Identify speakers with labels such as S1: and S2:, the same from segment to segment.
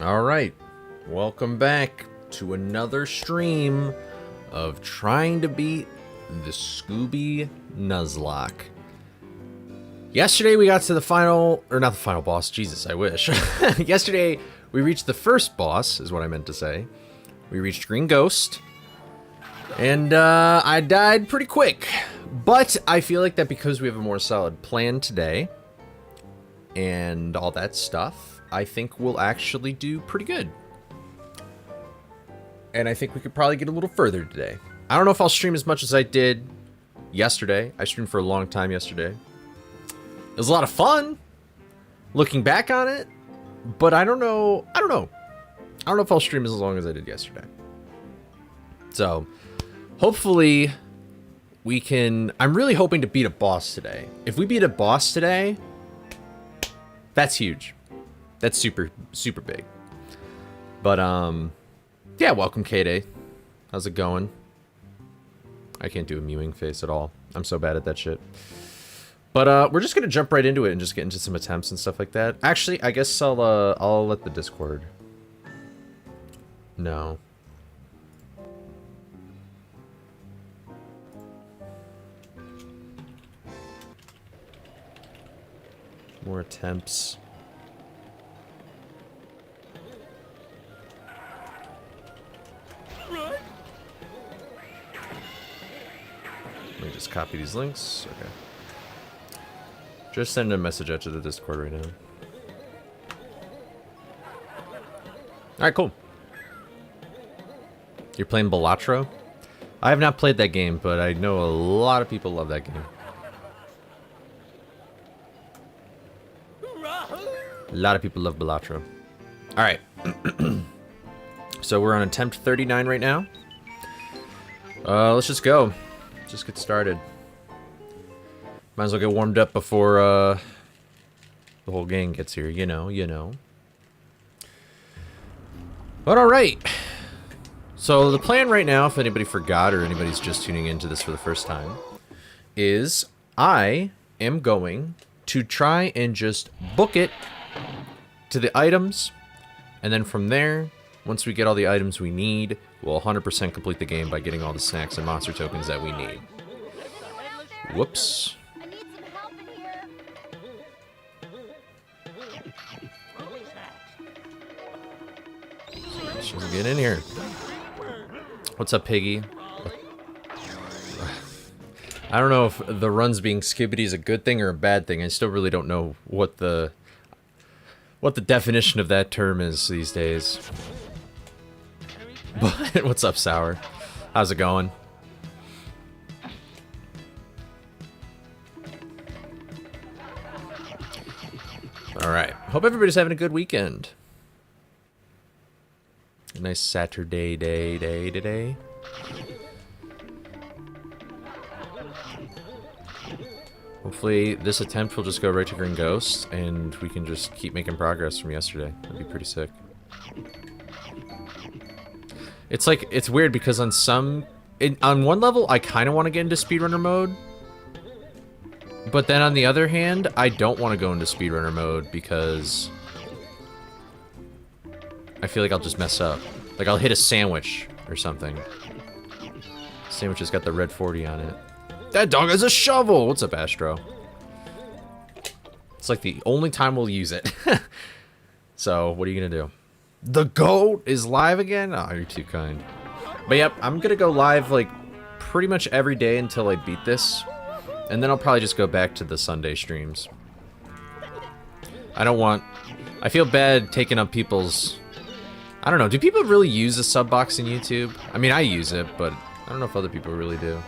S1: Alright, welcome back to another stream of trying to beat the Scooby Nuzlocke. Yesterday we got to the final, or not the final boss, Jesus, I wish. Yesterday we reached the first boss, is what I meant to say. We reached Green Ghost, and I died pretty quick. But I feel like that because we have a more solid plan today, and all that stuff, I think we'll actually do pretty good. And I think we could probably get a little further today. I don't know if I'll stream as much as I did yesterday. I streamed for a long time yesterday. It was a lot of fun, looking back on it, but I don't know if I'll stream as long as I did yesterday. So, hopefully, we can... I'm really hoping to beat a boss today. If we beat a boss today, that's huge. That's super, super big. But, yeah, welcome, K-Day. How's it going? I can't do a mewing face at all. I'm so bad at that shit. But, we're just gonna jump right into it and just get into some attempts and stuff like that. Actually, I guess I'll let the Discord. No. More attempts. Let me just copy these links. Okay. Just send a message out to the Discord right now. Alright, cool. You're playing Balatro? I have not played that game, but I know a lot of people love that game. A lot of people love Balatro. Alright. So we're on attempt 39 right now. Let's just go. Just get started. Might as well get warmed up before the whole gang gets here. You know. But alright. So the plan right now, if anybody forgot or anybody's just tuning into this for the first time, is I am going to try and just book it to the items, and then from there, once we get all the items we need, we'll 100% complete the game by getting all the snacks and monster tokens that we need. Whoops. Let's just get in here. What's up, Piggy? I don't know if the runs being skibbity is a good thing or a bad thing. I still really don't know what the definition of that term is these days. But what's up, Sour? How's it going? Alright. Hope everybody's having a good weekend. A nice Saturday day today. Hopefully this attempt will just go right to Green Ghost and we can just keep making progress from yesterday. That'd be pretty sick. It's like, it's weird because on on one level I kind of want to get into speedrunner mode. But then on the other hand, I don't want to go into speedrunner mode because I feel like I'll just mess up. Like I'll hit a sandwich or something. Sandwich has got the red 40 on it. That dog has a shovel! What's up, Astro? It's like the only time we'll use it. So, what are you gonna do? The GOAT is live again? Oh, you're too kind. But yep, I'm gonna go live like pretty much every day until I beat this. And then I'll probably just go back to the Sunday streams. I feel bad taking up people's... I don't know, do people really use the sub box in YouTube? I mean, I use it, but I don't know if other people really do.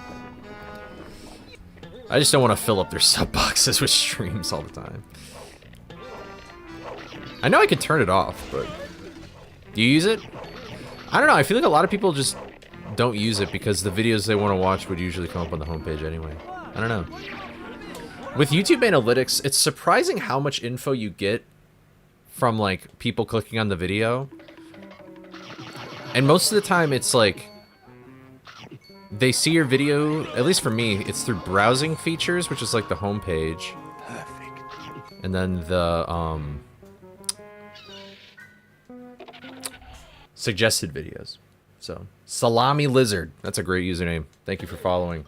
S1: I just don't want to fill up their sub boxes with streams all the time. I know I could turn it off, but... Do you use it? I don't know, I feel like a lot of people just don't use it because the videos they want to watch would usually come up on the homepage anyway. I don't know. With YouTube Analytics, it's surprising how much info you get from, like, people clicking on the video. And most of the time, it's like... They see your video, at least for me, it's through browsing features, which is like the homepage. Perfect. And then the suggested videos. So, Salami Lizard. That's a great username. Thank you for following.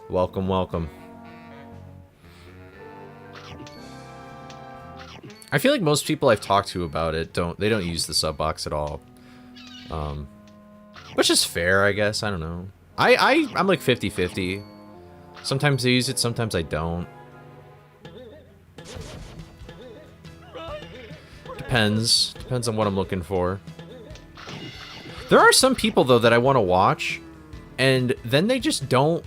S1: Welcome, welcome. I feel like most people I've talked to about it don't use the sub box at all. Which is fair, I guess. I don't know. I'm like 50-50. Sometimes I use it, sometimes I don't. Depends. Depends on what I'm looking for. There are some people, though, that I want to watch, and then they just don't...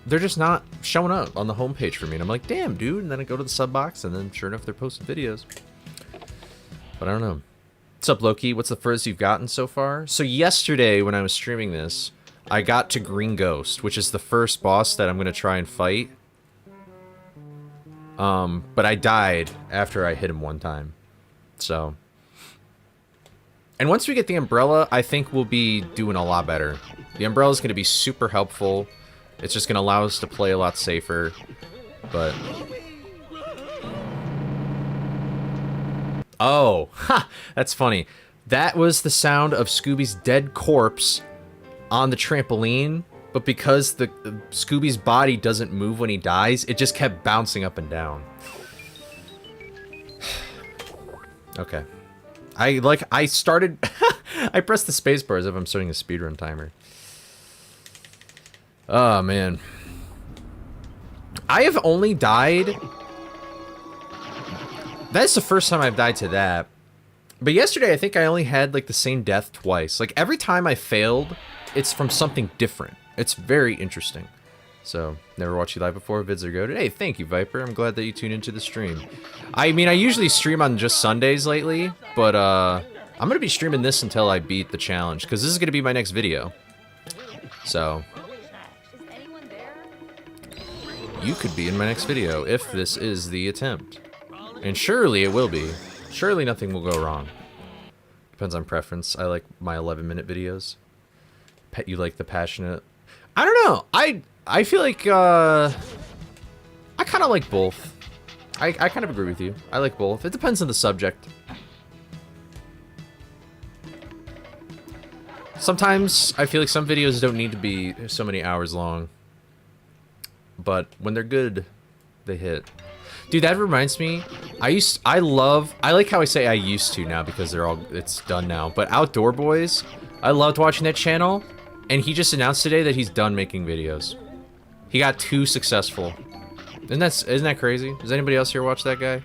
S1: They're just not showing up on the homepage for me. And I'm like, damn, dude. And then I go to the sub box, and then sure enough, they're posting videos. But I don't know. What's up, Loki? What's the furthest you've gotten so far? So yesterday, when I was streaming this, I got to Green Ghost, which is the first boss that I'm going to try and fight. But I died after I hit him one time. So... And once we get the umbrella, I think we'll be doing a lot better. The umbrella is going to be super helpful. It's just going to allow us to play a lot safer. But... Oh, ha! That's funny. That was the sound of Scooby's dead corpse on the trampoline. But because the Scooby's body doesn't move when he dies, it just kept bouncing up and down. Okay. I started... I pressed the spacebar as if I'm starting a speedrun timer. Oh, man. I have only died... That's the first time I've died to that. But yesterday, I think I only had, like, the same death twice. Like, every time I failed, it's from something different. It's very interesting. So, never watched you live before. Vids are goated. Hey, thank you, Viper. I'm glad that you tuned into the stream. I mean, I usually stream on just Sundays lately, but I'm going to be streaming this until I beat the challenge, because this is going to be my next video. So, you could be in my next video if this is the attempt. And surely it will be. Surely nothing will go wrong. Depends on preference. I like my 11-minute videos. You like the passionate... I don't know. I feel like, I kind of like both. I kind of agree with you. I like both. It depends on the subject. Sometimes I feel like some videos don't need to be so many hours long. But when they're good, they hit. Dude, that reminds me. I like how I say I used to now because it's done now. But Outdoor Boys, I loved watching that channel. And he just announced today that he's done making videos. He got too successful. Isn't that crazy? Does anybody else here watch that guy?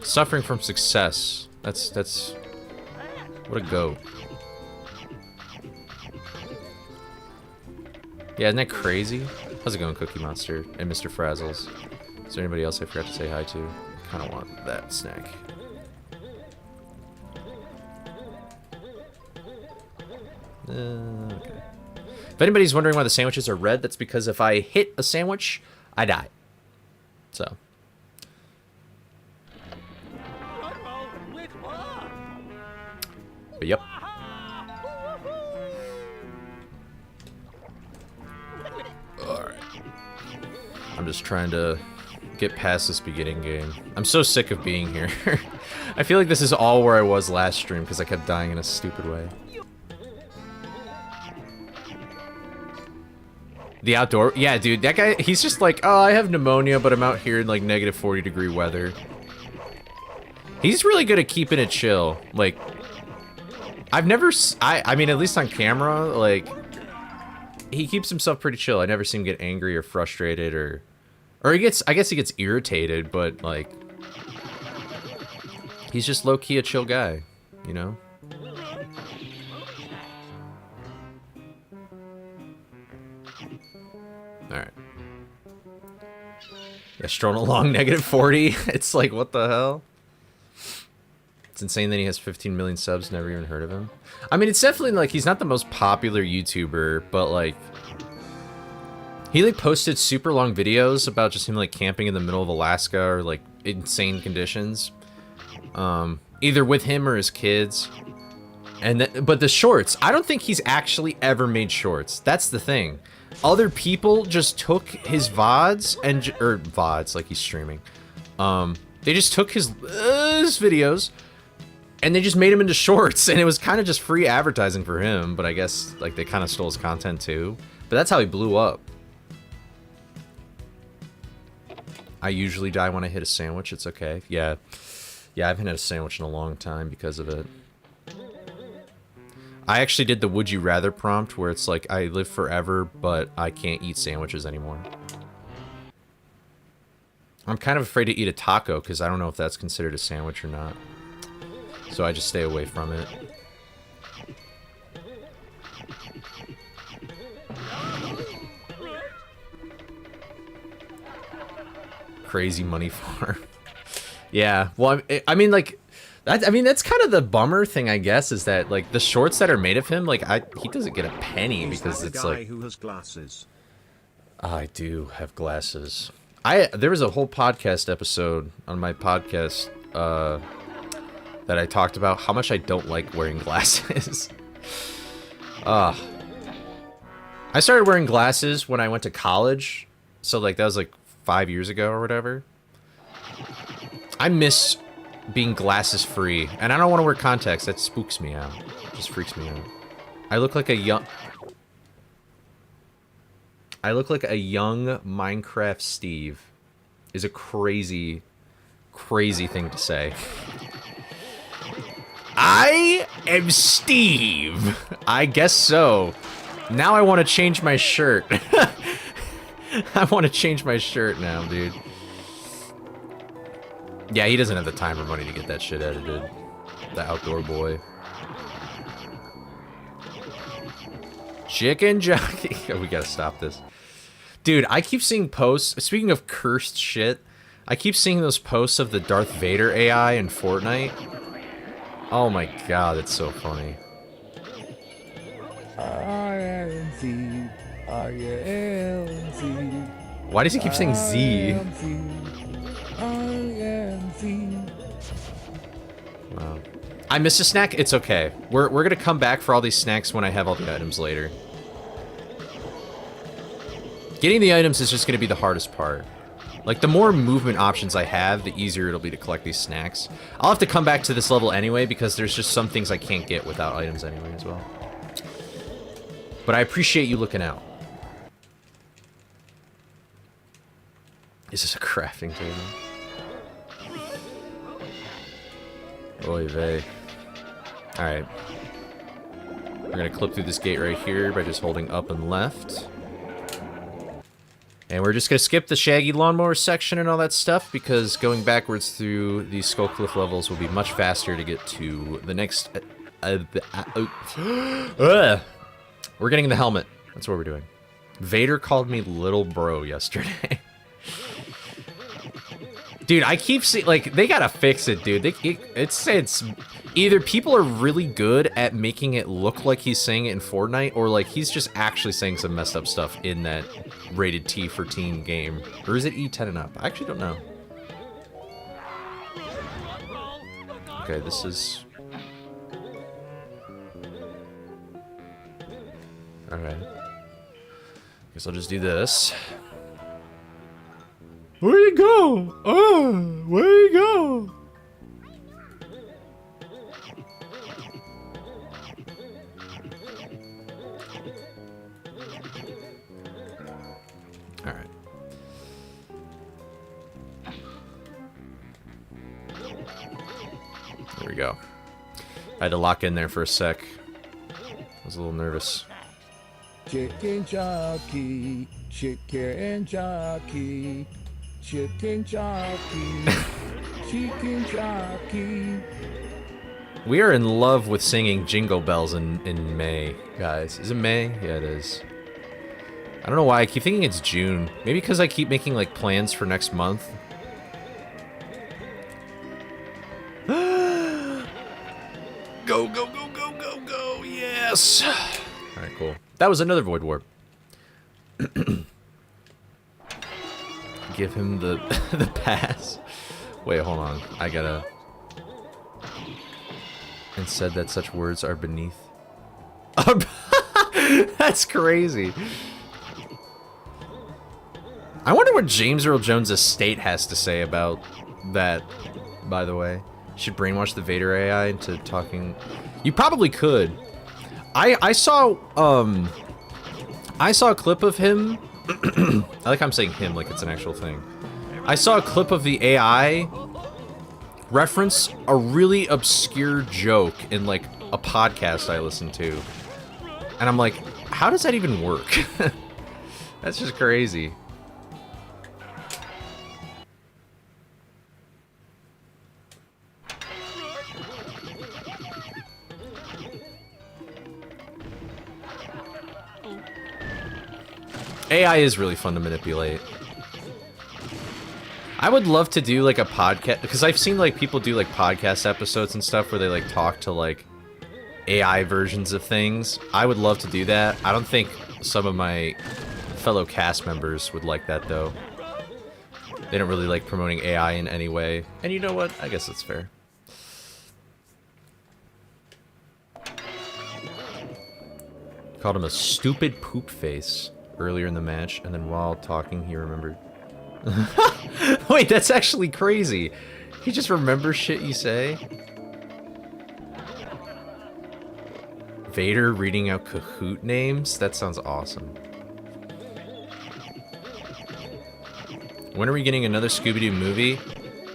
S1: Suffering from success. That's what a goat. Yeah, isn't that crazy? How's it going, Cookie Monster and Mr. Frazzles? Is there anybody else I forgot to say hi to? Kind of want that snack. Okay. If anybody's wondering why the sandwiches are red, that's because if I hit a sandwich, I die. So. But yep. Alright. I'm just trying to get past this beginning game. I'm so sick of being here. I feel like this is all where I was last stream because I kept dying in a stupid way. The outdoor... Yeah, dude, that guy, he's just like, oh, I have pneumonia, but I'm out here in, like, negative 40-degree weather. He's really good at keeping it chill. Like, I've never... I mean, at least on camera, like, he keeps himself pretty chill. I never see him get angry or frustrated or he gets... I guess he gets irritated, but, like, he's just low-key a chill guy, you know? Alright. Yeah, strolling along negative 40. It's like, what the hell? It's insane that he has 15 million subs, never even heard of him. I mean, it's definitely, like, he's not the most popular YouTuber, but, like, he, like, posted super long videos about just him, like, camping in the middle of Alaska or, like, insane conditions. Either with him or his kids. But the shorts, I don't think he's actually ever made shorts. That's the thing. Other people just took his VODs or VODs, like he's streaming. They just took his videos And they just made him into shorts, and it was kind of just free advertising for him, but I guess like they kind of stole his content too. But that's how he blew up. I usually die when I hit a sandwich. It's okay. Yeah, I haven't had a sandwich in a long time because of it. I actually did the would you rather prompt where it's like I live forever, but I can't eat sandwiches anymore. I'm kind of afraid to eat a taco because I don't know if that's considered a sandwich or not. So I just stay away from it. Crazy money farm. Yeah, well, I mean, like, that's kind of the bummer thing, I guess, is that, like, the shorts that are made of him, like, he doesn't get a penny because it's like...
S2: who has glasses?
S1: I do have glasses. There was a whole podcast episode on my podcast, that I talked about how much I don't like wearing glasses. I started wearing glasses when I went to college, so like that was like 5 years ago or whatever. I miss being glasses free, and I don't want to wear contacts. That spooks me out. It just freaks me out. I look like a young Minecraft Steve. Is a crazy, crazy thing to say. I am Steve. I guess so. Now I want to change my shirt. I want to change my shirt now, dude. Yeah, he doesn't have the time or money to get that shit edited. The outdoor boy. Chicken jockey. Oh, we gotta stop this. Dude, I keep seeing posts. Speaking of cursed shit, I keep seeing those posts of the Darth Vader AI in Fortnite. Oh my god, it's so funny. Why does he keep saying Z? Wow. I missed a snack? It's okay. We're gonna come back for all these snacks when I have all the items later. Getting the items is just gonna be the hardest part. Like, the more movement options I have, the easier it'll be to collect these snacks. I'll have to come back to this level anyway, because there's just some things I can't get without items anyway as well. But I appreciate you looking out. Is this a crafting table? Oy vey. Alright. We're gonna clip through this gate right here by just holding up and left. And we're just gonna skip the Shaggy Lawnmower section and all that stuff, because going backwards through these Skull Cliff levels will be much faster to get to the next... We're getting the helmet. That's what we're doing. Vader called me little bro yesterday. Dude, I keep seeing... Like, they gotta fix it, dude. It's either people are really good at making it look like he's saying it in Fortnite, or, like, he's just actually saying some messed up stuff in that rated T for teen game. Or is it E10 and up? I actually don't know. Okay, this is... Alright. Guess I'll just do this. Where you go? Oh, where you go? Alright. There we go. I had to lock in there for a sec. I was a little nervous.
S3: Chicken jockey, chicken jockey, chicken jockey, chicken jockey.
S1: We are in love with singing Jingle Bells in May, guys. Is it May? Yeah, it is. I don't know why. I keep thinking it's June. Maybe because I keep making, like, plans for next month. Go, go, go, go, go, go. Yes. All right, cool. That was another Void Warp. Give him the the pass. Wait, hold on. I gotta... And said that such words are beneath. That's crazy. I wonder what James Earl Jones' estate has to say about that, by the way. should brainwash the Vader AI into talking. You probably could. I saw a clip of him. I like how I'm saying him like it's an actual thing. I saw a clip of the AI reference a really obscure joke in like a podcast I listened to. And I'm like, how does that even work? That's just crazy. AI is really fun to manipulate. I would love to do like a podcast, because I've seen like people do like podcast episodes and stuff where they like talk to like AI versions of things. I would love to do that. I don't think some of my fellow cast members would like that though. They don't really like promoting AI in any way. And you know what? I guess that's fair. Called him a stupid poop face earlier in the match, and then while talking he remembered. Wait, that's actually crazy. He just remembers shit you say? Vader reading out Kahoot names? That sounds awesome. When are we getting another Scooby-Doo movie?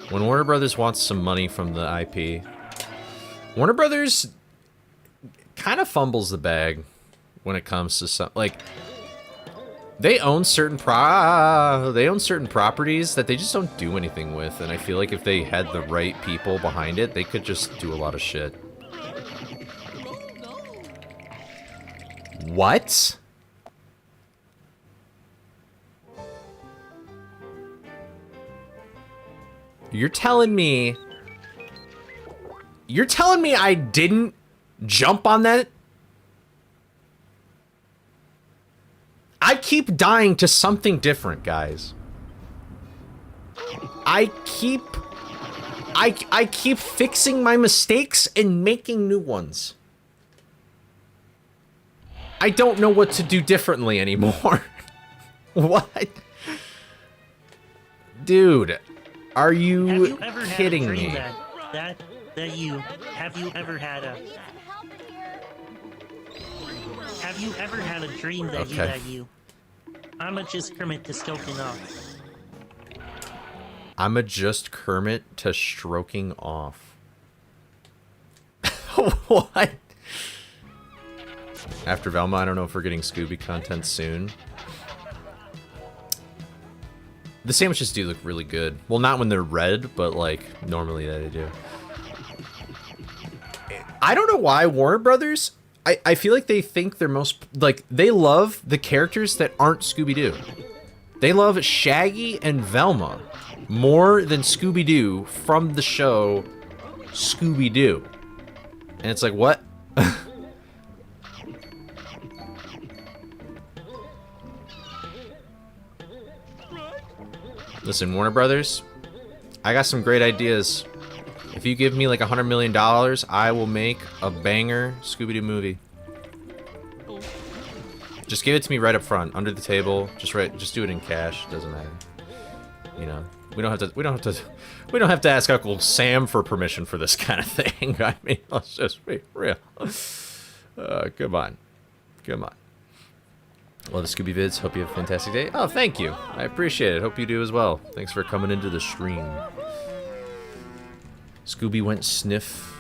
S1: When Warner Brothers wants some money from the IP. Warner Brothers kind of fumbles the bag when it comes to some, like, they own certain properties that they just don't do anything with, and I feel like if they had the right people behind it, they could just do a lot of shit. What? You're telling me I didn't jump on that? I keep dying to something different, guys. I keep fixing my mistakes and making new ones. I don't know what to do differently anymore. What? Dude, are you kidding me?
S2: Have you ever had a dream that I'm just Kermit to stroking off.
S1: I'm just Kermit to stroking off. What? After Velma, I don't know if we're getting Scooby content soon. The sandwiches do look really good. Well, not when they're red, but like normally they do. I don't know why Warner Brothers, I feel like they think they're most, like, they love the characters that aren't Scooby-Doo. They love Shaggy and Velma more than Scooby-Doo from the show Scooby-Doo. And it's like, what? Listen, Warner Brothers, I got some great ideas. If you give me like $100 million, I will make a banger Scooby-Doo movie. Just give it to me right up front, under the table. Just do it in cash. Doesn't matter. You know, we don't have to ask Uncle Sam for permission for this kind of thing. I mean, let's just be real. Come on. Love the Scooby vids. Hope you have a fantastic day. Oh, thank you. I appreciate it. Hope you do as well. Thanks for coming into the stream. Scooby went sniff.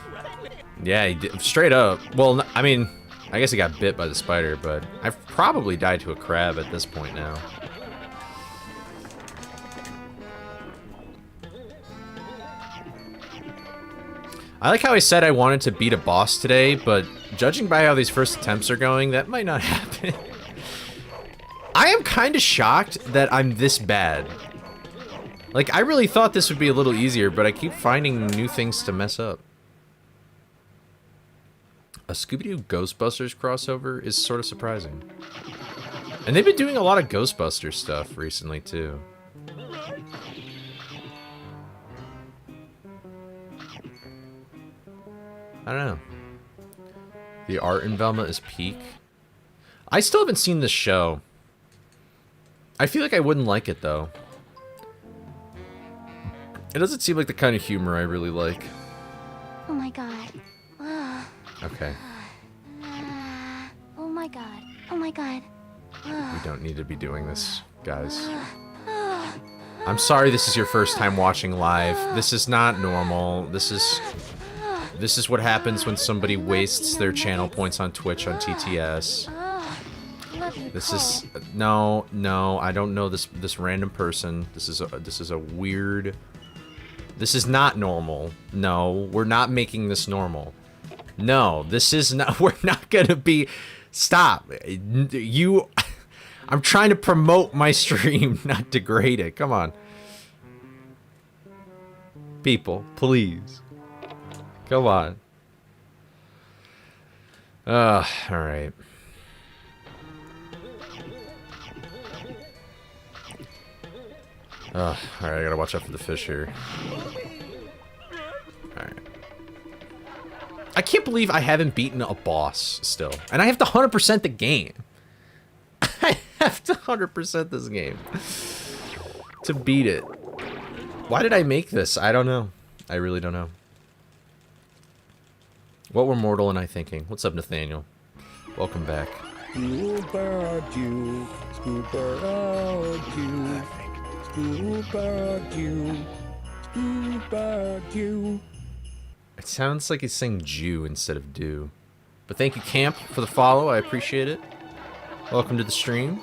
S1: Yeah, he did. Straight up. Well, I mean, I guess he got bit by the spider, but I've probably died to a crab at this point now. I like how I said I wanted to beat a boss today, but judging by how these first attempts are going, that might not happen. I am kind of shocked that I'm this bad. Like, I really thought this would be a little easier, but I keep finding new things to mess up. A Scooby-Doo Ghostbusters crossover is sort of surprising. And they've been doing a lot of Ghostbusters stuff recently, too. I don't know. The art in Velma is peak. I still haven't seen this show. I feel like I wouldn't like it, though. It doesn't seem like the kind of humor I really like.
S4: god.
S1: Okay.
S4: Oh my god. Oh my god.
S1: We don't need to be doing this, guys. I'm sorry this is your first time watching live. This is not normal. This is what happens when somebody wastes their channel points on Twitch on TTS. This is no, I don't know this random person. This is a weird. This is not normal. No, we're not making this normal. No, this is not. We're not gonna be. Stop. You. I'm trying to promote my stream, not degrade it. Come on. People, please. Come on. Alright. Alright, I gotta watch out for the fish here. Alright. I can't believe I haven't beaten a boss still. And I have to 100% the game. I have to 100% this game to beat it. Why did I make this? I don't know. I really don't know. What were Mortal and I thinking? What's up, Nathaniel? Welcome back.
S3: Scooper Jew, Scooper Jew, Scooper Jew, Scooper Jew.
S1: It sounds like he's saying Jew instead of do. But thank you, Camp, for the follow. I appreciate it. Welcome to the stream.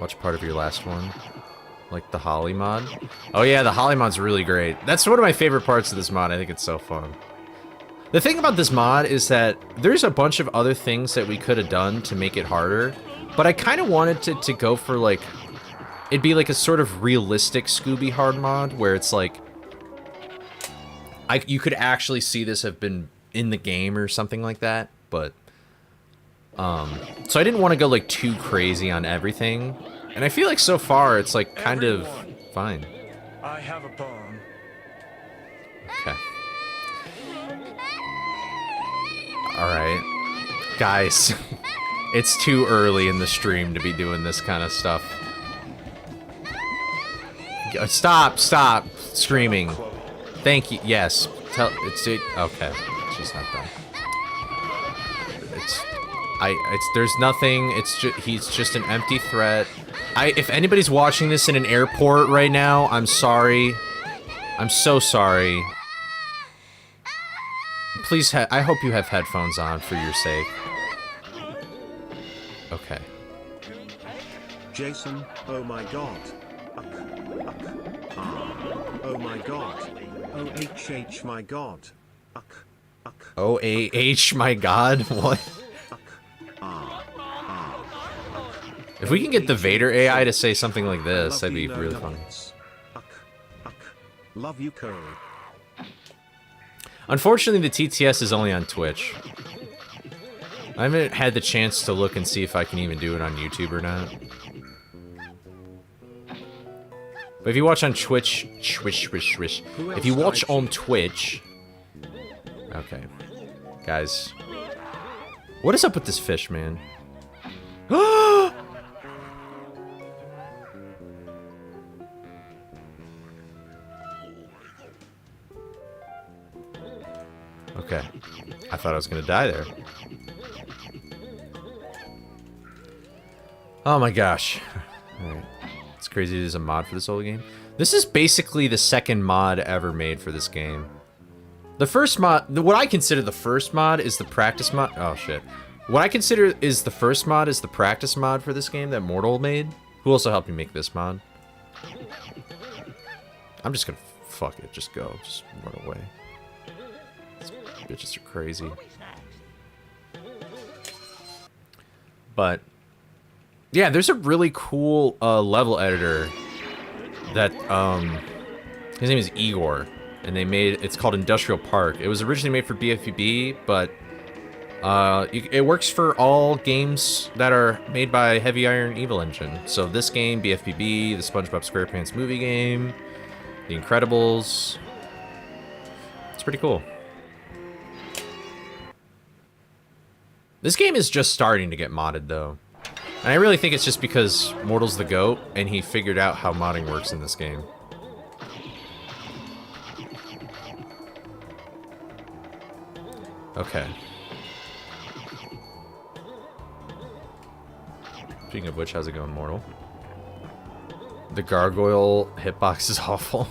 S1: Watch part of your last one. Like the Holly mod. Oh yeah, the Holly mod's really great. That's one of my favorite parts of this mod. I think it's so fun. The thing about this mod is that there's a bunch of other things that we could have done to make it harder. But I kind of wanted to go for like... It'd be like a sort of realistic Scooby hard mod where it's like... you could actually see this have been in the game or something like that, but... so I didn't want to go like too crazy on everything. And I feel like so far it's like kind of fine.
S5: I have a poem.
S1: Okay. Alright. Guys, it's too early in the stream to be doing this kind of stuff. Stop screaming. Thank you. Yes. Okay. She's not done. There's nothing. He's just an empty threat. If anybody's watching this in an airport right now, I'm sorry. I'm so sorry. Please, I hope you have headphones on for your sake. Okay.
S6: Jason, oh my god. Oh my god. OHH my god.
S1: OAH my god? What? If we can get the Vader AI to say something like this, that'd be really funny.
S6: Love you, Coley.
S1: Unfortunately, the TTS is only on Twitch. I haven't had the chance to look and see if I can even do it on YouTube or not. But if you watch on Twitch, if you watch on Twitch, okay, guys, what is up with this fish, man? Okay, I thought I was gonna die there. Oh my gosh. Alright. It's crazy there's a mod for this whole game. This is basically the second mod ever made for this game. The first mod, what I consider the first mod is the practice mod. Oh shit. What I consider is the first mod is the practice mod for this game that Mortal made. Who also helped me make this mod? I'm just gonna fuck it, just go, just run away. These bitches are crazy. But yeah, there's a really cool level editor that his name is Igor, and they made it's called Industrial Park. It was originally made for BFB, but it works for all games that are made by Heavy Iron Evil Engine. So this game, BFBB, the SpongeBob SquarePants movie game, The Incredibles. It's pretty cool. This game is just starting to get modded, though. And I really think it's just because Mortal's the GOAT, and he figured out how modding works in this game. Okay. Speaking of which, how's it going, Mortal? The gargoyle hitbox is awful.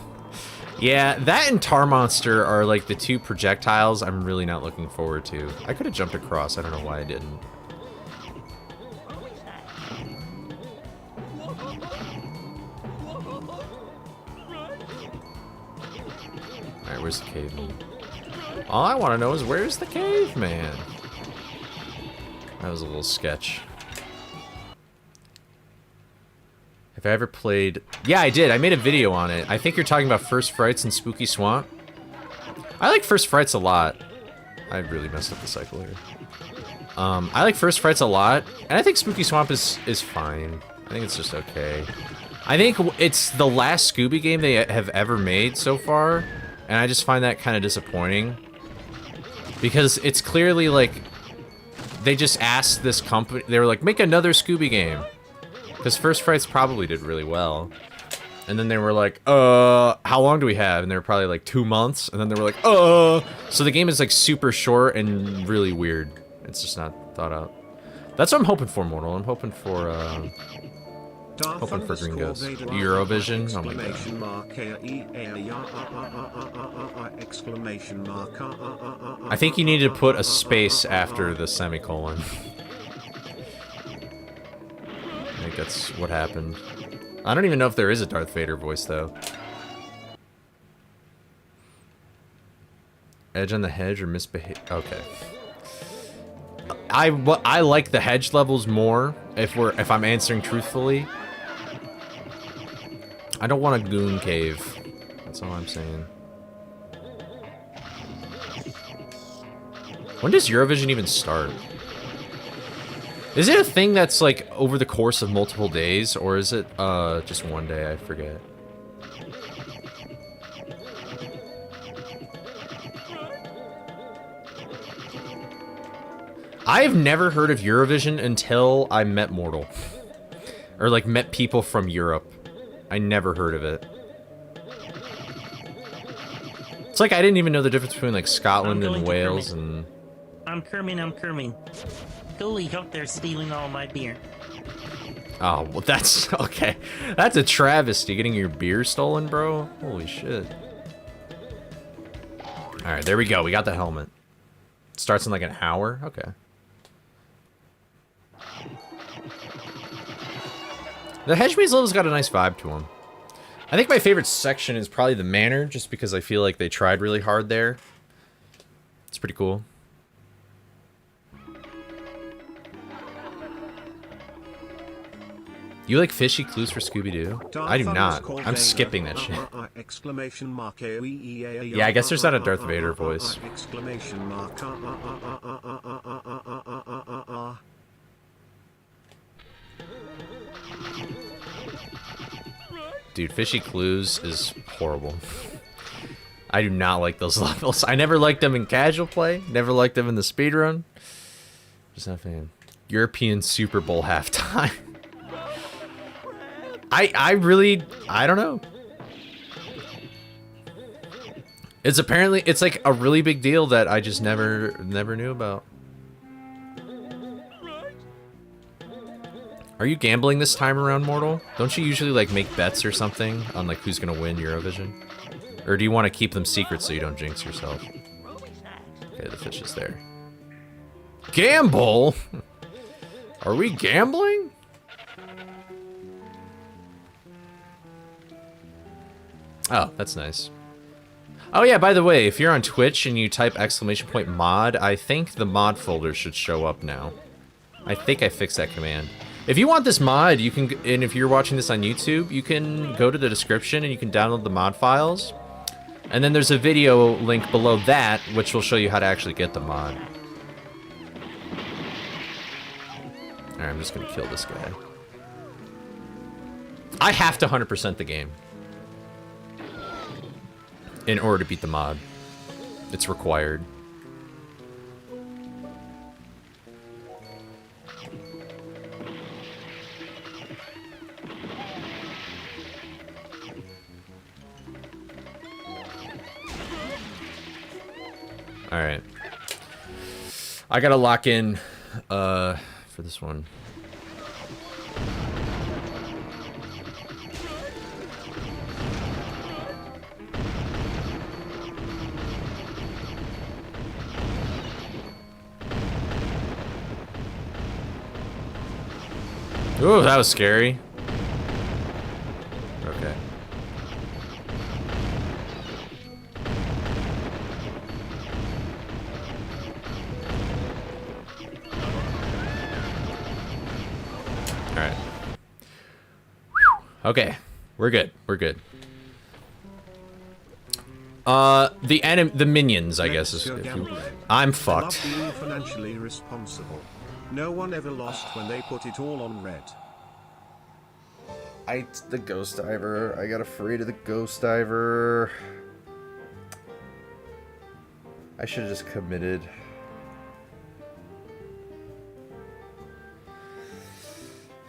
S1: Yeah, that and Tar Monster are like the two projectiles I'm really not looking forward to. I could have jumped across, I don't know why I didn't. Alright, where's the caveman? All I want to know is where's the caveman? That was a little sketch. Have I ever played... Yeah, I did. I made a video on it. I think you're talking about First Frights and Spooky Swamp. I like First Frights a lot. I really messed up the cycle here. I like First Frights a lot, and I think Spooky Swamp is fine. I think it's just okay. I think it's the last Scooby game they have ever made so far, and I just find that kind of disappointing. Because it's clearly like... They just asked this company... They were like, make another Scooby game. Because First Frights probably did really well. And then they were like, how long do we have? And they were probably like 2 months. And then they were like, So the game is like super short and really weird. It's just not thought out. That's what I'm hoping for, Mortal. I'm hoping for Green Ghost. Eurovision? Oh my god. I think you need to put a space after the semicolon. I think that's what happened. I don't even know if there is a Darth Vader voice, though. Edge on the hedge or misbehave? Okay. I like the hedge levels more if I'm answering truthfully. I don't want a goon cave. That's all I'm saying. When does Eurovision even start? Is it a thing that's like over the course of multiple days, or is it just one day? I forget. I've never heard of Eurovision until I met Mortal. Or like met people from Europe. I never heard of it. It's like I didn't even know the difference between like Scotland and Wales and...
S2: I'm coming. Coley up there stealing all my beer.
S1: Oh, well that's... Okay. That's a travesty, getting your beer stolen, bro. Holy shit. Alright, there we go. We got the helmet. Starts in like an hour? Okay. The Hedgebee's level's got a nice vibe to him. I think my favorite section is probably the manor, just because I feel like they tried really hard there. It's pretty cool. You like fishy clues for Scooby-Doo? I do not. I'm skipping that shit. Yeah, I guess there's not a Darth Vader voice. Dude, Fishy Clues is horrible. I do not like those levels. I never liked them in casual play. Never liked them in the speedrun. Just not a fan. European Super Bowl halftime. I don't know. It's like a really big deal that I just never knew about. Are you gambling this time around, Mortal? Don't you usually like make bets or something on like who's gonna win Eurovision? Or do you want to keep them secret so you don't jinx yourself? Okay, the fish is there. Gamble? Are we gambling? Oh, that's nice. Oh yeah, by the way, if you're on Twitch and you type !mod, I think the mod folder should show up now. I think I fixed that command. If you want this mod, you can, and if you're watching this on YouTube, you can go to the description and you can download the mod files. And then there's a video link below that, which will show you how to actually get the mod. Alright, I'm just gonna kill this guy. I have to 100% the game in order to beat the mod. It's required. Alright. I gotta lock in, for this one. Ooh, that was scary. Okay. Alright. Okay. We're good. We're good. The minions, I guess, is... I'm fucked.
S6: I love being financially responsible. No one ever lost when they put it all on red.
S1: The ghost diver. I got afraid of the ghost diver. I should have just committed.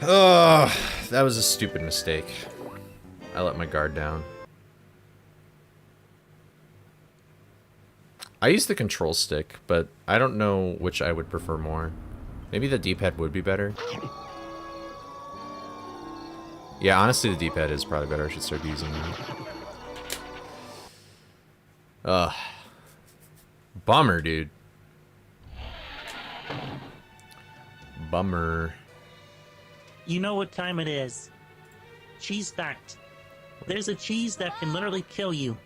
S1: Oh, that was a stupid mistake. I let my guard down. I use the control stick, but I don't know which I would prefer more. Maybe the D-pad would be better. Yeah, honestly, the D-pad is probably better. I should start using that. Ugh. Bummer, dude. Bummer.
S2: You know what time it is. Cheese fact. There's a cheese that can literally kill you.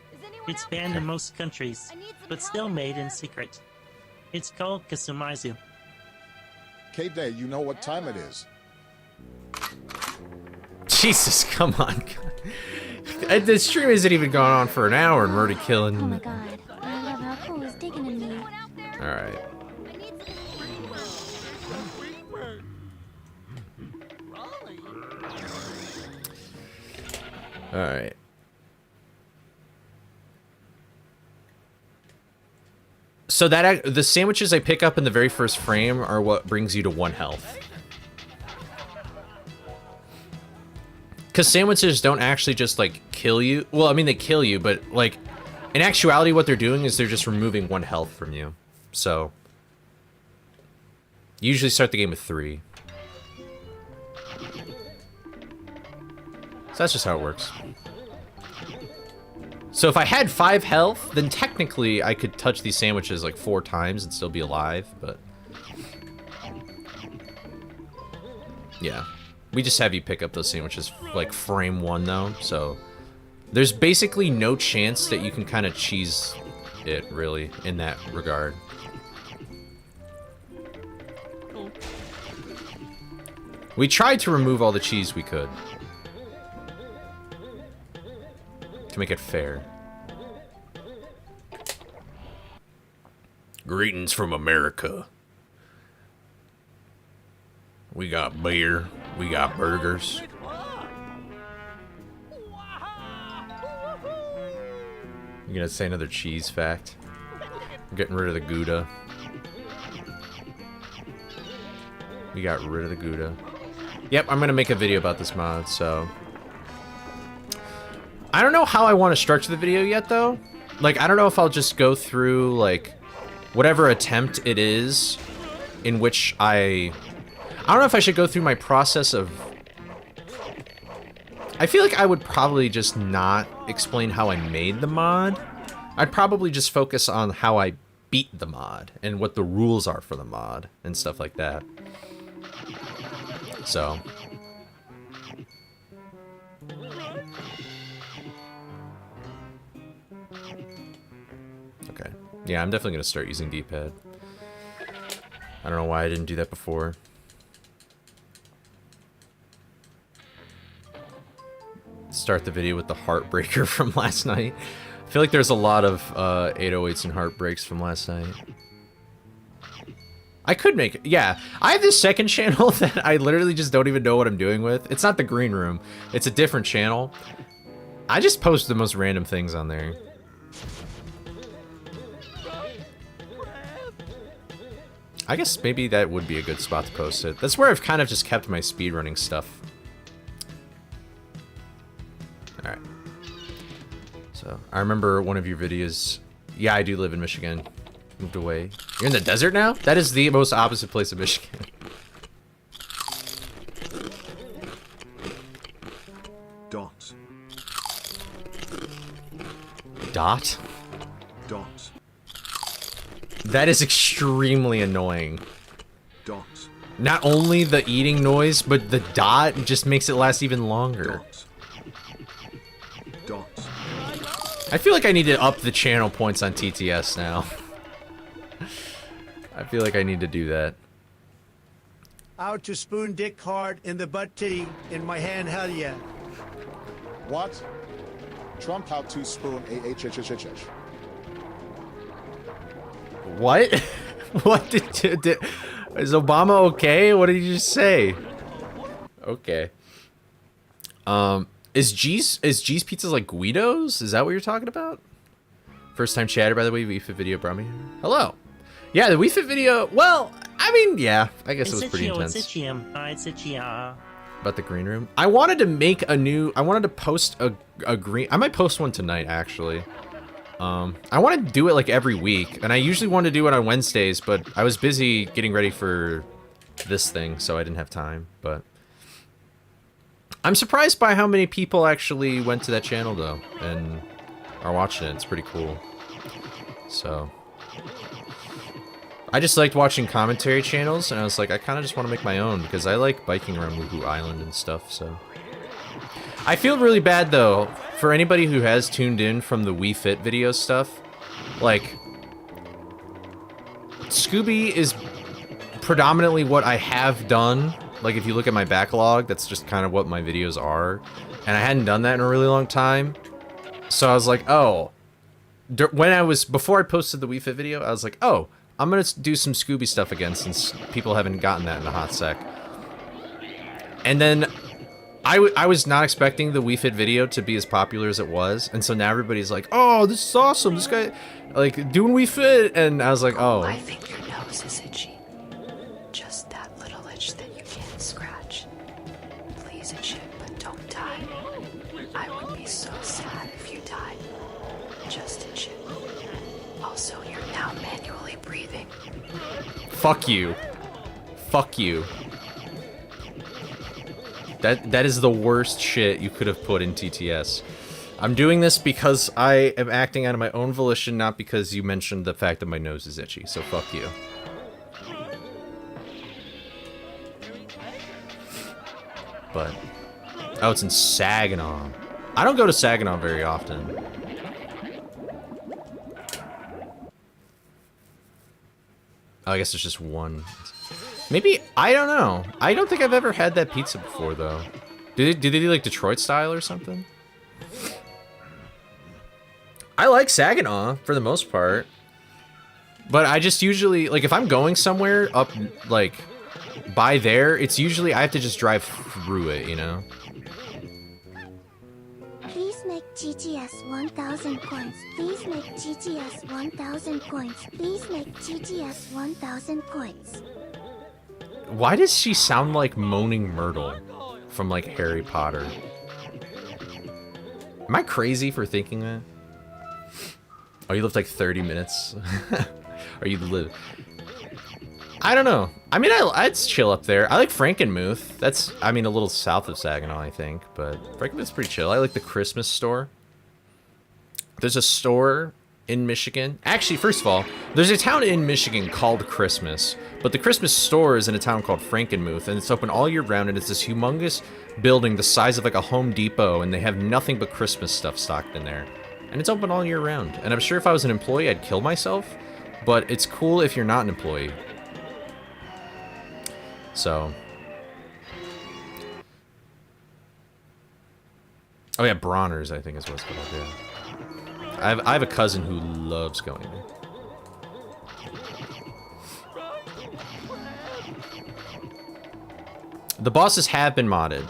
S2: It's banned in most countries, but still made in secret. It's called Kasumizu.
S7: K-Day, you know what time it is.
S1: Jesus, come on. The stream isn't even going on for an hour and we're already killing...
S4: Oh my god. I love how Coley's digging in me.
S1: Alright. Alright. So the sandwiches I pick up in the very first frame are what brings you to 1 health. Because sandwiches don't actually just, like, kill you. Well, I mean, they kill you, but, like, in actuality, what they're doing is they're just removing 1 health from you. So, you usually start the game with 3. So that's just how it works. So if I had 5 health, then technically I could touch these sandwiches, like, 4 times and still be alive, but... yeah. We just have you pick up those sandwiches, like, frame 1, though, so... there's basically no chance that you can kind of cheese it, really, in that regard. We tried to remove all the cheese we could. To make it fair. Greetings from America. We got beer. We got burgers. You gonna say another cheese fact? I'm getting rid of the Gouda. We got rid of the Gouda. Yep, I'm gonna make a video about this mod, so... I don't know how I want to structure the video yet, though. Like, I don't know if I'll just go through, like, whatever attempt it is in which I don't know if I should go through my process of... I feel like I would probably just not explain how I made the mod. I'd probably just focus on how I beat the mod and what the rules are for the mod and stuff like that. So... okay. Yeah, I'm definitely going to start using D-pad. I don't know why I didn't do that before. Start the video with the heartbreaker from last night. I feel like there's a lot of 808s and heartbreaks from last night. I could make it. Yeah, I have this second channel that I literally just don't even know what I'm doing with. It's not the green room. It's a different channel. I just post the most random things on there. I guess maybe that would be a good spot to post it. That's where I've kind of just kept my speedrunning stuff. Alright. So, I remember one of your videos... yeah, I do live in Michigan. Moved away. You're in the desert now? That is the most opposite place of Michigan.
S6: Dot.
S1: Dot?
S6: Dot.
S1: That is extremely annoying.
S6: Dot.
S1: Not only the eating noise, but the dot just makes it last even longer.
S6: Dot. Dot.
S1: I feel like I need to up the channel points on TTS now. I feel like I need to do that.
S8: Out to spoon dick hard in the butt titty in my hand, hell yeah.
S7: What? Trump how to spoon AHHHH.
S1: What? What did is Obama okay? What did you just say? Okay. Is G's Pizzas like Guido's? Is that what you're talking about? First time chatter, by the way. Wii Fit video brought me. Hello. Yeah, the Wii Fit video. Well, I mean, yeah. I guess it was pretty intense.
S2: It's itchy.
S1: About the green room. I wanted to make a new. I wanted to post a green. I might post one tonight, actually. I want to do it like every week, and I usually want to do it on Wednesdays, but I was busy getting ready for this thing, so I didn't have time. But I'm surprised by how many people actually went to that channel, though, and are watching it. It's pretty cool. So I just liked watching commentary channels, and I was like, I kind of just want to make my own, because I like biking around Woohoo Island and stuff, so. I feel really bad, though, for anybody who has tuned in from the Wii Fit video stuff. Like, Scooby is predominantly what I have done. Like, if you look at my backlog, that's just kind of what my videos are. And I hadn't done that in a really long time. So I was like, oh. Before I posted the Wii Fit video, I was like, oh, I'm gonna do some Scooby stuff again, since people haven't gotten that in a hot sec. And then I was not expecting the Wii Fit video to be as popular as it was, and so now everybody's like, oh, this is awesome, this guy, like, doing Wii Fit, and I was like, oh.
S9: I think your nose is itchy. Just that little itch that you can't scratch. Please itch it, but don't die. I would be so sad if you died. Just itch it. Also, you're now manually breathing.
S1: Fuck you. Fuck you. That is the worst shit you could have put in TTS. I'm doing this because I am acting out of my own volition, not because you mentioned the fact that my nose is itchy, so fuck you. But, oh, it's in Saginaw. I don't go to Saginaw very often. Oh, I guess there's just one. Maybe, I don't know. I don't think I've ever had that pizza before, though. Do they do like Detroit style or something? I like Saginaw for the most part. But I just usually, like, if I'm going somewhere up, like, by there, it's usually, I have to just drive through it, you know?
S4: Please make GGS 1000 points. Please make GGS 1000 points. Please make GGS 1000 points.
S1: Why does she sound like Moaning Myrtle from, like, Harry Potter? Am I crazy for thinking that? Oh, you lived like 30 minutes? Or you live... I don't know. I mean, I'd chill up there. I like Frankenmuth. That's, I mean, a little south of Saginaw, I think. But Frankenmuth's pretty chill. I like the Christmas store. There's a store in Michigan. Actually, first of all, there's a town in Michigan called Christmas. But the Christmas store is in a town called Frankenmuth. And it's open all year round. And it's this humongous building the size of like a Home Depot. And they have nothing but Christmas stuff stocked in there. And it's open all year round. And I'm sure if I was an employee, I'd kill myself. But it's cool if you're not an employee. So. Oh yeah, Bronner's, I think is what it's called, yeah. I have a cousin who loves going there. The bosses have been modded.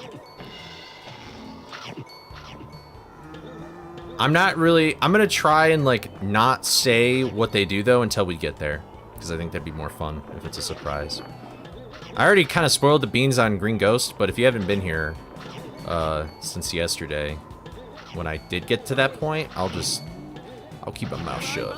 S1: I'm not really... I'm gonna try and, like, not say what they do, though, until we get there. Because I think that'd be more fun if it's a surprise. I already kind of spoiled the beans on Green Ghost, but if you haven't been here since yesterday, when I did get to that point, I'll keep my mouth shut.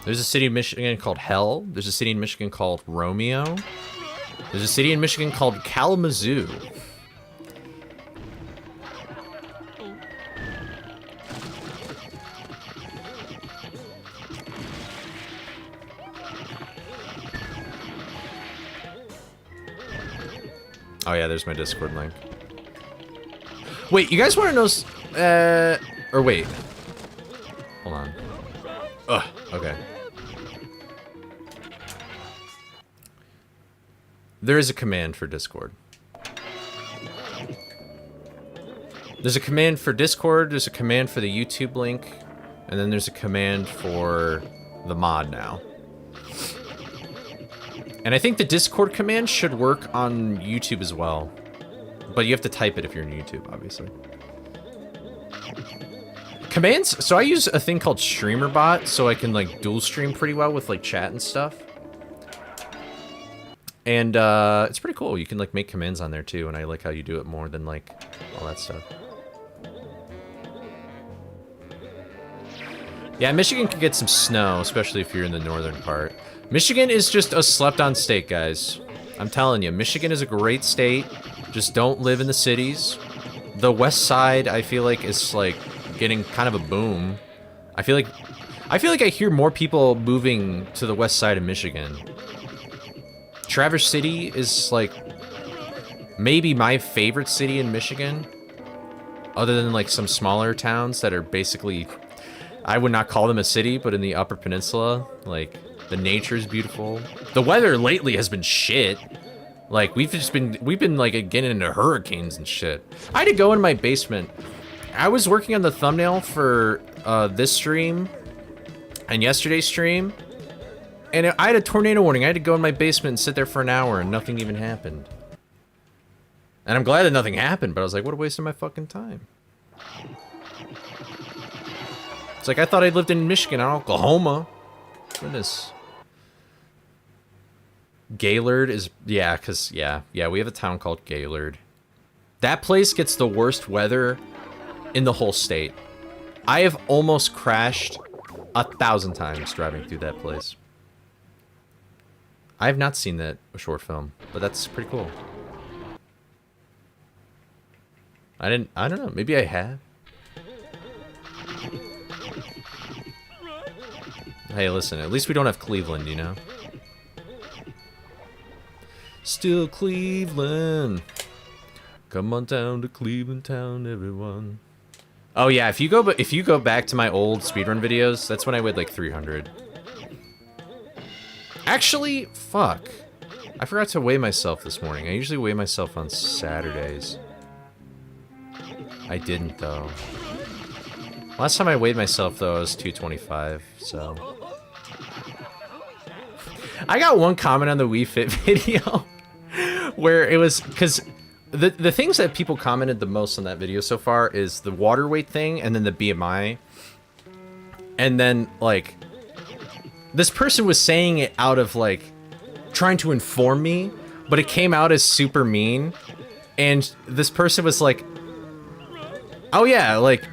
S1: There's a city in Michigan called Hell. There's a city in Michigan called Romeo. There's a city in Michigan called Kalamazoo. Oh yeah, there's my Discord link. Wait, you guys want to know? Or wait, hold on. Ugh. Okay. There is a command for Discord. There's a command for Discord. There's a command for the YouTube link, and then there's a command for the mod now. And I think the Discord command should work on YouTube as well. But you have to type it if you're in YouTube, obviously. Commands, so I use a thing called StreamerBot, so I can like dual stream pretty well with like chat and stuff. And it's pretty cool. You can like make commands on there too, and I like how you do it more than like all that stuff. Yeah, Michigan could get some snow, especially if you're in the northern part. Michigan is just a slept-on state, guys. I'm telling you, Michigan is a great state. Just don't live in the cities. The west side, I feel like, is like getting kind of a boom. I feel like I hear more people moving to the west side of Michigan. Traverse City is like maybe my favorite city in Michigan, other than like some smaller towns that are basically, I would not call them a city, but in the Upper Peninsula, like the nature is beautiful. The weather lately has been shit. Like we've been like getting into hurricanes and shit. I had to go in my basement. I was working on the thumbnail for this stream and yesterday's stream, and I had a tornado warning. I had to go in my basement and sit there for an hour, and nothing even happened. And I'm glad that nothing happened, but I was like, what a waste of my fucking time. It's like I thought I lived in Michigan, not Oklahoma. Goodness. Gaylord is, yeah, because, yeah, we have a town called Gaylord. That place gets the worst weather in the whole state. I have almost crashed 1,000 times driving through that place. I have not seen that short film, but that's pretty cool. I don't know, maybe I have. Hey, listen, at least we don't have Cleveland, you know? Still Cleveland. Come on down to Cleveland town, everyone. Oh yeah, if you go back to my old speedrun videos, that's when I weighed like 300. Actually, fuck. I forgot to weigh myself this morning. I usually weigh myself on Saturdays. I didn't though. Last time I weighed myself though, I was 225, so. I got one comment on the Wii Fit video where it was, because the things that people commented the most on that video so far is the water weight thing and then the BMI. And then, like, this person was saying it out of, like, trying to inform me, but it came out as super mean. And this person was like, oh yeah, like,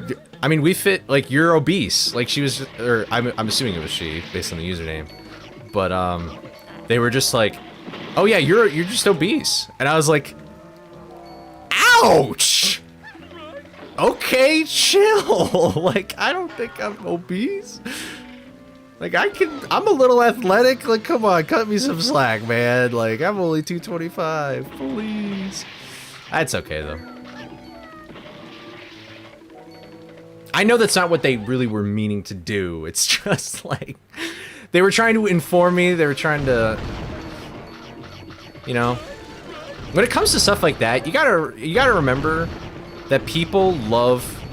S1: I mean, Wii Fit, like, you're obese. Like, she was, or I'm assuming it was she, based on the username. But, they were just like, oh yeah, you're just obese. And I was like, ouch! Okay, chill. Like, I don't think I'm obese. Like, I'm a little athletic. Like, come on, cut me some slack, man. Like, I'm only 225, please. That's okay, though. I know that's not what they really were meaning to do. It's just, like, they were trying to inform me. They were trying to, you know. When it comes to stuff like that, you gotta remember that people love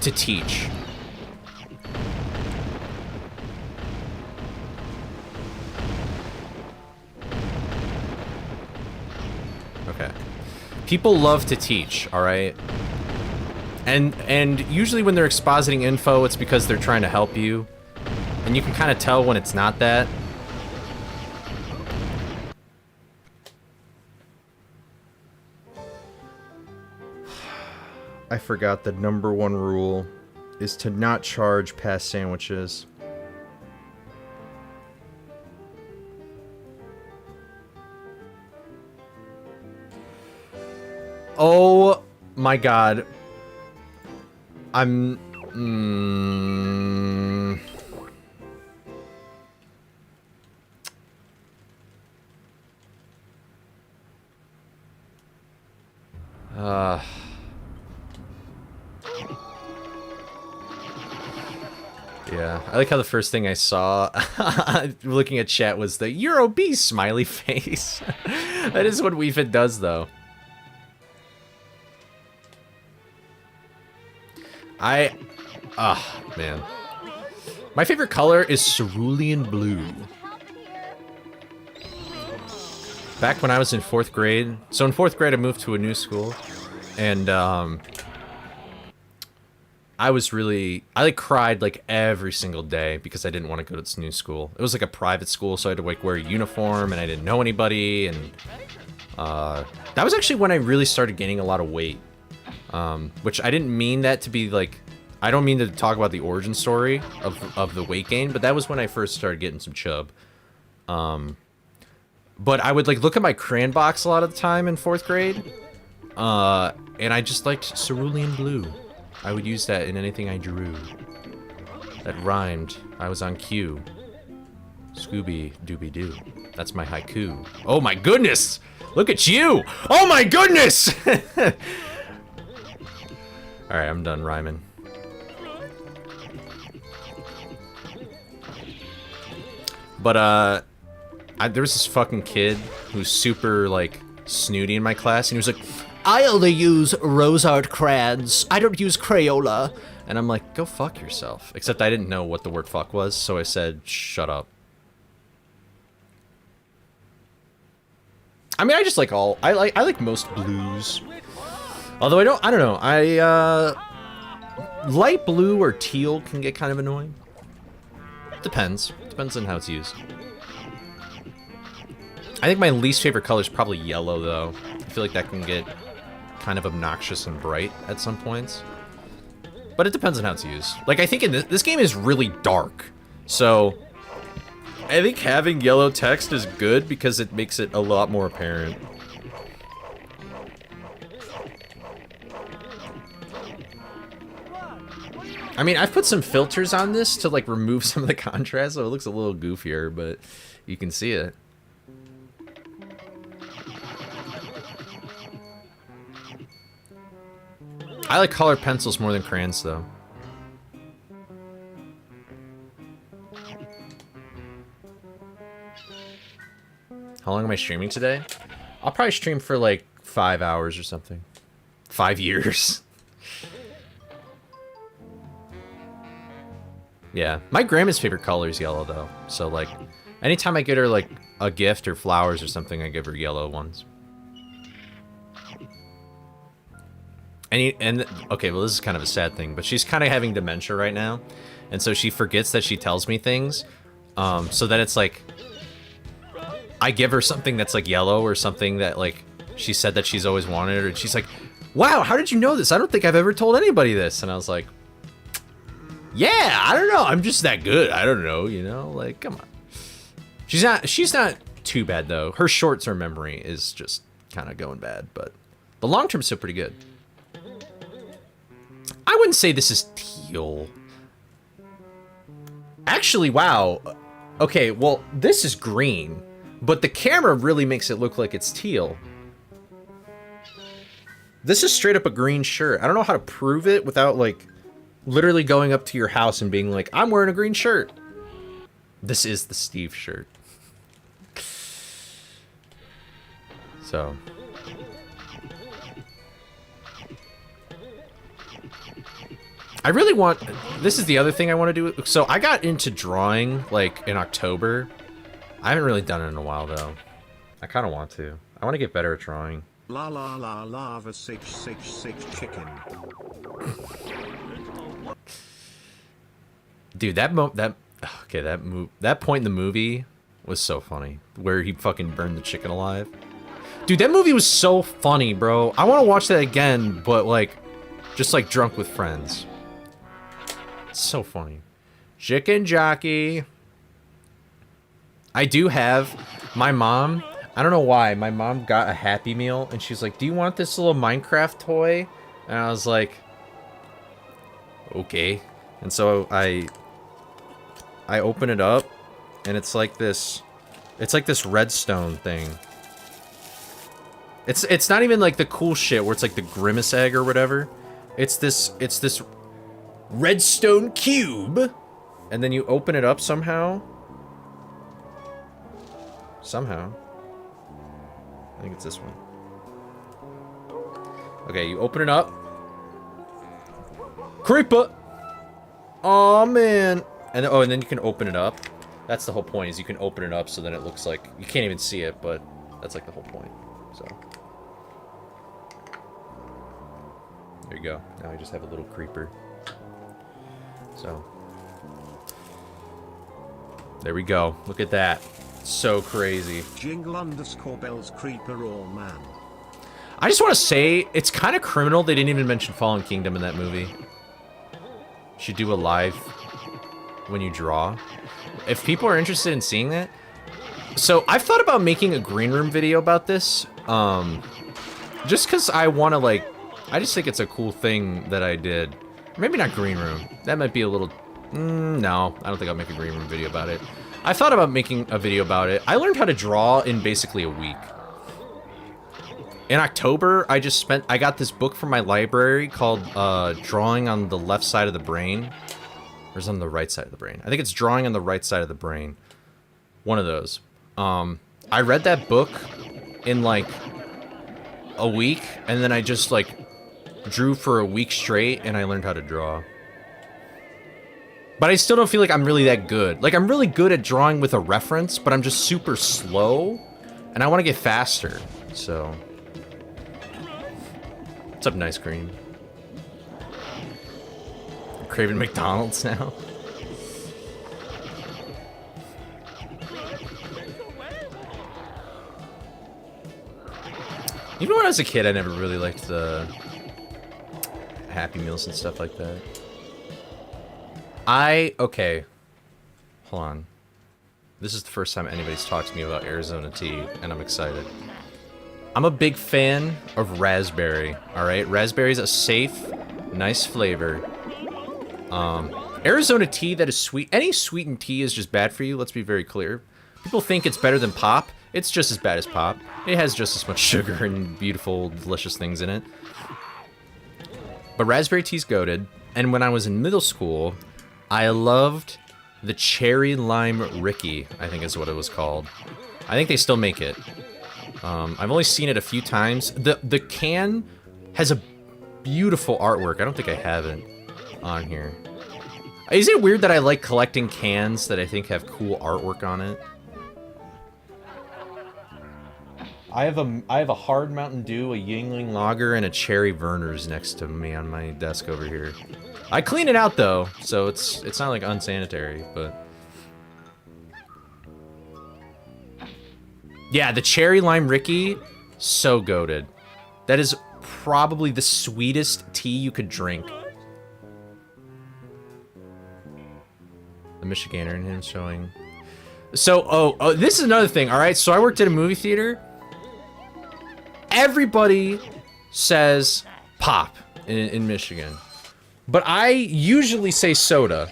S1: to teach. Okay. People love to teach, all right? And usually when they're expositing info, it's because they're trying to help you. And you can kind of tell when it's not that. I forgot the #1 rule is to not charge past sandwiches. Oh my god. I'm... Yeah, I like how the first thing I saw looking at chat was the "You're obese" smiley face. That is what Weefit does, though. Man. My favorite color is cerulean blue. Back when I was in 4th grade, so in 4th grade I moved to a new school, and I like cried like every single day because I didn't want to go to this new school. It was like a private school, so I had to like wear a uniform, and I didn't know anybody, and that was actually when I really started gaining a lot of weight, which I didn't mean that to be like, I don't mean to talk about the origin story of the weight gain, but that was when I first started getting some chub. But I would like look at my crayon box a lot of the time in 4th grade, and I just liked cerulean blue. I would use that in anything I drew. That rhymed. I was on cue. Scooby Dooby Doo. That's my haiku. Oh my goodness! Look at you! Oh my goodness! Alright, I'm done rhyming. But, there was this fucking kid who's super, like, snooty in my class, and he was like, I only use rose art crayons. I don't use Crayola. And I'm like, go fuck yourself. Except I didn't know what the word fuck was, so I said, shut up. I mean, I just like I like most blues. Although I don't know. Light blue or teal can get kind of annoying. Depends. Depends on how it's used. I think my least favorite color is probably yellow, though. I feel like that can get kind of obnoxious and bright at some points. But it depends on how it's used. Like, I think in this game is really dark. So, I think having yellow text is good because it makes it a lot more apparent. I mean, I've put some filters on this to, like, remove some of the contrast, so it looks a little goofier, but you can see it. I like colored pencils more than crayons, though. How long am I streaming today? I'll probably stream for like 5 hours or something. 5 years. Yeah, my grandma's favorite color is yellow, though. So, like, anytime I get her, like, a gift or flowers or something, I give her yellow ones. And okay, well, this is kind of a sad thing, but she's kind of having dementia right now, and so she forgets that she tells me things, so that it's like, I give her something that's like yellow or something that like she said that she's always wanted, and she's like, wow, how did you know this? I don't think I've ever told anybody this. And I was like, yeah, I don't know, I'm just that good. I don't know, you know, like, come on. She's not too bad, though. Her short-term memory is just kind of going bad, but the long-term's still pretty good. I wouldn't say this is teal. Actually, wow. Okay, well, this is green, but the camera really makes it look like it's teal. This is straight up a green shirt. I don't know how to prove it without, like, literally going up to your house and being like, I'm wearing a green shirt. This is the Steve shirt. So... I really want, this is the other thing I want to do. So I got into drawing like in October. I haven't really done it in a while though. I kind of want to. I want to get better at drawing.
S6: La la la lava six chicken.
S1: Dude, that point in the movie was so funny, where he fucking burned the chicken alive. Dude, that movie was so funny, bro. I want to watch that again, but like, just like drunk with friends. So funny. Chicken jockey. I do have my mom. I don't know why. My mom got a Happy Meal, and she's like, do you want this little Minecraft toy? And I was like, okay. And so I open it up, and it's like this redstone thing. It's not even like the cool shit where it's like the Grimace egg or whatever. It's this redstone cube, and then you open it up somehow. I think it's this one. Okay, you open it up. Creeper! Aw, man. And then you can open it up. That's the whole point, is you can open it up so then it looks like... You can't even see it, but that's like the whole point. So. There you go. Now I just have a little creeper. So. There we go. Look at that. So crazy.
S6: Jingle_bells creeper all man.
S1: I just want to say, it's kind of criminal they didn't even mention Fallen Kingdom in that movie. Should do a live when you draw. If people are interested in seeing that. So, I've thought about making a green room video about this. Just because I want to, like... I just think it's a cool thing that I did. Maybe not green room. That might be a little... no, I don't think I'll make a green room video about it. I thought about making a video about it. I learned how to draw in basically a week. In October, I got this book from my library called Drawing on the Left Side of the Brain. Or is it on the right side of the brain? I think it's Drawing on the Right Side of the Brain. One of those. I read that book in like a week, and then I just like drew for a week straight, and I learned how to draw. But I still don't feel like I'm really that good. Like, I'm really good at drawing with a reference, but I'm just super slow, and I want to get faster, so... What's up, Nice Cream? I'm craving McDonald's now. Even when I was a kid, I never really liked the Happy Meals and stuff like that. Okay. Hold on. This is the first time anybody's talked to me about Arizona tea, and I'm excited. I'm a big fan of raspberry, alright? Raspberry's a safe, nice flavor. Arizona tea that is sweet. Any sweetened tea is just bad for you, let's be very clear. People think it's better than pop. It's just as bad as pop. It has just as much sugar and beautiful, delicious things in it. But raspberry tea's goated, and when I was in middle school... I loved the Cherry Lime Ricky, I think is what it was called. I think they still make it. I've only seen it a few times. The can has a beautiful artwork. I don't think I have it on here. Is it weird that I like collecting cans that I think have cool artwork on it? I have a hard Mountain Dew, a Yingling Lager, and a Cherry Verner's next to me on my desk over here. I clean it out though, so it's not like unsanitary, but yeah, the Cherry Lime Ricky, so goated. That is probably the sweetest tea you could drink. The Michigander in him showing. So, oh, this is another thing, all right? So I worked at a movie theater. Everybody says pop in Michigan. But I usually say soda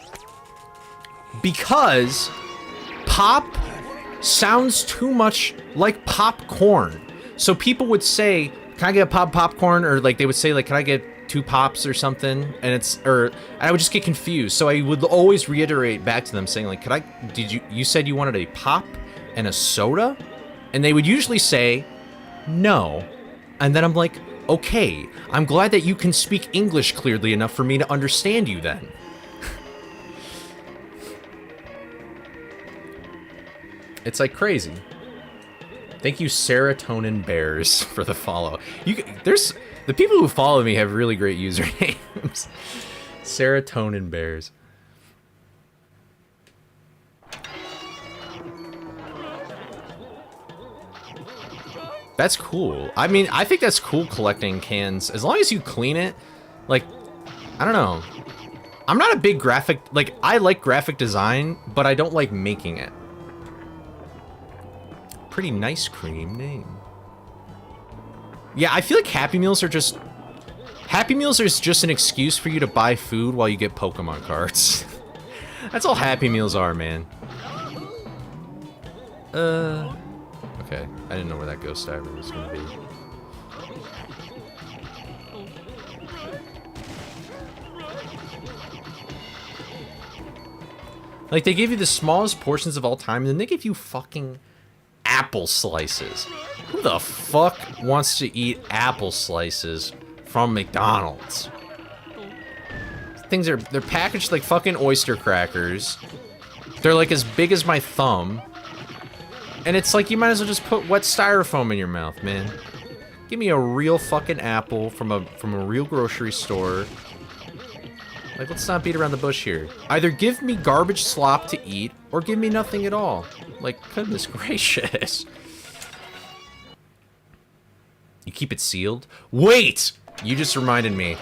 S1: because pop sounds too much like popcorn. So people would say, can I get a popcorn? Or like they would say like, can I get 2 pops or something? And I would just get confused. So I would always reiterate back to them saying like, you said you wanted a pop and a soda? And they would usually say, no. And then I'm like, okay, I'm glad that you can speak English clearly enough for me to understand you then. It's like crazy. Thank you, Serotonin Bears, for the follow. The people who follow me have really great usernames. Serotonin Bears. That's cool. I mean, I think that's cool collecting cans. As long as you clean it, like, I don't know. I'm not a big graphic, like, I like graphic design, but I don't like making it. pretty nice cream name. Yeah, I feel like Happy Meals are just... Happy Meals is just an excuse for you to buy food while you get Pokemon cards. That's all Happy Meals are, man. Okay. I didn't know where that ghost diver was gonna be. Like, they give you the smallest portions of all time, and then they give you fucking apple slices. Who the fuck wants to eat apple slices from McDonald's? Things are, they're packaged like fucking oyster crackers. They're like as big as my thumb. And it's like you might as well just put wet styrofoam in your mouth, man. Give me a real fucking apple from a real grocery store. Like, let's not beat around the bush here. Either give me garbage slop to eat, or give me nothing at all. Like, goodness gracious. You keep it sealed? Wait! You just reminded me.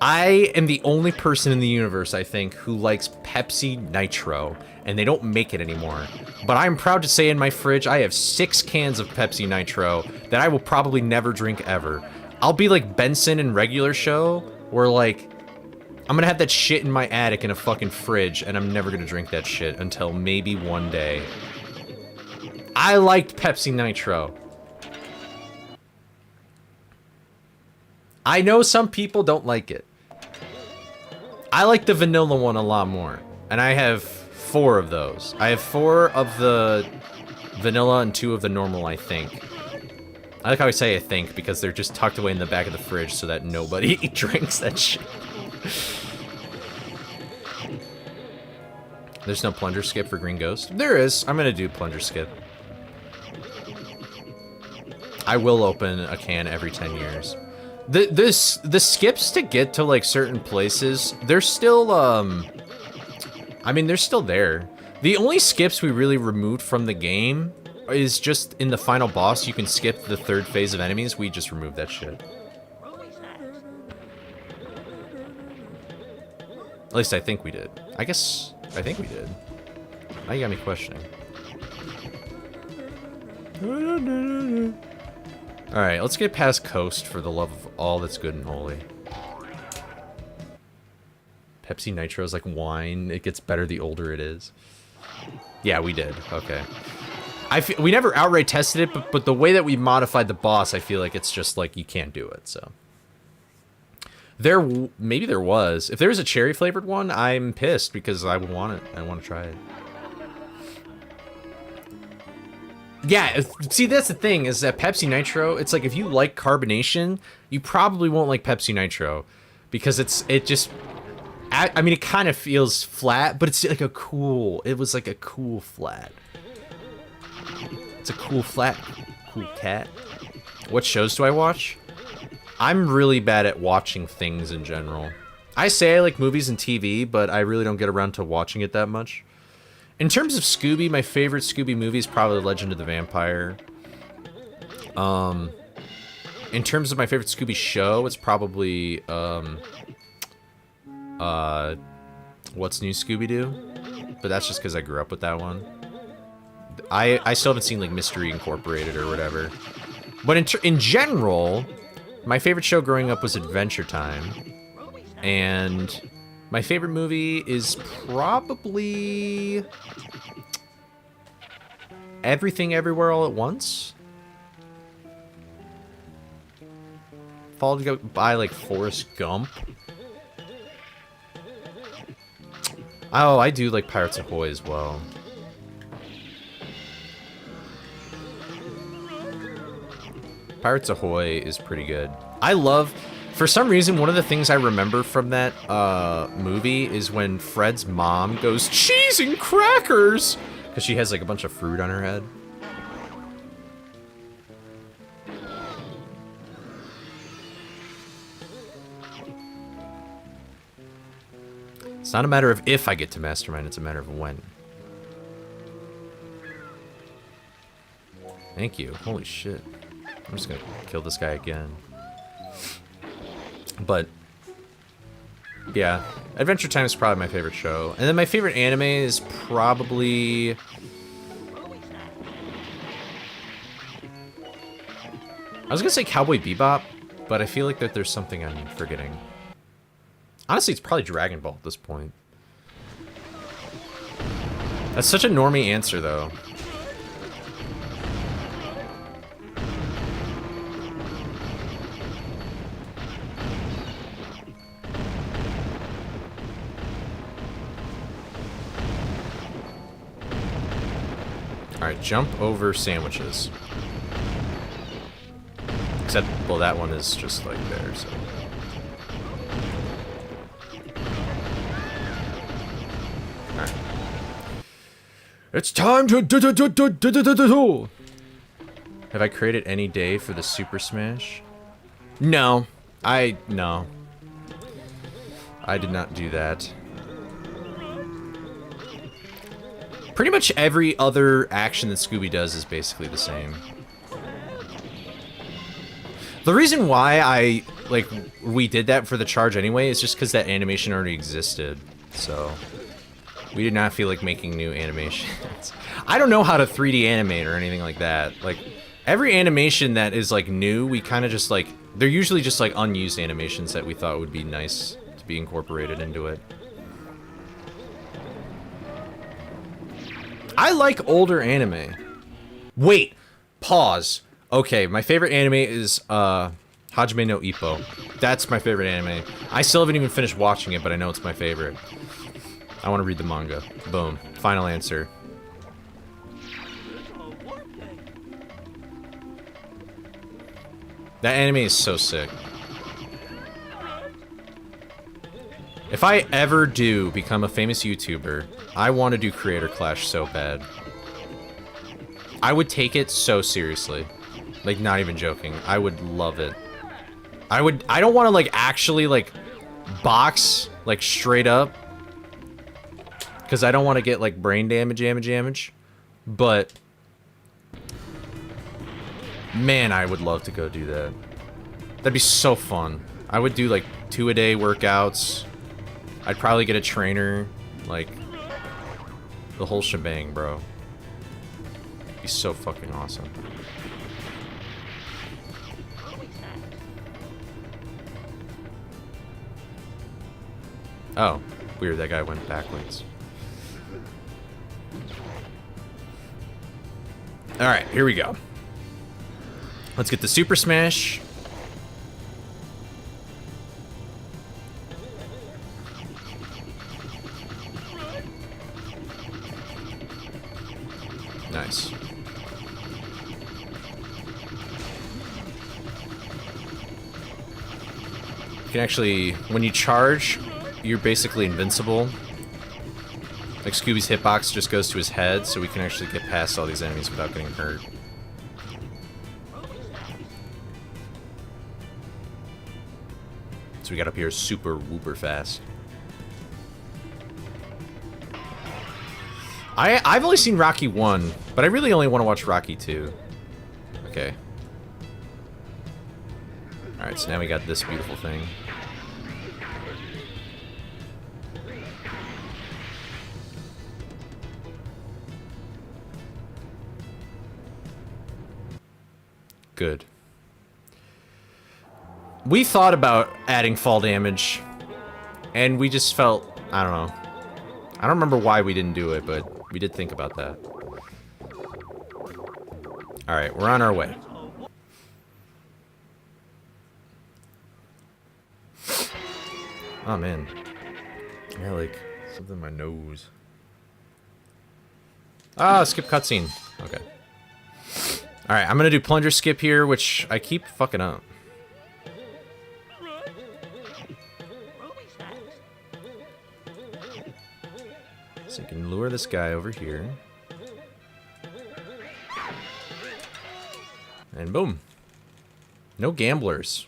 S1: I am the only person in the universe, I think, who likes Pepsi Nitro, and they don't make it anymore. But I'm proud to say in my fridge, I have 6 cans of Pepsi Nitro that I will probably never drink ever. I'll be like Benson in Regular Show, where like, I'm gonna have that shit in my attic in a fucking fridge, and I'm never gonna drink that shit until maybe one day. I liked Pepsi Nitro. I know some people don't like it. I like the vanilla one a lot more, and I have 4 of those. I have 4 of the vanilla and 2 of the normal, I think. I like how I say I think, because they're just tucked away in the back of the fridge so that nobody drinks that shit. There's no plunger skip for Green Ghost? There is. I'm gonna do plunger skip. I will open a can every 10 years. The skips to get to like certain places, they're still I mean, they're still there. The only skips we really removed from the game is just in the final boss. You can skip the 3rd phase of enemies. We just removed that shit. At least I think we did. I think we did. Now you got me questioning. Alright, let's get past Coast for the love of all that's good and holy. Pepsi Nitro is like wine. It gets better the older it is. Yeah, we did. Okay. We never outright tested it, but the way that we modified the boss, I feel like it's just like you can't do it, so. Maybe there was. If there's a cherry flavored one, I'm pissed because I want it. I want to try it. Yeah, see, that's the thing, is that Pepsi Nitro, it's like if you like carbonation, you probably won't like Pepsi Nitro. Because it just, I mean, it kind of feels flat, but it's like it was like a cool flat. It's a cool flat, cool cat. What shows do I watch? I'm really bad at watching things in general. I say I like movies and TV, but I really don't get around to watching it that much. In terms of Scooby, my favorite Scooby movie is probably Legend of the Vampire. In terms of my favorite Scooby show, it's probably, What's New Scooby-Doo? But that's just because I grew up with that one. I still haven't seen, like, Mystery Incorporated or whatever. But in general, my favorite show growing up was Adventure Time. And my favorite movie is probably Everything Everywhere All at Once. Followed by, like, Forrest Gump. Oh, I do like Pirates Ahoy as well. Pirates Ahoy is pretty good. I love... For some reason, one of the things I remember from that movie is when Fred's mom goes, "Cheese and crackers!" Because she has like a bunch of fruit on her head. It's not a matter of if I get to Mastermind, it's a matter of when. Thank you. Holy shit. I'm just gonna kill this guy again. But, yeah. Adventure Time is probably my favorite show. And then my favorite anime is probably... I was gonna say Cowboy Bebop, but I feel like that there's something I'm forgetting. Honestly, it's probably Dragon Ball at this point. That's such a normie answer, though. Alright, jump over sandwiches. Except, well, that one is just like there, so. Alright. It's time to do. Have I created any day for the Super Smash? No. No. I did not do that. Pretty much every other action that Scooby does is basically the same. The reason why we did that for the charge anyway is just because that animation already existed. So, we did not feel like making new animations. I don't know how to 3D animate or anything like that. Like, every animation that is, like, new, we kind of just, like... They're usually just, like, unused animations that we thought would be nice to be incorporated into it. I like older anime. Wait, pause. Okay, my favorite anime is Hajime no Ippo. That's my favorite anime. I still haven't even finished watching it, but I know it's my favorite. I want to read the manga. Boom. Final answer. That anime is so sick. If I ever do become a famous YouTuber, I want to do Creator Clash so bad. I would take it so seriously. Like, not even joking. I would love it. I don't want to, like, actually, like, box, like, straight up. Because I don't want to get, like, brain damage. But, man, I would love to go do that. That'd be so fun. I would do, like, 2-a-day workouts. I'd probably get a trainer, like, the whole shebang, bro. It'd be so fucking awesome. Oh, weird, that guy went backwards. Alright, here we go. Let's get the Super Smash. Nice. You can actually, when you charge, you're basically invincible. Like, Scooby's hitbox just goes to his head, so we can actually get past all these enemies without getting hurt. So we got up here super whooper fast. I've only seen Rocky 1, but I really only want to watch Rocky 2. Okay. Alright, so now we got this beautiful thing. Good. We thought about adding fall damage, and we just felt, I don't know. I don't remember why we didn't do it, but we did think about that. Alright, we're on our way. Oh, man. I got, like, something in my nose. Ah, skip cutscene. Okay. Alright, I'm gonna do plunger skip here, which I keep fucking up. So you can lure this guy over here. And boom. No gamblers.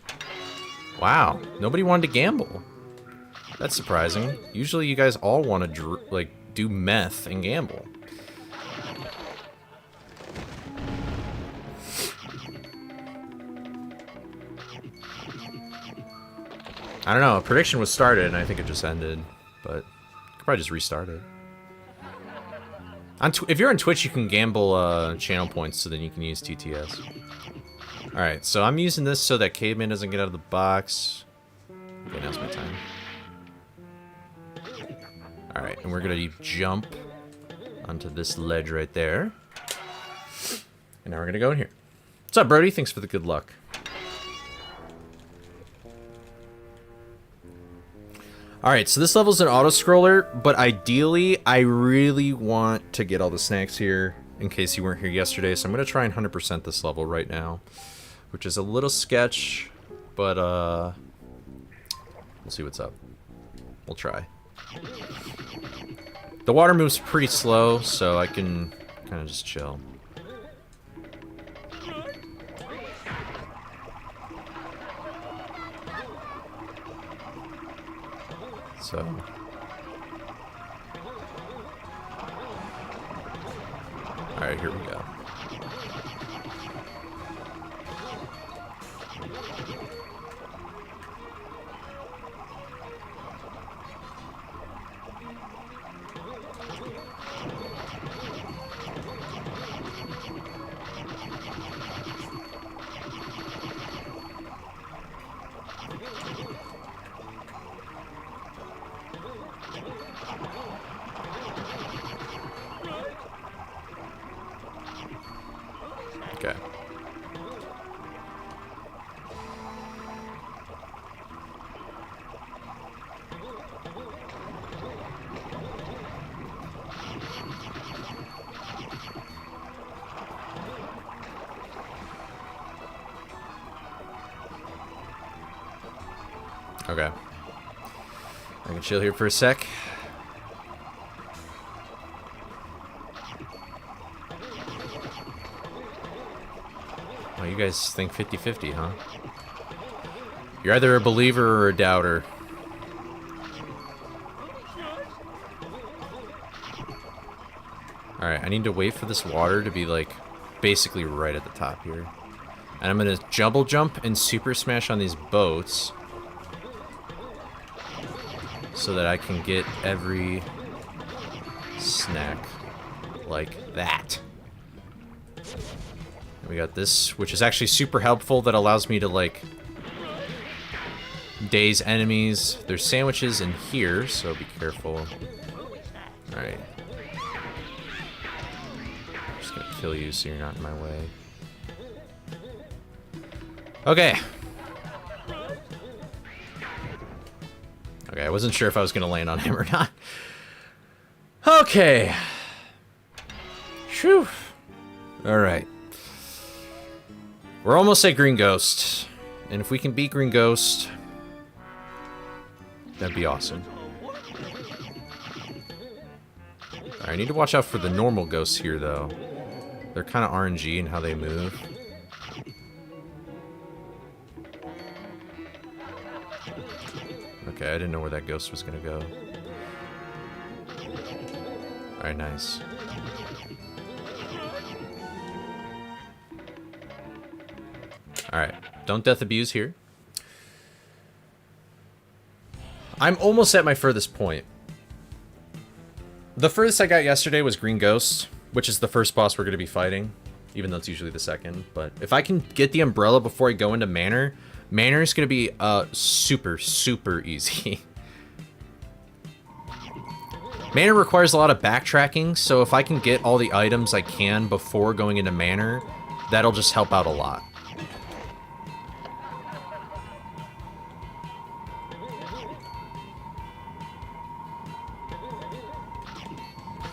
S1: Wow, nobody wanted to gamble. That's surprising. Usually you guys all want to, like, do meth and gamble. I don't know, a prediction was started and I think it just ended, but you could probably just restart it. If you're on Twitch, you can gamble channel points so then you can use TTS. Alright, so I'm using this so that Caveman doesn't get out of the box. Okay, now's my time. Alright, and we're gonna jump onto this ledge right there. And now we're gonna go in here. What's up, Brody? Thanks for the good luck. Alright, so this level's an auto-scroller, but ideally, I really want to get all the snacks here, in case you weren't here yesterday, so I'm gonna try and 100% this level right now. Which is a little sketch, but, we'll see what's up. We'll try. The water moves pretty slow, so I can kind of just chill. So... Alright, here we go. Okay. Okay. I can chill here for a sec. Oh, you guys think 50-50, huh? You're either a believer or a doubter. Alright, I need to wait for this water to be, like, basically right at the top here. And I'm gonna double jump and super smash on these boats. So that I can get every snack like that. And we got this, which is actually super helpful, that allows me to, like, daze enemies. There's sandwiches in here, so be careful. Alright. I'm just gonna kill you so you're not in my way. Okay. Okay, I wasn't sure if I was gonna land on him or not. Okay. Phew. Alright. We're almost at Green Ghost. And if we can beat Green Ghost, that'd be awesome. I need to watch out for the normal ghosts here, though. They're kind of RNG in how they move. Okay, I didn't know where that ghost was gonna go. Alright, nice. Alright, don't death abuse here. I'm almost at my furthest point. The furthest I got yesterday was Green Ghost, which is the first boss we're going to be fighting, even though it's usually the second. But if I can get the umbrella before I go into Manor, Manor is going to be super, super easy. Manor requires a lot of backtracking, so if I can get all the items I can before going into Manor, that'll just help out a lot.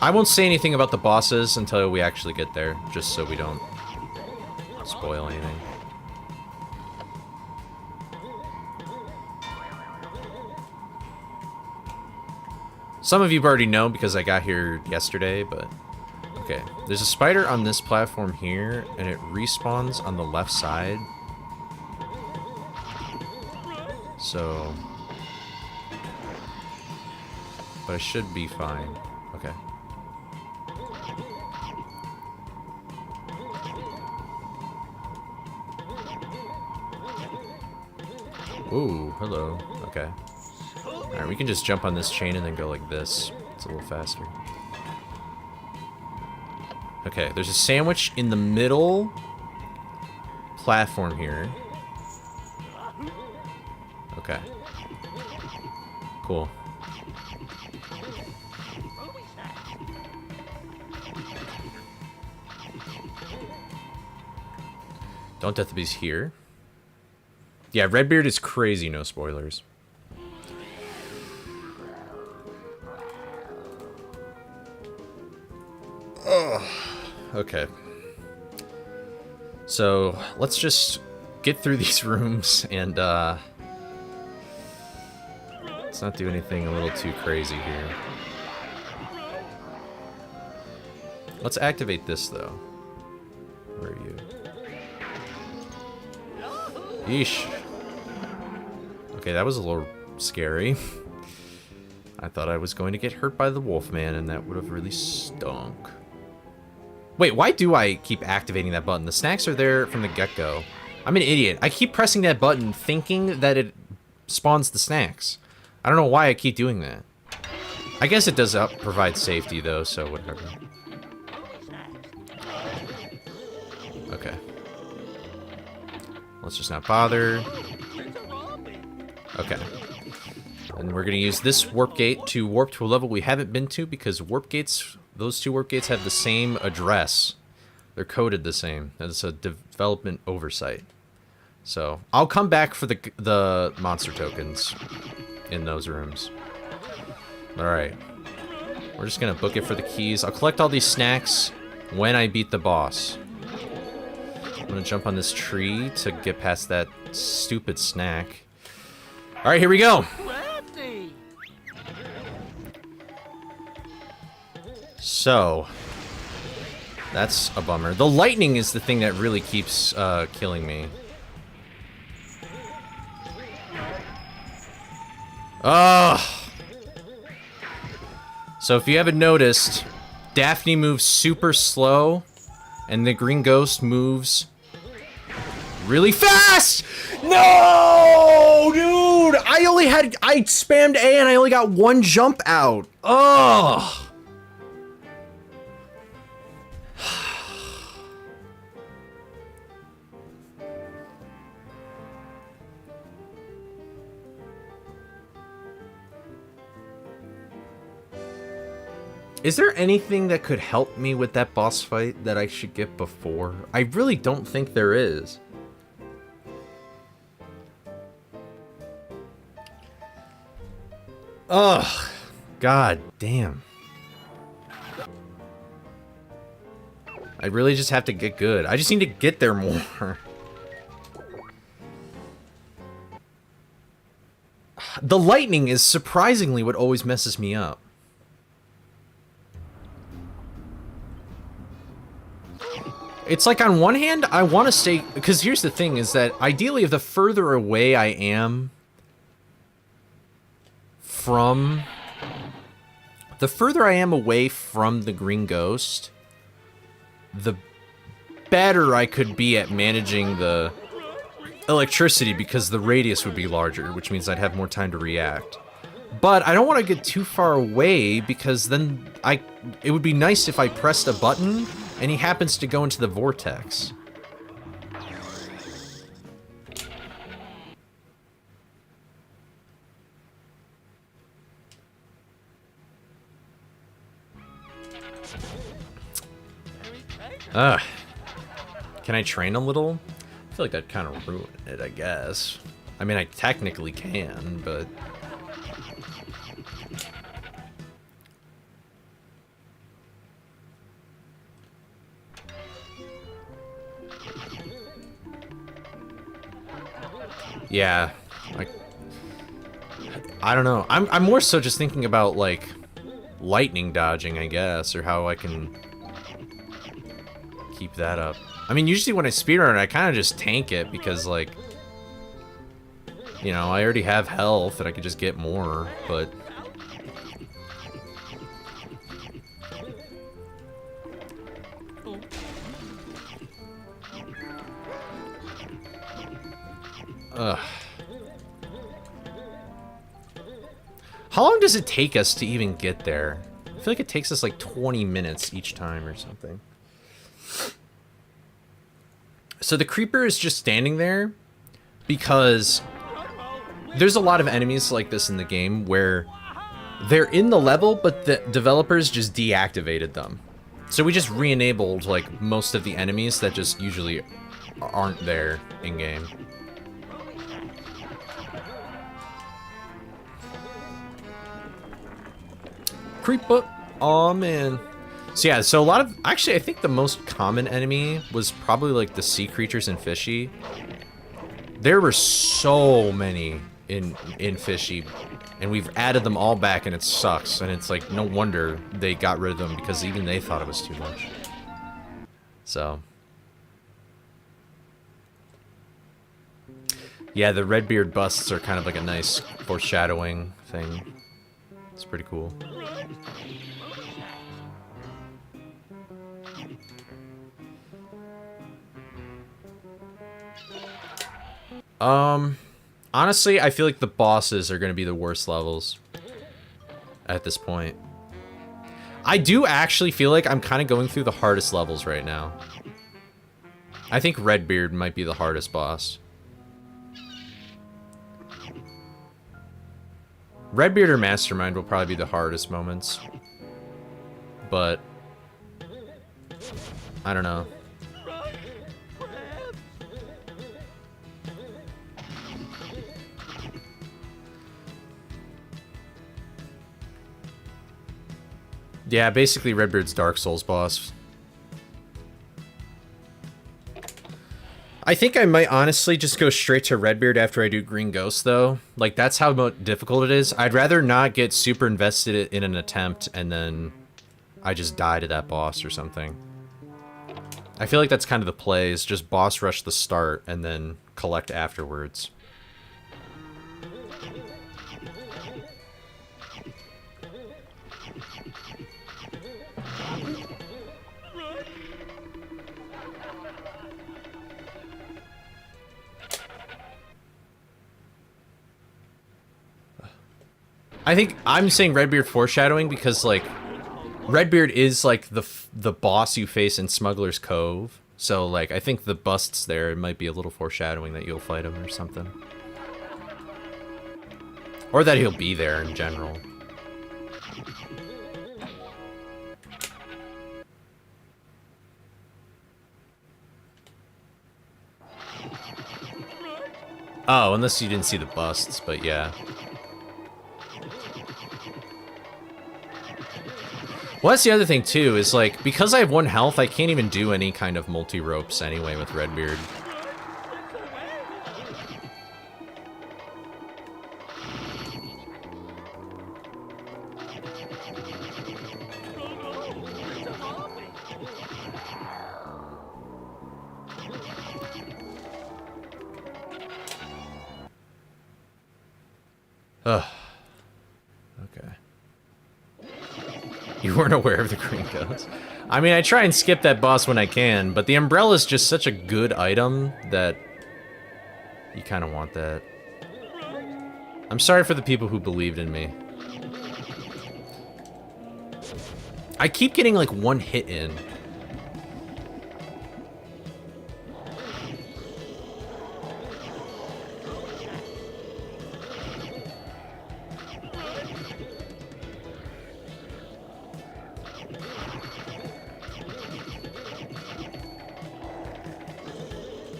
S1: I won't say anything about the bosses until we actually get there, just so we don't spoil anything. Some of you already know because I got here yesterday, but... Okay, there's a spider on this platform here, and it respawns on the left side. So... But I should be fine. Okay. Ooh, hello. Okay. Alright, we can just jump on this chain and then go like this. It's a little faster. Okay, there's a sandwich in the middle. platform here. Okay. Cool. Don't Death Beast here. Yeah, Redbeard is crazy, no spoilers. Ugh. Okay. So, let's just get through these rooms and, let's not do anything a little too crazy here. Let's activate this, though. Where are you? Yeesh. Okay, that was a little scary. I thought I was going to get hurt by the Wolfman, and that would have really stunk. Wait, why do I keep activating that button? The snacks are there from the get-go. I'm an idiot. I keep pressing that button thinking that it spawns the snacks. I don't know why I keep doing that. I guess it does provide safety, though, so whatever. Okay. Let's just not bother. Okay. And we're going to use this warp gate to warp to a level we haven't been to, because warp gates, those two warp gates have the same address. They're coded the same. That's a development oversight. So, I'll come back for the monster tokens in those rooms. Alright. We're just going to book it for the keys. I'll collect all these snacks when I beat the boss. I'm going to jump on this tree to get past that stupid snack. Alright, here we go! So, that's a bummer. The lightning is the thing that really keeps killing me. Ugh! So if you haven't noticed, Daphne moves super slow, and the green ghost moves really fast! No, dude! I spammed A and I only got one jump out. Ugh! Is there anything that could help me with that boss fight that I should get before? I really don't think there is. Ugh. God damn. I really just have to get good. I just need to get there more. The lightning is surprisingly what always messes me up. It's like, on one hand, I want to stay... Because here's the thing, is that ideally, the further away I am from... The further I am away from the green ghost, the better I could be at managing the electricity, because the radius would be larger, which means I'd have more time to react. But I don't want to get too far away, because then it would be nice if I pressed a button and he happens to go into the vortex. Can I train a little? I feel like that kind of ruined it, I guess. I mean, I technically can, but... Yeah, like, I don't know. I'm more so just thinking about, like, lightning dodging, I guess, or how I can keep that up. I mean, usually when I speedrun it, I kind of just tank it because, like, you know, I already have health and I could just get more, but... Ugh. How long does it take us to even get there? I feel like it takes us like 20 minutes each time or something. So the creeper is just standing there because there's a lot of enemies like this in the game where they're in the level, but the developers just deactivated them. So we just re-enabled like most of the enemies that just usually aren't there in game. Creeper. Oh man. So yeah, so a lot of, actually I think the most common enemy was probably like the sea creatures in Fishy. There were so many in Fishy, and we've added them all back and it sucks, and it's like no wonder they got rid of them because even they thought it was too much. So yeah, the Redbeard busts are kind of like a nice foreshadowing thing. It's pretty cool. Honestly, I feel like the bosses are going to be the worst levels at this point. I do actually feel like I'm kind of going through the hardest levels right now. I think Redbeard might be the hardest boss. Redbeard or Mastermind will probably be the hardest moments. But I don't know. Yeah, basically Redbeard's Dark Souls boss. I think I might honestly just go straight to Redbeard after I do Green Ghost, though. Like, that's how difficult it is. I'd rather not get super invested in an attempt and then I just die to that boss or something. I feel like that's kind of the play, is just boss rush the start and then collect afterwards. I think I'm saying Redbeard foreshadowing because, like, Redbeard is, like, the boss you face in Smuggler's Cove. So, like, I think the busts there, it might be a little foreshadowing that you'll fight him or something. Or that he'll be there in general. Oh, unless you didn't see the busts, but yeah. Well, that's the other thing, too, is, like, because I have 1 health, I can't even do any kind of multi-ropes anyway with Redbeard. Ugh. Okay. You weren't aware of the green ghost. I mean, I try and skip that boss when I can, but the umbrella is just such a good item that you kind of want that. I'm sorry for the people who believed in me. I keep getting like 1 hit in.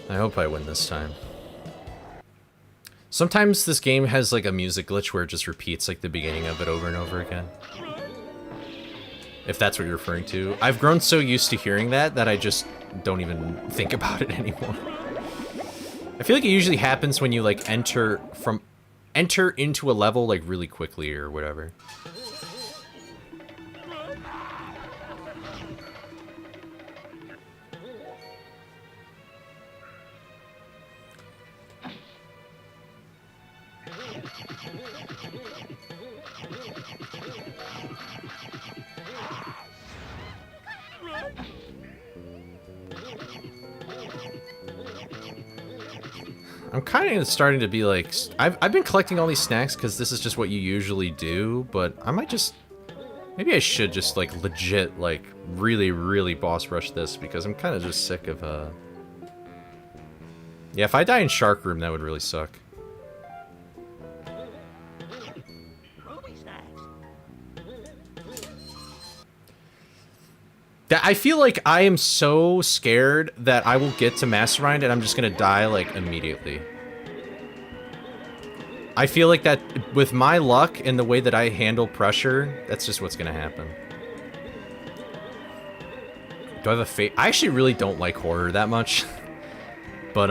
S1: I hope I win this time. Sometimes this game has like a music glitch where it just repeats like the beginning of it over and over again. If that's what you're referring to. I've grown so used to hearing that I just don't even think about it anymore. I feel like it usually happens when you like enter into a level like really quickly or whatever. I'm kind of starting to be like, I've been collecting all these snacks because this is just what you usually do, but I might just, maybe I should just like legit like really boss rush this because I'm kind of just sick of Yeah, if I die in Shark Room, that would really suck. I feel like I am so scared that I will get to Mastermind and I'm just gonna die, like, immediately. I feel like that, with my luck and the way that I handle pressure, that's just what's gonna happen. Do I have a fate? I actually really don't like horror that much. But,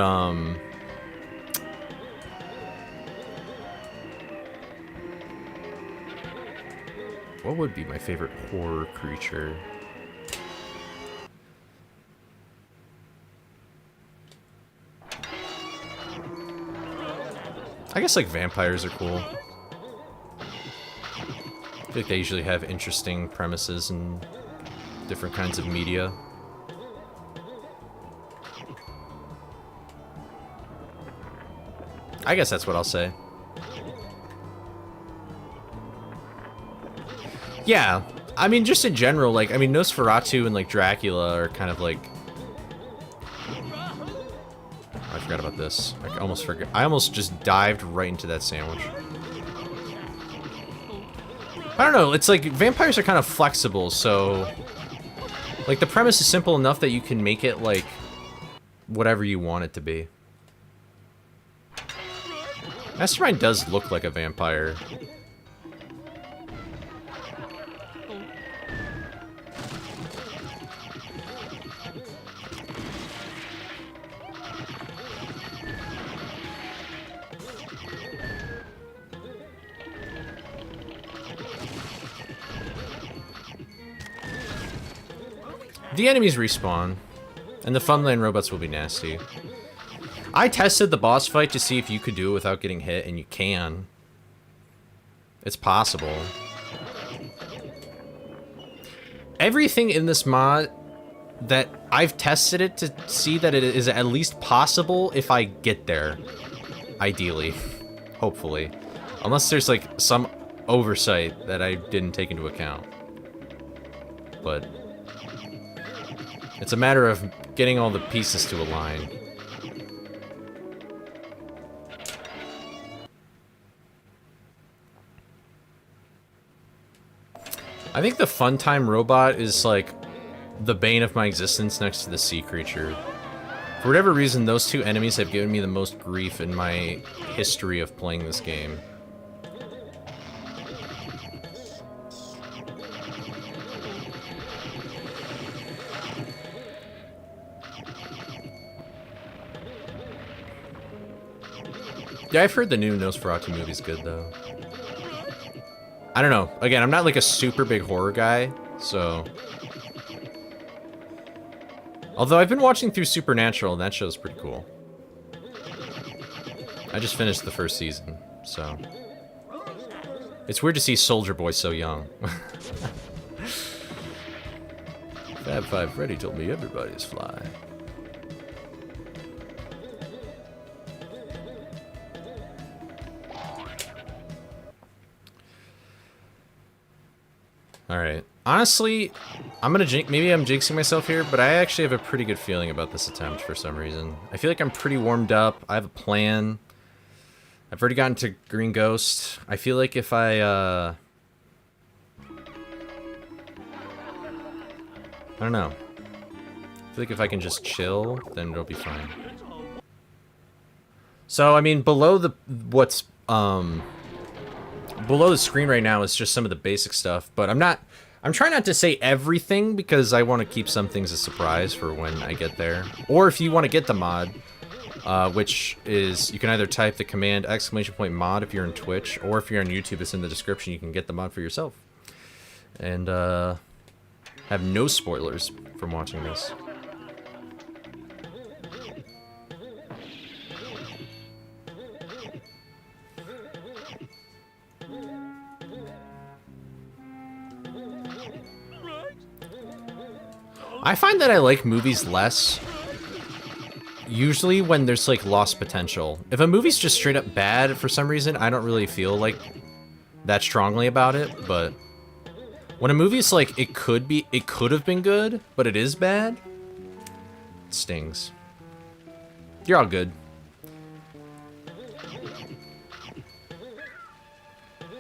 S1: what would be my favorite horror creature? I guess, like, vampires are cool. I feel like they usually have interesting premises and different kinds of media. I guess that's what I'll say. Yeah, I mean, just in general, like, I mean, Nosferatu and, like, Dracula are kind of, like... I forgot about this. I almost forgot. I almost just dived right into that sandwich. I don't know, it's like, vampires are kind of flexible, so... Like, the premise is simple enough that you can make it, like, whatever you want it to be. Mastermind does look like a vampire. The enemies respawn, and the Funland robots will be nasty. I tested the boss fight to see if you could do it without getting hit, and you can. It's possible. Everything in this mod that I've tested it to see that it is at least possible if I get there. Ideally. Hopefully. Unless there's like some oversight that I didn't take into account. But it's a matter of getting all the pieces to align. I think the Funtime robot is like the bane of my existence next to the sea creature. For whatever reason, those two enemies have given me the most grief in my history of playing this game. Yeah, I've heard the new Nosferatu movie's good, though. I don't know. Again, I'm not like a super big horror guy, so... Although I've been watching through Supernatural, and that show's pretty cool. I just finished the first season, so... It's weird to see Soldier Boy so young. Fab Five Freddy told me everybody's fly. Alright. Honestly, I'm gonna maybe I'm jinxing myself here, but I actually have a pretty good feeling about this attempt for some reason. I feel like I'm pretty warmed up. I have a plan. I've already gotten to Green Ghost. I feel like if I don't know. I feel like if I can just chill, then it'll be fine. So, I mean, below the below the screen right now is just some of the basic stuff, but I'm trying not to say everything because I want to keep some things a surprise for when I get there. Or if you want to get the mod, which is, you can either type the command !mod if you're in Twitch, or if you're on YouTube, it's in the description, you can get the mod for yourself. And, have no spoilers from watching this. I find that I like movies less, usually when there's like lost potential. If a movie's just straight up bad for some reason, I don't really feel like that strongly about it, but when a movie's like, it could have been good, but it is bad, it stings. You're all good.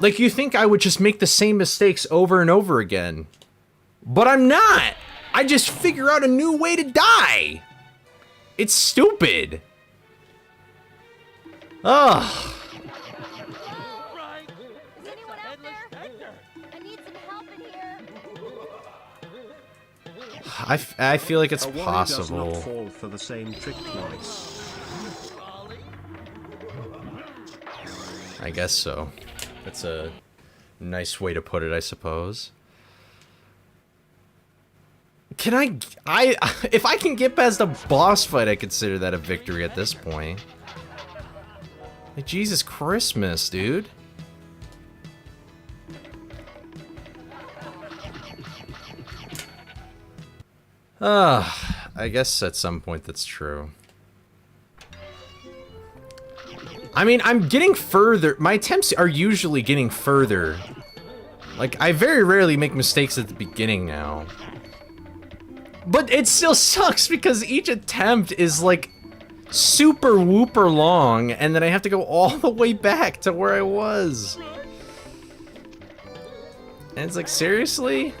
S1: Like, you think I would just make the same mistakes over and over again. But I'm not! I just figure out a new way to die! It's stupid! Ugh.
S10: Is anyone out there? I need some help in here.
S1: I feel like it's
S6: A wally
S1: possible.
S6: does not fall for the same trick twice.
S1: I guess so. That's a nice way to put it, I suppose. Can I if I can get past a boss fight, I consider that a victory at this point. Like, Jesus Christmas, dude. I guess at some point that's true. I mean, I'm getting further. My attempts are usually getting further. Like, I very rarely make mistakes at the beginning now. But it still sucks because each attempt is like super whooper long, and then I have to go all the way back to where I was. And it's like, seriously?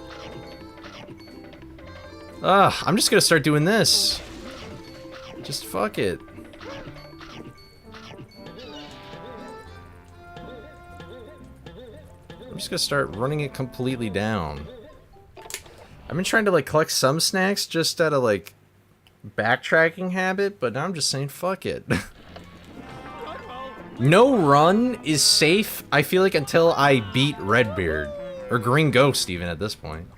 S1: I'm just gonna start doing this. Just fuck it. I'm just gonna start running it completely down. I've been trying to like collect some snacks just out of like backtracking habit, but now I'm just saying fuck it. No run is safe, I feel like, until I beat Redbeard. Or Green Ghost even at this point.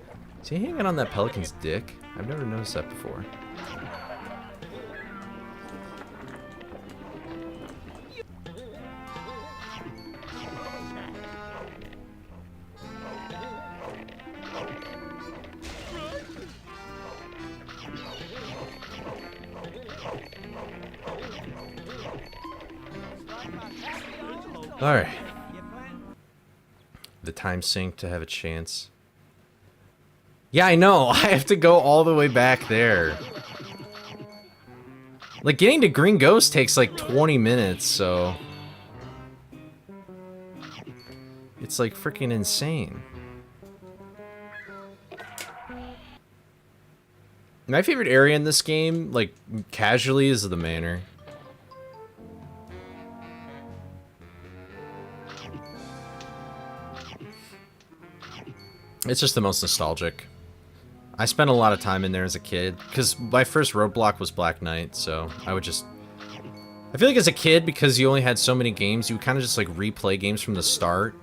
S1: Is he hanging on that pelican's dick? I've never noticed that before. Alright. The time sink to have a chance. Yeah, I know. I have to go all the way back there. Like, getting to Green Ghost takes like 20 minutes, so... It's like freaking insane. My favorite area in this game, like, casually, is the manor. It's just the most nostalgic. I spent a lot of time in there as a kid, because my first roadblock was Black Knight, so I would just... I feel like as a kid, because you only had so many games, you would kind of just like replay games from the start.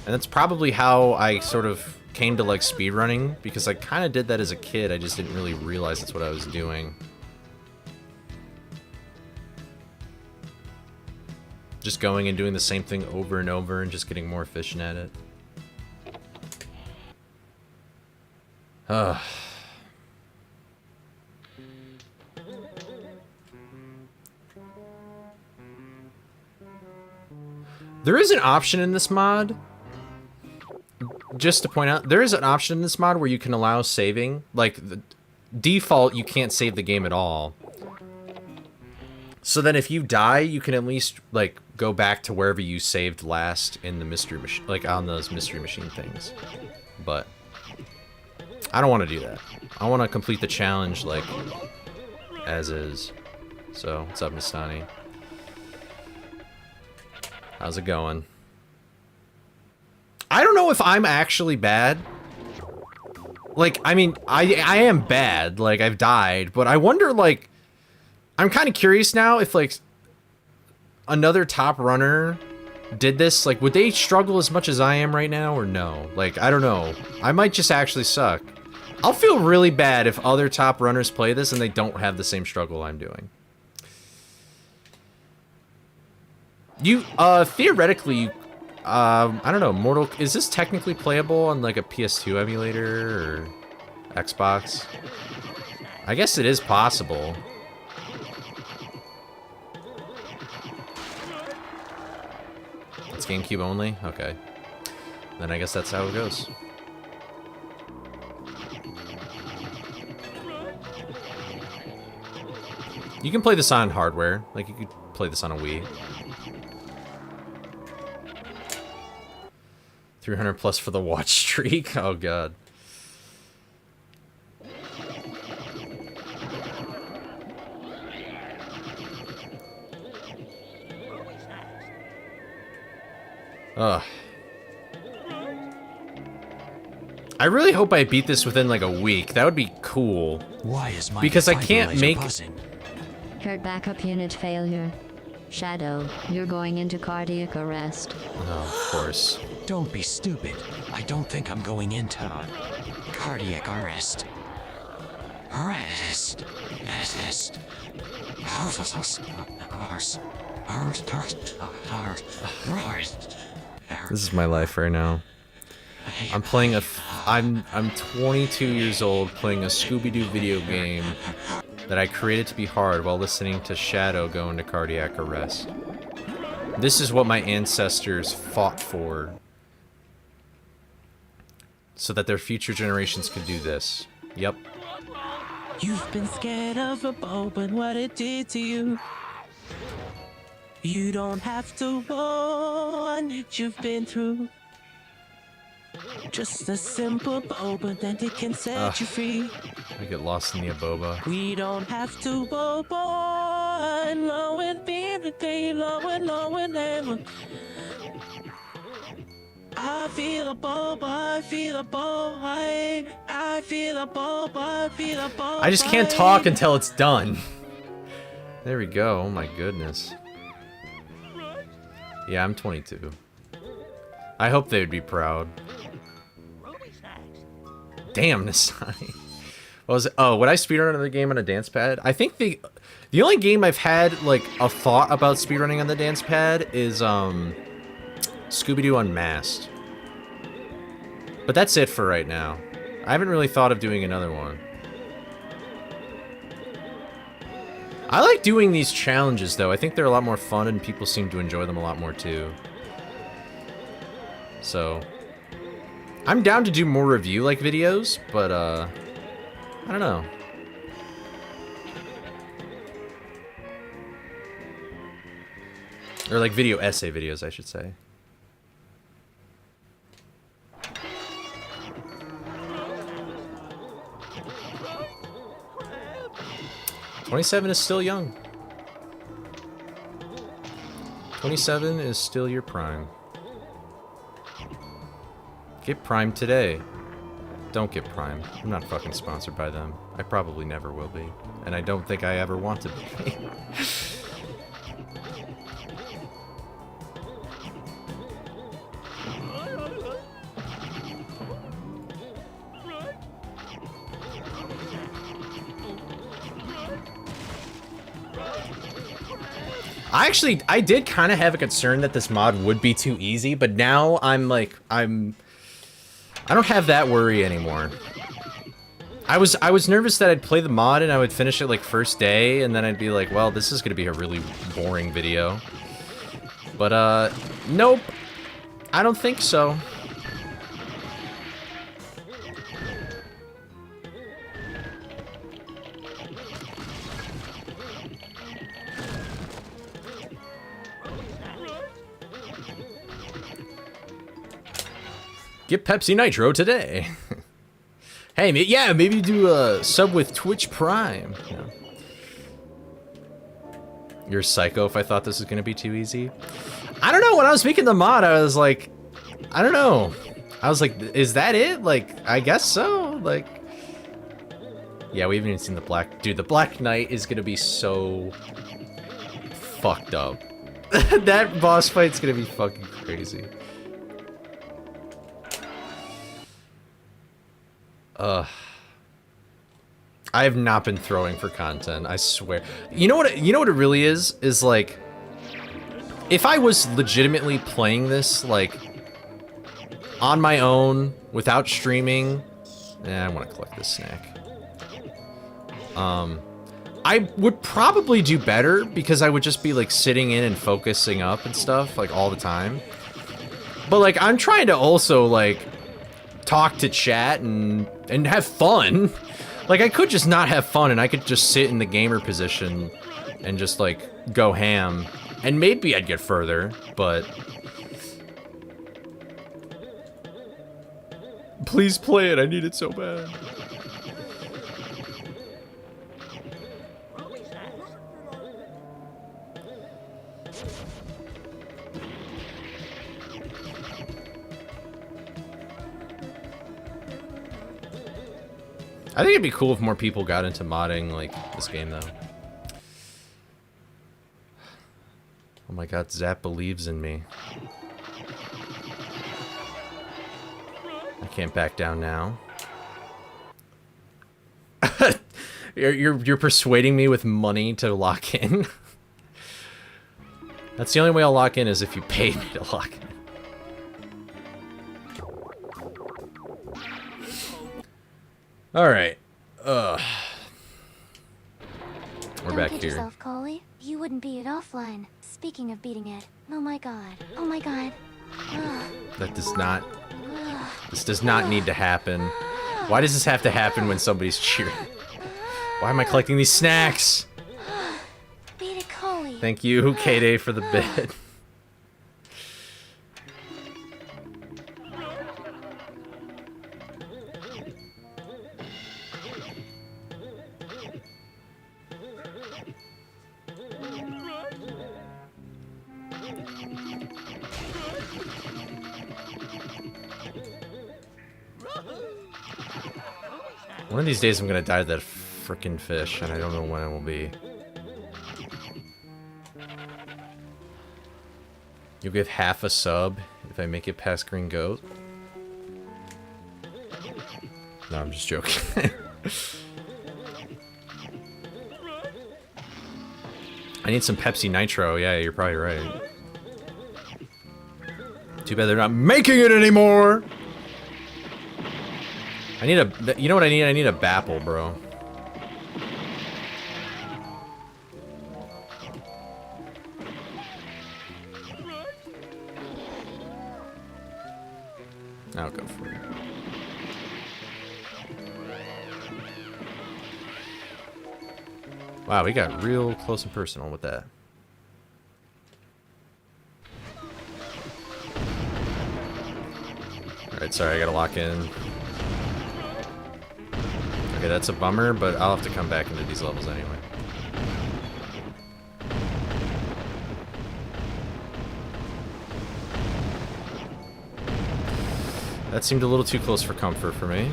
S1: And that's probably how I sort of came to like speedrunning, because I kind of did that as a kid, I just didn't really realize that's what I was doing. Just going and doing the same thing over and over and just getting more efficient at it. There is an option in this mod, just to point out, there is an option in this mod where you can allow saving. Like, the default, you can't save the game at all. So then if you die, you can at least, like, go back to wherever you saved last in the mystery machine, like, on those mystery machine things. But I don't want to do that. I want to complete the challenge, like, as is. So, what's up, Mistani? How's it going? I don't know if I'm actually bad. Like, I mean, I am bad. Like, I've died. But I wonder, like... I'm kind of curious now if, like, another top runner did this. Like, would they struggle as much as I am right now or no? Like, I don't know. I might just actually suck. I'll feel really bad if other top runners play this and they don't have the same struggle I'm doing. You, theoretically, I don't know, is this technically playable on, like, a PS2 emulator or Xbox? I guess it is possible. It's GameCube only? Okay. Then I guess that's how it goes. You can play this on hardware. Like, you could play this on a Wii. 300 plus for the watch streak. Oh god. Ugh. I really hope I beat this within like a week. That would be cool.
S11: Why is my
S1: because I can't make
S12: Heard backup unit failure. Shadow, you're going into cardiac arrest.
S1: Oh, of course.
S11: Don't be stupid. I don't think I'm going into cardiac arrest. Arrest.
S1: This is my life right now. I'm playing I'm 22 years old playing a Scooby-Doo video game that I created to be hard while listening to Shadow go into cardiac arrest. This is what my ancestors fought for, so that their future generations could do this. Yep.
S13: You've been scared of a bow, but what it did to you. You don't have to warn what you've been through. Just a simple boba, then it can set you free.
S1: I get lost in the aboba.
S13: We don't have to boba, low and be low and never. I feel a boba, I feel a boba, I feel a boba, I feel a boba.
S1: I just can't talk until it's done. There we go. Oh my goodness. Yeah, I'm 22. I hope they would be proud. Damn, Nasani. What was it? Oh, would I speedrun another game on a dance pad? I think the only game I've had like a thought about speedrunning on the dance pad is Scooby-Doo Unmasked. But that's it for right now. I haven't really thought of doing another one. I like doing these challenges though. I think they're a lot more fun and people seem to enjoy them a lot more too. So I'm down to do more review-like videos, but, I don't know. Or, like, video essay videos, I should say. $27 is still young. 27 is still your prime. Get Prime today. Don't get Prime. I'm not fucking sponsored by them. I probably never will be. And I don't think I ever want to be. I did kind of have a concern that this mod would be too easy, but now I'm like, I don't have that worry anymore. I was nervous that I'd play the mod and I would finish it like first day, and then I'd be like, well, this is gonna be a really boring video. But nope, I don't think so. Get Pepsi Nitro today. Hey, yeah, maybe do a sub with Twitch Prime. No. You're a psycho if I thought this was gonna be too easy. I don't know, when I was making the mod, I was like, I don't know. I was like, is that it? Like, I guess so. Like, yeah, we haven't even seen the Black... Dude, the Black Knight is gonna be so fucked up. That boss fight's gonna be fucking crazy. I have not been throwing for content, I swear. You know what it really is? Is like, if I was legitimately playing this, like, on my own, without streaming... I want to collect this snack. I would probably do better, because I would just be, like, sitting in and focusing up and stuff, like, all the time. But, like, I'm trying to also, like, talk to chat and have fun. Like, I could just not have fun and I could just sit in the gamer position and just, like, go ham. And maybe I'd get further, but... please play it. I need it so bad. I think it'd be cool if more people got into modding, like, this game, though. Oh my god, Zap believes in me. I can't back down now. You're persuading me with money to lock in? That's the only way I'll lock in is if you pay me to lock in. Alright. We're back
S4: Don't kid
S1: here.
S4: yourself, Coley. You wouldn't beat it offline. Speaking of beating it, oh my god. Oh my god.
S1: That does not... This does not need to happen. Why does this have to happen when somebody's cheering? Why am I collecting these snacks?
S4: Beat it, Coley.
S1: Thank you, K-Day, for the bid. One of these days I'm gonna die to that frickin' fish, and I don't know when it will be. You'll give half a sub if I make it past Green Goat? No, I'm just joking. I need some Pepsi Nitro. Yeah, you're probably right. Too bad they're not making it anymore! I need a... You know what I need? I need a Bapple, bro. I'll go for it. Wow, we got real close and personal with that. Alright, sorry, I gotta lock in. Okay, that's a bummer, but I'll have to come back into these levels anyway. That seemed a little too close for comfort for me.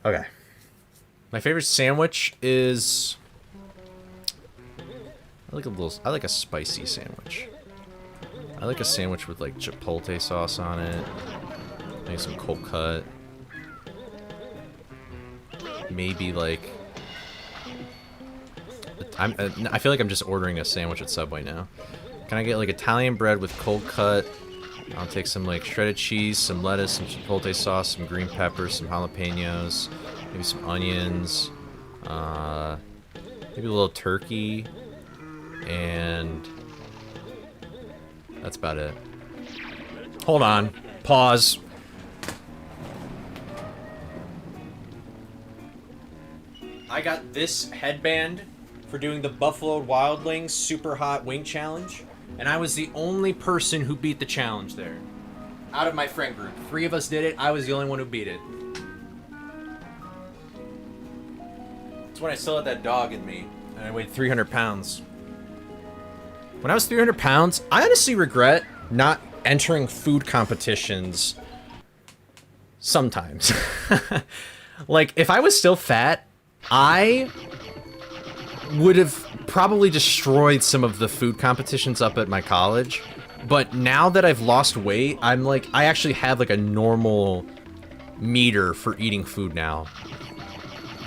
S1: Okay. My favorite sandwich is... I like a spicy sandwich. I like a sandwich with like chipotle sauce on it. Maybe some cold cut. Maybe like... I feel like I'm just ordering a sandwich at Subway now. Can I get like Italian bread with cold cut? I'll take some like shredded cheese, some lettuce, some chipotle sauce, some green peppers, some jalapenos, maybe some onions, maybe a little turkey, and that's about it. Hold on. Pause. I got this headband for doing the Buffalo Wild Wings Super Hot Wing Challenge, and I was the only person who beat the challenge there. Out of my friend group. 3 of us did it, I was the only one who beat it. It's when I still had that dog in me, and I weighed 300 pounds. When I was 300 pounds, I honestly regret not entering food competitions sometimes. Like, if I was still fat, I would have probably destroyed some of the food competitions up at my college. But now that I've lost weight, I'm like, I actually have like a normal meter for eating food now.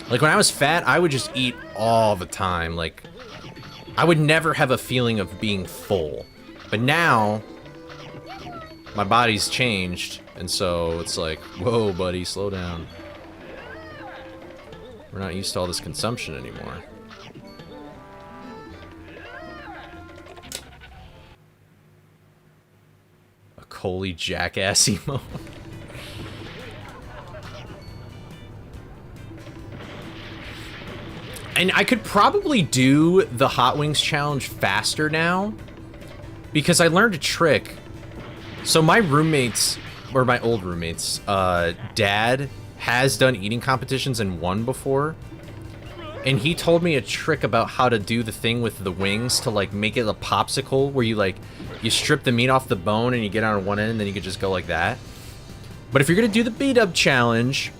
S1: Like when I was fat, I would just eat all the time. Like, I would never have a feeling of being full. But now, my body's changed, and so it's like, whoa, buddy, slow down. We're not used to all this consumption anymore. A Coley jackass emo. And I could probably do the Hot Wings challenge faster now because I learned a trick. So my roommates, or my old roommates, dad has done eating competitions and won before. And he told me a trick about how to do the thing with the wings to like make it a popsicle where you like, you strip the meat off the bone and you get on one end and then you could just go like that. But if you're gonna do the B-dub challenge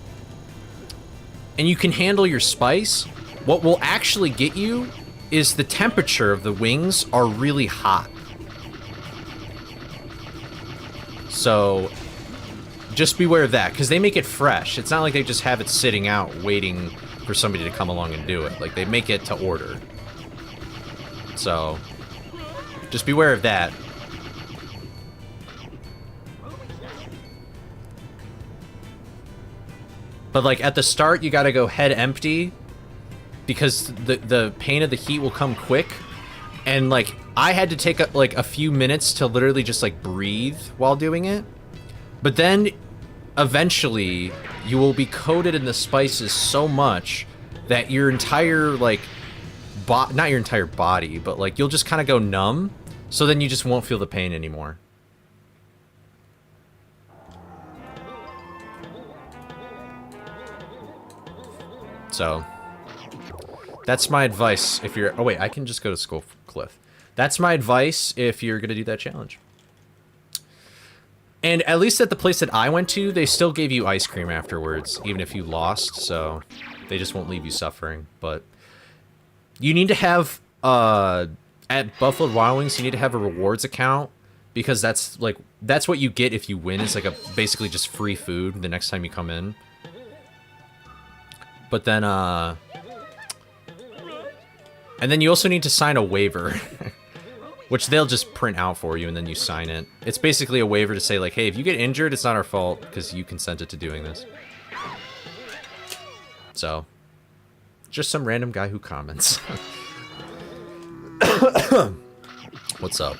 S1: and you can handle your spice, what will actually get you is the temperature of the wings are really hot. So just beware of that, because they make it fresh. It's not like they just have it sitting out waiting for somebody to come along and do it. Like, they make it to order. So just beware of that. But like at the start, you gotta go head empty because the pain of the heat will come quick. And like I had to take a few minutes to literally just like breathe while doing it. But then eventually you will be coated in the spices so much that your entire like not your entire body, but like you'll just kind of go numb. So then you just won't feel the pain anymore. So that's my advice if you're... Oh, wait, I can just go to Skull Cliff. That's my advice if you're going to do that challenge. And at least at the place that I went to, they still gave you ice cream afterwards, even if you lost, so they just won't leave you suffering. But you need to have... at Buffalo Wild Wings, you need to have a rewards account, because that's what you get if you win. It's like basically just free food the next time you come in. But then, and then you also need to sign a waiver, which they'll just print out for you, and then you sign it. It's basically a waiver to say, like, hey, if you get injured, it's not our fault, because you consented to doing this. So, just some random guy who comments. What's up?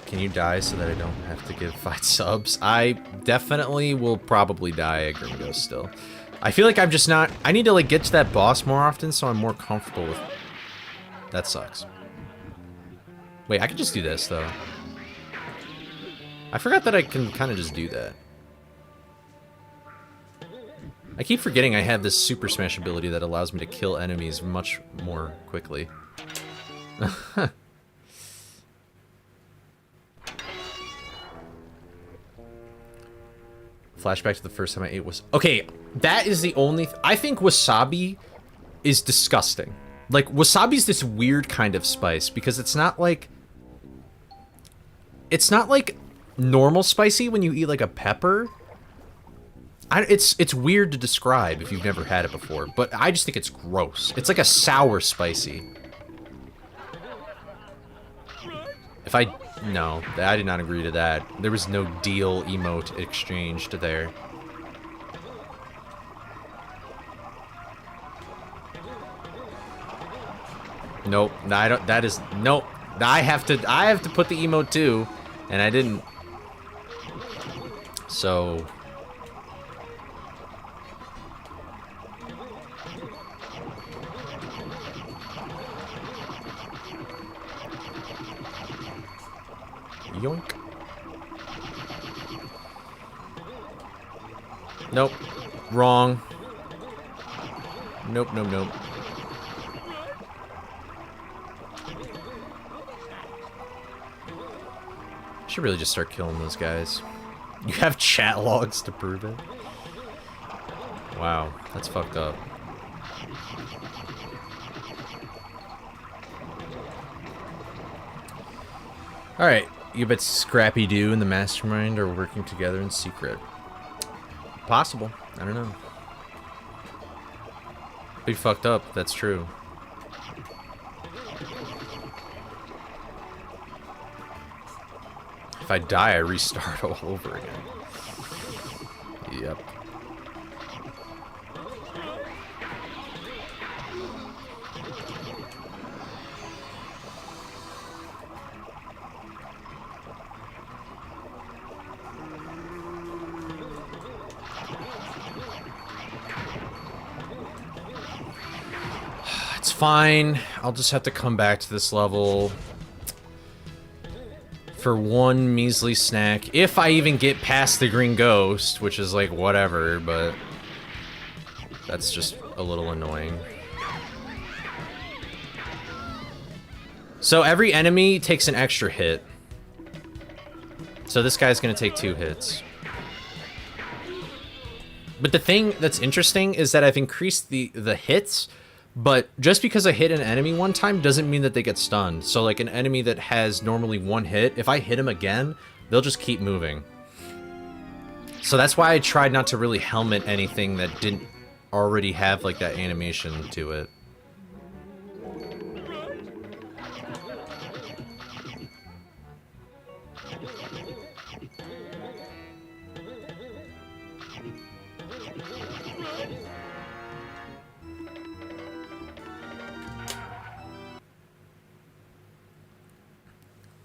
S1: Can you die so that I don't have to give 5 subs? I definitely will probably die at Gringo still. I feel like I'm just not... I need to like get to that boss more often so I'm more comfortable with... That sucks. Wait, I can just do this though. I forgot that I can kind of just do that. I keep forgetting I have this Super Smash ability that allows me to kill enemies much more quickly. Flashback to the first time I ate was... Okay, that is the only... I think wasabi is disgusting. Like, wasabi's this weird kind of spice because it's not like... It's not like normal spicy when you eat like a pepper. It's weird to describe if you've never had it before, but I just think it's gross. It's like a sour spicy. If I... No, I did not agree to that. There was no deal emote exchanged there. Nope, no, I don't... That is... Nope. I have to put the emote too, and I didn't. So... Yoink. Nope. Wrong. Nope, nope, nope. Should really just start killing those guys. You have chat logs to prove it? Wow, that's fucked up. Alright. You bet Scrappy Doo and the Mastermind are working together in secret. Possible. I don't know. Be fucked up, that's true. If I die, I restart all over again. Yep. fine. I'll just have to come back to this level for one measly snack. If I even get past the green ghost, which is like whatever, but that's just a little annoying. So every enemy takes an extra hit. So this guy's gonna take 2 hits. But the thing that's interesting is that I've increased the hits, but just because I hit an enemy one time doesn't mean that they get stunned. So like an enemy that has normally 1 hit, if I hit him again, they'll just keep moving. So that's why I tried not to really helmet anything that didn't already have like that animation to it.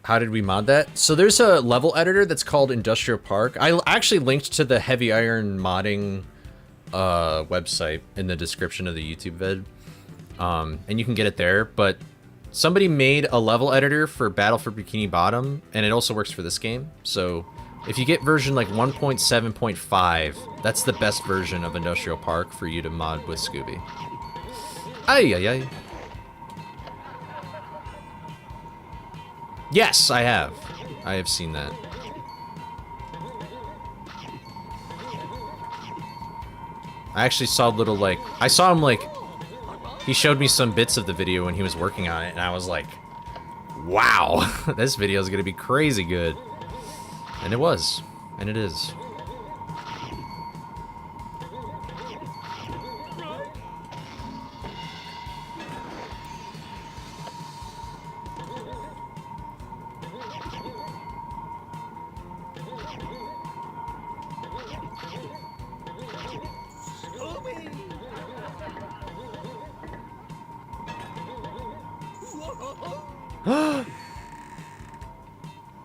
S1: How did we mod that? So there's a level editor that's called Industrial Park. I actually linked to the Heavy Iron modding website in the description of the YouTube vid. And you can get it there, but somebody made a level editor for Battle for Bikini Bottom, and it also works for this game. So if you get version like 1.7.5, that's the best version of Industrial Park for you to mod with Scooby. Ay, ay, ay. Yes, I have. I have seen that. I actually saw little, like... I saw him, like... He showed me some bits of the video when he was working on it, and I was like, wow, this video is going to be crazy good. And it was. And it is.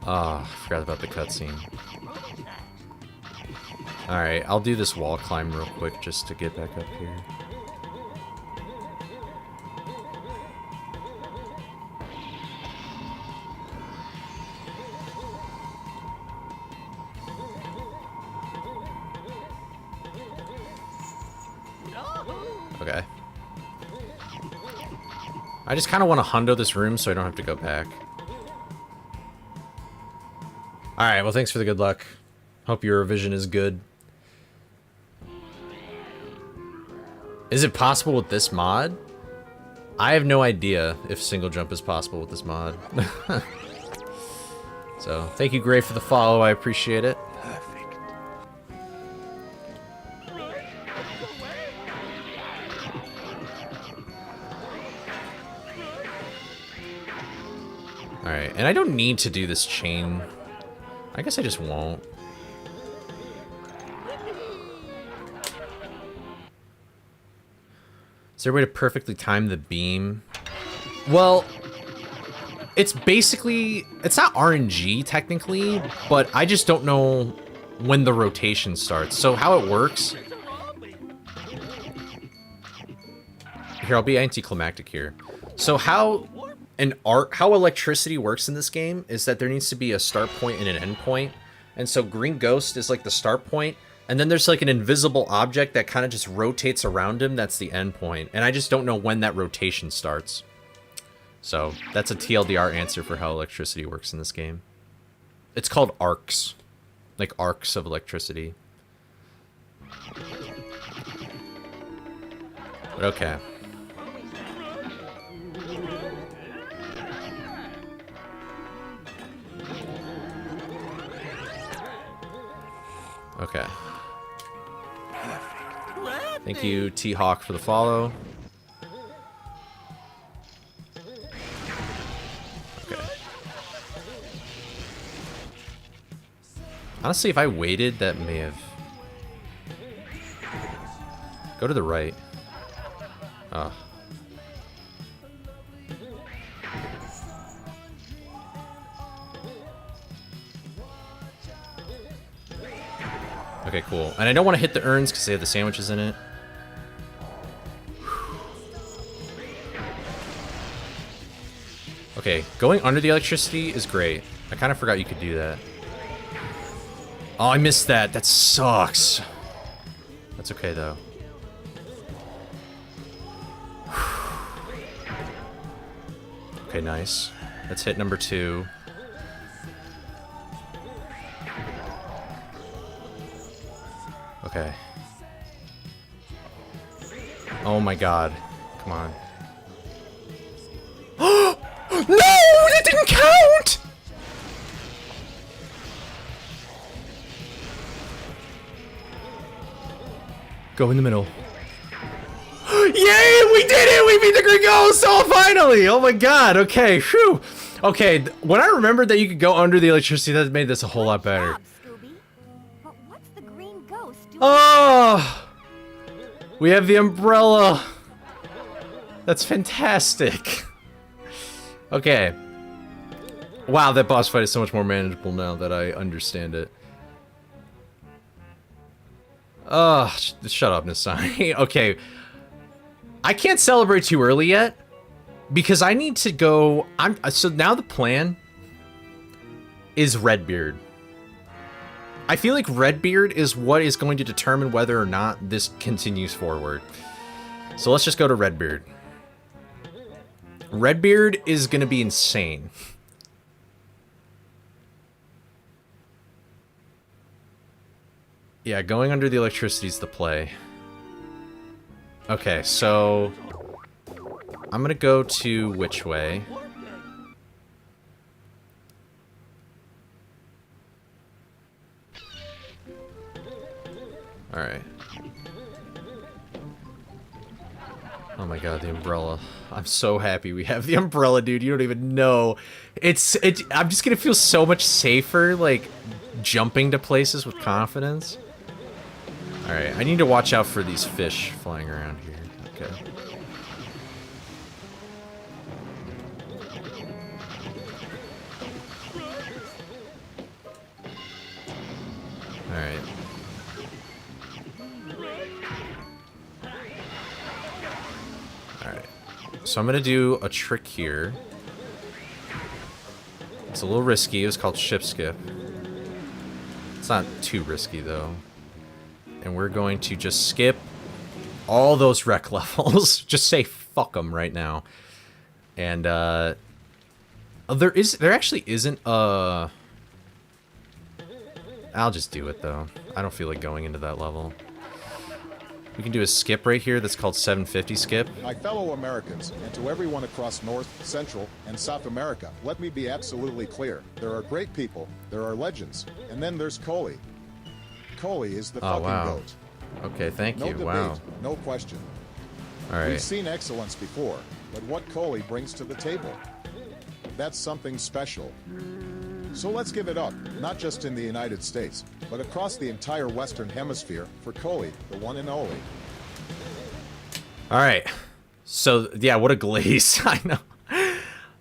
S1: I forgot about the cutscene. Alright, I'll do this wall climb real quick just to get back up here. Okay. I just kind of want to hundo this room so I don't have to go back. Alright, well thanks for the good luck. Hope your revision is good. Is it possible with this mod? I have no idea if single jump is possible with this mod. So, thank you Gray for the follow, I appreciate it.
S3: Perfect.
S1: Alright, and I don't need to do this chain. I guess I just won't. Is there a way to perfectly time the beam? Well, it's basically... It's not RNG, technically, but I just don't know when the rotation starts. So how it works... Here, I'll be anticlimactic here. So how electricity works in this game is that there needs to be a start point and an end point. And so Green Ghost is like the start point, and then there's like an invisible object that kind of just rotates around him. That's the end point. And I just don't know when that rotation starts. So that's a TLDR answer for how electricity works in this game. It's called arcs. Like arcs of electricity. But okay. Okay. Thank you, T-Hawk, for the follow. Okay. Honestly, if I waited, that may have... Go to the right. Oh. Okay, cool. And I don't want to hit the urns because they have the sandwiches in it. Okay, going under the electricity is great. I kind of forgot you could do that. Oh, I missed that. That sucks. That's okay, though. Okay, nice. Let's hit number 2. Okay. Oh my god. Come on. No! That didn't count! Go in the middle. Yay! We did it! We beat the Green Ghost! Oh, finally! Oh my god, okay, whew. Okay, when I remembered that you could go under the electricity, that made this a whole lot better.
S10: But what's the green ghost doing?
S1: Oh! We have the umbrella. That's fantastic. Okay. Wow, that boss fight is so much more manageable now that I understand it. Shut up, Nasai. Okay. I can't celebrate too early yet because I need to go. So now the plan is Redbeard. I feel like Redbeard is what is going to determine whether or not this continues forward. So let's just go to Redbeard. Redbeard is going to be insane. Yeah, going under the electricity is the play. Okay, so I'm going to go to which way? Alright. Oh my god, the umbrella. I'm so happy we have the umbrella, dude. You don't even know. I'm just gonna feel so much safer, like, jumping to places with confidence. Alright, I need to watch out for these fish flying around here. Okay. Alright. Alright. So I'm gonna do a trick here. It's a little risky. It was called ship skip. It's not too risky though. And we're going to just skip all those wreck levels. Just say fuck them right now. And there actually isn't a. I'll just do it though. I don't feel like going into that level. We can do a skip right here that's called 750 skip.
S7: My fellow Americans, and to everyone across North, Central, and South America, let me be absolutely clear. There are great people, there are legends, and then there's Coley. Coley is the fucking goat.
S1: Okay, thank you.
S7: No debate,
S1: wow.
S7: no question.
S1: All right.
S7: We've seen excellence before, but what Coley brings to the table, that's something special. So let's give it up, not just in the United States, but across the entire Western Hemisphere for Coley, the one and only.
S1: All right. So, yeah, what a glaze. I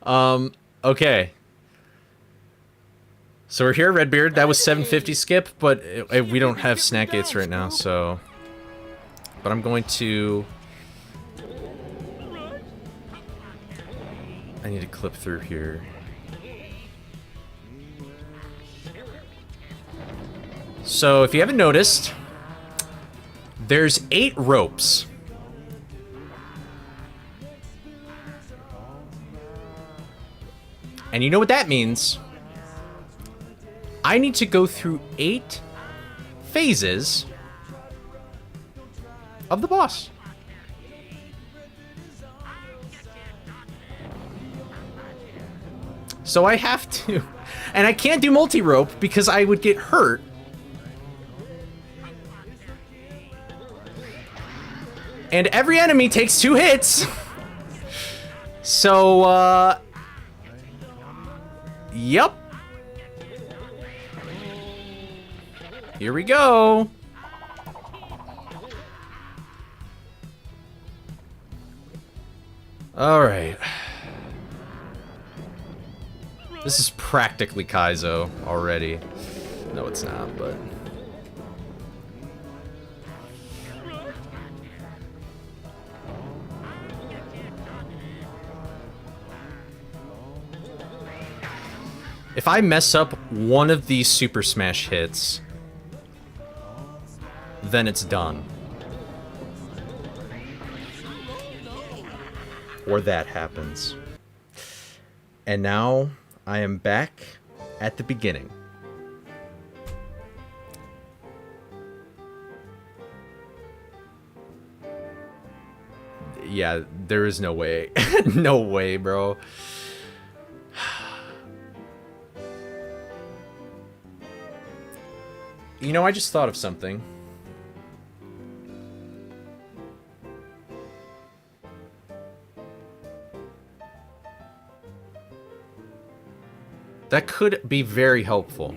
S1: know. Okay. So we're here at Redbeard. That was 750 skip, but we don't have snack gates right now, so... But I'm going to... I need to clip through here. So, if you haven't noticed, there's 8 ropes. And you know what that means? I need to go through 8 phases of the boss. So I have to... And I can't do multi-rope because I would get hurt. And every enemy takes 2 hits. So, Yep. Here we go. Alright. This is practically Kaizo already. No, it's not, but... If I mess up one of these Super Smash hits, then it's done. Or that happens. And now I am back at the beginning. Yeah, there is no way. No way, bro. You know, I just thought of something. That could be very helpful.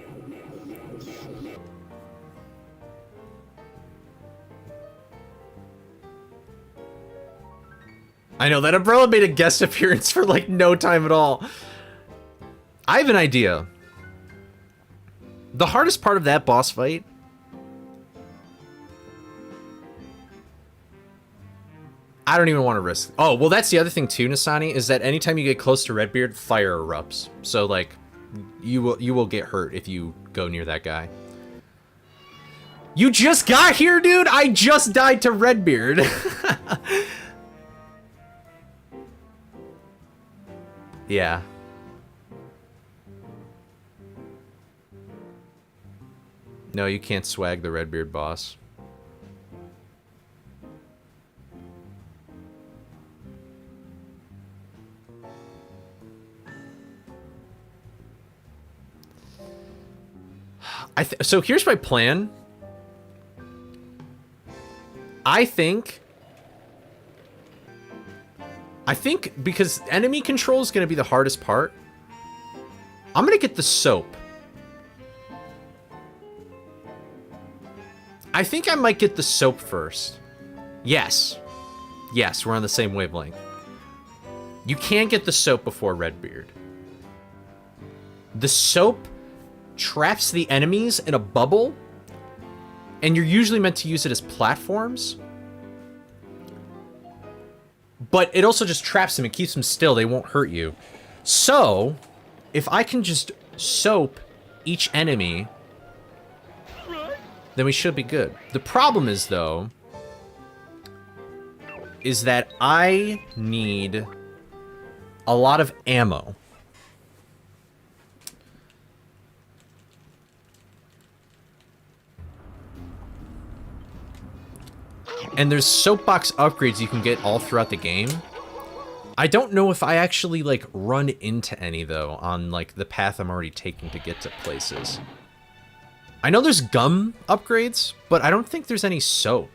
S1: I know, that umbrella made a guest appearance for like no time at all. I have an idea. The hardest part of that boss fight I don't even want to risk. Oh, well, that's the other thing too, Nasani, is that anytime you get close to Redbeard, fire erupts. So like you will get hurt if you go near that guy. You just got here, dude? I just died to Redbeard. Yeah. No, you can't swag the Redbeard boss. So here's my plan. I think because enemy control is going to be the hardest part, I'm going to get the soap. I think I might get the soap first. Yes. Yes, we're on the same wavelength. You can't get the soap before Redbeard. The soap traps the enemies in a bubble, and you're usually meant to use it as platforms. But it also just traps them and keeps them still. They won't hurt you. So, if I can just soap each enemy, then we should be good. The problem is, though, is that I need a lot of ammo. And there's soapbox upgrades you can get all throughout the game. I don't know if I actually, like, run into any, though, on, like, the path I'm already taking to get to places. I know there's gum upgrades, but I don't think there's any soap.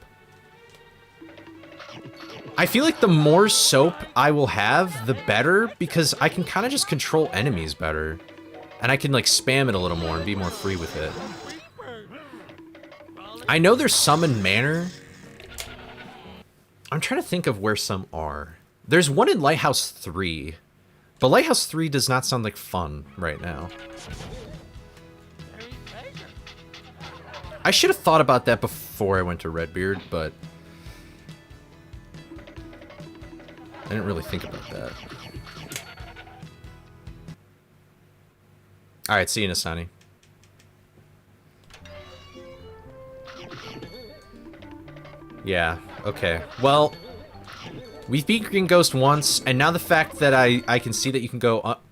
S1: I feel like the more soap I will have, the better, because I can kind of just control enemies better. And I can, like, spam it a little more and be more free with it. I know there's some in Manor. I'm trying to think of where some are. There's one in Lighthouse 3. But Lighthouse 3 does not sound like fun right now. I should have thought about that before I went to Redbeard, but I didn't really think about that. Alright, see you, Nasani. Yeah, okay. Well, we've beat Green Ghost once, and now the fact that I can see that you can go up.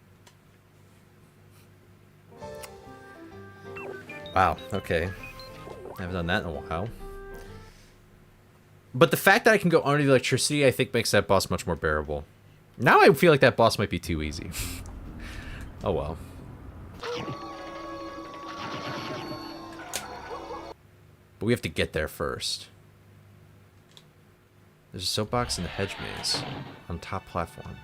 S1: Wow, okay. I haven't done that in a while. But the fact that I can go under the electricity, I think makes that boss much more bearable. Now I feel like that boss might be too easy. Oh well. But we have to get there first. There's a soapbox in the hedge maze on top platform.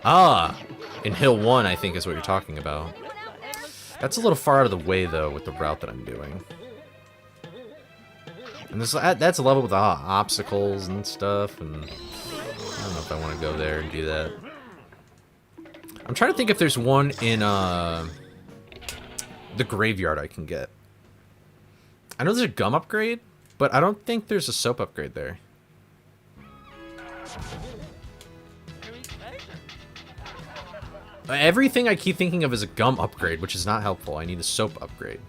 S1: Ah! In Hill 1, I think is what you're talking about. That's a little far out of the way, though, with the route that I'm doing. And this, that's a level with obstacles and stuff, and I don't know if I want to go there and do that. I'm trying to think if there's one in the graveyard I can get. I know there's a gum upgrade, but I don't think there's a soap upgrade there. Everything I keep thinking of is a gum upgrade, which is not helpful. I need a soap upgrade.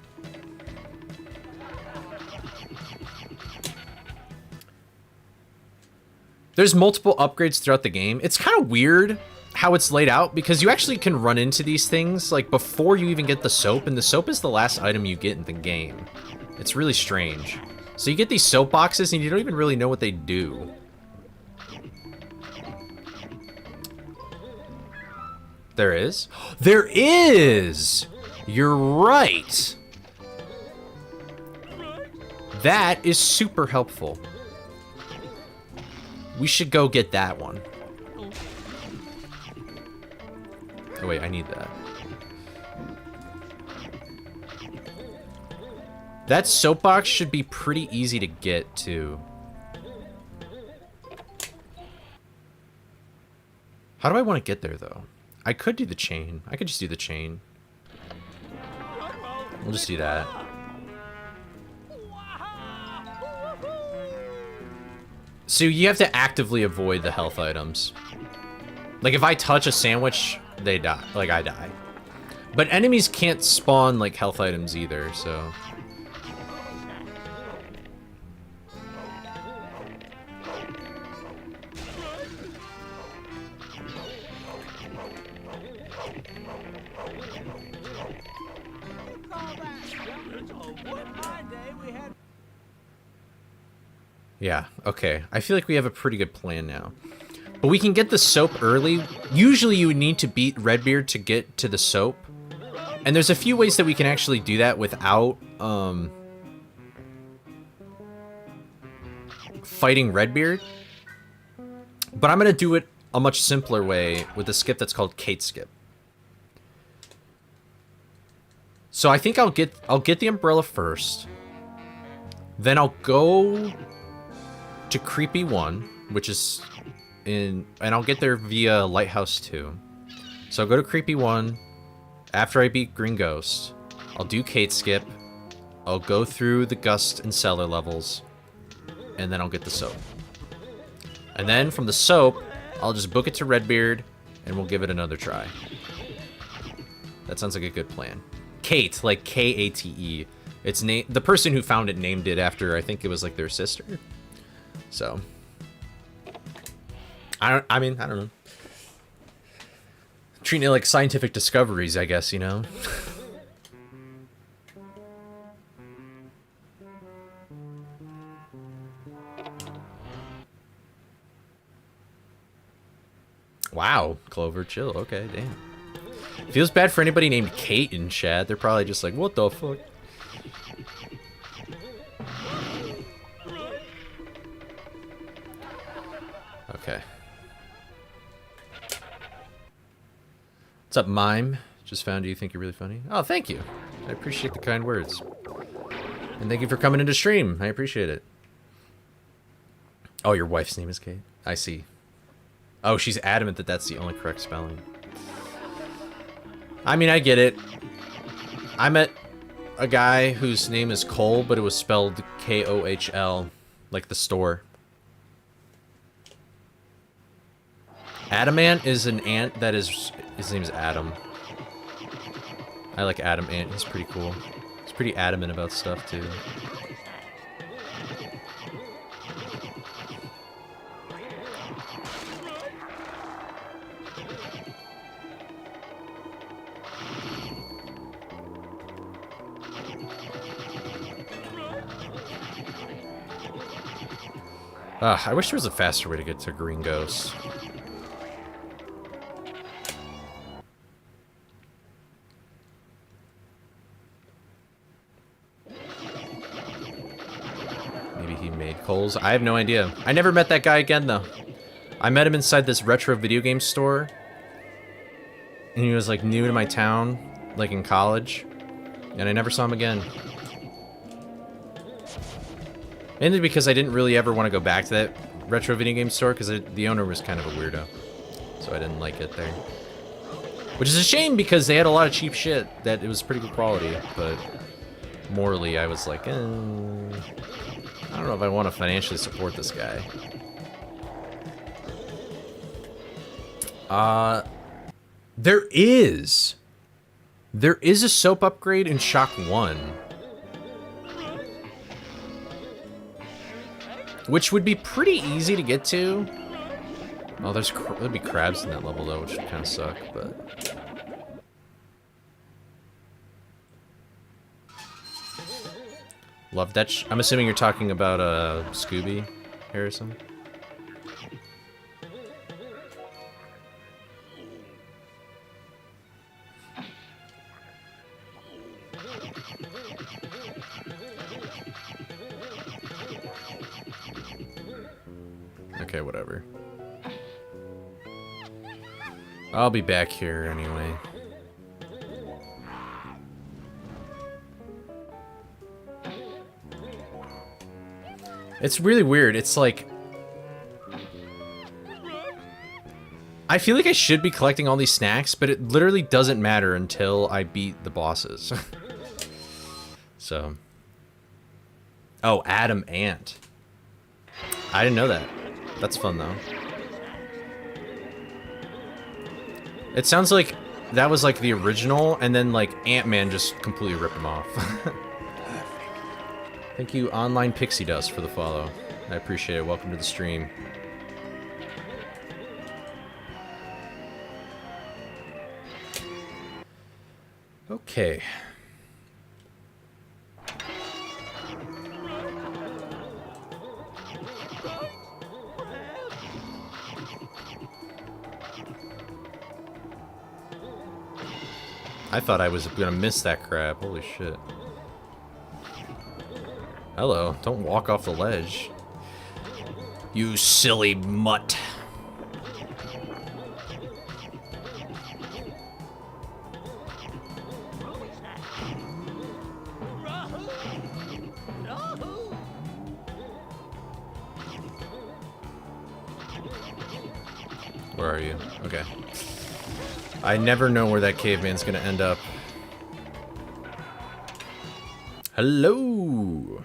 S1: There's multiple upgrades throughout the game. It's kind of weird how it's laid out because you actually can run into these things like before you even get the soap, and the soap is the last item you get in the game. It's really strange. So you get these soap boxes and you don't even really know what they do. There is? There is! You're right! That is super helpful. We should go get that one. Oh wait, I need that. That soapbox should be pretty easy to get too. How do I want to get there though? I could do the chain. I could just do the chain. We'll just do that. So you have to actively avoid the health items. Like if I touch a sandwich, they die. Like I die. But enemies can't spawn like health items either, so. Yeah, okay. I feel like we have a pretty good plan now. But we can get the soap early. Usually you would need to beat Redbeard to get to the soap. And there's a few ways that we can actually do that without fighting Redbeard. But I'm going to do it a much simpler way with a skip that's called Kate Skip. So I think I'll get the umbrella first. Then I'll go to Creepy 1, which is in, and I'll get there via Lighthouse 2. So I'll go to Creepy 1. After I beat Green Ghost, I'll do Kate Skip. I'll go through the Gust and Cellar levels, and then I'll get the soap. And then from the soap, I'll just book it to Redbeard, and we'll give it another try. That sounds like a good plan. Kate, like K-A-T-E. It's the person who found it named it after, I think it was like their sister. So, I don't know. Treating it like scientific discoveries, I guess, you know? Wow, Clover, chill. Okay, damn. Feels bad for anybody named Kate in chat. They're probably just like, what the fuck? Okay. What's up, Mime? Just found you. Think you're really funny. Oh, thank you. I appreciate the kind words. And thank you for coming into stream. I appreciate it. Oh, your wife's name is Kate? I see. Oh, she's adamant that that's the only correct spelling. I mean, I get it. I met a guy whose name is Cole, but it was spelled K-O-H-L, like the store. Adamant is an ant that is... His name's Adam. I like Adam Ant. He's pretty cool. He's pretty adamant about stuff, too. I wish there was a faster way to get to Green Ghost. Maybe he made Coles. I have no idea. I never met that guy again, though. I met him inside this retro video game store. And he was, like, new to my town, like, in college. And I never saw him again. Mainly because I didn't really ever want to go back to that retro video game store because the owner was kind of a weirdo. So I didn't like it there. Which is a shame because they had a lot of cheap shit that it was pretty good quality. But morally, I was like, I don't know if I want to financially support this guy. There is. There is a soap upgrade in Shock 1. Which would be pretty easy to get to. Oh, there'd be crabs in that level though, which would kind of suck, but... Love that. I'm assuming you're talking about Scooby, Harrison. Okay, whatever. I'll be back here anyway. It's really weird. It's like... I feel like I should be collecting all these snacks, but it literally doesn't matter until I beat the bosses. So... Oh, Adam Ant. I didn't know that. That's fun, though. It sounds like that was, like, the original, and then, like, Ant-Man just completely ripped him off. Thank you, Online Pixie Dust, for the follow. I appreciate it. Welcome to the stream. Okay. I thought I was gonna miss that crab. Holy shit. Hello. Don't walk off the ledge. You silly mutt. Where are you? Okay. I never know where that caveman's gonna end up. Hello!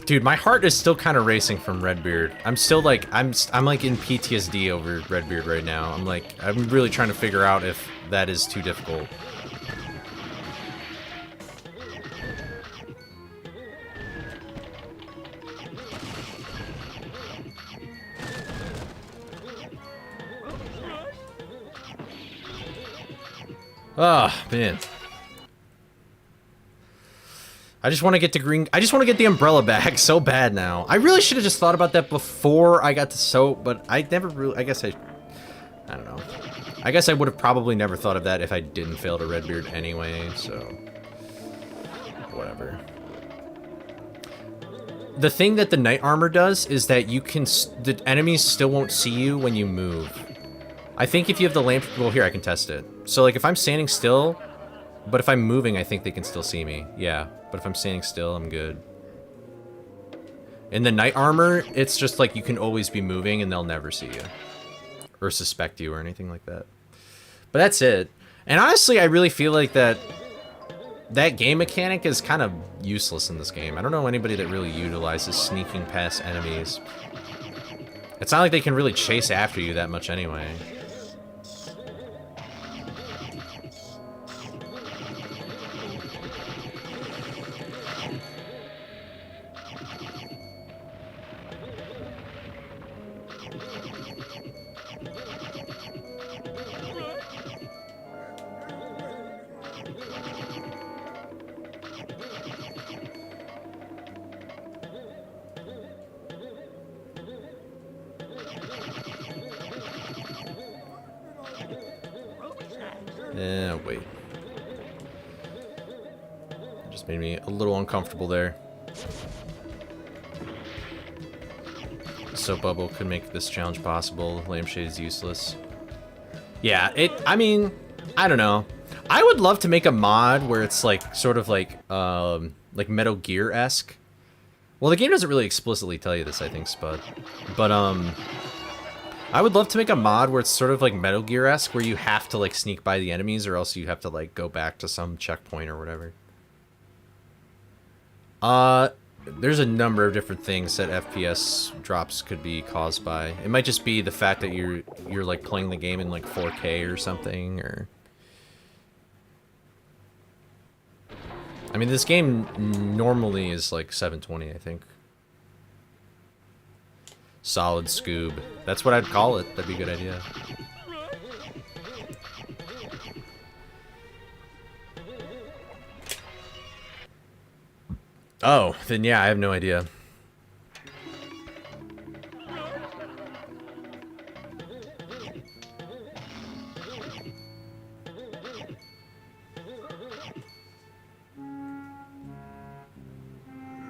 S1: Dude, my heart is still kind of racing from Redbeard. I'm still like, I'm like in PTSD over Redbeard right now. I'm really trying to figure out if that is too difficult. Ah, man. I just want to get to green. I just want to get the umbrella back so bad now. I really should have just thought about that before I got to soap, but I never really. I don't know. I guess I would have probably never thought of that if I didn't fail to Redbeard anyway. So, whatever. The thing that the knight armor does is that you can. The enemies still won't see you when you move. I think if you have the lamp. Well, here I can test it. So, like, if I'm standing still, but if I'm moving, I think they can still see me. Yeah. But if I'm standing still, I'm good. In the knight armor, it's just like you can always be moving and they'll never see you. Or suspect you or anything like that. But that's it. And honestly, I really feel like that game mechanic is kind of useless in this game. I don't know anybody that really utilizes sneaking past enemies. It's not like they can really chase after you that much anyway. Wait. Just made me a little uncomfortable there. Soap bubble could make this challenge possible. Lampshade is useless. Yeah, I mean, I don't know. I would love to make a mod where it's like, sort of like Metal Gear-esque. Well, the game doesn't really explicitly tell you this, I think, Spud. But, I would love to make a mod where it's sort of like Metal Gear-esque, where you have to, like, sneak by the enemies, or else you have to, like, go back to some checkpoint or whatever. there's a number of different things that FPS drops could be caused by. It might just be the fact that you're like playing the game in like 4K or something, or I mean, this game normally is like 720, I think. Solid Scoob. That's what I'd call it. That'd be a good idea. Oh, then yeah, I have no idea.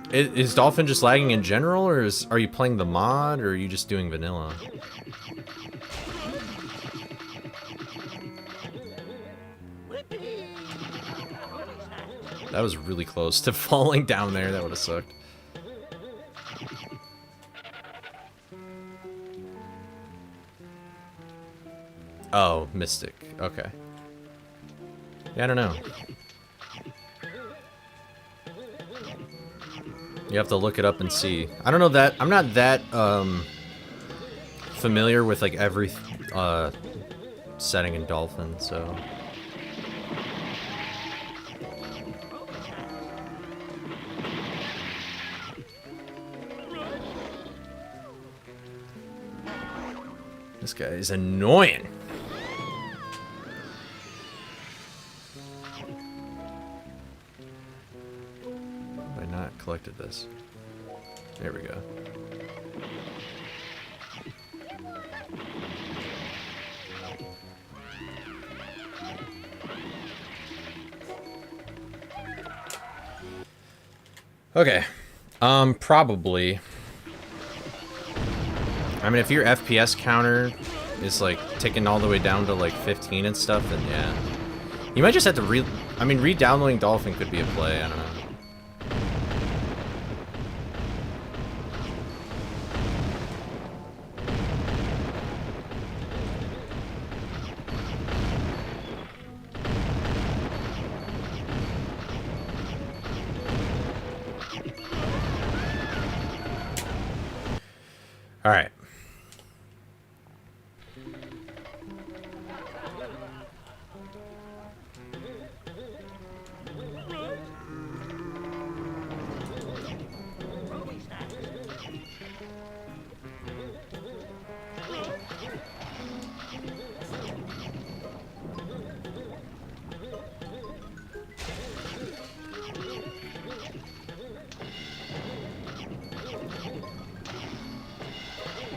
S1: Is Dolphin just lagging in general, or are you playing the mod, or are you just doing vanilla? That was really close to falling down there. That would have sucked. Oh, Mystic. Okay. Yeah, I don't know. You have to look it up and see. I don't know that. I'm not that familiar with like every setting in Dolphin, so. This guy is annoying. Have I not collected this? There we go. Okay. Probably. I mean, if your FPS counter is like ticking all the way down to like 15 and stuff, then yeah. You might just have to re-downloading Dolphin could be a play, I don't know. All right.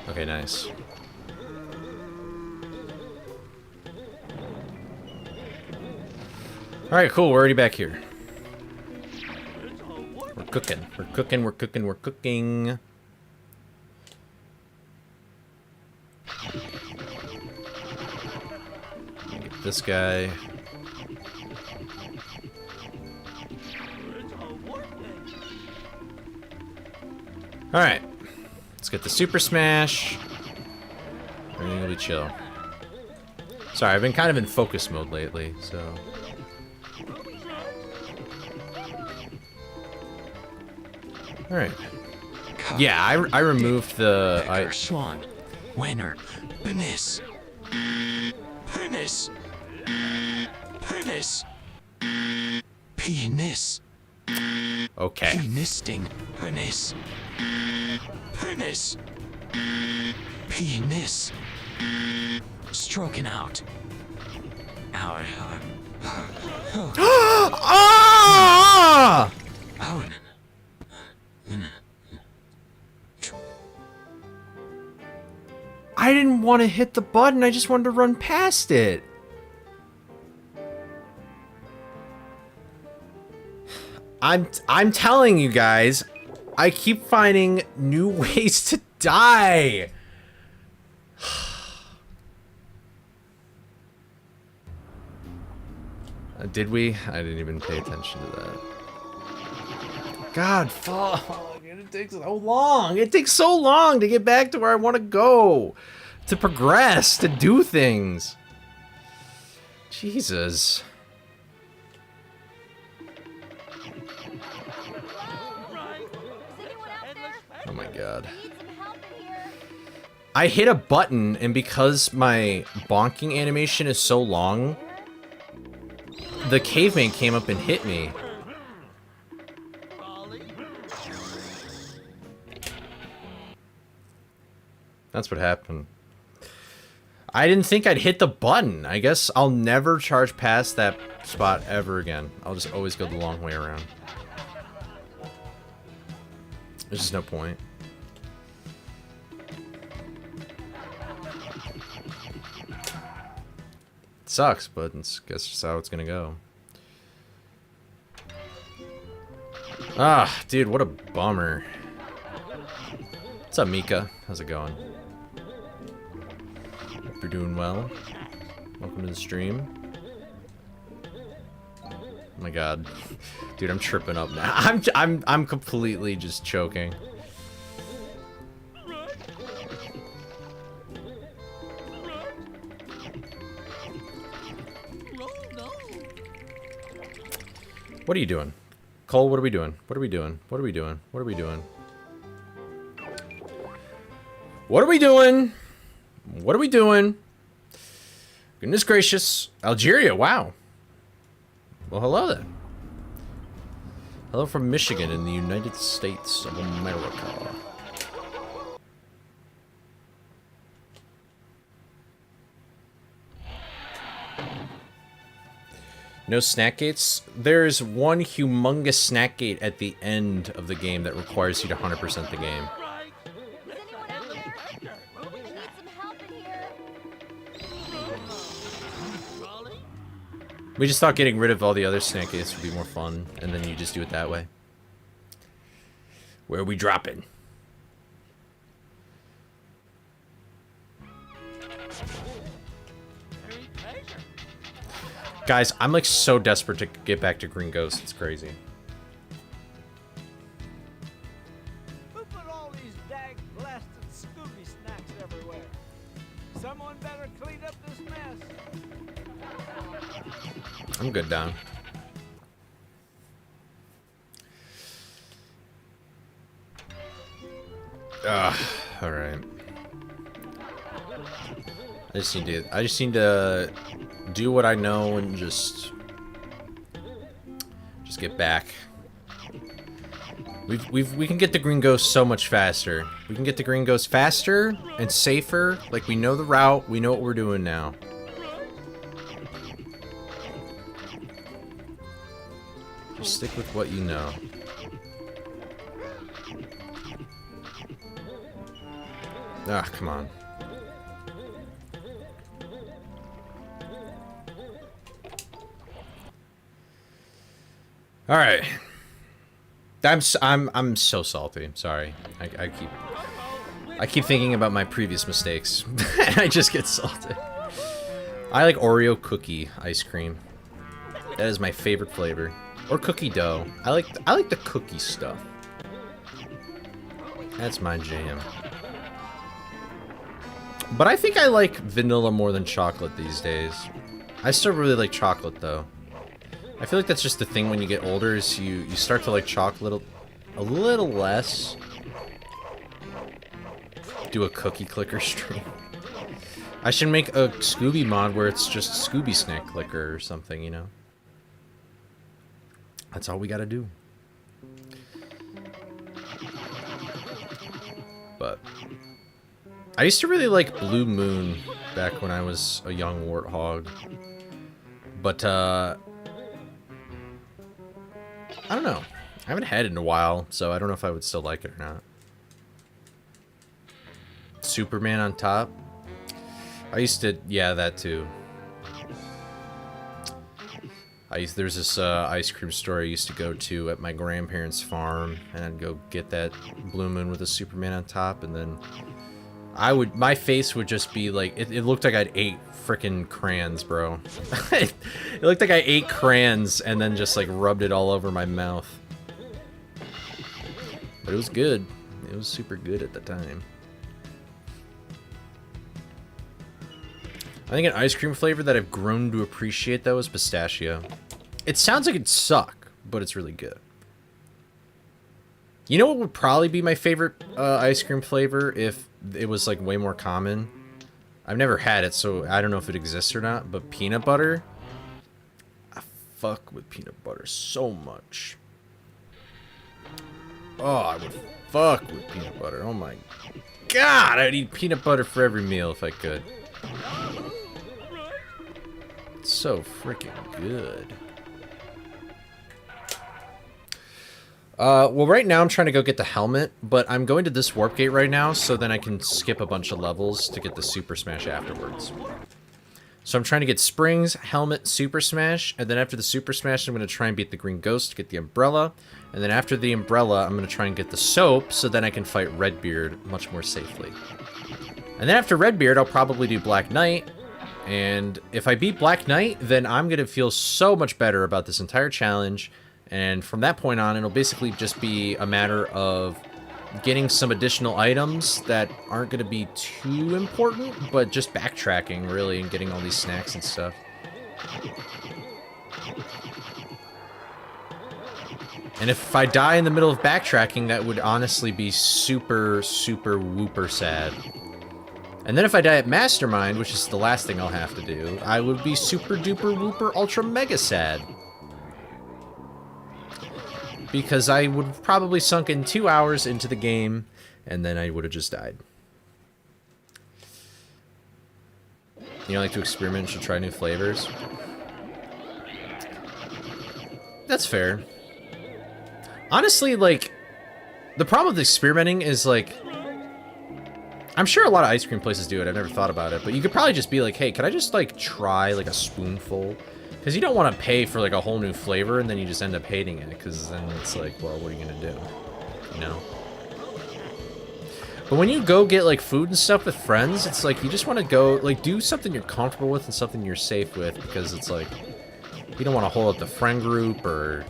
S1: Okay, nice. Alright, cool. We're already back here. We're cooking. We're cooking. We're cooking. We're cooking. Get this guy. Alright. Let's get the Super Smash. Everything will be chill. Sorry, I've been kind of in focus mode lately, so. Alright. Yeah, I removed the...
S11: Swan. Winner. Penis. Penis. Penis. Penis.
S1: Okay.
S11: Penisting. Penis. Penis. Penis. Stroking out. Our.
S1: Ah! I didn't want to hit the button, I just wanted to run past it. I'm telling you guys, I keep finding new ways to die. Did we? I didn't even pay attention to that. God, fuck. It takes so long. It takes so long to get back to where I want to go. To progress, to do things. Jesus. Oh my god. I hit a button, and because my bonking animation is so long, the caveman came up and hit me. That's what happened. I didn't think I'd hit the button. I guess I'll never charge past that spot ever again. I'll just always go the long way around. There's just no point. It sucks, but it's guess just how it's gonna go. Ah, dude, what a bummer. What's up, Mika? How's it going? Hope you're doing well. Welcome to the stream. Oh my god. Dude, I'm tripping up now. I'm completely just choking. What are you doing? Cole, what are we doing? What are we doing? What are we doing? What are we doing? What are we doing? What are we doing? Goodness gracious. Algeria, wow. Well, hello then. Hello from Michigan in the United States of America. No snack gates? There's one humongous snack gate at the end of the game that requires you to 100% the game. We just thought getting rid of all the other snack gates would be more fun, and then you just do it that way. Where are we dropping? Guys, I'm like so desperate to get back to Green Ghost, it's crazy.
S14: Who put all these dag blasted Scooby snacks everywhere? Someone better clean up this mess.
S1: I'm good down. All right. I just need to do what I know and just get back. We can get the Green Ghost so much faster. We can get the Green Ghost faster and safer. Like, we know the route. We know what we're doing now. Just stick with what you know. Ah, come on. All right. I'm so salty. I'm sorry. I keep thinking about my previous mistakes, and I just get salty. I like Oreo cookie ice cream. That is my favorite flavor. Or cookie dough. I like the cookie stuff. That's my jam. But I think I like vanilla more than chocolate these days. I still really like chocolate though. I feel like that's just the thing when you get older is you start to like chocolate a little less. Do a cookie clicker stream. I should make a Scooby mod where it's just Scooby snack clicker or something, you know? That's all we gotta do. But I used to really like Blue Moon back when I was a young warthog. But I don't know. I haven't had it in a while, so I don't know if I would still like it or not. Superman on top. I used to, yeah, that too. There's this ice cream store I used to go to at my grandparents' farm, and I'd go get that Blue Moon with a Superman on top, and then my face would just be like, it looked like I'd ate frickin' crayons, bro. It looked like I ate crayons and then just like rubbed it all over my mouth. But it was good. It was super good at the time. I think an ice cream flavor that I've grown to appreciate, though, is pistachio. It sounds like it'd suck, but it's really good. You know what would probably be my favorite ice cream flavor if it was like way more common? I've never had it, so I don't know if it exists or not, but peanut butter. I fuck with peanut butter so much. Oh, I would fuck with peanut butter. Oh my god, I'd eat peanut butter for every meal if I could. It's so freaking good. Well, right now I'm trying to go get the helmet, but I'm going to this warp gate right now, so then I can skip a bunch of levels to get the Super Smash afterwards. So I'm trying to get Springs, Helmet, Super Smash, and then after the Super Smash, I'm going to try and beat the Green Ghost to get the Umbrella, and then after the Umbrella, I'm going to try and get the Soap, so then I can fight Redbeard much more safely. And then after Redbeard, I'll probably do Black Knight, and if I beat Black Knight, then I'm going to feel so much better about this entire challenge. And from that point on, it'll basically just be a matter of getting some additional items that aren't going to be too important, but just backtracking, really, and getting all these snacks and stuff. And if I die in the middle of backtracking, that would honestly be super, super whooper sad. And then if I die at Mastermind, which is the last thing I'll have to do, I would be super duper whooper ultra mega sad. Because I would have probably sunk in 2 hours into the game, and then I would have just died. You know, like to experiment, should try new flavors. That's fair. Honestly, like, the problem with experimenting is, like, I'm sure a lot of ice cream places do it, I've never thought about it, but you could probably just be like, hey, could I just, like, try, like, a spoonful? Because you don't want to pay for, like, a whole new flavor, and then you just end up hating it, because then it's like, well, what are you going to do? You know? But when you go get, like, food and stuff with friends, it's like, you just want to go, like, do something you're comfortable with and something you're safe with, because it's like, you don't want to hold up the friend group, or,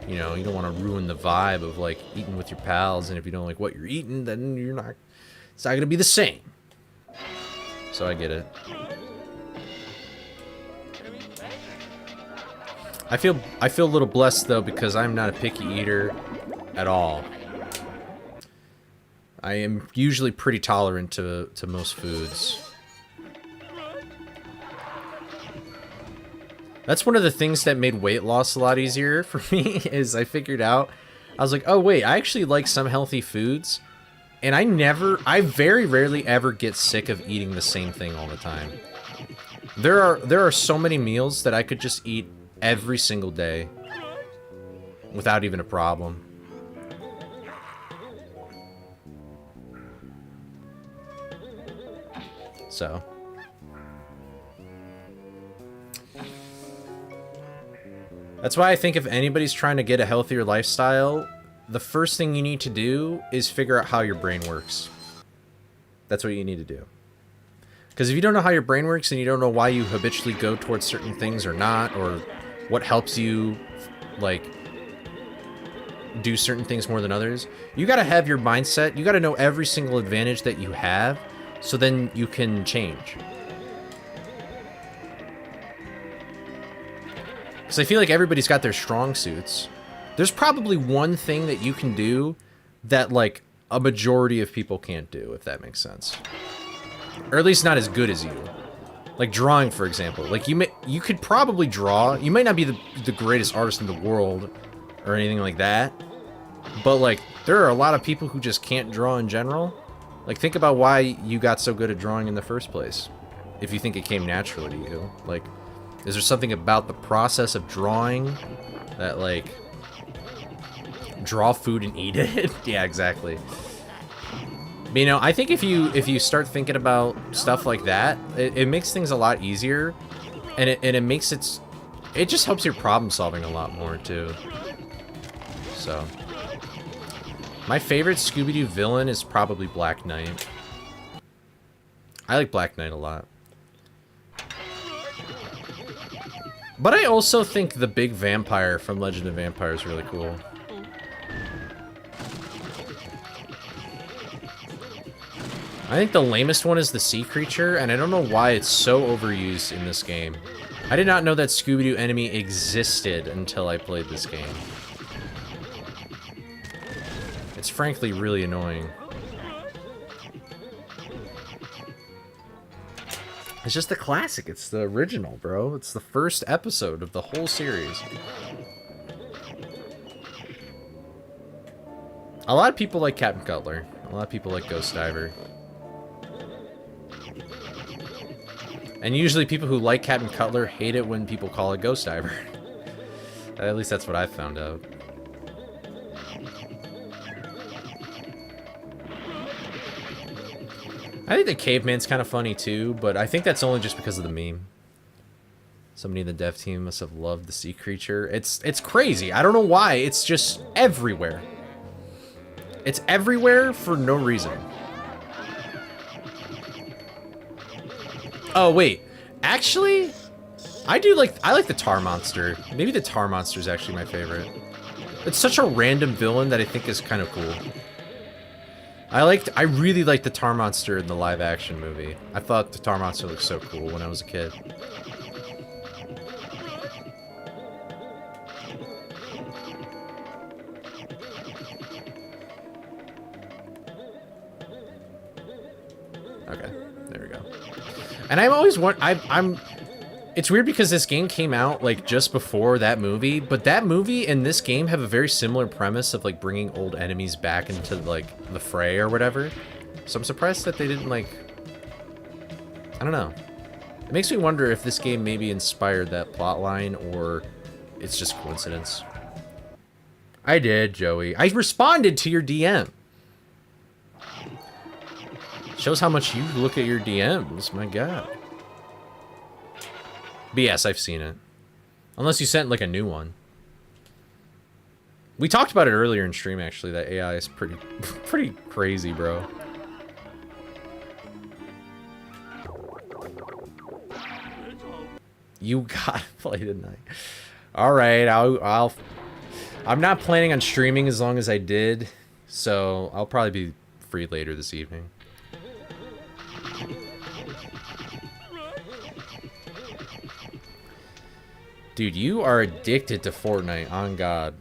S1: you know, you don't want to ruin the vibe of, like, eating with your pals, and if you don't like what you're eating, then you're not, it's not going to be the same. So I get it. I feel a little blessed though, because I'm not a picky eater at all. I am usually pretty tolerant to most foods. That's one of the things that made weight loss a lot easier for me, is I figured out, I was like, oh wait, I actually like some healthy foods, and I very rarely ever get sick of eating the same thing all the time. There are so many meals that I could just eat every single day without even a problem. So that's why I think if anybody's trying to get a healthier lifestyle, the first thing you need to do is figure out how your brain works. That's what you need to do. Because if you don't know how your brain works and you don't know why you habitually go towards certain things or not, or what helps you, like, do certain things more than others, you gotta have your mindset, you gotta know every single advantage that you have, so then you can change. Because I feel like everybody's got their strong suits. There's probably one thing that you can do that, like, a majority of people can't do, if that makes sense. Or at least not as good as you. Like drawing, for example. Like, you could probably draw. You might not be the greatest artist in the world or anything like that, but, like, there are a lot of people who just can't draw in general. Like, think about why you got so good at drawing in the first place, if you think it came naturally to you. Like, is there something about the process of drawing that, like, draw food and eat it? Yeah, exactly. But, you know, I think if you start thinking about stuff like that, it makes things a lot easier, and it just helps your problem solving a lot more too. So, my favorite Scooby-Doo villain is probably Black Knight. I like Black Knight a lot. But I also think the big vampire from Legend of Vampire is really cool. I think the lamest one is the sea creature, and I don't know why it's so overused in this game. I did not know that Scooby-Doo enemy existed until I played this game. It's frankly really annoying. It's just the classic. It's the original, bro. It's the first episode of the whole series. A lot of people like Captain Cutler. A lot of people like Ghost Diver. And usually people who like Captain Cutler hate it when people call it Ghost Diver. At least that's what I've found out. I think the caveman's kind of funny too, but I think that's only just because of the meme. Somebody in the dev team must have loved the sea creature. It's crazy. I don't know why. It's just everywhere. It's everywhere for no reason. Oh wait, actually, I like the tar monster. Maybe the tar monster is actually my favorite. It's such a random villain that I think is kind of cool. I really liked the tar monster in the live action movie. I thought the tar monster looked so cool when I was a kid. Okay, there we go. And I'm always it's weird because this game came out like just before that movie, but that movie and this game have a very similar premise of like bringing old enemies back into like the fray or whatever. So I'm surprised that they didn't like, I don't know. It makes me wonder if this game maybe inspired that plot line or it's just coincidence. I did, Joey. I responded to your DM. Shows how much you look at your DMs, my god. But yes, I've seen it. Unless you sent like a new one. We talked about it earlier in stream actually, that AI is pretty crazy, bro. You got played tonight. Alright, I'm not planning on streaming as long as I did, so I'll probably be free later this evening. Dude, you are addicted to Fortnite, on God.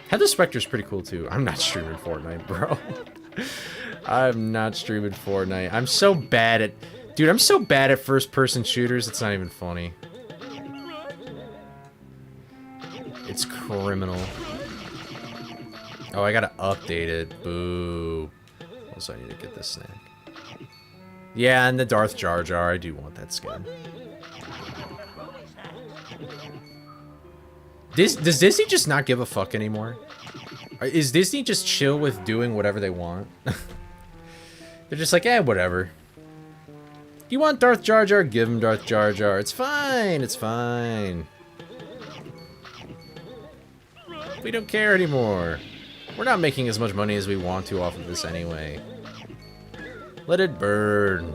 S1: Heather Specter's pretty cool too. I'm not streaming Fortnite, bro. I'm not streaming Fortnite. I'm so bad at... Dude, I'm so bad at first-person shooters, it's not even funny. It's criminal. Oh, I gotta update it. Boo. Also, I need to get this snack. Yeah, and the Darth Jar Jar. I do want that skin. Does Disney just not give a fuck anymore? Is Disney just chill with doing whatever they want? They're just like, eh, whatever. You want Darth Jar Jar? Give him Darth Jar Jar. It's fine. It's fine. We don't care anymore. We're not making as much money as we want to off of this anyway. Let it burn.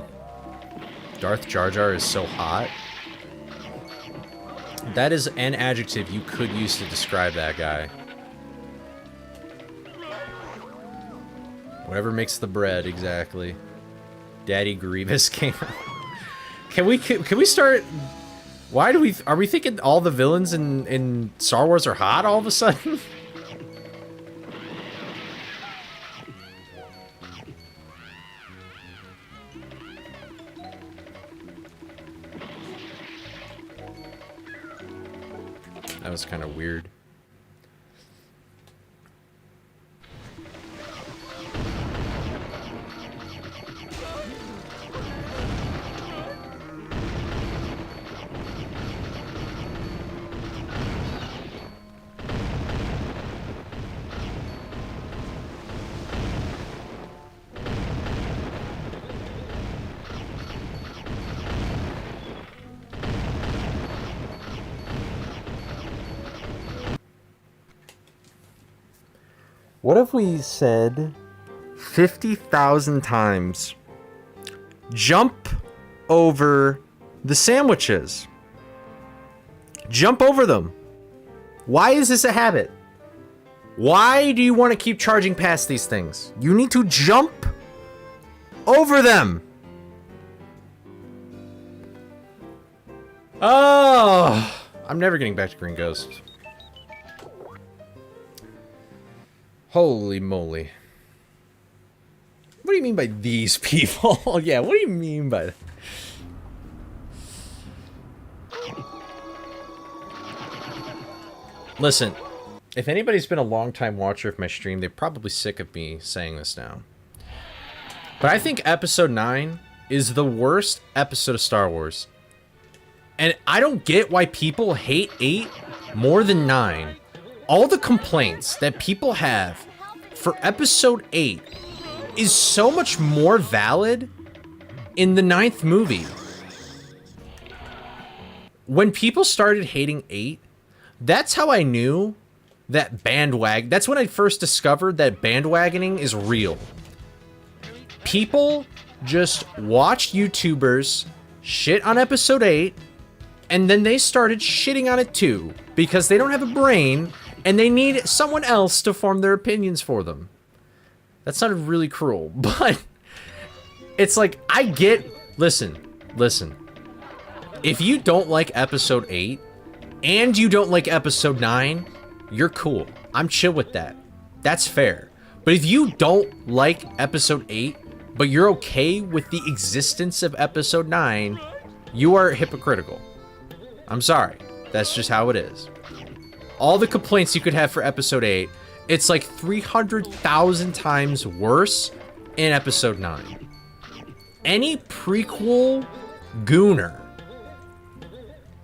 S1: Darth Jar Jar is so hot. That is an adjective you could use to describe that guy. Whatever makes the bread, exactly. Daddy Grievous came out. Can we start? Are we thinking all the villains in Star Wars are hot all of a sudden? That was kind of weird. What if we said 50,000 times, jump over the sandwiches? Jump over them. Why is this a habit? Why do you want to keep charging past these things? You need to jump over them. Oh, I'm never getting back to Green Ghost. Holy moly. What do you mean by these people? Yeah, what do you mean by that? Listen, if anybody's been a long-time watcher of my stream, they're probably sick of me saying this now. But I think episode 9 is the worst episode of Star Wars. And I don't get why people hate 8 more than 9. All the complaints that people have for episode 8 is so much more valid in the 9th movie. When people started hating 8, that's how I knew that that's when I first discovered that bandwagoning is real. People just watched YouTubers shit on episode 8, and then they started shitting on it too, because they don't have a brain, and they need someone else to form their opinions for them. That sounded really cruel, but it's like, I get, listen. If you don't like episode 8, and you don't like episode 9, you're cool. I'm chill with that. That's fair. But if you don't like episode 8, but you're okay with the existence of episode 9, you are hypocritical. I'm sorry. That's just how it is. All the complaints you could have for episode 8, it's like 300,000 times worse in episode 9. Any prequel gooner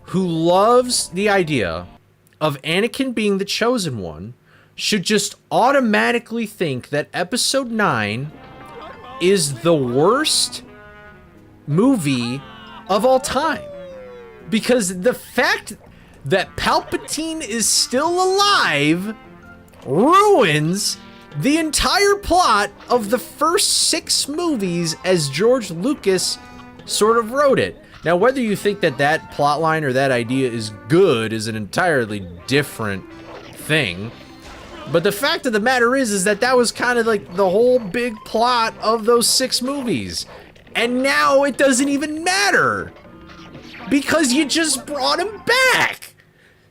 S1: who loves the idea of Anakin being the chosen one should just automatically think that episode 9 is the worst movie of all time. Because the fact that Palpatine is still alive ruins the entire plot of the first 6 movies as George Lucas sort of wrote it. Now, whether you think that that plotline or that idea is good is an entirely different thing. But the fact of the matter is that that was kind of like the whole big plot of those 6 movies. And now it doesn't even matter. Because you just brought him back.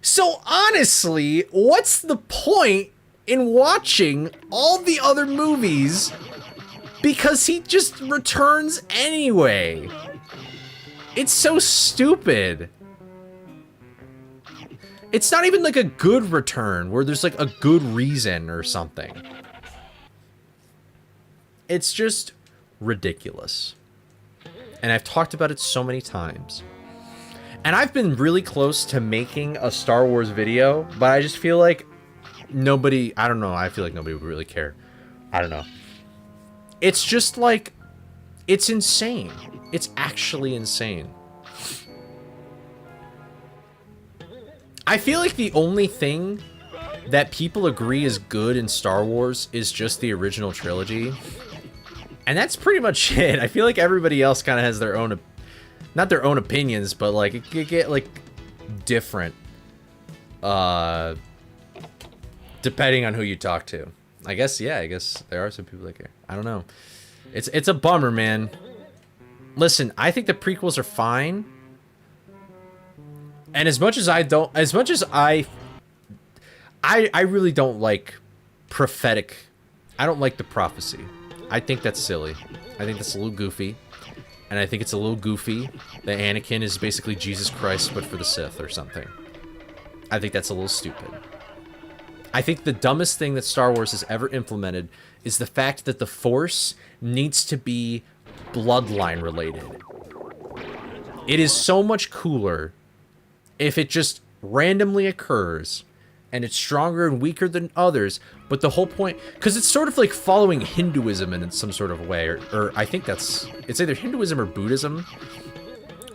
S1: So honestly, what's the point in watching all the other movies? Because he just returns anyway. It's so stupid. It's not even like a good return where there's like a good reason or something. It's just ridiculous. And I've talked about it so many times. And I've been really close to making a Star Wars video, but I just feel like nobody, I don't know, I feel like nobody would really care. I don't know. It's just like, it's insane. It's actually insane. I feel like the only thing that people agree is good in Star Wars is just the original trilogy. And that's pretty much it. I feel like everybody else kind of has their own, not their own opinions, but like it could get like different depending on who you talk to. I guess, yeah, I guess there are some people that care. I don't know. It's a bummer, man. Listen, I think the prequels are fine. And as much as I really don't like prophetic. I don't like the prophecy. I think that's silly. I think that's a little goofy. And I think it's a little goofy that Anakin is basically Jesus Christ, but for the Sith or something. I think that's a little stupid. I think the dumbest thing that Star Wars has ever implemented is the fact that the Force needs to be bloodline related. It is so much cooler if it just randomly occurs and it's stronger and weaker than others, but the whole point, because it's sort of like following Hinduism in some sort of way, or I think it's either Hinduism or Buddhism,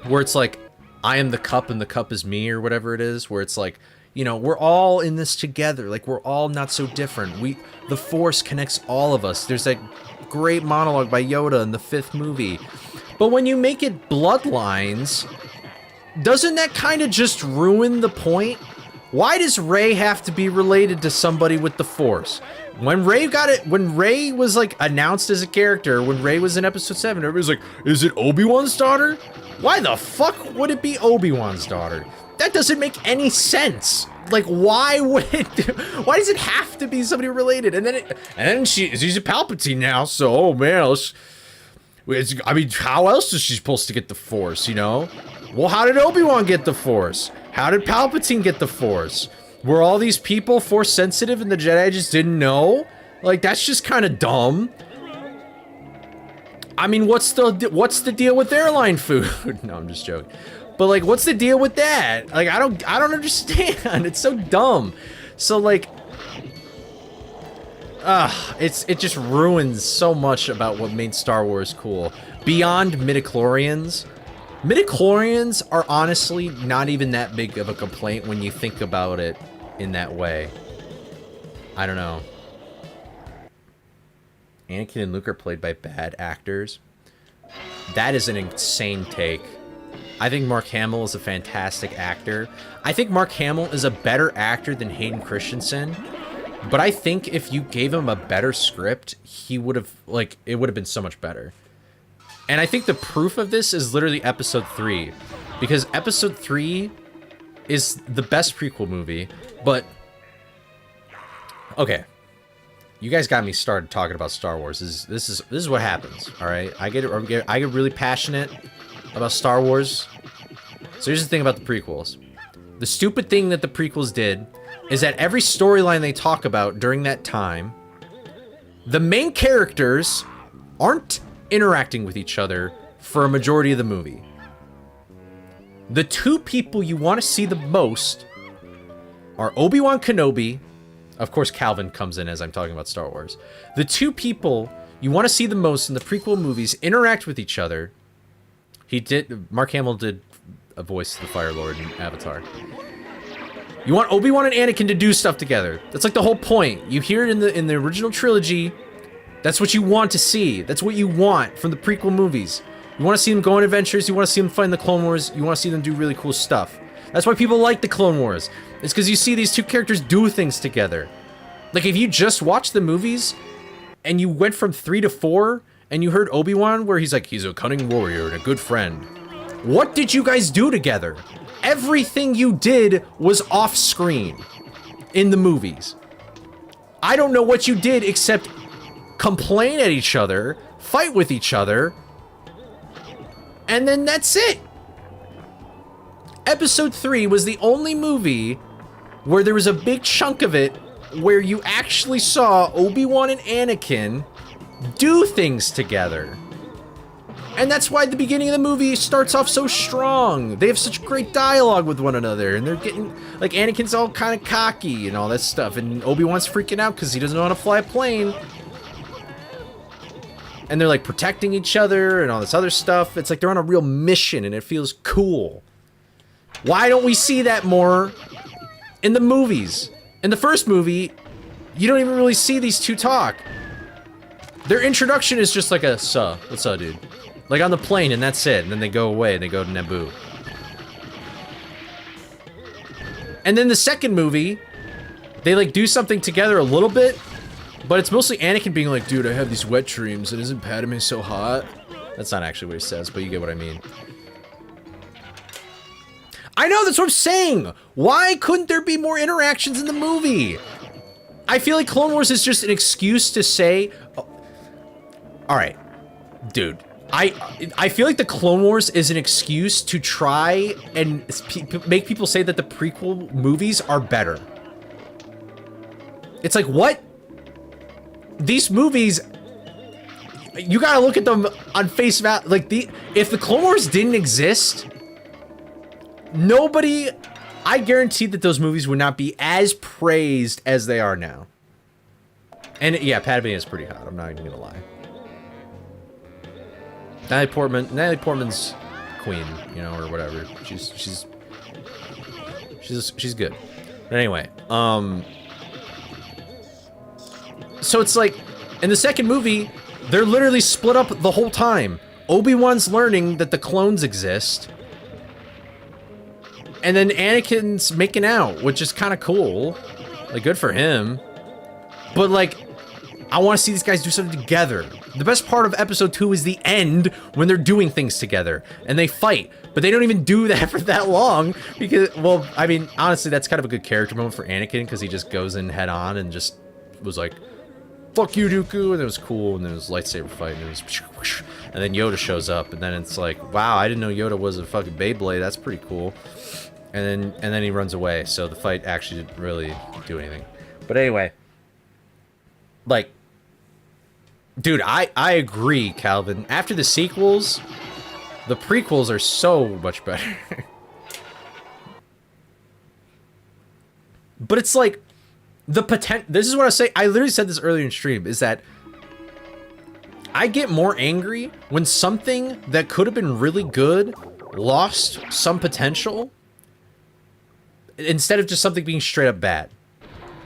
S1: where it's like, I am the cup and the cup is me, or whatever it is, where it's like, you know, we're all in this together, like we're all not so different. The Force connects all of us. There's that great monologue by Yoda in the 5th movie. But when you make it bloodlines, doesn't that kind of just ruin the point? Why does Rey have to be related to somebody with the Force? When Rey was like announced as a character, when Rey was in episode 7, everybody's like, is it Obi-Wan's daughter? Why the fuck would it be Obi-Wan's daughter? That doesn't make any sense. Like, why would it? Why does it have to be somebody related? And then she's a Palpatine now. So, oh man, I mean, how else is she supposed to get the Force? You know? Well, how did Obi-Wan get the Force? How did Palpatine get the Force? Were all these people Force sensitive and the Jedi just didn't know? Like, that's just kind of dumb. I mean, what's the deal with airline food? No, I'm just joking. But like, what's the deal with that? Like, I don't understand. It's so dumb. So like, it just ruins so much about what made Star Wars cool. Beyond midichlorians. Midichlorians are honestly not even that big of a complaint when you think about it in that way. I don't know. Anakin and Luke are played by bad actors. That is an insane take. I think Mark Hamill is a fantastic actor. I think Mark Hamill is a better actor than Hayden Christensen. But I think if you gave him a better script, he would have, like, it would have been so much better. And I think the proof of this is literally Episode 3. Because Episode 3 is the best prequel movie. But, okay. You guys got me started talking about Star Wars. This is what happens, all right? I get really passionate about Star Wars. So here's the thing about the prequels. The stupid thing that the prequels did is that every storyline they talk about during that time, the main characters aren't interacting with each other for a majority of the movie. The two people you want to see the most are Obi-Wan Kenobi. Of course, Calvin comes in as I'm talking about Star Wars. The two people you want to see the most in the prequel movies interact with each other. Mark Hamill did a voice of the Fire Lord in Avatar. You want Obi-Wan and Anakin to do stuff together. That's like the whole point. You hear it in the original trilogy. That's what you want to see. That's what you want from the prequel movies. You want to see them go on adventures. You want to see them fight in the Clone Wars. You want to see them do really cool stuff. That's why people like the Clone Wars. It's because you see these two characters do things together. Like, if you just watched the movies and you went from 3 to 4 and you heard Obi-Wan where he's like, he's a cunning warrior and a good friend. What did you guys do together? Everything you did was off screen in the movies. I don't know what you did except complain at each other, fight with each other, and then that's it. Episode 3 was the only movie where there was a big chunk of it where you actually saw Obi-Wan and Anakin do things together. And that's why the beginning of the movie starts off so strong. They have such great dialogue with one another, and they're getting, like, Anakin's all kind of cocky and all that stuff, and Obi-Wan's freaking out because he doesn't know how to fly a plane. And they're, like, protecting each other and all this other stuff. It's like they're on a real mission, and it feels cool. Why don't we see that more in the movies? In the first movie, you don't even really see these two talk. Their introduction is just like a, what's up, dude? Like on the plane, and that's it. And then they go away, and they go to Naboo. And then the second movie, they like do something together a little bit, but it's mostly Anakin being like, dude, I have these wet dreams, and isn't Padme so hot? That's not actually what he says, but you get what I mean. I know, that's what I'm saying! Why couldn't there be more interactions in the movie? I feel like Clone Wars is just an excuse to say... Oh, alright, dude. I feel like the Clone Wars is an excuse to try and make people say that the prequel movies are better. It's like, what? These movies... You gotta look at them on face value. Like, if the Clone Wars didn't exist... Nobody, I guarantee that those movies would not be as praised as they are now. And yeah, Padme is pretty hot, I'm not even gonna lie. Natalie Portman's queen, you know, or whatever. She's good. But anyway, so it's like, in the second movie, they're literally split up the whole time. Obi-Wan's learning that the clones exist. And then Anakin's making out, which is kind of cool. Like, good for him. But, like, I want to see these guys do something together. The best part of episode 2 is the end when they're doing things together and they fight, but they don't even do that for that long because, well, I mean, honestly, that's kind of a good character moment for Anakin because he just goes in head on and just was like, fuck you, Dooku, and it was cool, and then it was lightsaber fight, and it was, and then Yoda shows up, and then it's like, wow, I didn't know Yoda was a fucking Beyblade, that's pretty cool. And then he runs away, so the fight actually didn't really do anything. But anyway, like, dude, I agree, Calvin. After the sequels, the prequels are so much better. But it's like, the potential, this is what I say, I literally said this earlier in stream, is that I get more angry when something that could have been really good lost some potential instead of just something being straight up bad.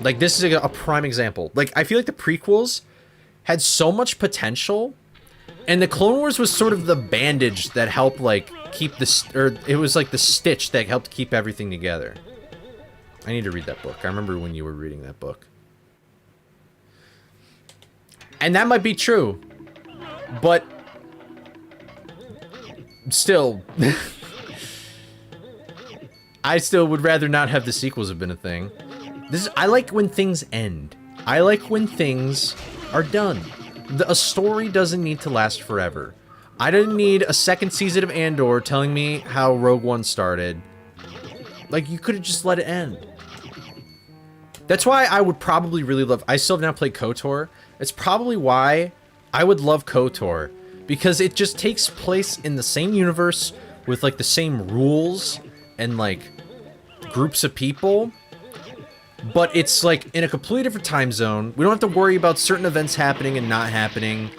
S1: Like, this is a prime example. Like, I feel like the prequels had so much potential, and the Clone Wars was sort of the bandage that helped, like, keep this, or it was like the stitch that helped keep everything together. I need to read that book. I remember when you were reading that book. And that might be true. But still, I still would rather not have the sequels have been a thing. I like when things end. I like when things are done. A story doesn't need to last forever. I didn't need a second season of Andor telling me how Rogue One started. Like, you could have just let it end. That's why I would probably really love... I still have not played KOTOR. It's probably why I would love KOTOR. Because it just takes place in the same universe with, like, the same rules and, like, groups of people. But it's, like, in a completely different time zone. We don't have to worry about certain events happening and not happening.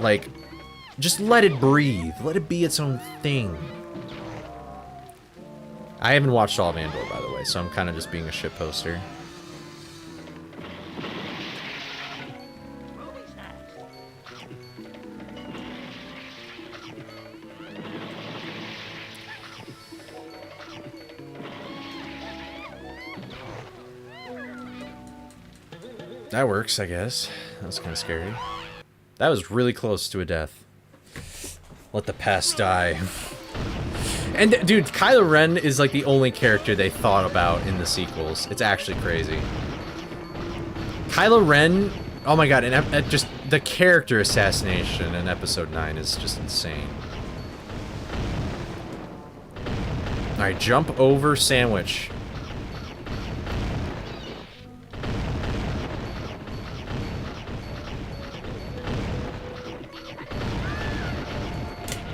S1: Like, just let it breathe. Let it be its own thing. I haven't watched all of Andor, by the way, so I'm kind of just being a shitposter. That works, I guess. That was kind of scary. That was really close to a death. Let the past die. And, dude, Kylo Ren is, like, the only character they thought about in the sequels. It's actually crazy. Kylo Ren, oh my god, and just the character assassination in Episode 9 is just insane. Alright, jump over sandwich.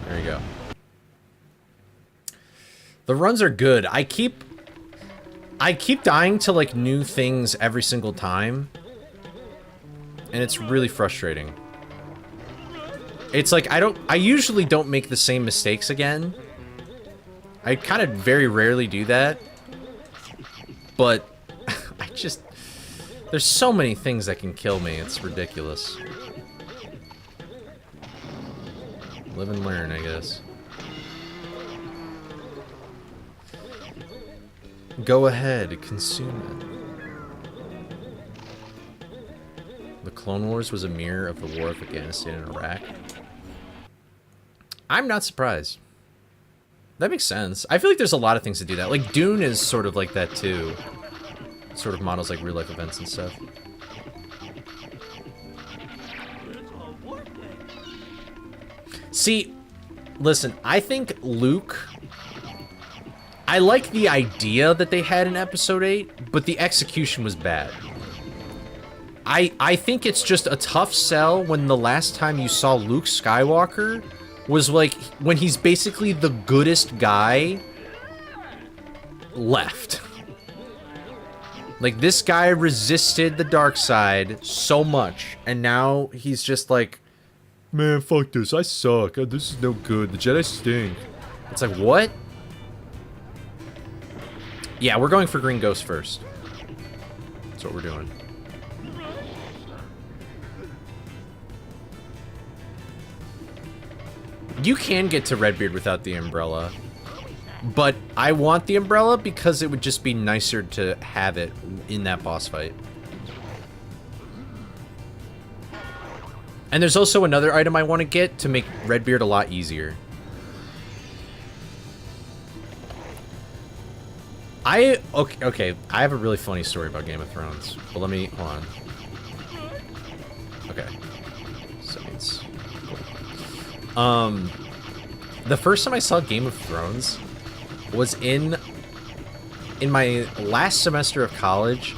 S1: There you go. The runs are good. I keep dying to, like, new things every single time. And it's really frustrating. It's like, I usually don't make the same mistakes again. I kind of very rarely do that. But there's so many things that can kill me. It's ridiculous. Live and learn, I guess. Go ahead, consume it. The Clone Wars was a mirror of the War of Afghanistan and Iraq. I'm not surprised. That makes sense. I feel like there's a lot of things to do that. Like, Dune is sort of like that, too. Sort of models, like, real-life events and stuff. See, listen, I think Luke... I like the idea that they had in Episode 8, but the execution was bad. I think it's just a tough sell when the last time you saw Luke Skywalker was, like, when he's basically the goodest guy left. Like, this guy resisted the dark side so much, and now he's just like, man, fuck this, I suck, this is no good, the Jedi stink. It's like, what? Yeah, we're going for Green Ghost first. That's what we're doing. You can get to Redbeard without the umbrella, but I want the umbrella because it would just be nicer to have it in that boss fight. And there's also another item I want to get to make Redbeard a lot easier. Okay, I have a really funny story about Game of Thrones, but let me, hold on. Okay. So it's cool. The first time I saw Game of Thrones was in my last semester of college.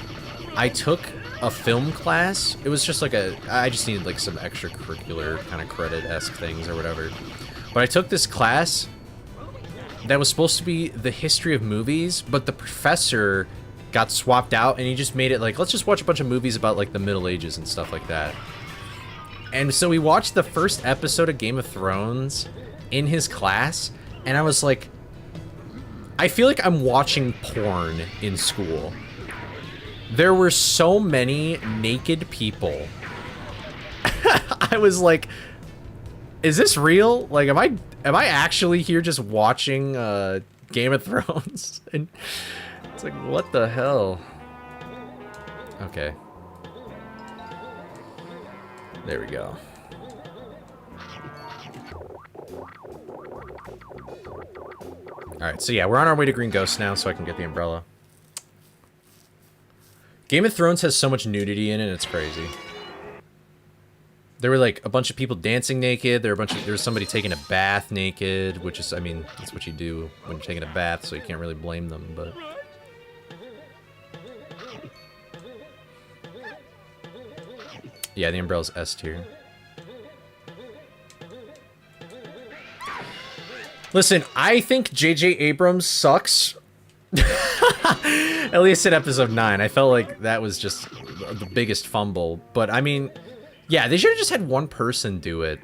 S1: I took a film class. It was just like I just needed like some extracurricular kind of credit-esque things or whatever. But I took this class that was supposed to be the history of movies, but the professor got swapped out and he just made it like, let's just watch a bunch of movies about like the Middle Ages and stuff like that. And so we watched the first episode of Game of Thrones in his class, and I was like, I feel like I'm watching porn in school. There were so many naked people. I was like, is this real? Like, am I actually here just watching Game of Thrones? And it's like, what the hell? Okay. There we go. Alright, so yeah, we're on our way to Green Ghost now, so I can get the umbrella. Game of Thrones has so much nudity in it, it's crazy. There were like a bunch of people dancing naked. There was somebody taking a bath naked, which is, I mean, that's what you do when you're taking a bath, so you can't really blame them, but... Yeah, the umbrella's S tier. Listen, I think J.J. Abrams sucks. At least in episode 9. I felt like that was just the biggest fumble. But, I mean, yeah, they should have just had one person do it.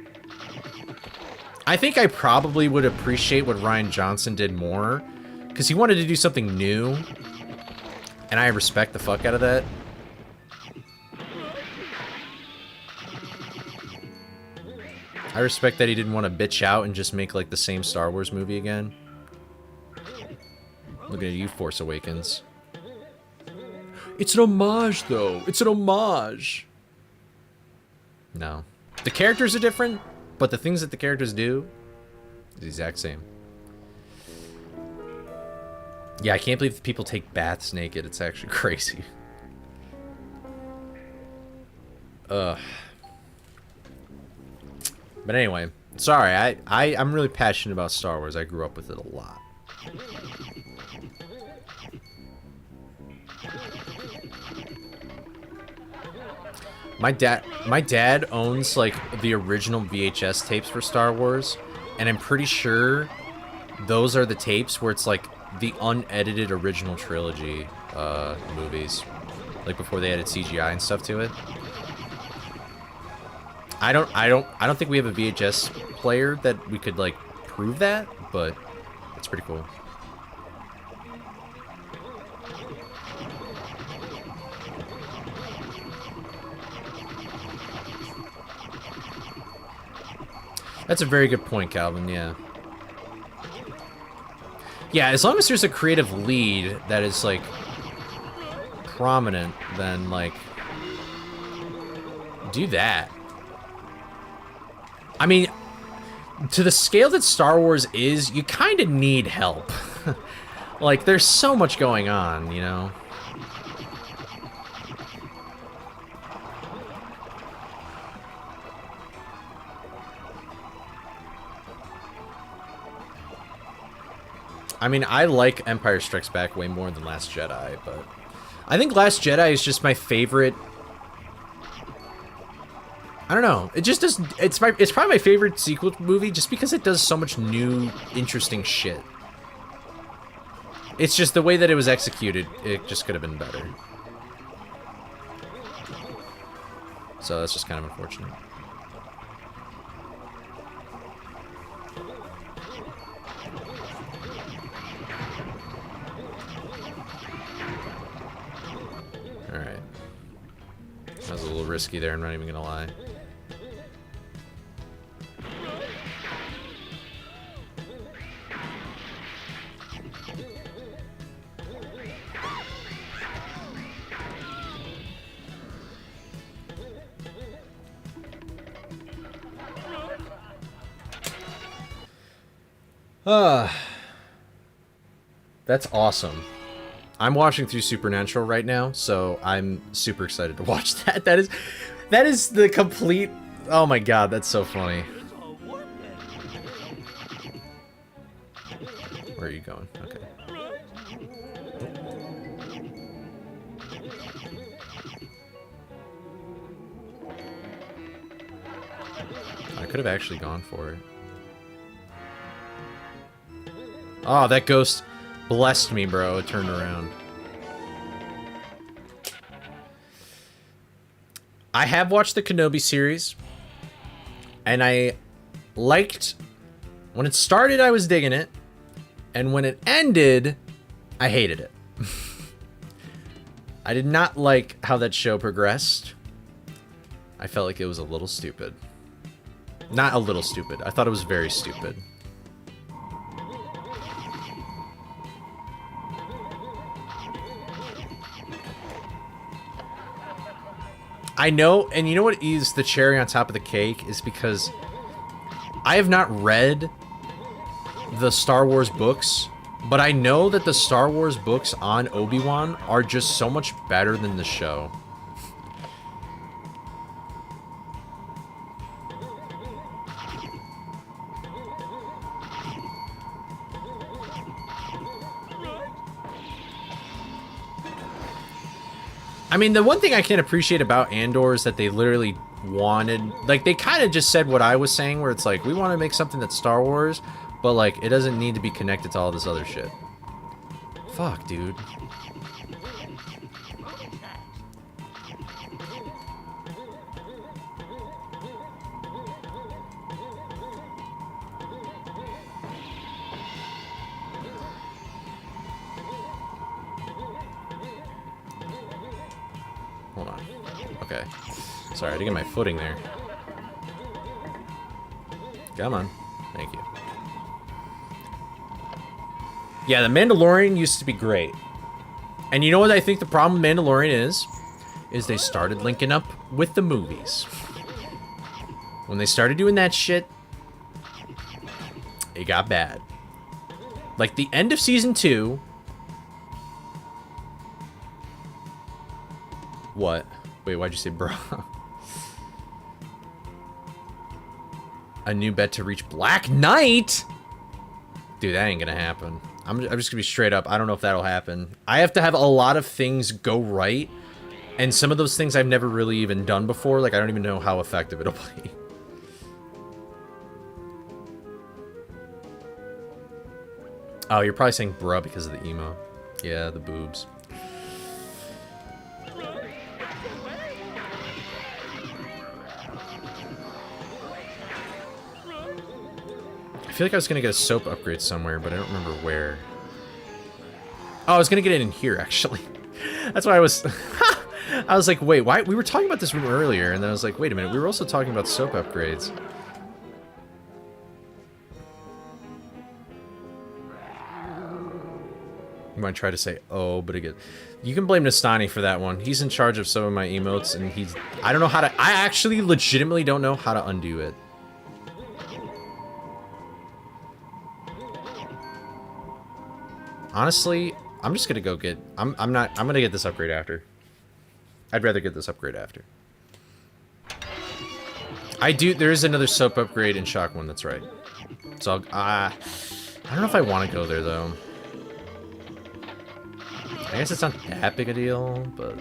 S1: I think I probably would appreciate what Rian Johnson did more, because he wanted to do something new. And I respect the fuck out of that. I respect that he didn't want to bitch out and just make like the same Star Wars movie again. Looking at you, Force Awakens. It's an homage, though. It's an homage. No. The characters are different, but the things that the characters do is the exact same. Yeah, I can't believe people take baths naked. It's actually crazy. Ugh. But anyway, sorry, I'm really passionate about Star Wars. I grew up with it a lot. My dad owns like the original VHS tapes for Star Wars, and I'm pretty sure those are the tapes where it's like the unedited original trilogy movies, like before they added CGI and stuff to it. I don't think we have a VHS player that we could like prove that, but it's pretty cool. That's a very good point, Calvin, yeah. Yeah, as long as there's a creative lead that is, like, prominent, then, like, do that. I mean, to the scale that Star Wars is, you kind of need help. Like, there's so much going on, you know? I mean, I like Empire Strikes Back way more than Last Jedi, but I think Last Jedi is just my favorite. I don't know. It just does. It's probably my favorite sequel movie just because it does so much new, interesting shit. It's just the way that it was executed. It just could have been better. So that's just kind of unfortunate. Alright. That was a little risky there, I'm not even gonna lie. That's awesome. I'm watching through Supernatural right now, so I'm super excited to watch that. That is the complete... Oh my god, that's so funny. Where are you going? Okay. I could have actually gone for it. Oh, that ghost blessed me, bro. It turned around. I have watched the Kenobi series, and I liked... When it started, I was digging it, and when it ended, I hated it. I did not like how that show progressed. I felt like it was a little stupid. Not a little stupid. I thought it was very stupid. I know, and you know what is the cherry on top of the cake is because I have not read the Star Wars books, but I know that the Star Wars books on Obi-Wan are just so much better than the show. I mean, the one thing I can appreciate about Andor is that they literally wanted... Like, they kind of just said what I was saying, where it's like, we want to make something that's Star Wars, but, like, it doesn't need to be connected to all this other shit. Fuck, dude. Hold on. Okay. Sorry, I had to get my footing there. Come on. Thank you. Yeah, The Mandalorian used to be great. And you know what I think the problem with Mandalorian is? Is they started linking up with the movies. When they started doing that shit, it got bad. Like, the end of Season 2... What? Wait, why'd you say bro? A new bet to reach Black Knight? Dude, that ain't gonna happen. I'm just gonna be straight up. I don't know if that'll happen. I have to have a lot of things go right. And some of those things I've never really even done before. Like, I don't even know how effective it'll be. Oh, you're probably saying bruh because of the emo. Yeah, the boobs. I feel like I was gonna get a soap upgrade somewhere, but I don't remember where. Oh, I was gonna get it in here, actually. That's why I was... I was like, wait, why? We were talking about this room earlier, and then I was like, wait a minute, we were also talking about soap upgrades. You might try to say, oh, but again... You can blame Nastani for that one. He's in charge of some of my emotes, and he's... I don't know how to... I actually legitimately don't know how to undo it. Honestly, I'm just gonna go get... I'm gonna get this upgrade after. I'd rather get this upgrade after. There is another soap upgrade in Shock 1, that's right. So, I don't know if I want to go there, though. I guess it's not that big a deal, but...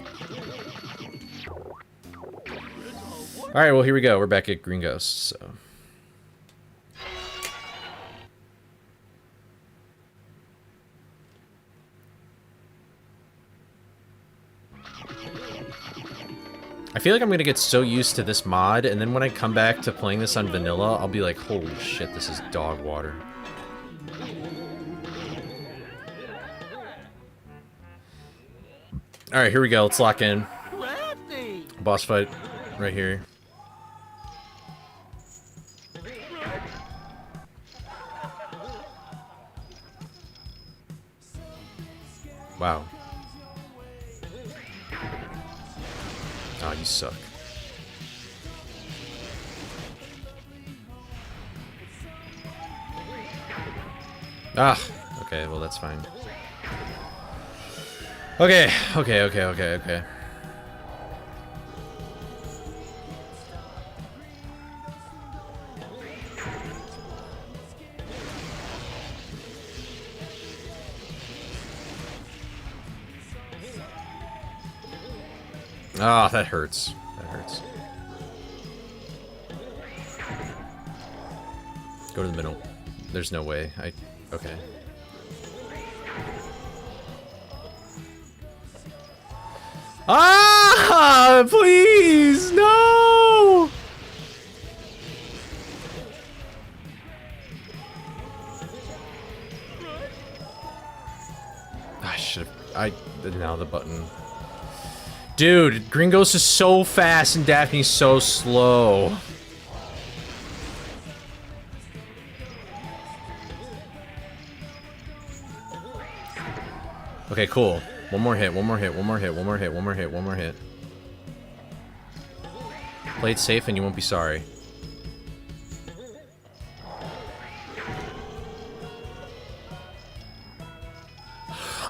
S1: Alright, well, here we go. We're back at Green Ghost, so... I feel like I'm gonna get so used to this mod, and then when I come back to playing this on vanilla, I'll be like, holy shit, this is dog water. Alright, here we go. Let's lock in. Boss fight right here. Wow. Oh, you suck. Ah, okay, well that's fine. Okay. Ah, that hurts. That hurts. Go to the middle. There's no way. Okay. Ah! Please! No! I should've... now the button. Dude, Gringos is so fast and Daphne's so slow. Okay, cool. One more hit. Play it safe and you won't be sorry.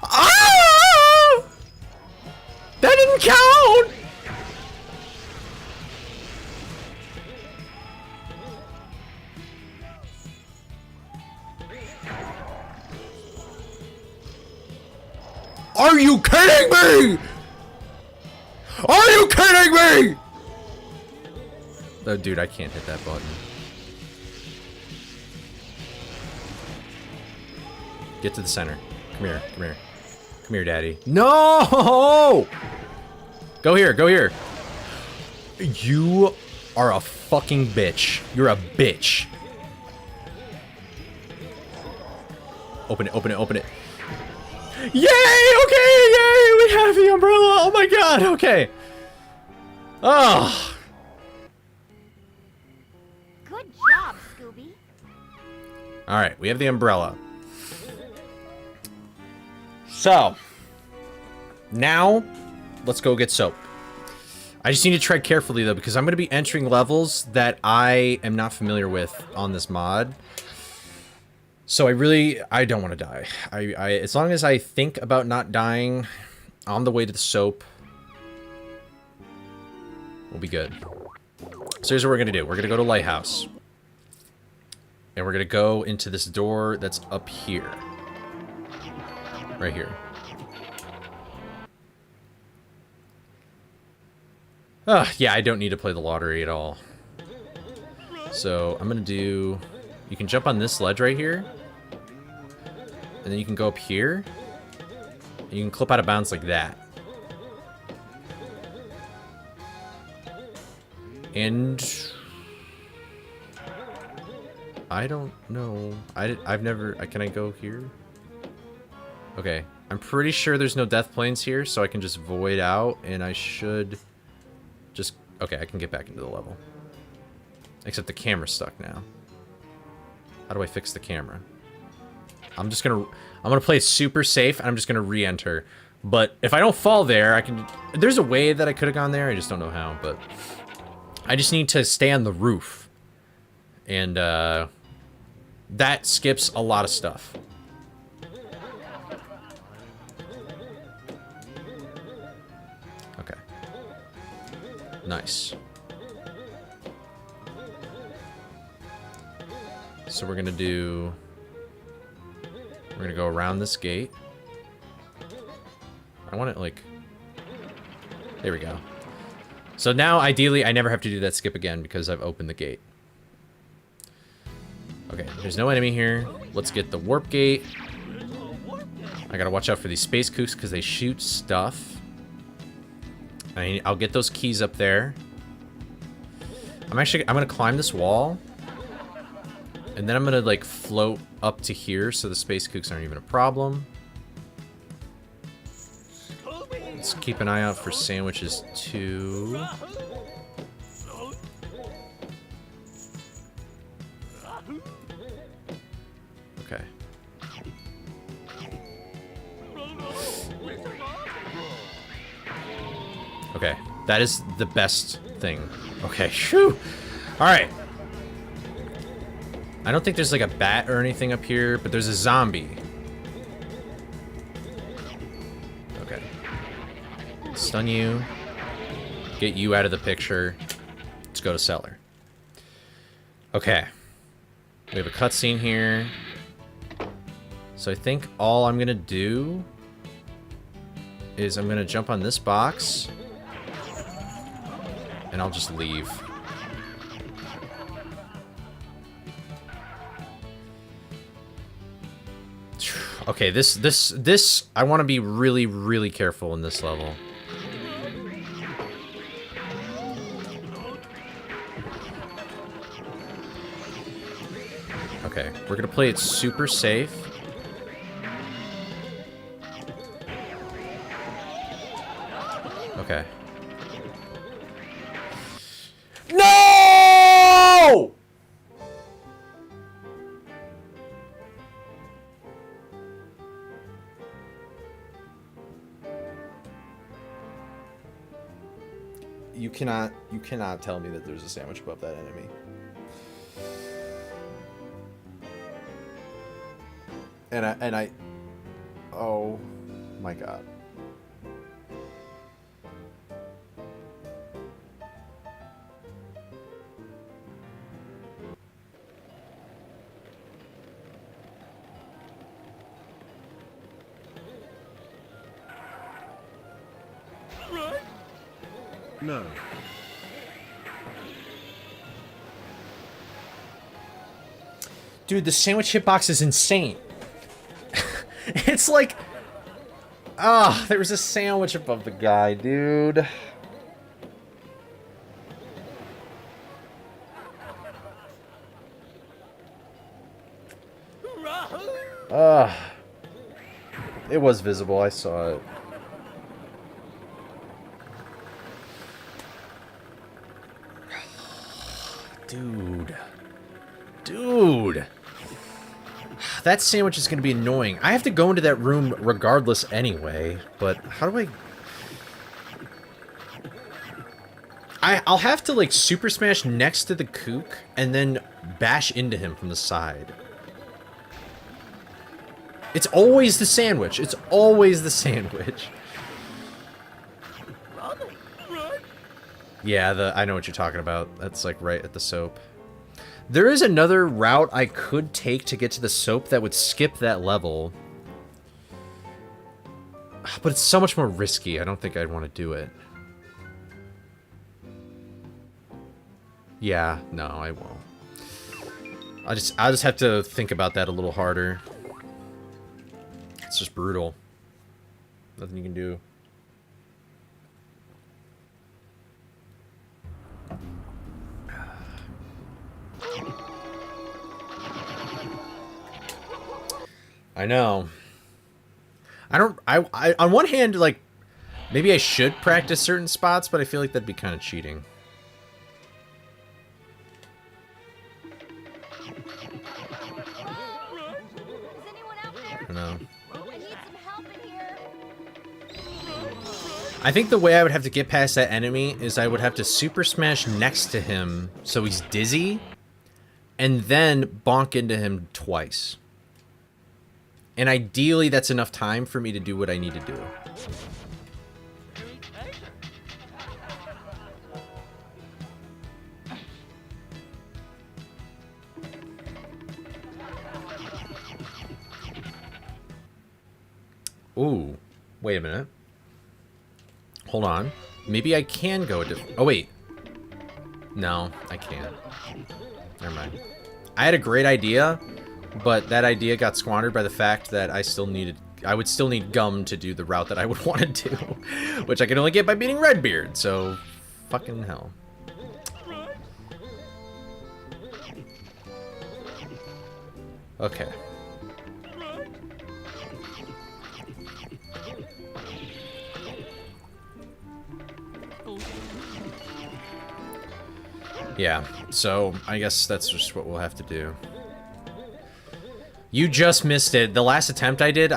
S1: Ah! That didn't count! Are you kidding me? Are you kidding me? Oh, dude, I can't hit that button. Get to the center. Come here, come here. Come here, daddy. No! Go here, go here. You are a fucking bitch. You're a bitch. Open it, open it, open it. Yay! Okay, yay! We have the umbrella! Oh my god, okay. Oh.
S10: Good job, Scooby.
S1: Alright, we have the umbrella. So, now, let's go get soap. I just need to tread carefully, though, because I'm going to be entering levels that I am not familiar with on this mod. So I don't want to die. As long as I think about not dying on the way to the soap, we'll be good. So here's what we're going to do. We're going to go to Lighthouse. And we're going to go into this door that's up here. Right here. Yeah, I don't need to play the lottery at all. So I'm going to do... You can jump on this ledge right here. And then you can go up here. And you can clip out of bounds like that. And... I don't know. I've never... Can I go here? Okay. I'm pretty sure there's no death planes here, so I can just void out, and I should just... Okay, I can get back into the level. Except the camera's stuck now. How do I fix the camera? I'm gonna play it super safe, and I'm just gonna re-enter. But if I don't fall there, I can... There's a way that I could have gone there, I just don't know how, but... I just need to stay on the roof. And, that skips a lot of stuff. Okay. Nice. So we're gonna do... We're gonna go around this gate. I want it like... There we go. So now, ideally, I never have to do that skip again because I've opened the gate. Okay, there's no enemy here. Let's get the warp gate. I gotta watch out for these space kooks because they shoot stuff. I'll get those keys up there. I'm gonna climb this wall. And then I'm gonna, like, float up to here so the space kooks aren't even a problem. Let's keep an eye out for sandwiches, too. Okay. Okay, that is the best thing. Okay, shoo! Alright. I don't think there's like a bat or anything up here, but there's a zombie. Okay. Stun you. Get you out of the picture. Let's go to cellar. Okay. We have a cutscene here. So I think all I'm gonna do is I'm gonna jump on this box and I'll just leave. Okay, this I want to be really, really careful in this level. Okay, we're gonna play it super safe. Okay. No! You cannot tell me that there's a sandwich above that enemy. And I oh my god.
S6: No.
S1: Dude, the sandwich hitbox is insane. It's like... Ah, there was a sandwich above the guy, dude. It was visible, I saw it. Dude. Dude. That sandwich is going to be annoying. I have to go into that room regardless anyway, but how do I'll have to, like, super smash next to the kook and then bash into him from the side. It's always the sandwich. It's always the sandwich. Yeah, I know what you're talking about. That's, like, right at the soap. There is another route I could take to get to the soap that would skip that level. But it's so much more risky. I don't think I'd want to do it. Yeah, no, I won't. I'll just have to think about that a little harder. It's just brutal. Nothing you can do. I know. I on one hand, like, maybe I should practice certain spots, but I feel like that'd be kind of cheating. I don't know. I think the way I would have to get past that enemy is I would have to super smash next to him so he's dizzy, and then bonk into him twice. And ideally, that's enough time for me to do what I need to do. Ooh, wait a minute. Hold on. Maybe I can go oh, wait. No, I can't. Never mind. I had a great idea, but that idea got squandered by the fact that I would still need gum to do the route that I would want to do, which I can only get by beating Redbeard, so fucking hell. Okay. Yeah, so I guess that's just what we'll have to do. You just missed it. The last attempt I did,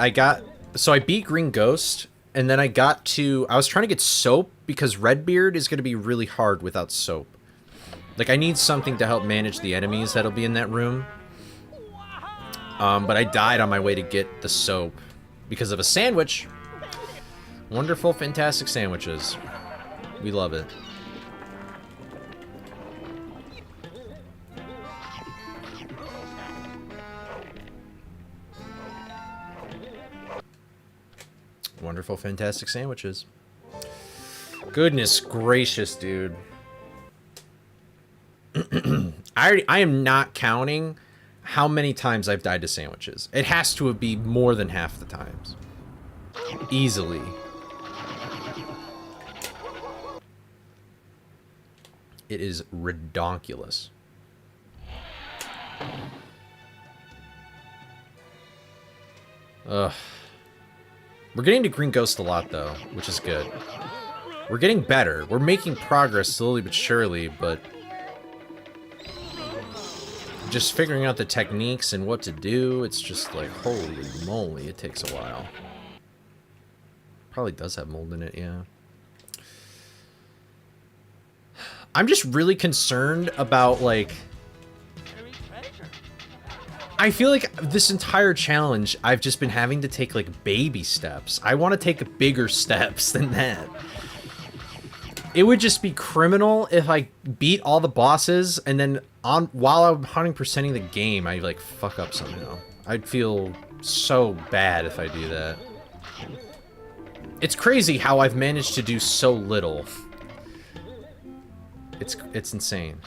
S1: so I beat Green Ghost, and then I was trying to get soap, because Redbeard is going to be really hard without soap. Like, I need something to help manage the enemies that'll be in that room. But I died on my way to get the soap because of a sandwich. Wonderful, fantastic sandwiches. We love it. Wonderful, fantastic sandwiches. Goodness gracious, dude. I am not counting how many times I've died to sandwiches. It has to be more than half the times. Easily. It is redonkulous. Ugh. We're getting to Green Ghost a lot, though, which is good. We're getting better. We're making progress slowly but surely, but just figuring out the techniques and what to do, it's just like, holy moly, it takes a while. Probably does have mold in it, yeah. I'm just really concerned about, like, I feel like this entire challenge, I've just been having to take, like, baby steps. I want to take bigger steps than that. It would just be criminal if I beat all the bosses and then while I'm 100%ing the game, I, like, fuck up somehow. I'd feel so bad if I do that. It's crazy how I've managed to do so little. It's insane.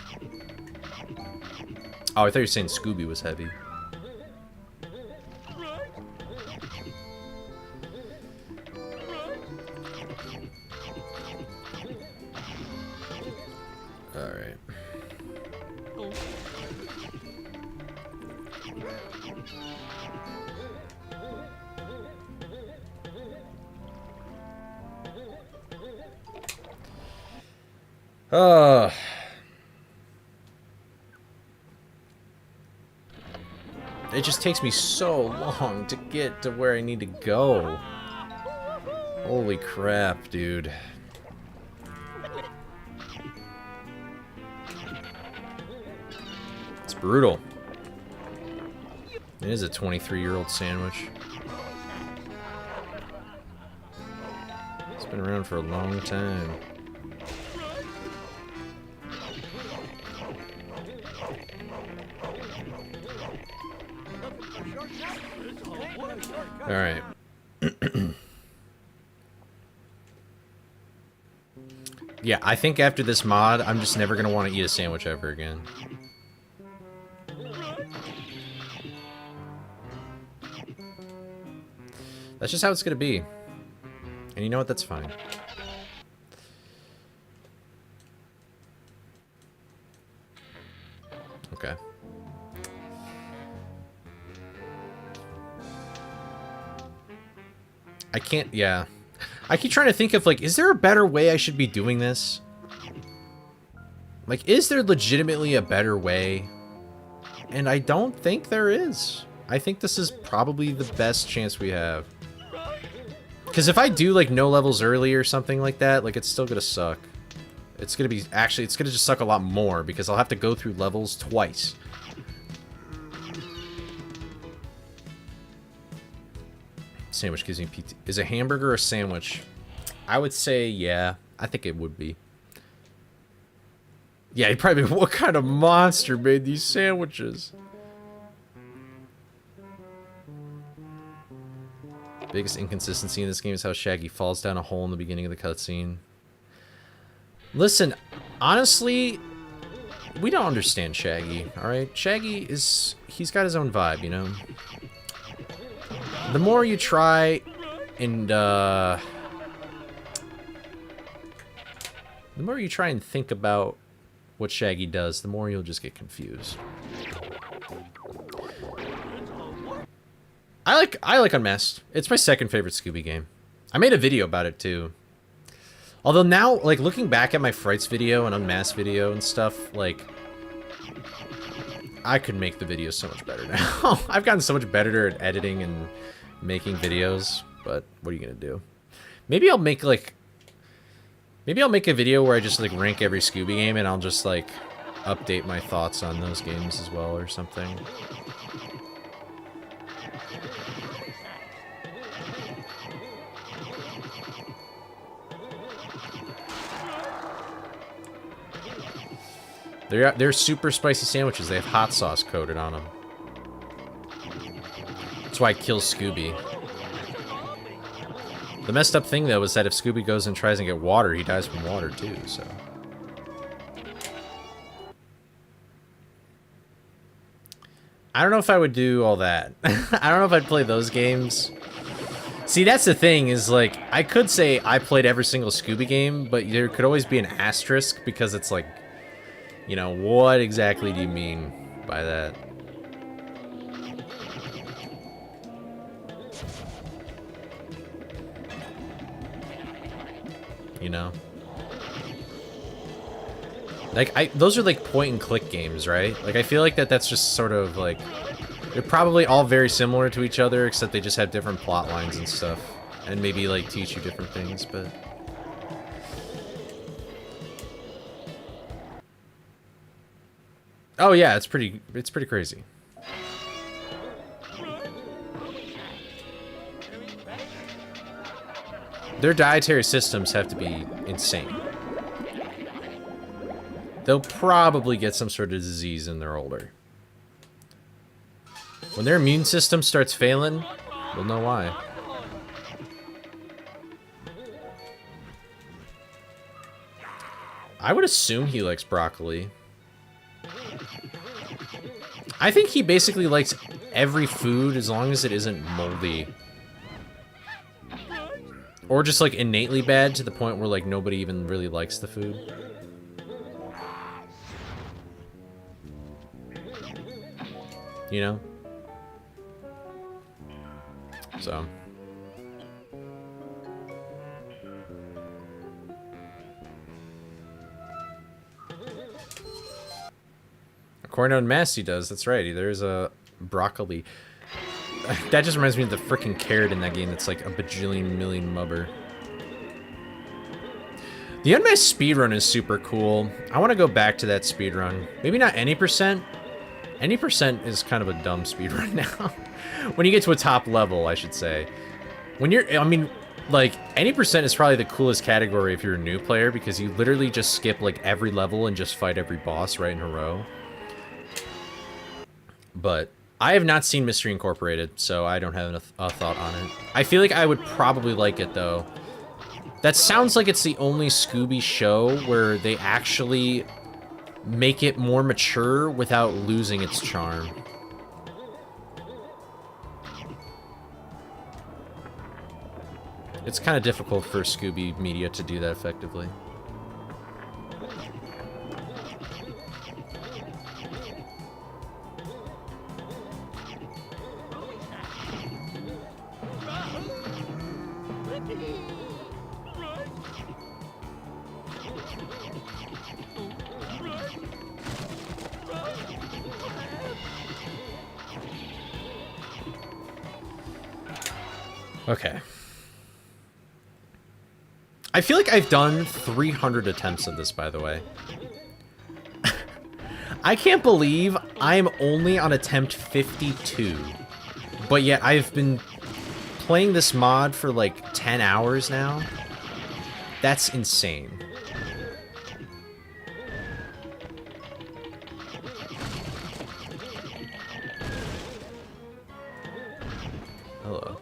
S1: Oh, I thought you were saying Scooby was heavy. Alright. It just takes me so long to get to where I need to go. Holy crap, dude. It's brutal. It is a 23-year-old sandwich. It's been around for a long time. Alright. Yeah, I think after this mod, I'm just never going to want to eat a sandwich ever again. That's just how it's going to be. And you know what? That's fine. Okay. I can't, yeah. I keep trying to think of, like, is there a better way I should be doing this? Like, is there legitimately a better way? And I don't think there is. I think this is probably the best chance we have. Because if I do, like, no levels early or something like that, like, it's still gonna suck. It's gonna be, actually, it's gonna just suck a lot more, because I'll have to go through levels twice. Sandwich gives me PT. Is a hamburger a sandwich? I would say, yeah. I think it would be. Yeah, you'd probably be, what kind of monster made these sandwiches? Biggest inconsistency in this game is how Shaggy falls down a hole in the beginning of the cutscene. Listen, honestly, we don't understand Shaggy, alright? Shaggy is, he's got his own vibe, you know? The more you try and, the more you try and think about what Shaggy does, the more you'll just get confused. I like Unmasked. It's my second favorite Scooby game. I made a video about it too. Although now, like, looking back at my Frights video and Unmasked video and stuff, like, I could make the video so much better now. I've gotten so much better at editing and making videos, but what are you gonna do? Maybe I'll make, like, maybe I'll make a video where I just, like, rank every Scooby game and I'll just, like, update my thoughts on those games as well or something. They're super spicy sandwiches. They have hot sauce coated on them. That's why I kill Scooby. The messed up thing, though, is that if Scooby goes and tries and get water, he dies from water, too, so... I don't know if I would do all that. I don't know if I'd play those games. See, that's the thing, is, like, I could say I played every single Scooby game, but there could always be an asterisk, because it's like, you know, what exactly do you mean by that? You know? Like, those are like point and click games, right? Like, I feel like that's just sort of like, they're probably all very similar to each other, except they just have different plot lines and stuff. And maybe like teach you different things, but... Oh yeah, it's pretty crazy. Their dietary systems have to be insane. They'll probably get some sort of disease when they're older. When their immune system starts failing, we'll know why. I would assume he likes broccoli. I think he basically likes every food as long as it isn't moldy. Or just like innately bad to the point where like nobody even really likes the food. You know? So. According to Mass, he does. That's right. There's a broccoli. That just reminds me of the freaking carrot in that game that's like a bajillion million mubber. The unmasked speedrun is super cool. I want to go back to that speedrun. Maybe not any percent. Any percent is kind of a dumb speedrun now. When you get to a top level, I should say. When you're, I mean, like, any percent is probably the coolest category if you're a new player, because you literally just skip, like, every level and just fight every boss right in a row. But I have not seen Mystery Incorporated, so I don't have a thought on it. I feel like I would probably like it, though. That sounds like it's the only Scooby show where they actually make it more mature without losing its charm. It's kind of difficult for Scooby media to do that effectively. Okay. I feel like I've done 300 attempts of this, by the way. I can't believe I'm only on attempt 52. But yet I've been playing this mod for like 10 hours now. That's insane. Hello.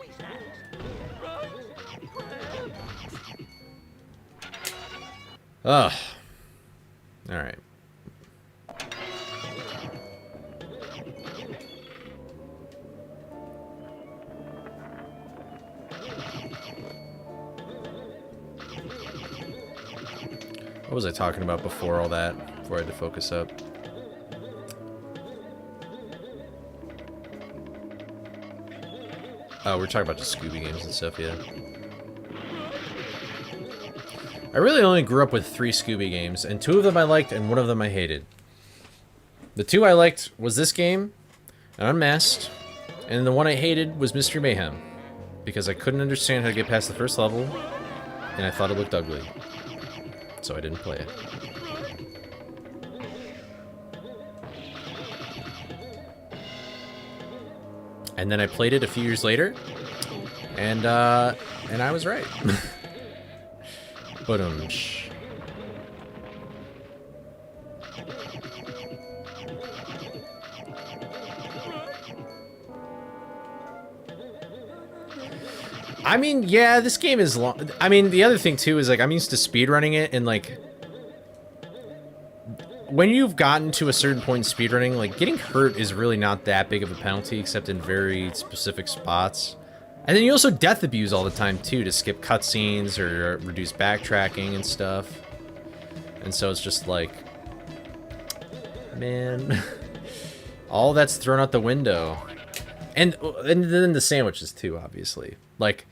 S1: Ugh. Alright. What was I talking about before all that? Before I had to focus up? Oh, we're talking about the Scooby games and stuff, yeah. I really only grew up with 3 Scooby games, and 2 of them I liked and 1 of them I hated. The 2 I liked was this game, and Unmasked, and the one I hated was Mystery Mayhem, because I couldn't understand how to get past the first level, and I thought it looked ugly. So I didn't play it. And then I played it a few years later, and I was right. But I mean, yeah, this game is long. I mean, the other thing too is like I'm used to speedrunning it, and like when you've gotten to a certain point in speedrunning, like getting hurt is really not that big of a penalty, except in very specific spots. And then you also death abuse all the time too, to skip cutscenes or reduce backtracking and stuff. And so it's just like, man, all that's thrown out the window. And then the sandwiches too, obviously. Like,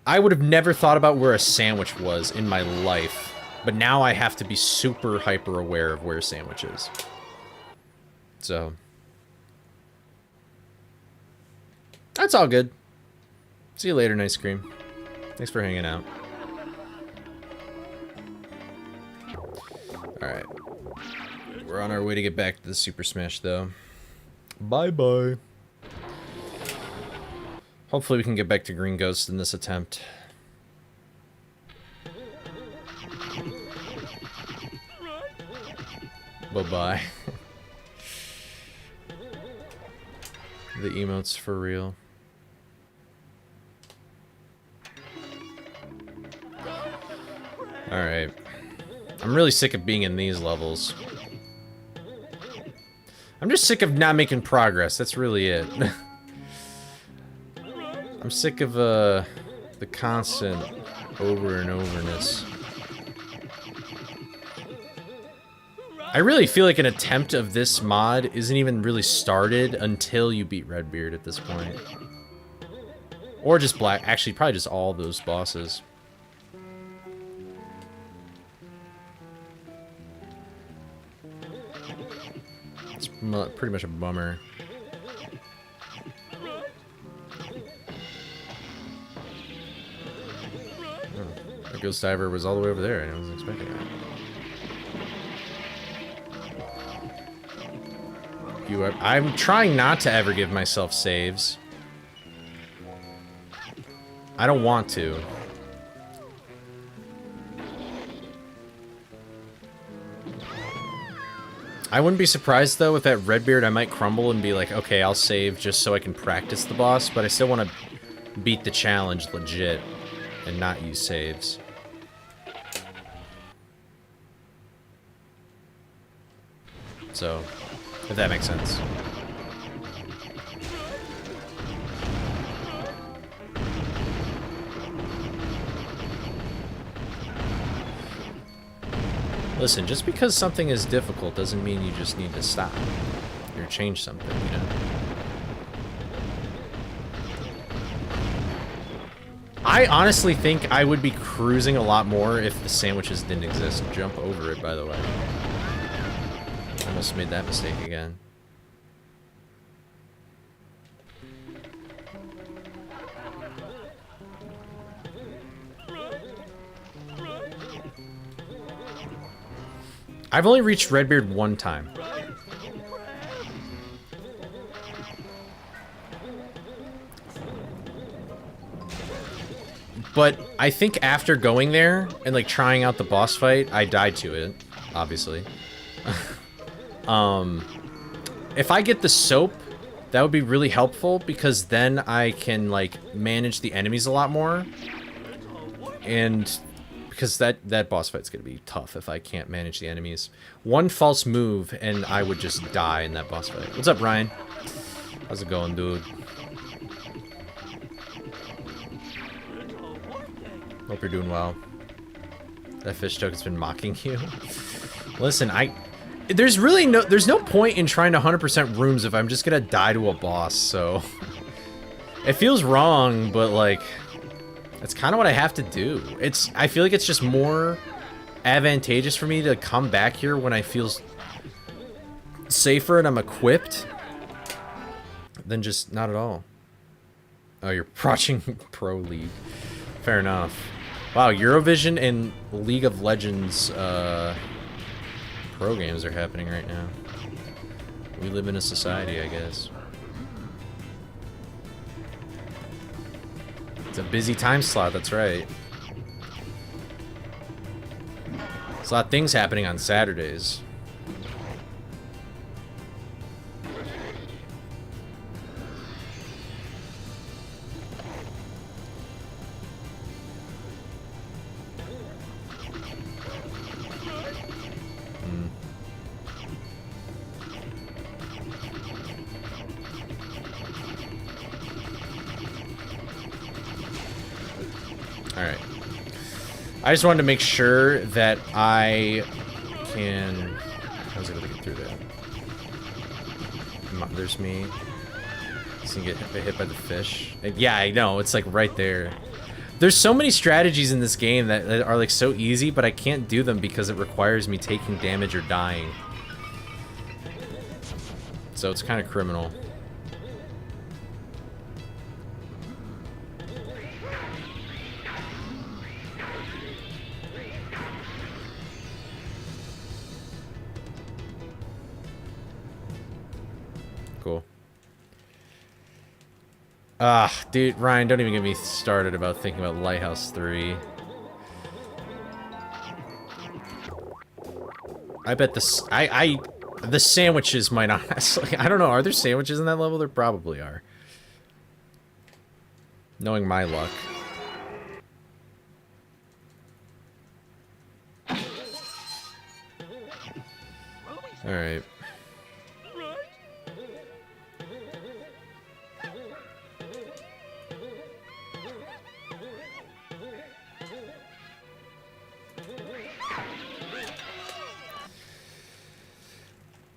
S1: I would have never thought about where a sandwich was in my life, but now I have to be super hyper aware of where a sandwich is. So, that's all good. See you later, Nice Cream. Thanks for hanging out. Alright. We're on our way to get back to the Super Smash, though. Bye-bye. Hopefully we can get back to Green Ghost in this attempt. Bye-bye. The emotes for real. Alright. I'm really sick of being in these levels. I'm just sick of not making progress. That's really it. I'm sick of the constant over and overness. I really feel like an attempt of this mod isn't even really started until you beat Redbeard at this point. Or just Black. Actually, probably just all those bosses. It's pretty much a bummer. Oh, the Ghost Diver was all the way over there, and I wasn't expecting that. I'm trying not to ever give myself saves. I don't want to. I wouldn't be surprised, though, with that Redbeard, I might crumble and be like, okay, I'll save just so I can practice the boss, but I still want to beat the challenge legit and not use saves. So, if that makes sense. Listen, just because something is difficult doesn't mean you just need to stop or change something, you know? I honestly think I would be cruising a lot more if the sandwiches didn't exist. Jump over it, by the way. Almost made that mistake again. I've only reached Redbeard one time. But I think after going there and like trying out the boss fight, I died to it, obviously. If I get the soap, that would be really helpful because then I can like manage the enemies a lot more. And because that boss fight's gonna be tough if I can't manage the enemies. One false move and I would just die in that boss fight. What's up, Ryan? How's it going, dude? Hope you're doing well. That fish joke has been mocking you. Listen, there's no point in trying to 100% rooms if I'm just gonna die to a boss, so it feels wrong, but like that's kind of what I have to do. I feel like it's just more advantageous for me to come back here when I feel safer and I'm equipped than just not at all. Oh, you're watching Pro League. Fair enough. Wow, Eurovision and League of Legends pro games are happening right now. We live in a society, I guess. It's a busy time slot, that's right. There's a lot of things happening on Saturdays. I just wanted to make sure that I can... How's it gonna get through that? There's me. He's gonna get hit by the fish. And yeah, I know, it's like right there. There's so many strategies in this game that are like so easy, but I can't do them because it requires me taking damage or dying. So it's kind of criminal. Cool. Ah, dude, Ryan, don't even get me started about thinking about Lighthouse 3. I bet the sandwiches might honestly... I don't know, are there sandwiches in that level? There probably are. Knowing my luck. Alright.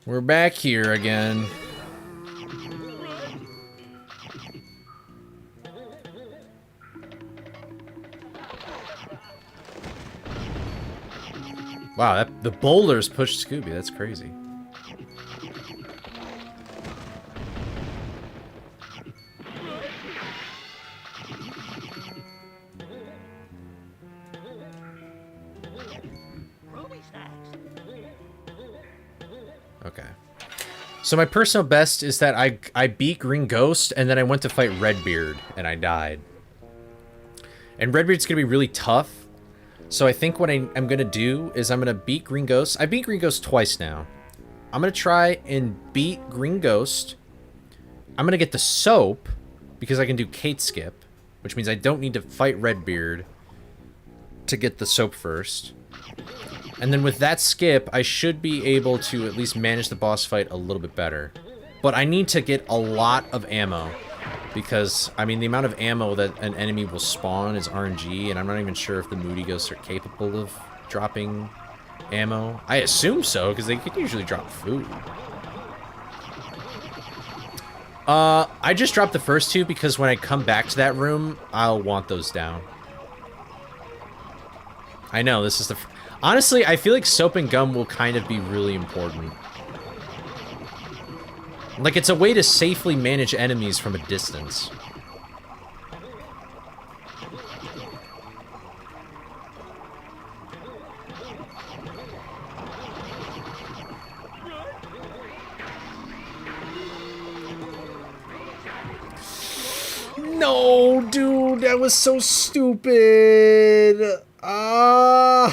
S1: We're back here again. Wow, the boulders pushed Scooby. That's crazy. Okay. So my personal best is that I beat Green Ghost, and then I went to fight Redbeard, and I died. And Redbeard's gonna be really tough. So I think what I'm gonna do is I'm gonna beat Green Ghost. I beat Green Ghost twice now. I'm gonna try and beat Green Ghost. I'm gonna get the soap, because I can do Kate Skip, which means I don't need to fight Redbeard to get the soap first. And then with that skip, I should be able to at least manage the boss fight a little bit better. But I need to get a lot of ammo. Because, I mean, the amount of ammo that an enemy will spawn is RNG, and I'm not even sure if the Moody Ghosts are capable of dropping ammo. I assume so, because they can usually drop food. I just dropped the first two because when I come back to that room, I'll want those down. I know, this is the... Honestly, I feel like soap and gum will kind of be really important. Like, it's a way to safely manage enemies from a distance. No, dude, that was so stupid. Ah.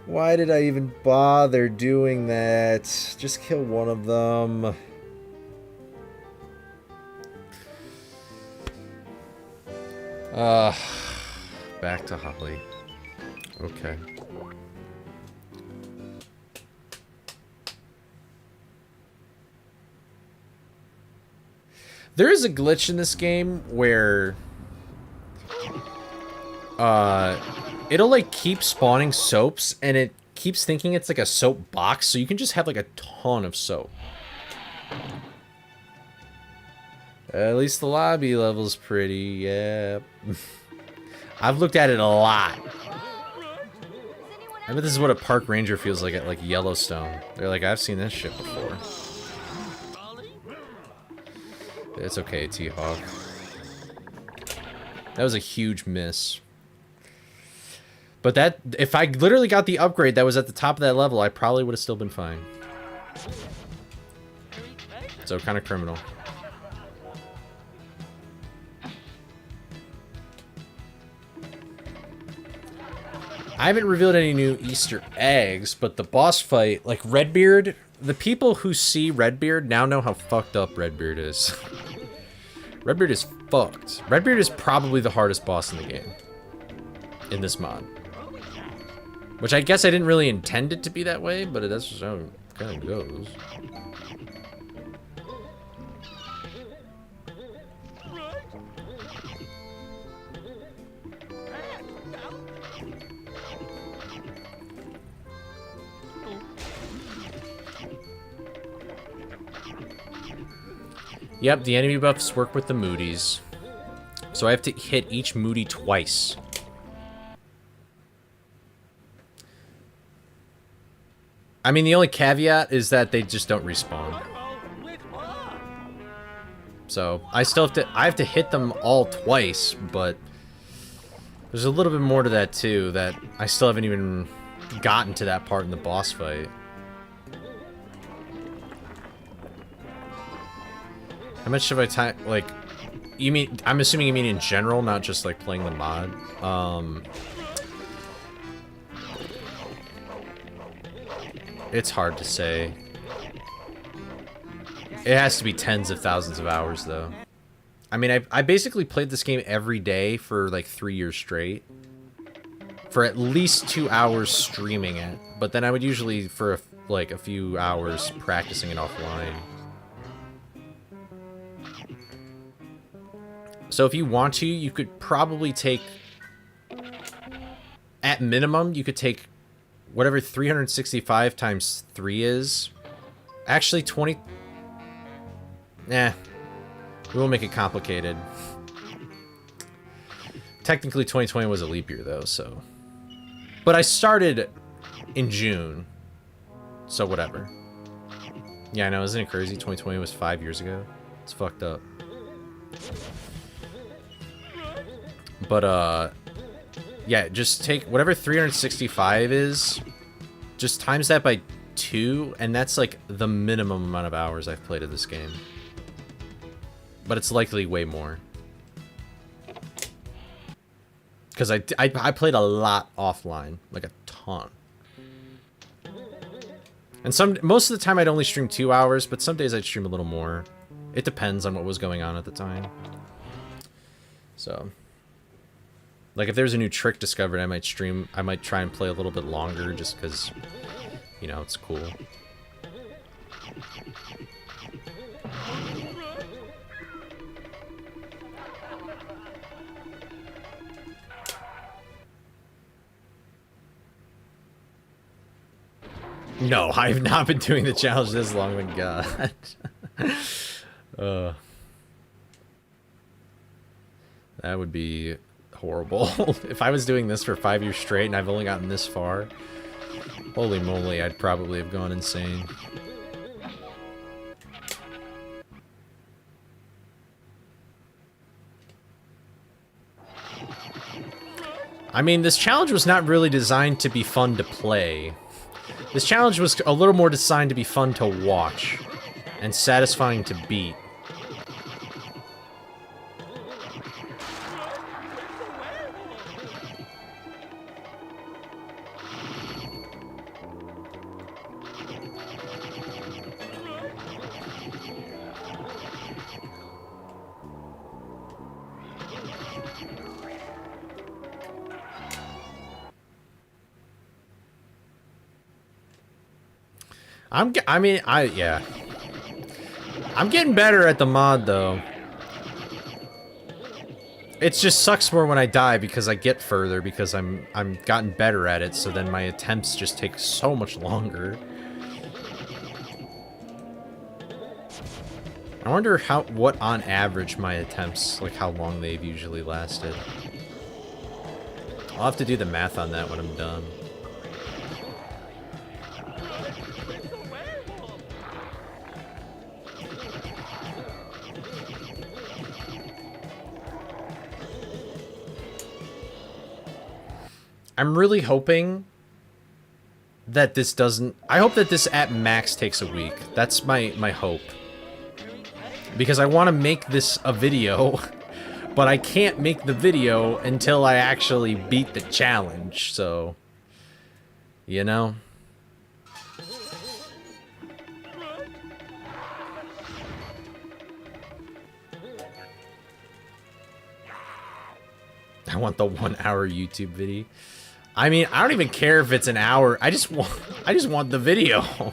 S1: Why did I even bother doing that? Just kill one of them. Back to Holly. Okay. There is a glitch in this game where it'll like keep spawning soaps and it keeps thinking it's like a soap box, so you can just have like a ton of soap. At least the lobby level's pretty, yeah. I've looked at it a lot. I bet this is what a park ranger feels like at like Yellowstone. They're like, I've seen this shit before. It's okay, T-Hawk. That was a huge miss. But that, if I literally got the upgrade that was at the top of that level, I probably would have still been fine. So kind of criminal. I haven't revealed any new Easter eggs, but the boss fight, like Redbeard, the people who see Redbeard now know how fucked up Redbeard is. Redbeard is fucked. Redbeard is probably the hardest boss in the game. In this mod. Which I guess I didn't really intend it to be that way, but that's just how it kind of goes. Yep, the enemy buffs work with the moodies. So I have to hit each moody twice. I mean, the only caveat is that they just don't respawn. So I have to hit them all twice, but there's a little bit more to that too, that I still haven't even gotten to that part in the boss fight. How much have I time, like, you mean, I'm assuming you mean in general, not just like playing the mod. It's hard to say. It has to be tens of thousands of hours though. I mean, I basically played this game every day for like 3 years straight. For at least 2 hours streaming it. But then I would usually, for like a few hours, practicing it offline. So if you want to, you could probably take, at minimum, you could take whatever 365 times 3 is. Actually, 20... Nah. We won't make it complicated. Technically, 2020 was a leap year, though, so... But I started in June. So whatever. Yeah, I know, isn't it crazy? 2020 was 5 years ago. It's fucked up. But, yeah, just take whatever 365 is, just times that by 2, and that's, like, the minimum amount of hours I've played of this game. But it's likely way more. Because I played a lot offline, like a ton. And most of the time I'd only stream 2 hours, but some days I'd stream a little more. It depends on what was going on at the time. So... Like, if there's a new trick discovered, I might try and play a little bit longer just because, you know, it's cool. No, I've not been doing the challenge this long, my god. That would be... horrible. If I was doing this for 5 years straight and I've only gotten this far, holy moly, I'd probably have gone insane. I mean, this challenge was not really designed to be fun to play. This challenge was a little more designed to be fun to watch and satisfying to beat. Yeah. I'm getting better at the mod, though. It just sucks more when I die because I get further because I'm gotten better at it, so then my attempts just take so much longer. I wonder what on average my attempts, like how long they've usually lasted. I'll have to do the math on that when I'm done. I'm really hoping that this doesn't... I hope that this at max takes a week. That's my hope. Because I want to make this a video, but I can't make the video until I actually beat the challenge, so... You know? I want the 1 hour YouTube video. I mean, I don't even care if it's an hour. I just want the video.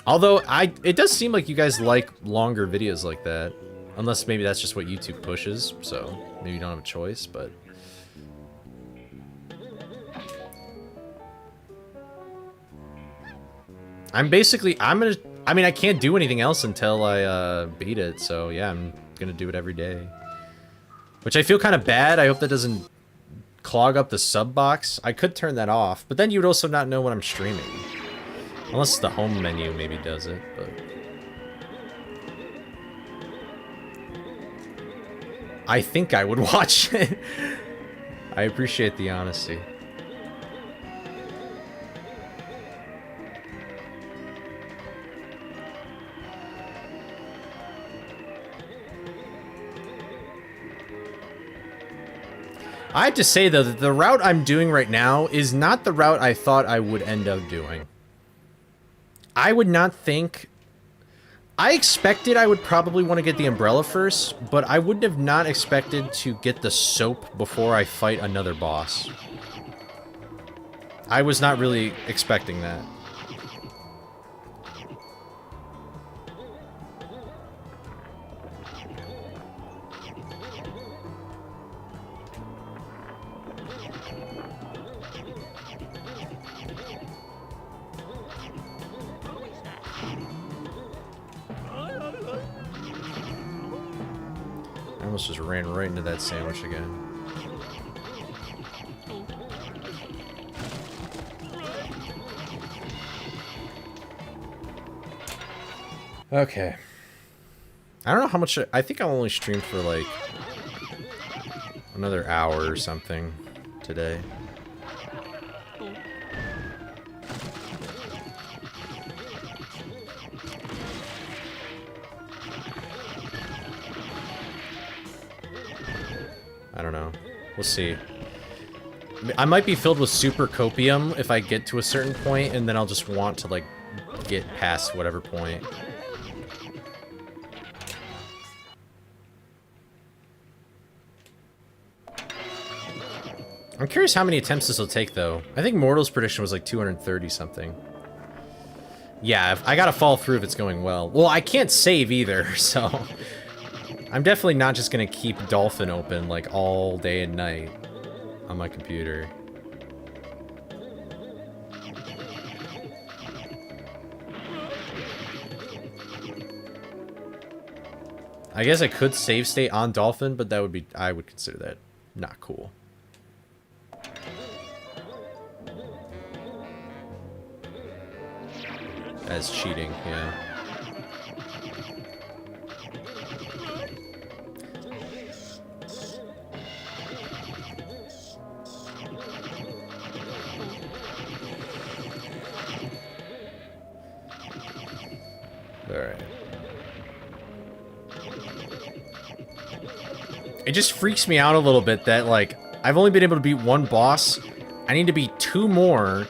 S1: Although it does seem like you guys like longer videos like that. Unless maybe that's just what YouTube pushes, so maybe you don't have a choice, but... I mean, I can't do anything else until I beat it, so yeah, I'm gonna do it every day. Which I feel kind of bad. I hope that doesn't clog up the sub box. I could turn that off, but then you would also not know when I'm streaming. Unless the home menu maybe does it, but... I think I would watch it. I appreciate the honesty. I have to say, though, that the route I'm doing right now is not the route I thought I would end up doing. I would not think... I expected I would probably want to get the umbrella first, but I wouldn't have not expected to get the soap before I fight another boss. I was not really expecting that. I almost just ran right into that sandwich again. Okay. I don't know how much... I think I'll only stream for, like, another hour or something today. I don't know. We'll see. I might be filled with super copium if I get to a certain point, and then I'll just want to, like, get past whatever point. I'm curious how many attempts this will take, though. I think Mortal's prediction was like 230 something. Yeah, I gotta fall through if it's going well. Well, I can't save either, so... I'm definitely not just gonna keep Dolphin open, like, all day and night on my computer. I guess I could save state on Dolphin, but that would be... I would consider that not cool. As cheating, yeah. Alright. It just freaks me out a little bit that, like, I've only been able to beat one boss. I need to beat 2 more.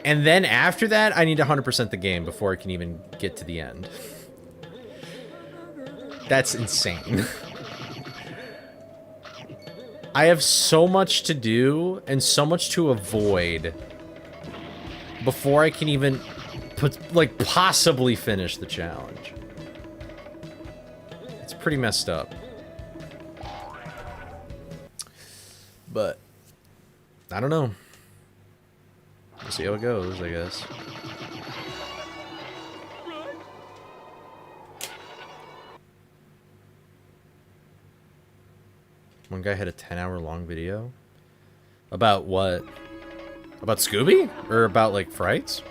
S1: And then after that, I need to 100% the game before I can even get to the end. That's insane. I have so much to do and so much to avoid before I can even possibly finish the challenge. It's pretty messed up. But I don't know. We'll see how it goes, I guess. One guy had a 10-hour-long video. About what? About Scooby? Or about, like, frights?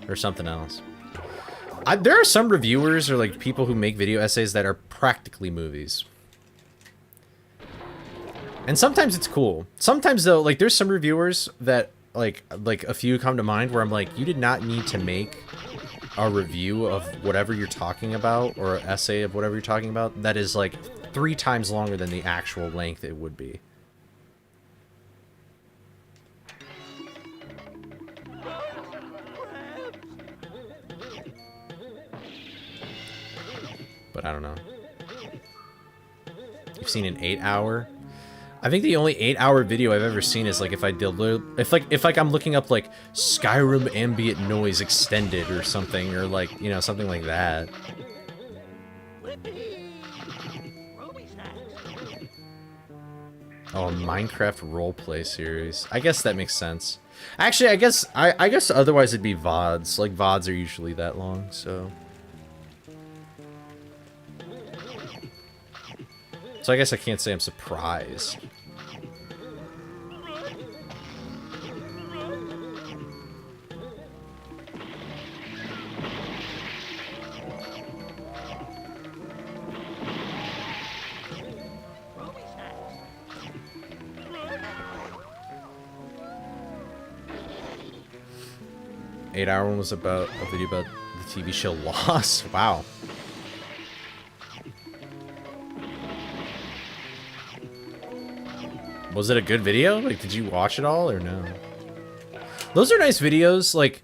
S1: Or something else? There are some reviewers or, like, people who make video essays that are practically movies. And sometimes it's cool. Sometimes, though, like, there's some reviewers that... Like a few come to mind where I'm like, you did not need to make a review of whatever you're talking about, or an essay of whatever you're talking about, that is like 3 times longer than the actual length it would be. But I don't know. You've seen an 8-hour? I think the only 8-hour video I've ever seen is like if I'm looking up like Skyrim ambient noise extended or something, or like, you know, something like that. Oh, Minecraft roleplay series. I guess that makes sense. Actually, I guess otherwise it'd be VODs. Like VODs are usually that long, so. So I guess I can't say I'm surprised. Eight-hour one was about a video about the TV show Lost. Wow. Was it a good video? Like, did you watch it all or no? Those are nice videos. Like,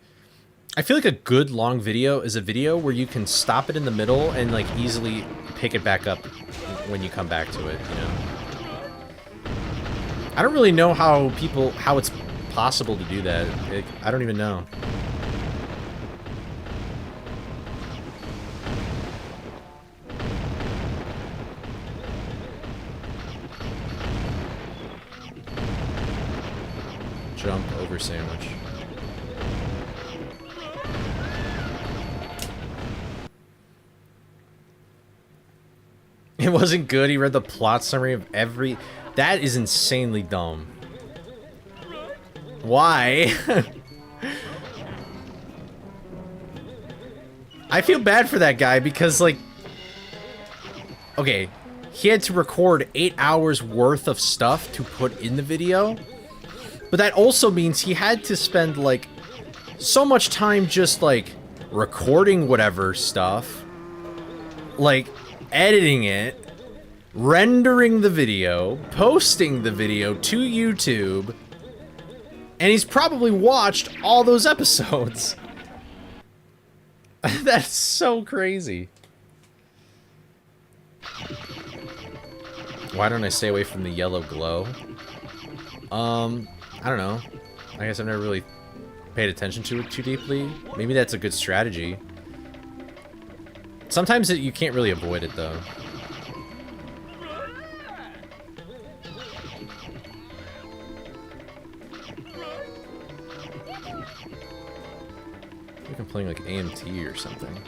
S1: I feel like a good long video is a video where you can stop it in the middle and like easily pick it back up when you come back to it, you know? I don't really know how it's possible to do that. I don't even know. Jump over sandwich. It wasn't good. He read the plot summary of every... That is insanely dumb. Why? I feel bad for that guy because, like... Okay, he had to record 8 hours worth of stuff to put in the video. But that also means he had to spend, like, so much time just, like, recording whatever stuff. Like, editing it, rendering the video, posting the video to YouTube, and he's probably watched all those episodes. That's so crazy. Why don't I stay away from the yellow glow? I don't know. I guess I've never really paid attention to it too deeply. Maybe that's a good strategy. Sometimes you can't really avoid it, though. I think I'm playing like AMT or something.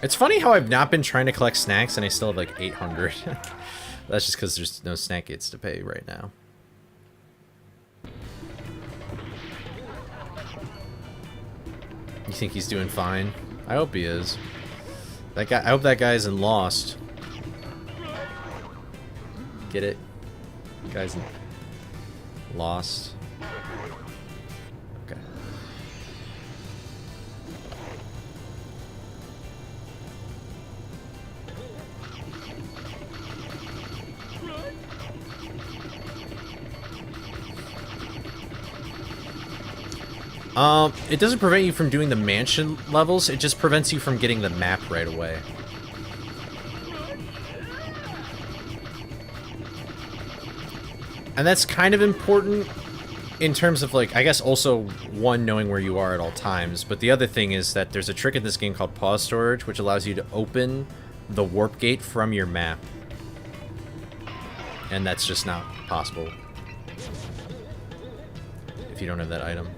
S1: It's funny how I've not been trying to collect snacks and I still have like 800. That's just because there's no snack gates to pay right now. You think he's doing fine? I hope he is. That guy. I hope that guy isn't lost. Get it? Guy's lost. Okay. It doesn't prevent you from doing the mansion levels, it just prevents you from getting the map right away. And that's kind of important in terms of, like, I guess also, one, knowing where you are at all times, but the other thing is that there's a trick in this game called pause storage, which allows you to open the warp gate from your map. And that's just not possible if you don't have that item.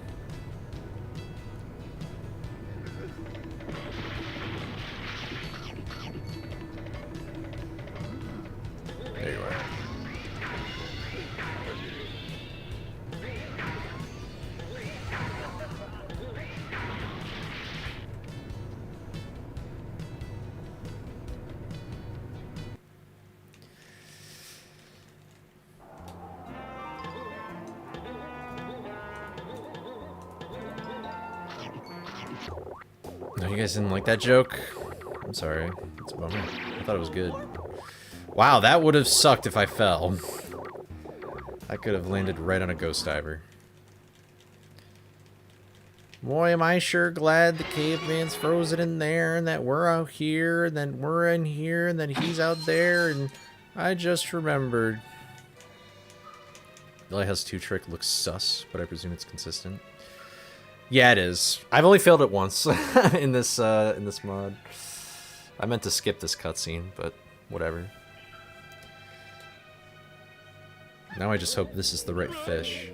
S1: There you are. No, you guys didn't like that joke? I'm sorry. It's a bummer. I thought it was good. Wow, that would have sucked if I fell. I could have landed right on a ghost diver. Boy, am I sure glad the caveman's frozen in there, and that we're out here, and then we're in here, and then he's out there, and I just remembered. The Lighthouse 2 trick looks sus, but I presume it's consistent. Yeah, it is. I've only failed it once in this mod. I meant to skip this cutscene, but whatever. Now I just hope this is the right fish.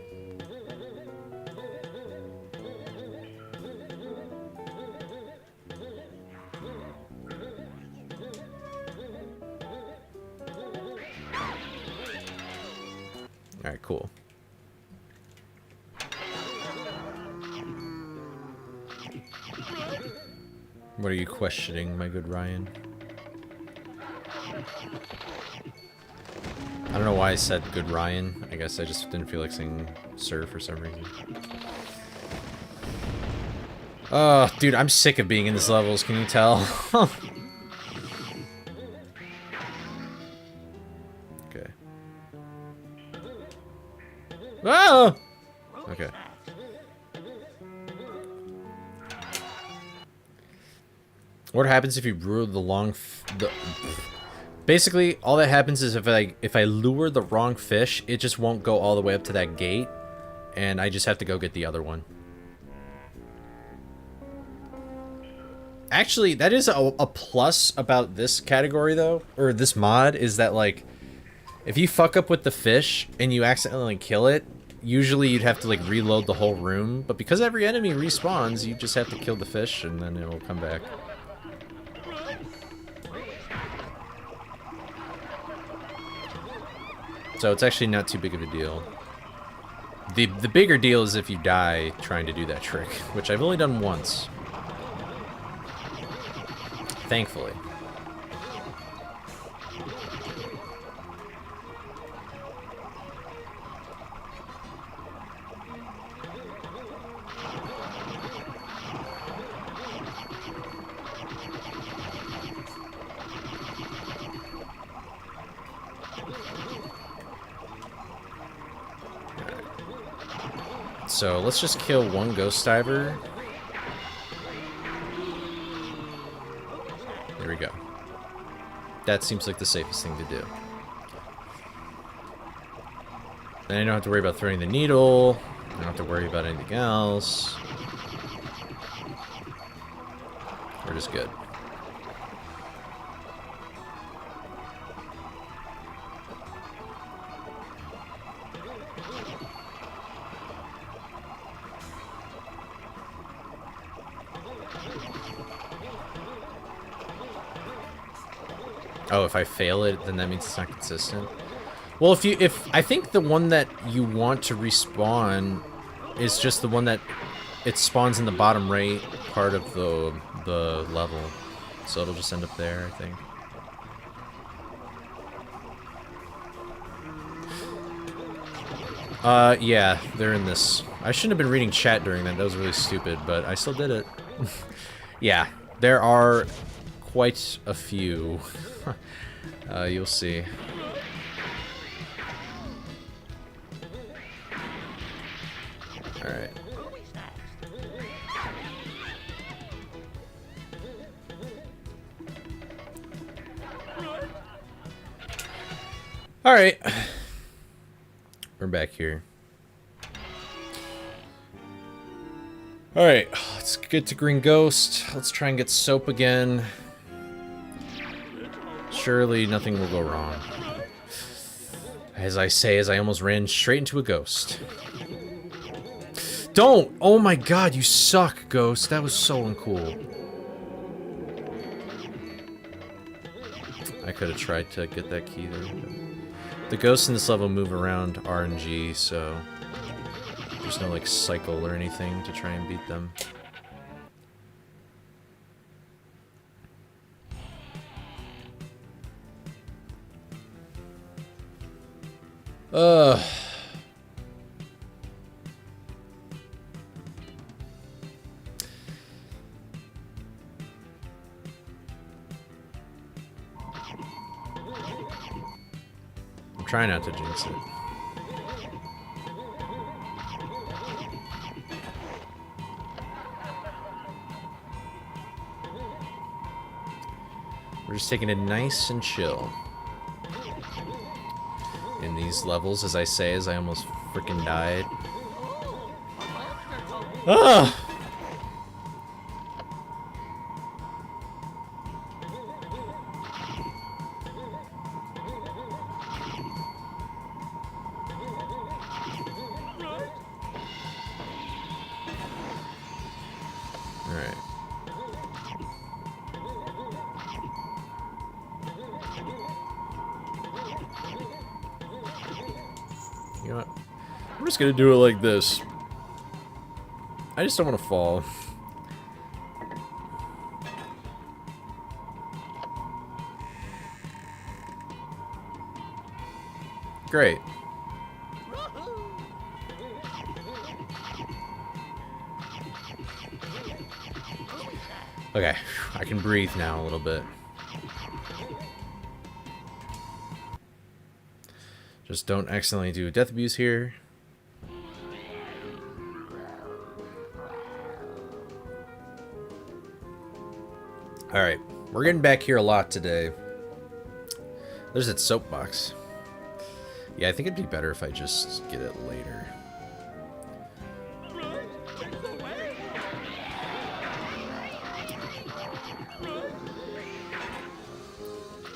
S1: Alright, cool. What are you questioning, my good Ryan? I don't know why I said good Ryan. I guess I just didn't feel like saying sir for some reason. Oh, dude, I'm sick of being in these levels, can you tell? Okay. Ah! Okay. What happens if you lure the wrong basically, all that happens is if I lure the wrong fish, it just won't go all the way up to that gate, and I just have to go get the other one. Actually, that is a plus about this category, though, or this mod, is that, like, if you fuck up with the fish and you accidentally kill it, usually you'd have to, like, reload the whole room, but because every enemy respawns, you just have to kill the fish, and then it will come back. So it's actually not too big of a deal. The bigger deal is if you die trying to do that trick, which I've only done once. Thankfully. So let's just kill one ghost diver. There we go. That seems like the safest thing to do. Then I don't have to worry about throwing the needle. I don't have to worry about anything else. We're just good. Oh, if I fail it, then that means it's not consistent. Well, if I think the one that you want to respawn is just the one that it spawns in the bottom right part of the level, so it'll just end up there, I think. Yeah, they're in this. I shouldn't have been reading chat during that. That was really stupid, but I still did it. Yeah, there are quite a few. You'll see. Alright. Alright. We're back here. Alright, let's get to Green Ghost. Let's try and get soap again. Surely nothing will go wrong. As I say, as I almost ran straight into a ghost. Don't! Oh my god, you suck, Ghost. That was so uncool. I could have tried to get that key there. The ghosts in this level move around RNG, so there's no, like, cycle or anything to try and beat them. I'm trying not to jinx it. We're just taking it nice and chill. In these levels, as I say, as I almost freaking died. Ah! You know what? I'm just gonna do it like this. I just don't want to fall. Great. Okay, I can breathe now a little bit. Just don't accidentally do death abuse here. Alright, we're getting back here a lot today. There's that soapbox. Yeah, I think it'd be better if I just get it later.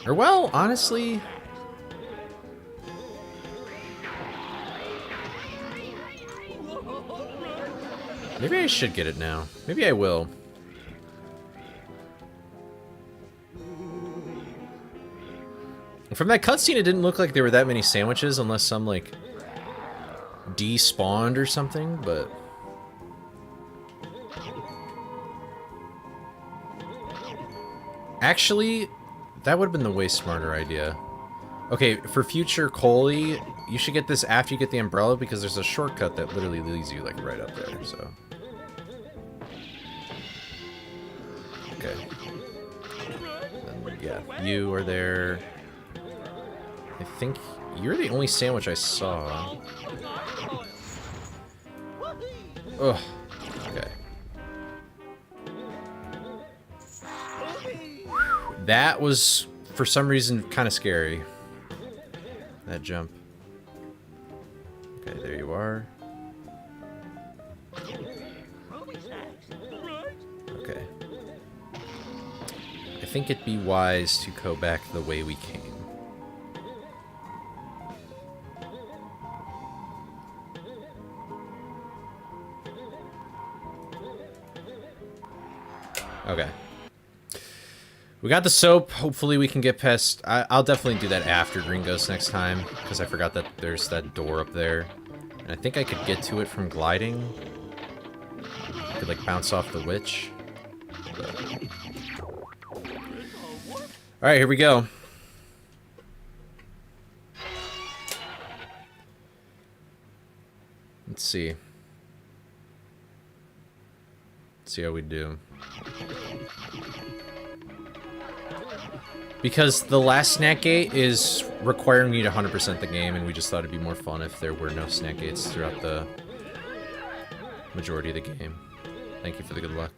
S1: Or, well, honestly... maybe I should get it now. Maybe I will. From that cutscene, it didn't look like there were that many sandwiches, unless some, like, despawned or something, but... actually, that would have been the way smarter idea. Okay, for future Coley, you should get this after you get the umbrella, because there's a shortcut that literally leads you, like, right up there, so... okay. And, yeah, you are there... I think you're the only sandwich I saw. Ugh. Okay. That was, for some reason, kind of scary. That jump. Okay, there you are. Okay. I think it'd be wise to go back the way we came. Okay. We got the soap. Hopefully we can get past... I'll definitely do that after Green Ghost next time, because I forgot that there's that door up there. And I think I could get to it from gliding. I could, like, bounce off the witch. Alright, here we go. Let's see. Let's see how we do. Because the last snack gate is requiring you to 100% the game, and we just thought it'd be more fun if there were no snack gates throughout the majority of the game. Thank you for the good luck.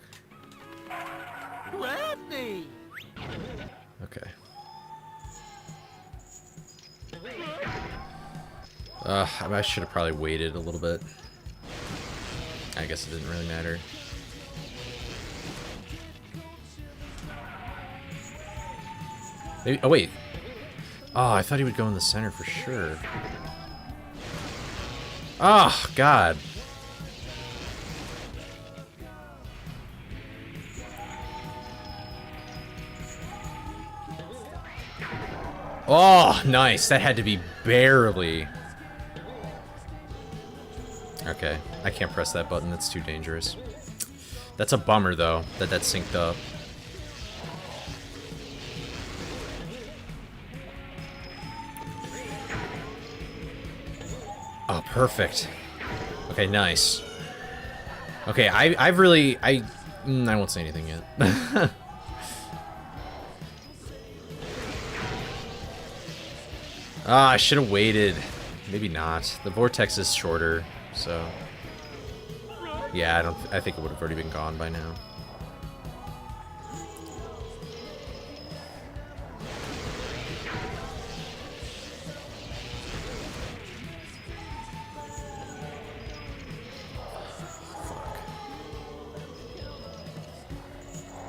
S1: Okay. I should have probably waited a little bit. I guess it didn't really matter. Maybe, oh, wait. Oh, I thought he would go in the center for sure. Oh, God. Oh, nice. That had to be barely. Okay. I can't press that button. That's too dangerous. That's a bummer, though, that synced up. Oh, perfect. Okay, nice. Okay, I've really... I won't say anything yet. Ah, I should have waited. Maybe not. The vortex is shorter, so... yeah, I think it would have already been gone by now.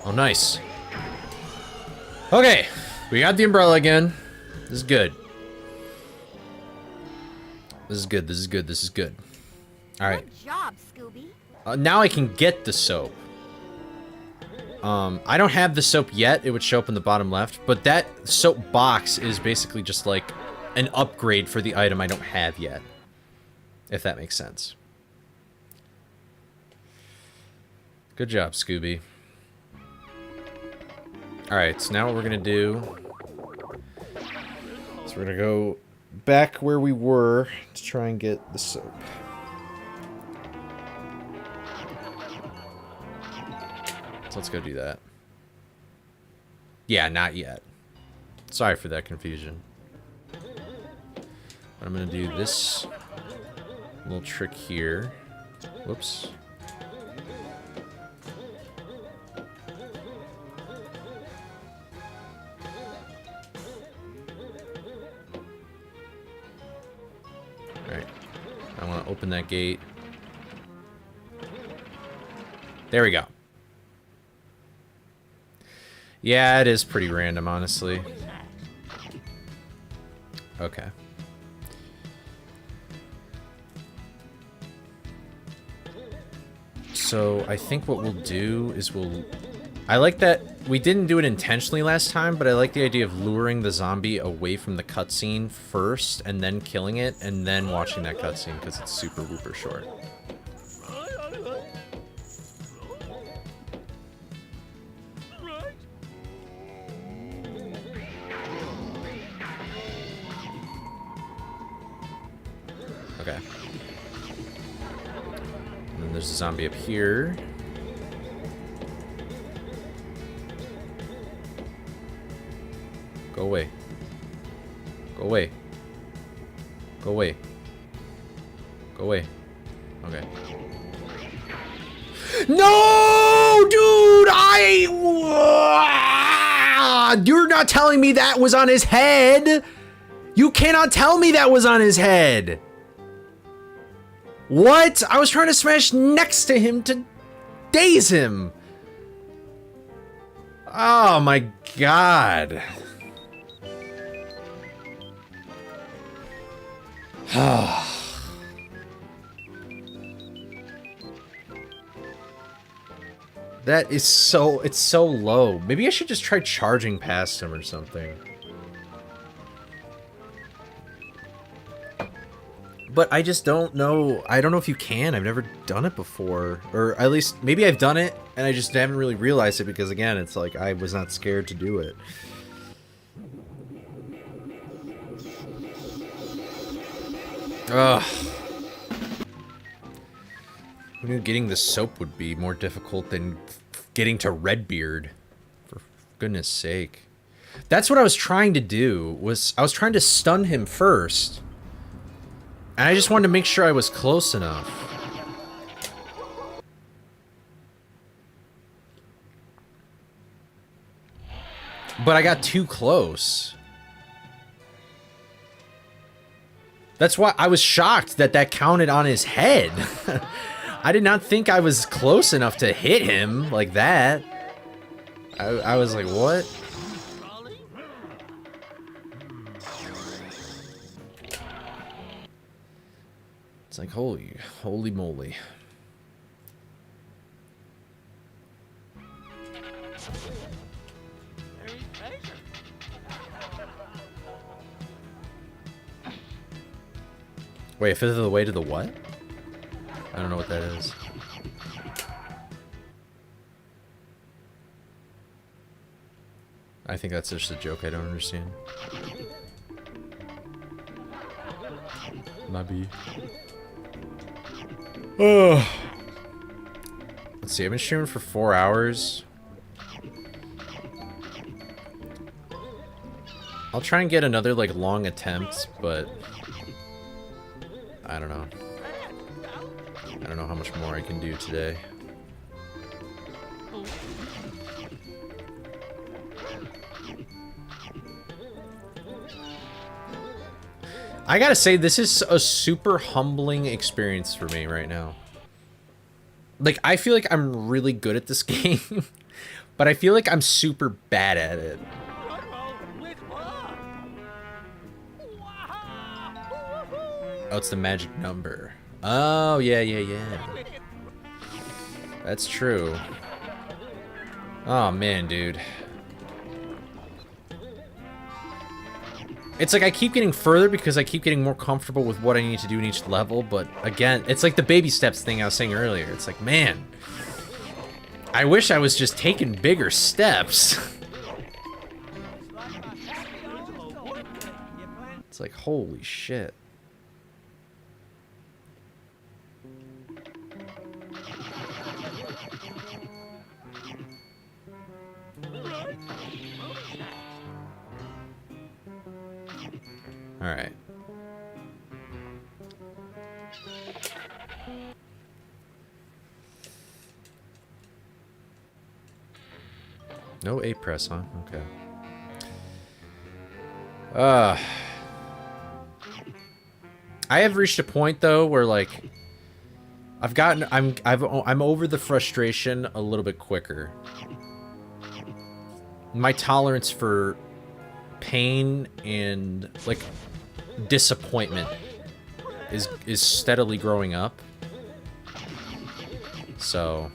S1: Oh, nice. Okay, we got the umbrella again. This is good. This is good, this is good, this is good. Alright.
S10: Good job, Scooby.
S1: Now I can get the soap. I don't have the soap yet. It would show up in the bottom left. But that soap box is basically just like an upgrade for the item I don't have yet. If that makes sense. Good job, Scooby. Alright, so now what we're gonna do is we're gonna go back where we were to try and get the soap. So let's go do that. Yeah, not yet. Sorry for that confusion. But I'm gonna do this little trick here. Whoops. Alright. I want to open that gate. There we go. Yeah, it is pretty random, honestly. Okay. So I think what we'll do is I like that we didn't do it intentionally last time, but I like the idea of luring the zombie away from the cutscene first and then killing it and then watching that cutscene because it's super whooper short. Okay. And then there's a zombie up here. Go away. Go away. Go away. Go away. Okay. No, dude! You're not telling me that was on his head! You cannot tell me that was on his head! What? I was trying to smash next to him to daze him! Oh my god. That is so... It's so low. Maybe I should just try charging past him or something. But I just don't know. I don't know if you can. I've never done it before. Or at least, maybe I've done it, and I just haven't really realized it because, again, it's like I was not scared to do it. Ugh. I knew getting the soap would be more difficult than getting to Redbeard. For goodness sake. That's what I was trying to do, was I was trying to stun him first. And I just wanted to make sure I was close enough. But I got too close. That's why I was shocked that that counted on his head. I did not think I was close enough to hit him like that. I was like, what? It's like, holy moly. Wait, a fifth of the way to the what? I don't know what that is. I think that's just a joke I don't understand. Maybe. Oh. Let's see, I've been streaming for 4 hours. I'll try and get another, like, long attempt, but... I don't know. I don't know how much more I can do today. I gotta say, this is a super humbling experience for me right now. Like, I feel like I'm really good at this game, but I feel like I'm super bad at it. Oh, it's the magic number. Oh, yeah. That's true. Oh, man, dude. It's like I keep getting further because I keep getting more comfortable with what I need to do in each level, but again, it's like the baby steps thing I was saying earlier. It's like, man, I wish I was just taking bigger steps. It's like, holy shit. All right. No A press, huh? Okay. I have reached a point though where like I'm over the frustration a little bit quicker. My tolerance for pain and like disappointment is steadily growing up. So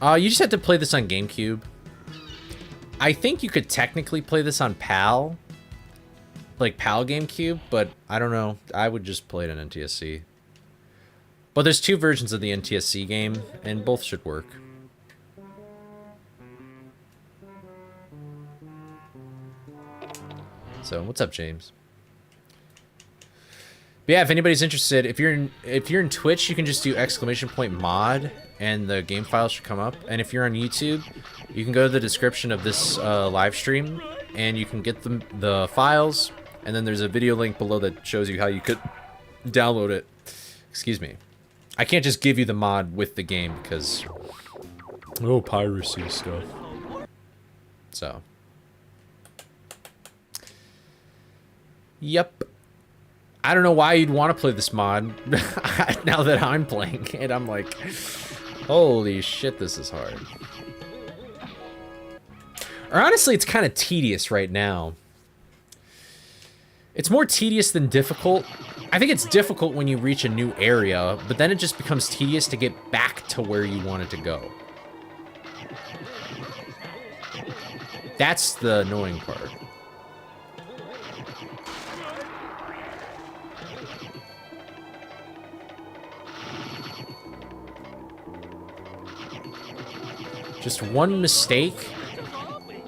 S1: you just have to play this on GameCube. I think you could technically play this on PAL, like PAL GameCube, but I don't know. I would just play it on NTSC. But there's 2 versions of the NTSC game, and both should work. So, what's up, James? But yeah, if anybody's interested, if you're in Twitch, you can just do !mod and the game file should come up. And if you're on YouTube, you can go to the description of this live stream and you can get the files, and then there's a video link below that shows you how you could download it. Excuse me. I can't just give you the mod with the game because piracy stuff. So yep. I don't know why you'd want to play this mod now that I'm playing it. I'm like, holy shit, this is hard. Or honestly, it's kind of tedious right now. It's more tedious than difficult. I think it's difficult when you reach a new area, but then it just becomes tedious to get back to where you wanted to go. That's the annoying part. Just one mistake,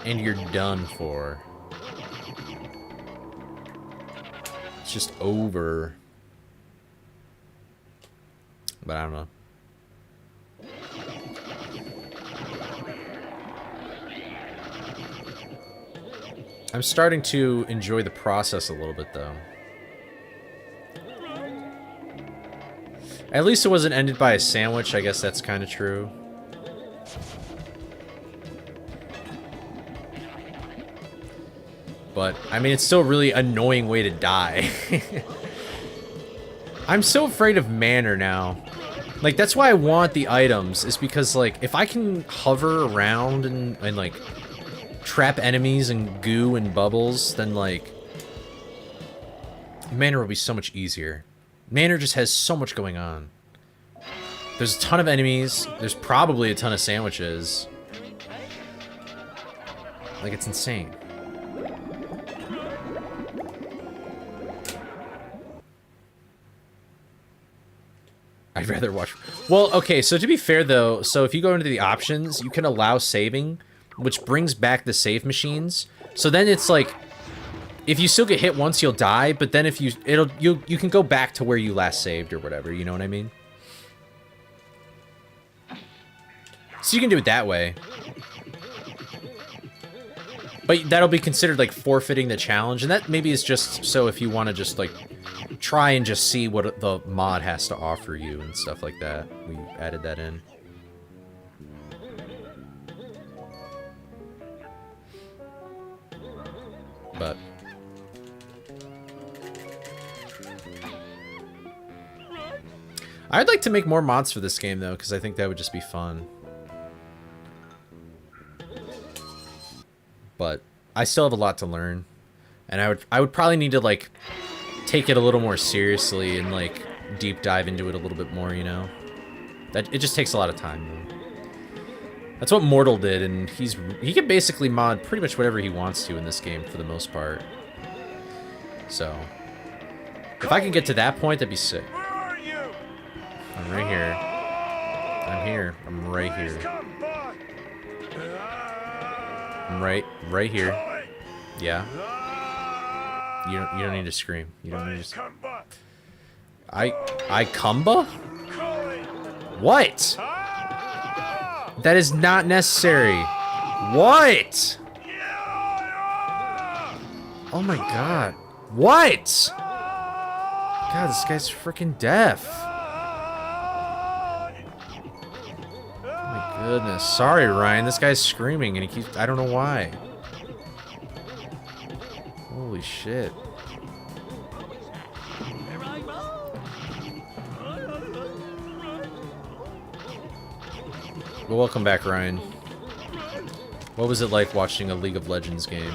S1: and you're done for. It's just over. But I don't know. I'm starting to enjoy the process a little bit, though. At least it wasn't ended by a sandwich. I guess that's kind of true. But, I mean, it's still a really annoying way to die. I'm so afraid of manner now. Like, that's why I want the items, is because, like, if I can hover around and like, trap enemies and goo and bubbles, then, like, manner will be so much easier. Manor just has so much going on. There's a ton of enemies. There's probably a ton of sandwiches. Like, it's insane. I'd rather watch... Well, okay, so to be fair, though, so if you go into the options, you can allow saving, which brings back the save machines. So then it's like, if you still get hit once, you'll die, but then if you... you can go back to where you last saved or whatever, you know what I mean? So you can do it that way. But that'll be considered, like, forfeiting the challenge, and that maybe is just so if you want to just, like, try and just see what the mod has to offer you and stuff like that. We added that in. But... I'd like to make more mods for this game, though, because I think that would just be fun. But I still have a lot to learn, and I would probably need to, like, take it a little more seriously and, like, deep dive into it a little bit more, you know? That it just takes a lot of time, though. That's what Mortal did, and he can basically mod pretty much whatever he wants to in this game for the most part. So, if I can get to that point, that'd be sick. I'm right here. I'm here. I'm right here. I'm right here. Yeah. You don't need to scream. You don't need to. I cumba? What? That is not necessary. What? Oh my god. What? God, this guy's freaking deaf. Oh my goodness. Sorry, Ryan. This guy's screaming and he keeps... I don't know why. Holy shit. Well, welcome back, Ryan. What was it like watching a League of Legends game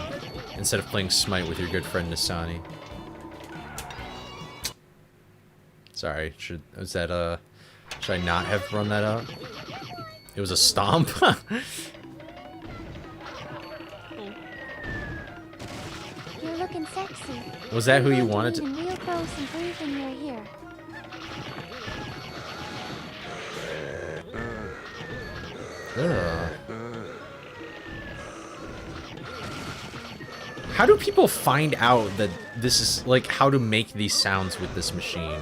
S1: instead of playing Smite with your good friend Nasani? Sorry, should I not have run that up? It was a stomp?
S4: You're looking sexy.
S1: Was that who you wanted to...
S4: Real close and breathe in your ear.
S1: Ugh. How do people find out that this is, like, how to make these sounds with this machine?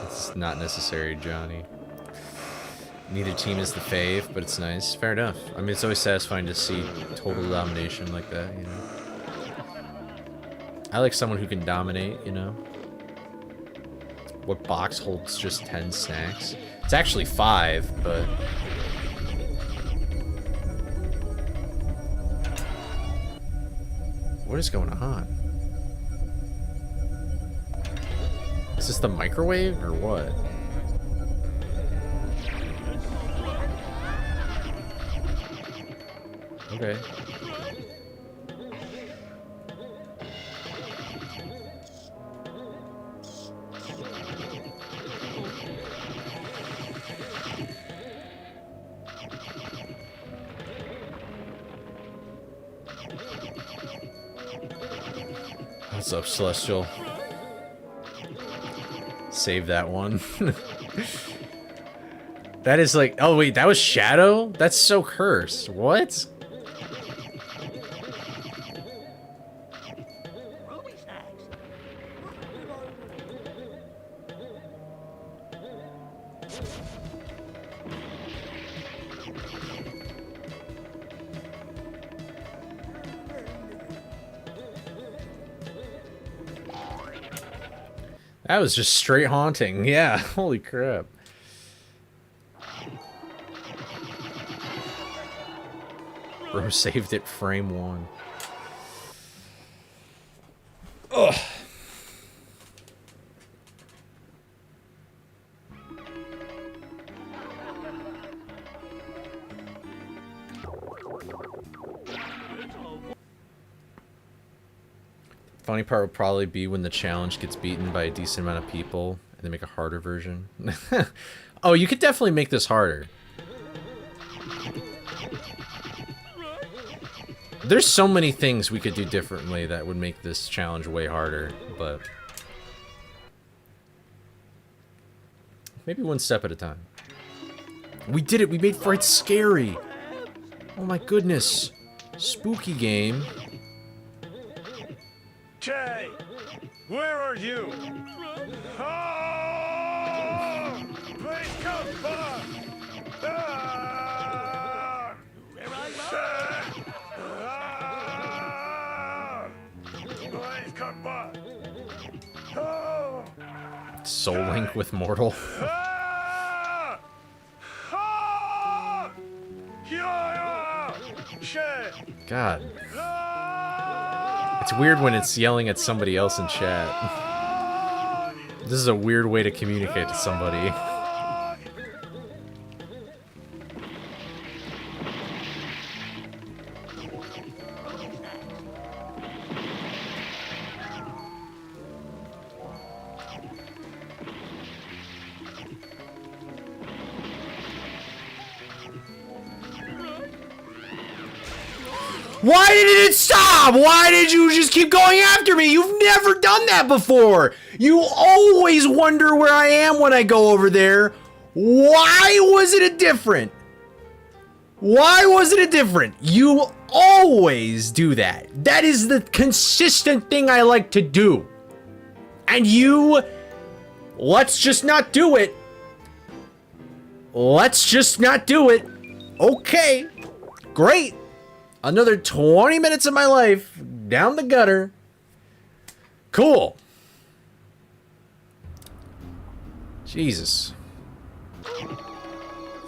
S1: It's not necessary, Johnny. Neither team is the fave, but it's nice. Fair enough. I mean, it's always satisfying to see total domination like that, you know? I like someone who can dominate, you know? What box holds just 10 snacks? It's actually 5, but... What is going on? Is this the microwave, or what? Okay. What's up, Celestial? Save that one. That is like... Oh, wait, that was Shadow? That's so cursed. What? That was just straight haunting. Yeah, holy crap. Bro saved it frame 1. Ugh. Funny part would probably be when the challenge gets beaten by a decent amount of people and they make a harder version. Oh, you could definitely make this harder. There's so many things we could do differently that would make this challenge way harder, but maybe one step at a time. We did it! We made Fright scary! Oh my goodness. Spooky game.
S5: Jay, where are you? Oh, please come back! Ah! Ah! Please come back! Oh!
S1: Soul Link with Mortal.
S5: Ah! Ah! Yeah! Shit!
S1: God. It's weird when it's yelling at somebody else in chat. This is a weird way to communicate to somebody. Why did it stop? Why did you just keep going after me? You've never done that before. You always wonder where I am when I go over there. Why was it different? Why wasn't it different? You always do that. That is the consistent thing I like to do. And you, let's just not do it. Let's just not do it. Okay, great. Another 20 minutes of my life down the gutter. Cool. Jesus.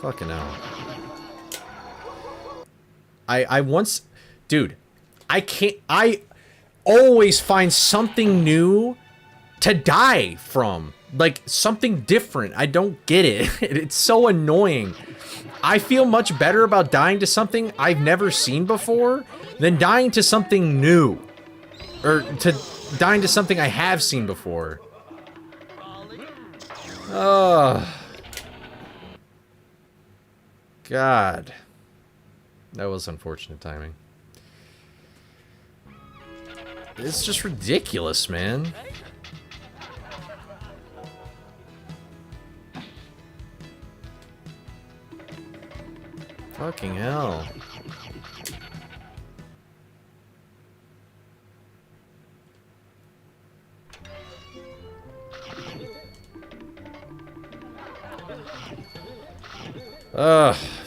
S1: Fucking hell. I once... Dude, I always find something new to die from. Like, something different. I don't get it. It's so annoying. I feel much better about dying to something I've never seen before than dying to something new. Or to dying to something I have seen before. Oh. God. That was unfortunate timing. It's just ridiculous, man. Fucking hell.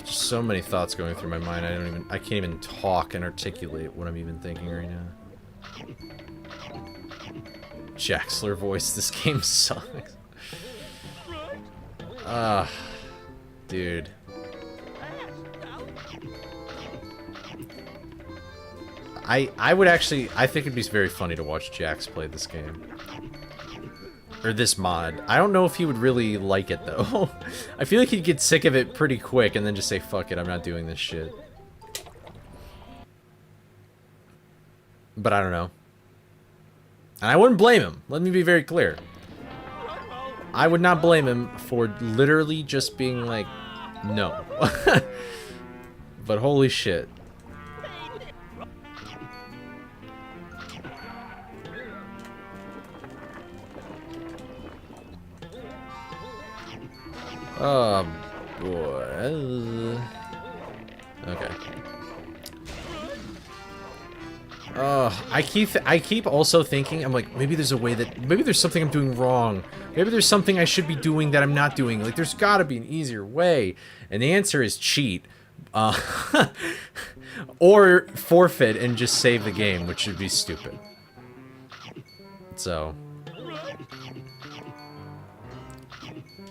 S1: Just so many thoughts going through my mind. I can't even talk and articulate what I'm even thinking right now. Jaxler voice, this game sucks. Dude. I would actually, I think it'd be very funny to watch Jax play this game. Or this mod. I don't know if he would really like it, though. I feel like he'd get sick of it pretty quick and then just say, fuck it, I'm not doing this shit. But I don't know. And I wouldn't blame him. Let me be very clear. I would not blame him for literally just being like, no. But holy shit. Oh boy. Okay. I keep also thinking, I'm like, maybe there's a way that, maybe there's something I'm doing wrong. Maybe there's something I should be doing that I'm not doing. Like, there's gotta be an easier way. And the answer is cheat. Or forfeit and just save the game, which would be stupid. So...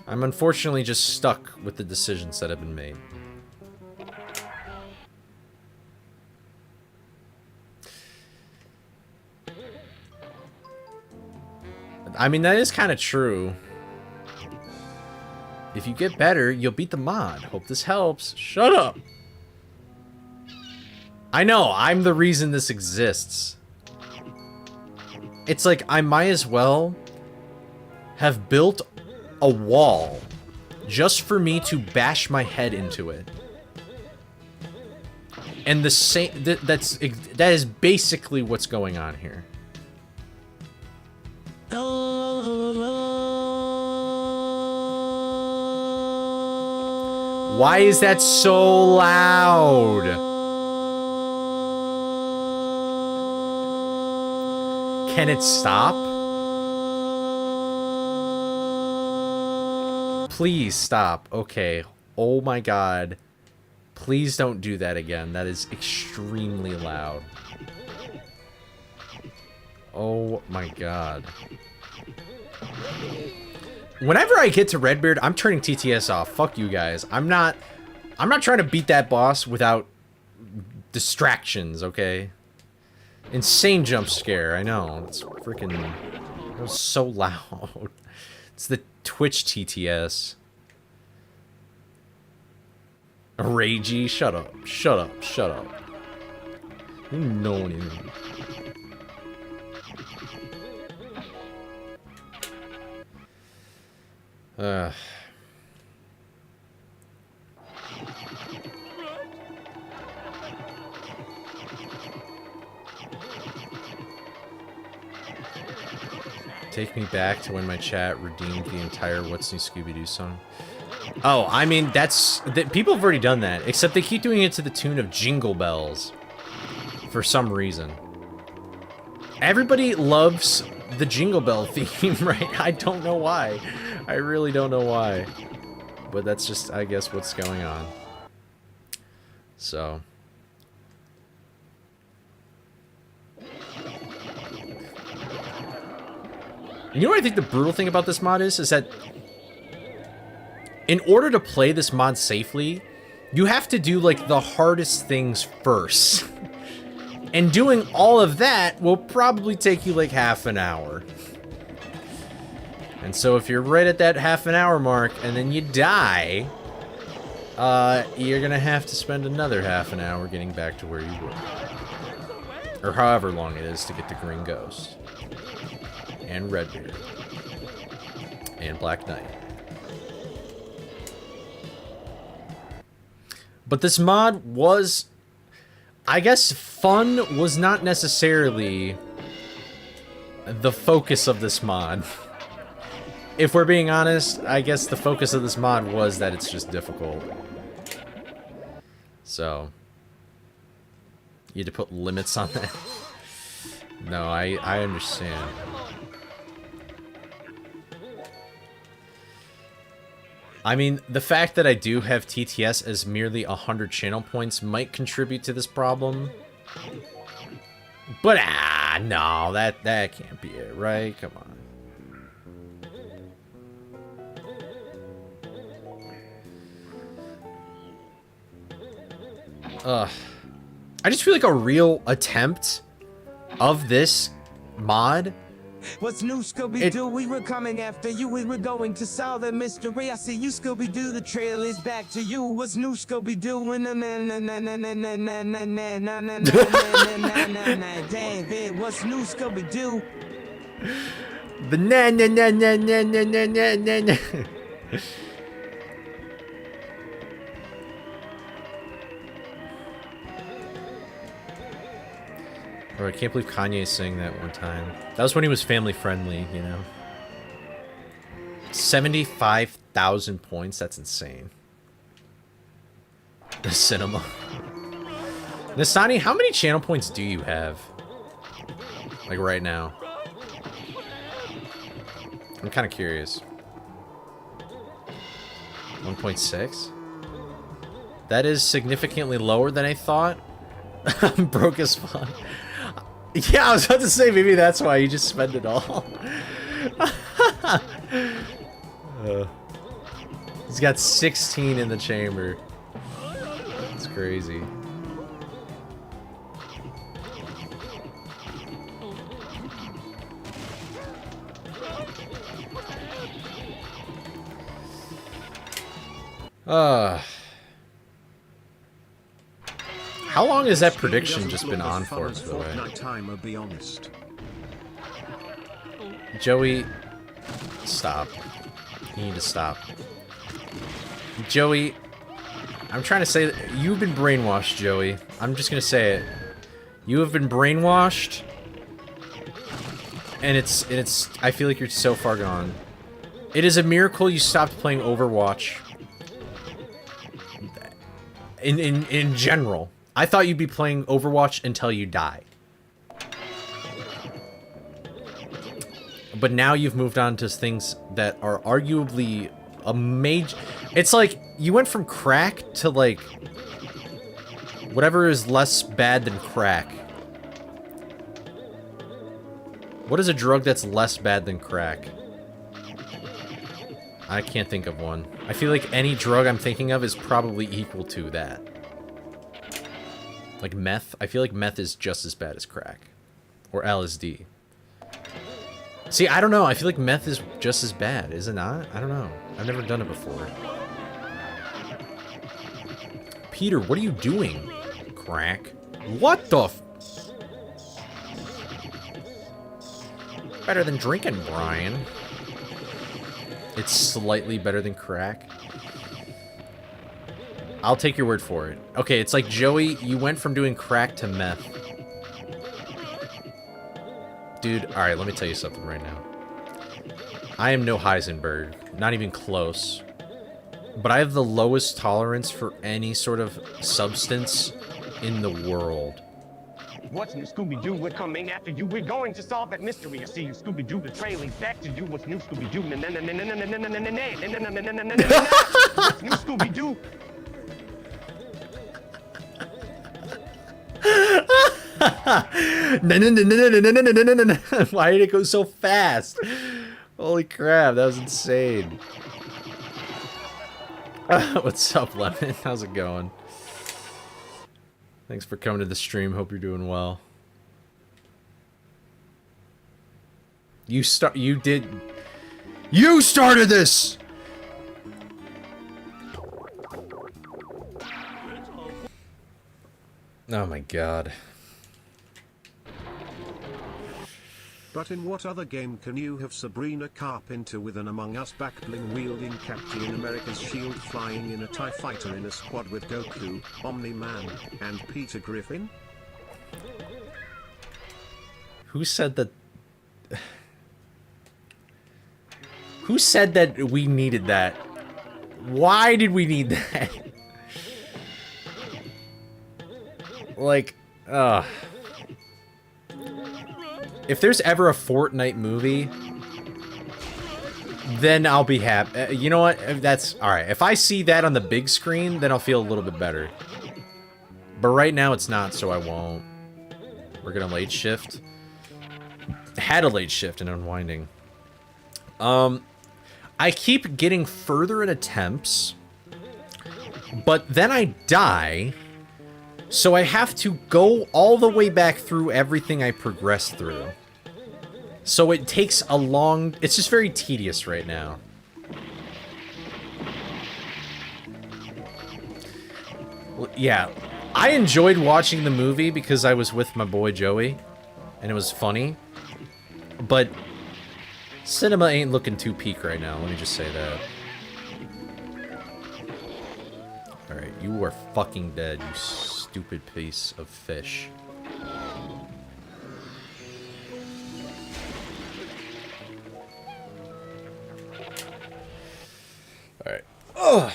S1: I'm unfortunately just stuck with the decisions that have been made. I mean, that is kind of true. If you get better, you'll beat the mod. Hope this helps. Shut up! I know, I'm the reason this exists. It's like, I might as well have built a wall just for me to bash my head into it. And the same that is basically what's going on here. Why is that so loud? Can it stop? Please stop. Okay. Oh my god. Please don't do that again. That is extremely loud. Oh my god. Whenever I get to Redbeard, I'm turning TTS off. Fuck you guys. I'm not trying to beat that boss without distractions, okay? Insane jump scare, I know. It's freaking... It was so loud. It's the Twitch TTS. Ragey, shut up. Shut up. Shut up. You know anything. Take me back to when my chat redeemed the entire What's New Scooby-Doo song. Oh, I mean, people have already done that, except they keep doing it to the tune of Jingle Bells. For some reason. Everybody loves the Jingle Bell theme, right? I don't know why. I really don't know why. But that's just, I guess, what's going on. So. You know what I think the brutal thing about this mod is that in order to play this mod safely, you have to do, like, the hardest things first. And doing all of that will probably take you, like, half an hour. And so if you're right at that half an hour mark and then you die, you're gonna have to spend another half an hour getting back to where you were. Or however long it is to get to Green Ghost. And Redbeard. And Black Knight. But this mod was, I guess fun was not necessarily the focus of this mod. If we're being honest, I guess the focus of this mod was that it's just difficult. So, you had to put limits on that. No, I understand. I mean, the fact that I do have TTS as merely 100 channel points might contribute to this problem. But, no, that can't be it, right? Come on. I just feel like a real attempt of this mod.
S15: What's new, Scooby-Doo? We were coming after you. We were going to solve the mystery. I see you, Scooby-Doo. The trail is back to you. What's new, Scooby-Doo? David, what's new, Scooby-Doo?
S1: The na. Oh, I can't believe Kanye sang that one time. That was when he was family friendly, you know. 75,000 points? That's insane. The cinema. Nasani, how many channel points do you have? Like right now? I'm kind of curious. 1.6? That is significantly lower than I thought. I'm broke as fuck. Yeah, I was about to say, maybe that's why you just spend it all. He's got 16 in the chamber. It's crazy. How long has that prediction just been on for, by the way?
S6: Time, I'll be honest.
S1: Joey, stop. You need to stop. Joey, I'm trying to say that you've been brainwashed, Joey. I'm just gonna say it. You have been brainwashed, and it's. I feel like you're so far gone. It is a miracle you stopped playing Overwatch. In general. I thought you'd be playing Overwatch until you die. But now you've moved on to things that are arguably a major... It's like, you went from crack to, like, whatever is less bad than crack. What is a drug that's less bad than crack? I can't think of one. I feel like any drug I'm thinking of is probably equal to that. Like meth? I feel like meth is just as bad as crack. Or LSD. See, I don't know. I feel like meth is just as bad, is it not? I don't know. I've never done it before. Peter, what are you doing? Crack. What the f... Better than drinking, Brian. It's slightly better than crack. I'll take your word for it. Okay, it's like, Joey, you went from doing crack to meth. Dude, alright, let me tell you something right now. I am no Heisenberg. Not even close. But I have the lowest tolerance for any sort of substance in the world.
S16: What's new, Scooby-Doo? We're coming after you. We're going to solve that mystery. I see you, Scooby-Doo. The trail is back to you. What's new, Scooby-Doo? What's new, Scooby-Doo?
S1: Why did it go so fast? Holy crap, that was insane. What's up, Lemon? How's it going? Thanks for coming to the stream. Hope you're doing well. You started this! Oh my god.
S6: But in what other game can you have Sabrina Carpenter with an Among Us backbling wielding Captain America's shield flying in a TIE fighter in a squad with Goku, Omni-Man, and Peter Griffin?
S1: Who said that? Who said that we needed that? Why did we need that? Like, if there's ever a Fortnite movie, then I'll be happy. You know what? That's alright. If I see that on the big screen, then I'll feel a little bit better. But right now it's not, so I won't. We're gonna late shift. Had a late shift and unwinding. I keep getting further in attempts, but then I die. So I have to go all the way back through everything I progressed through. So it takes a long... It's just very tedious right now. Well, yeah. I enjoyed watching the movie because I was with my boy Joey. And it was funny. But cinema ain't looking too peak right now. Let me just say that. Alright, you are fucking dead, you stupid piece of fish. Alright. Ugh!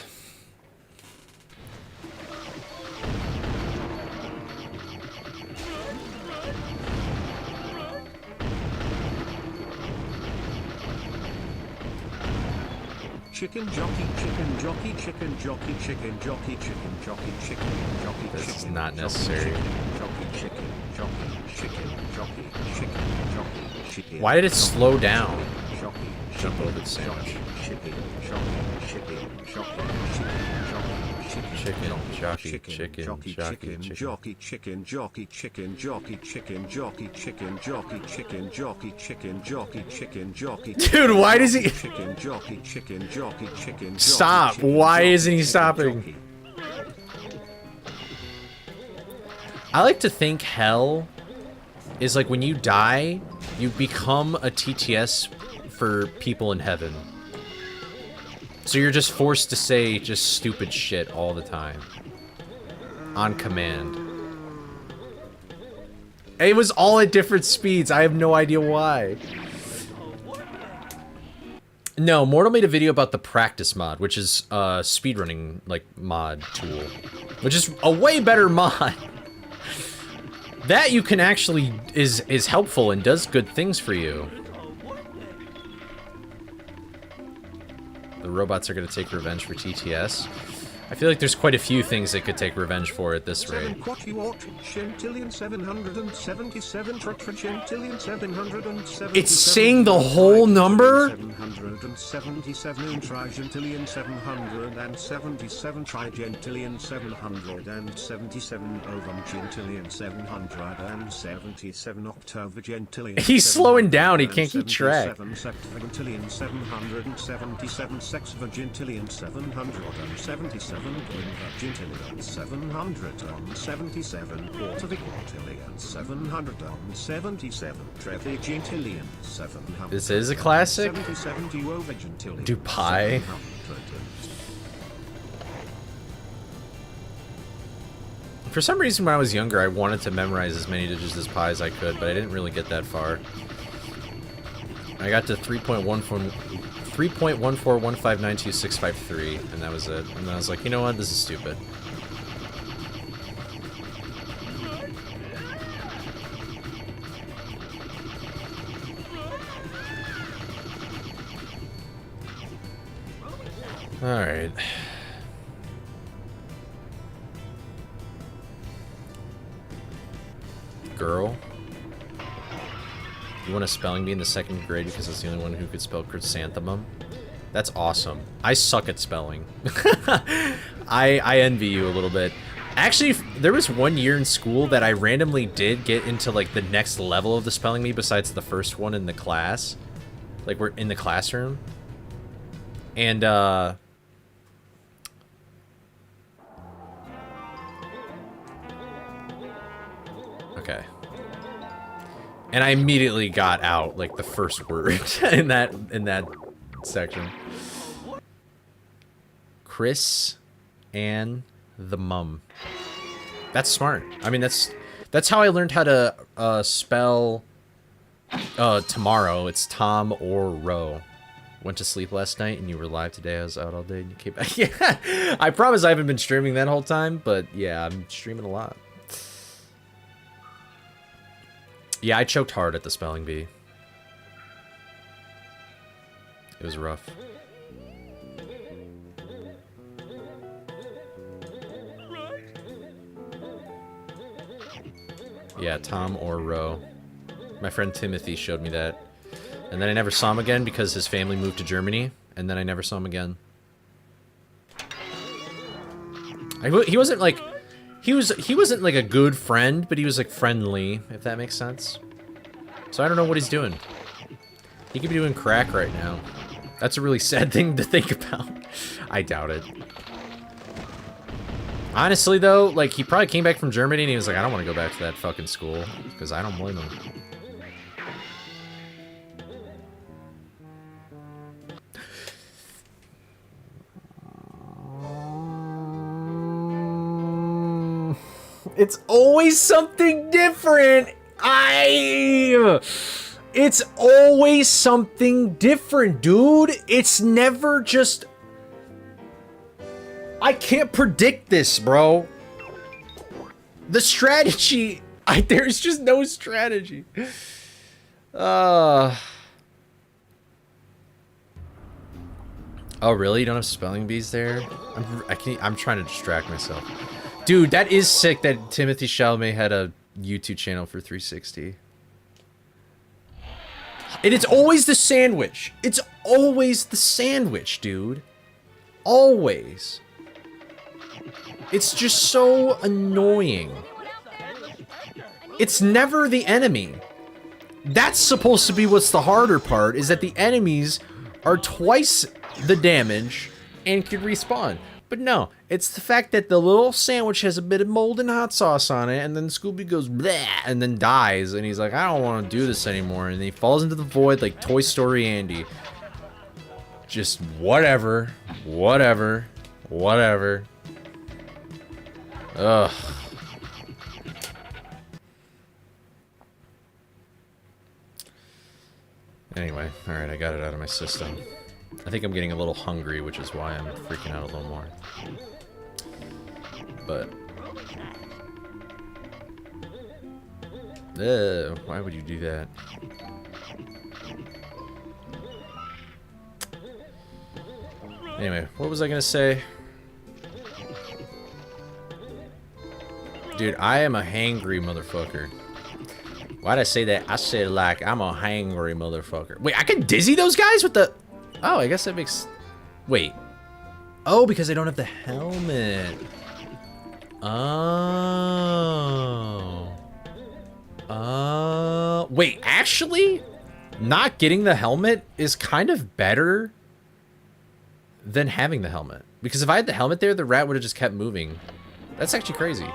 S6: Chicken jockey, chicken jockey, chicken jockey, chicken jockey, chicken jockey, chicken jockey.
S1: This is not necessary. Why did it slow down? Jump over the sandwich. Chicken, jockey, chicken, jockey,
S6: chicken jockey, chicken jockey, chicken jockey, chicken jockey, chicken jockey, chicken jockey, chicken jockey.
S1: Dude, why does he?
S6: Chicken jockey, chicken jockey, chicken.
S1: Stop! Why isn't he stopping? I like to think hell is like when you die, you become a TTS for people in heaven. So you're just forced to say just stupid shit all the time. On command. It was all at different speeds. I have no idea why. No, Mortal made a video about the practice mod, which is a speedrunning like mod tool. Which is a way better mod. That you can actually is helpful and does good things for you. The robots are going to take revenge for TTS. I feel like there's quite a few things they could take revenge for at this rate. It's saying the whole number?
S6: 777 trigentillion 777 trigentillion 777 ovungentillion 777 octovigentillion.
S1: He's slowing down, he can't keep track.
S6: 777 777 sexvagintillion 777 quinvagintillion 777 quartiviquintillion 777 trevigintillion 700.
S1: This is a classic. Do pi. For some reason when I was younger I wanted to memorize as many digits as pi as I could, but I didn't really get that far. I got to 3.141592.653, and that was it. And then I was like, you know what? This is stupid. Alright. Girl. You want a spelling bee in the 2nd grade because it's the only one who could spell chrysanthemum? That's awesome. I suck at spelling. I envy you a little bit. Actually, there was one year in school that I randomly did get into like the next level of the spelling bee besides the first one in the class. Like we're in the classroom. And okay. And I immediately got out like the first word in that section. Chris and the mum. That's smart. I mean, that's how I learned how to spell tomorrow. It's Tom or Ro. Went to sleep last night and you were live today. I was out all day and you came back. Yeah, I promise I haven't been streaming that whole time, but yeah, I'm streaming a lot. Yeah, I choked hard at the spelling bee. It was rough. Yeah, Tom or Ro. My friend Timothy showed me that. And then I never saw him again because his family moved to Germany, and then I never saw him again. He wasn't like... He wasn't like a good friend, but he was like friendly, if that makes sense. So I don't know what he's doing. He could be doing crack right now. That's a really sad thing to think about. I doubt it. Honestly though, like he probably came back from Germany and he was like, I don't want to go back to that fucking school. Because I don't blame him. It's always something different. It's always something different, dude. It's never just... I can't predict this, bro. The strategy... there's just no strategy. Oh, really? You don't have spelling bees there? I'm trying to distract myself. Dude, that is sick that Timothy Chalamet had a YouTube channel for 360. And it's always the sandwich. It's always the sandwich, dude. Always. It's just so annoying. It's never the enemy. That's supposed to be what's the harder part, is that the enemies are twice the damage and can respawn. But no, it's the fact that the little sandwich has a bit of mold and hot sauce on it, and then Scooby goes bleh, and then dies, and he's like, I don't want to do this anymore, and he falls into the void like Toy Story Andy. Just whatever, whatever, whatever. Ugh. Anyway, alright, I got it out of my system. I think I'm getting a little hungry, which is why I'm freaking out a little more. But... why would you do that? Anyway, what was I gonna say? Dude, I am a hangry motherfucker. Why'd I say that? I said like, I'm a hangry motherfucker. Wait, I can dizzy those guys with the... Oh, I guess that makes... Wait. Oh, because I don't have the helmet. Oh. Wait, actually? Not getting the helmet is kind of better than having the helmet. Because if I had the helmet there, the rat would have just kept moving. That's actually crazy.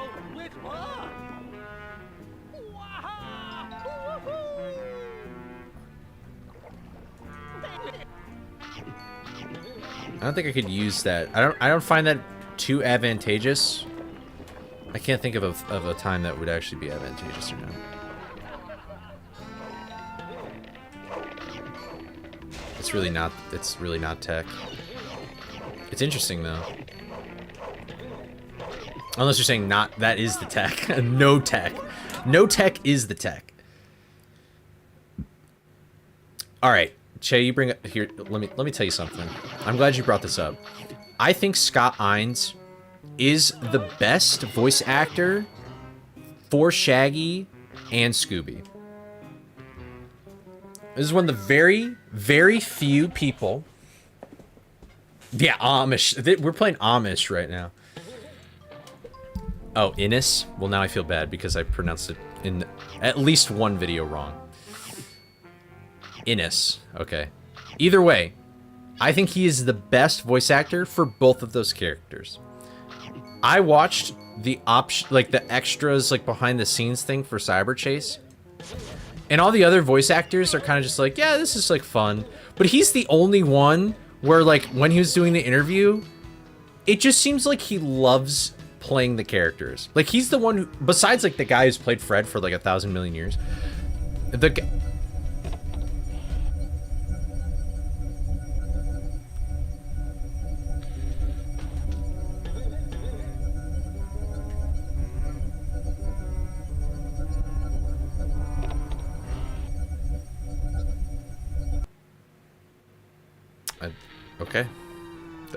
S1: I don't think I could use that. I don't find that too advantageous. I can't think of a time that would actually be advantageous or not. it's really not tech. It's interesting though. Unless you're saying not that is the tech. No tech. No tech is the tech. All right, Che, you bring up here. Let me tell you something. I'm glad you brought this up. I think Scott Innes is the best voice actor for Shaggy and Scooby. This is one of the very, very few people. Yeah, Amish. We're playing Amish right now. Oh, Innes? Well, now I feel bad because I pronounced it in at least one video wrong. Innes. Okay. Either way, I think he is the best voice actor for both of those characters. I watched the the extras, like behind the scenes thing for Cyber Chase. And all the other voice actors are kind of just like, yeah, this is like fun. But he's the only one where like when he was doing the interview, it just seems like he loves playing the characters. Like he's the one who, besides like the guy who's played Fred for like 1,000 million years. Okay.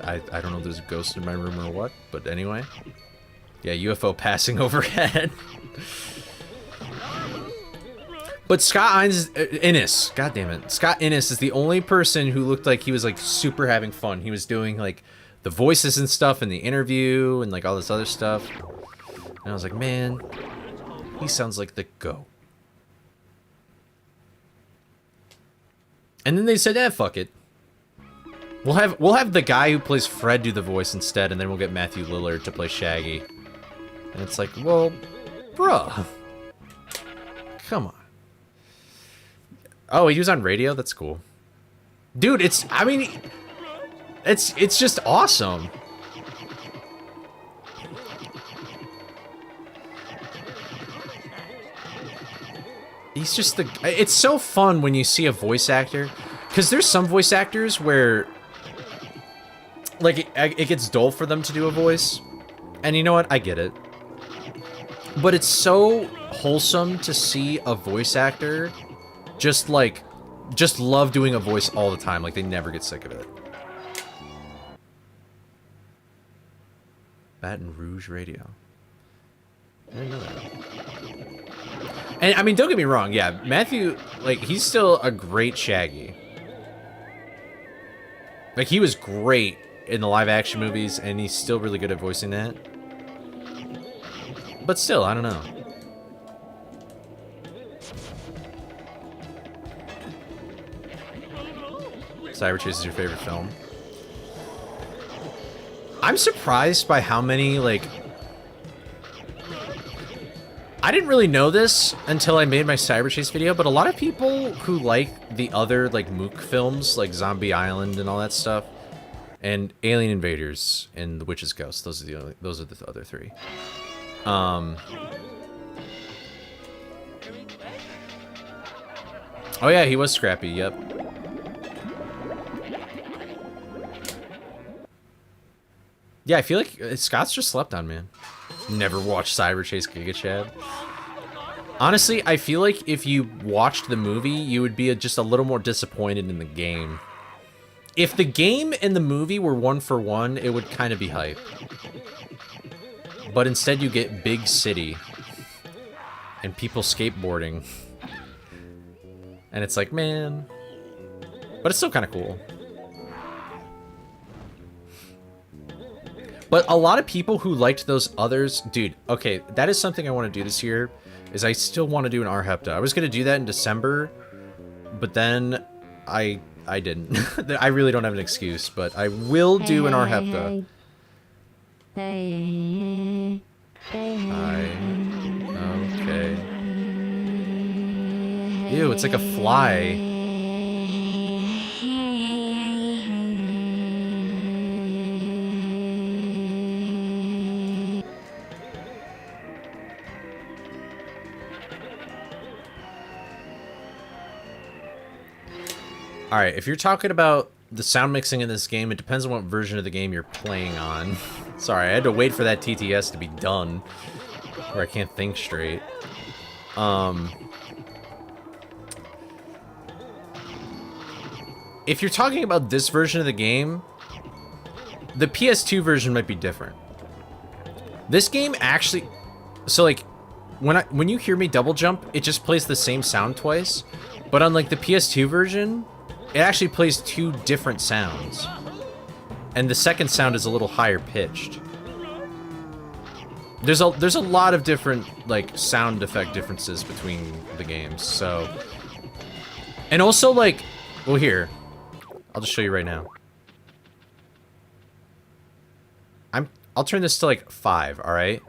S1: I don't know if there's a ghost in my room or what, but anyway. Yeah, UFO passing overhead. But Scott Innes, god damn it. Scott Innes is the only person who looked like he was like super having fun. He was doing like the voices and stuff in the interview and like all this other stuff. And I was like, man, he sounds like the GOAT. And then they said, fuck it. We'll have the guy who plays Fred do the voice instead, and then we'll get Matthew Lillard to play Shaggy. And it's like, well, bruh. Come on. Oh, he was on radio? That's cool. Dude, it's just awesome. He's just it's so fun when you see a voice actor. Because there's some voice actors where like it gets dull for them to do a voice, and you know what, I get it, but it's so wholesome to see a voice actor just love doing a voice all the time, like they never get sick of it. Baton Rouge Radio. I didn't know that. And I mean, don't get me wrong, yeah, Matthew, like he's still a great Shaggy. Like he was great in the live action movies, and he's still really good at voicing that. But still, I don't know. Cyber Chase is your favorite film? I'm surprised by how many, like... I didn't really know this until I made my Cyber Chase video, but a lot of people who like the other, like, Mook films, like Zombie Island and all that stuff, and Alien Invaders and The Witch's Ghost, those are the other three. Oh yeah, he was Scrappy, yep. Yeah, I feel like Scott's just slept on, man. Never watched Cyber Chase Giga Chad. Honestly, I feel like if you watched the movie, you would be just a little more disappointed in the game. If the game and the movie were 1 for 1, it would kind of be hype. But instead you get big city and people skateboarding. And it's like, man. But it's still kind of cool. But a lot of people who liked those others, dude, okay, that is something I want to do this year, is I still want to do an R-Hepta. I was going to do that in December, but then I didn't. I really don't have an excuse, but I will do an R-Hepta.
S12: Hey.
S1: Okay. Ew, it's like a fly. Alright, if you're talking about the sound mixing in this game, it depends on what version of the game you're playing on. Sorry, I had to wait for that TTS to be done, where I can't think straight. If you're talking about this version of the game, the PS2 version might be different. This game actually... So, like, when you hear me double jump, it just plays the same sound twice. But on, like, the PS2 version, it actually plays two different sounds. And the second sound is a little higher pitched. There's a lot of different, like, sound effect differences between the games, so... And also, like... Well, here. I'll just show you right now. I'll turn this to, like, 5, alright?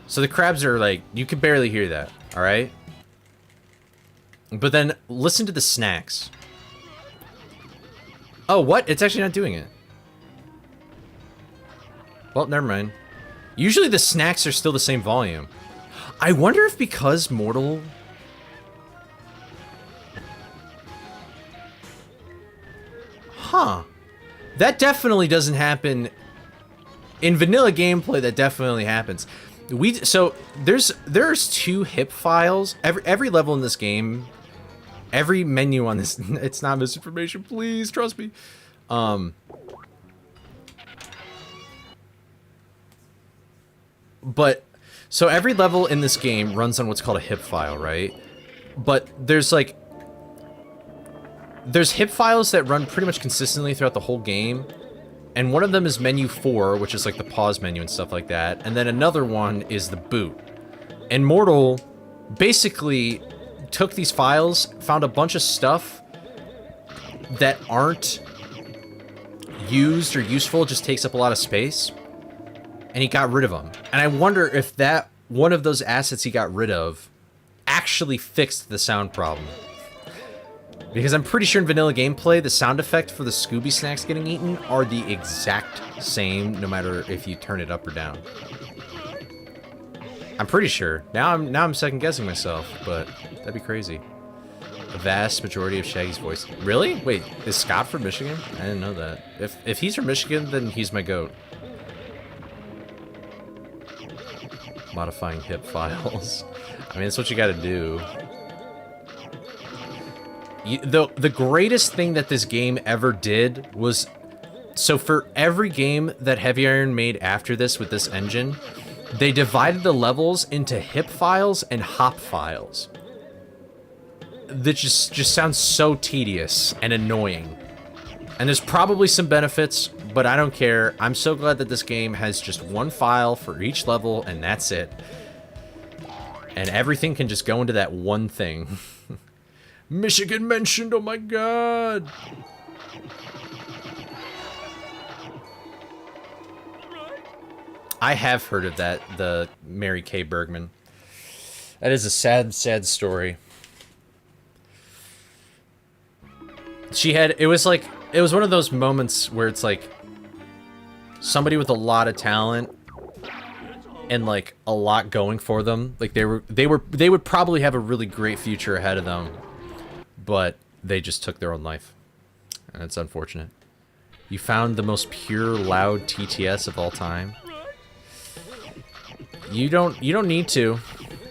S1: So the crabs are, like... You can barely hear that, alright? But then, listen to the snacks. Oh, what? It's actually not doing it. Well, never mind. Usually the snacks are still the same volume. I wonder if because Mortal... Huh. That definitely doesn't happen... In vanilla gameplay, that definitely happens. So, there's 2 hip files. Every level in this game... Every menu on this... It's not misinformation, please, trust me. But, so every level in this game runs on what's called a hip file, right? But there's, like... There's hip files that run pretty much consistently throughout the whole game. And one of them is menu 4, which is like the pause menu and stuff like that. And then another one is the boot. And Mortal basically took these files, found a bunch of stuff that aren't used or useful, just takes up a lot of space. And he got rid of them. And I wonder if that one of those assets he got rid of actually fixed the sound problem. Because I'm pretty sure in vanilla gameplay, the sound effect for the Scooby snacks getting eaten are the exact same, no matter if you turn it up or down. I'm pretty sure. Now I'm second guessing myself, but that'd be crazy. A vast majority of Shaggy's voice. Really? Wait, is Scott from Michigan? I didn't know that. If he's from Michigan, then he's my goat. Modifying hip files. I mean, that's what you gotta do. The greatest thing that this game ever did was... So for every game that Heavy Iron made after this with this engine, they divided the levels into hip files and hop files. That just sounds so tedious and annoying. And there's probably some benefits, but I don't care. I'm so glad that this game has just one file for each level, and that's it. And everything can just go into that one thing. Michigan mentioned, oh my god! I have heard of that, the Mary Kay Bergman. That is a sad, sad story. It was one of those moments where it's like, somebody with a lot of talent and like a lot going for them. Like they would probably have a really great future ahead of them. But they just took their own life. And it's unfortunate. You found the most pure, loud TTS of all time. You don't need to.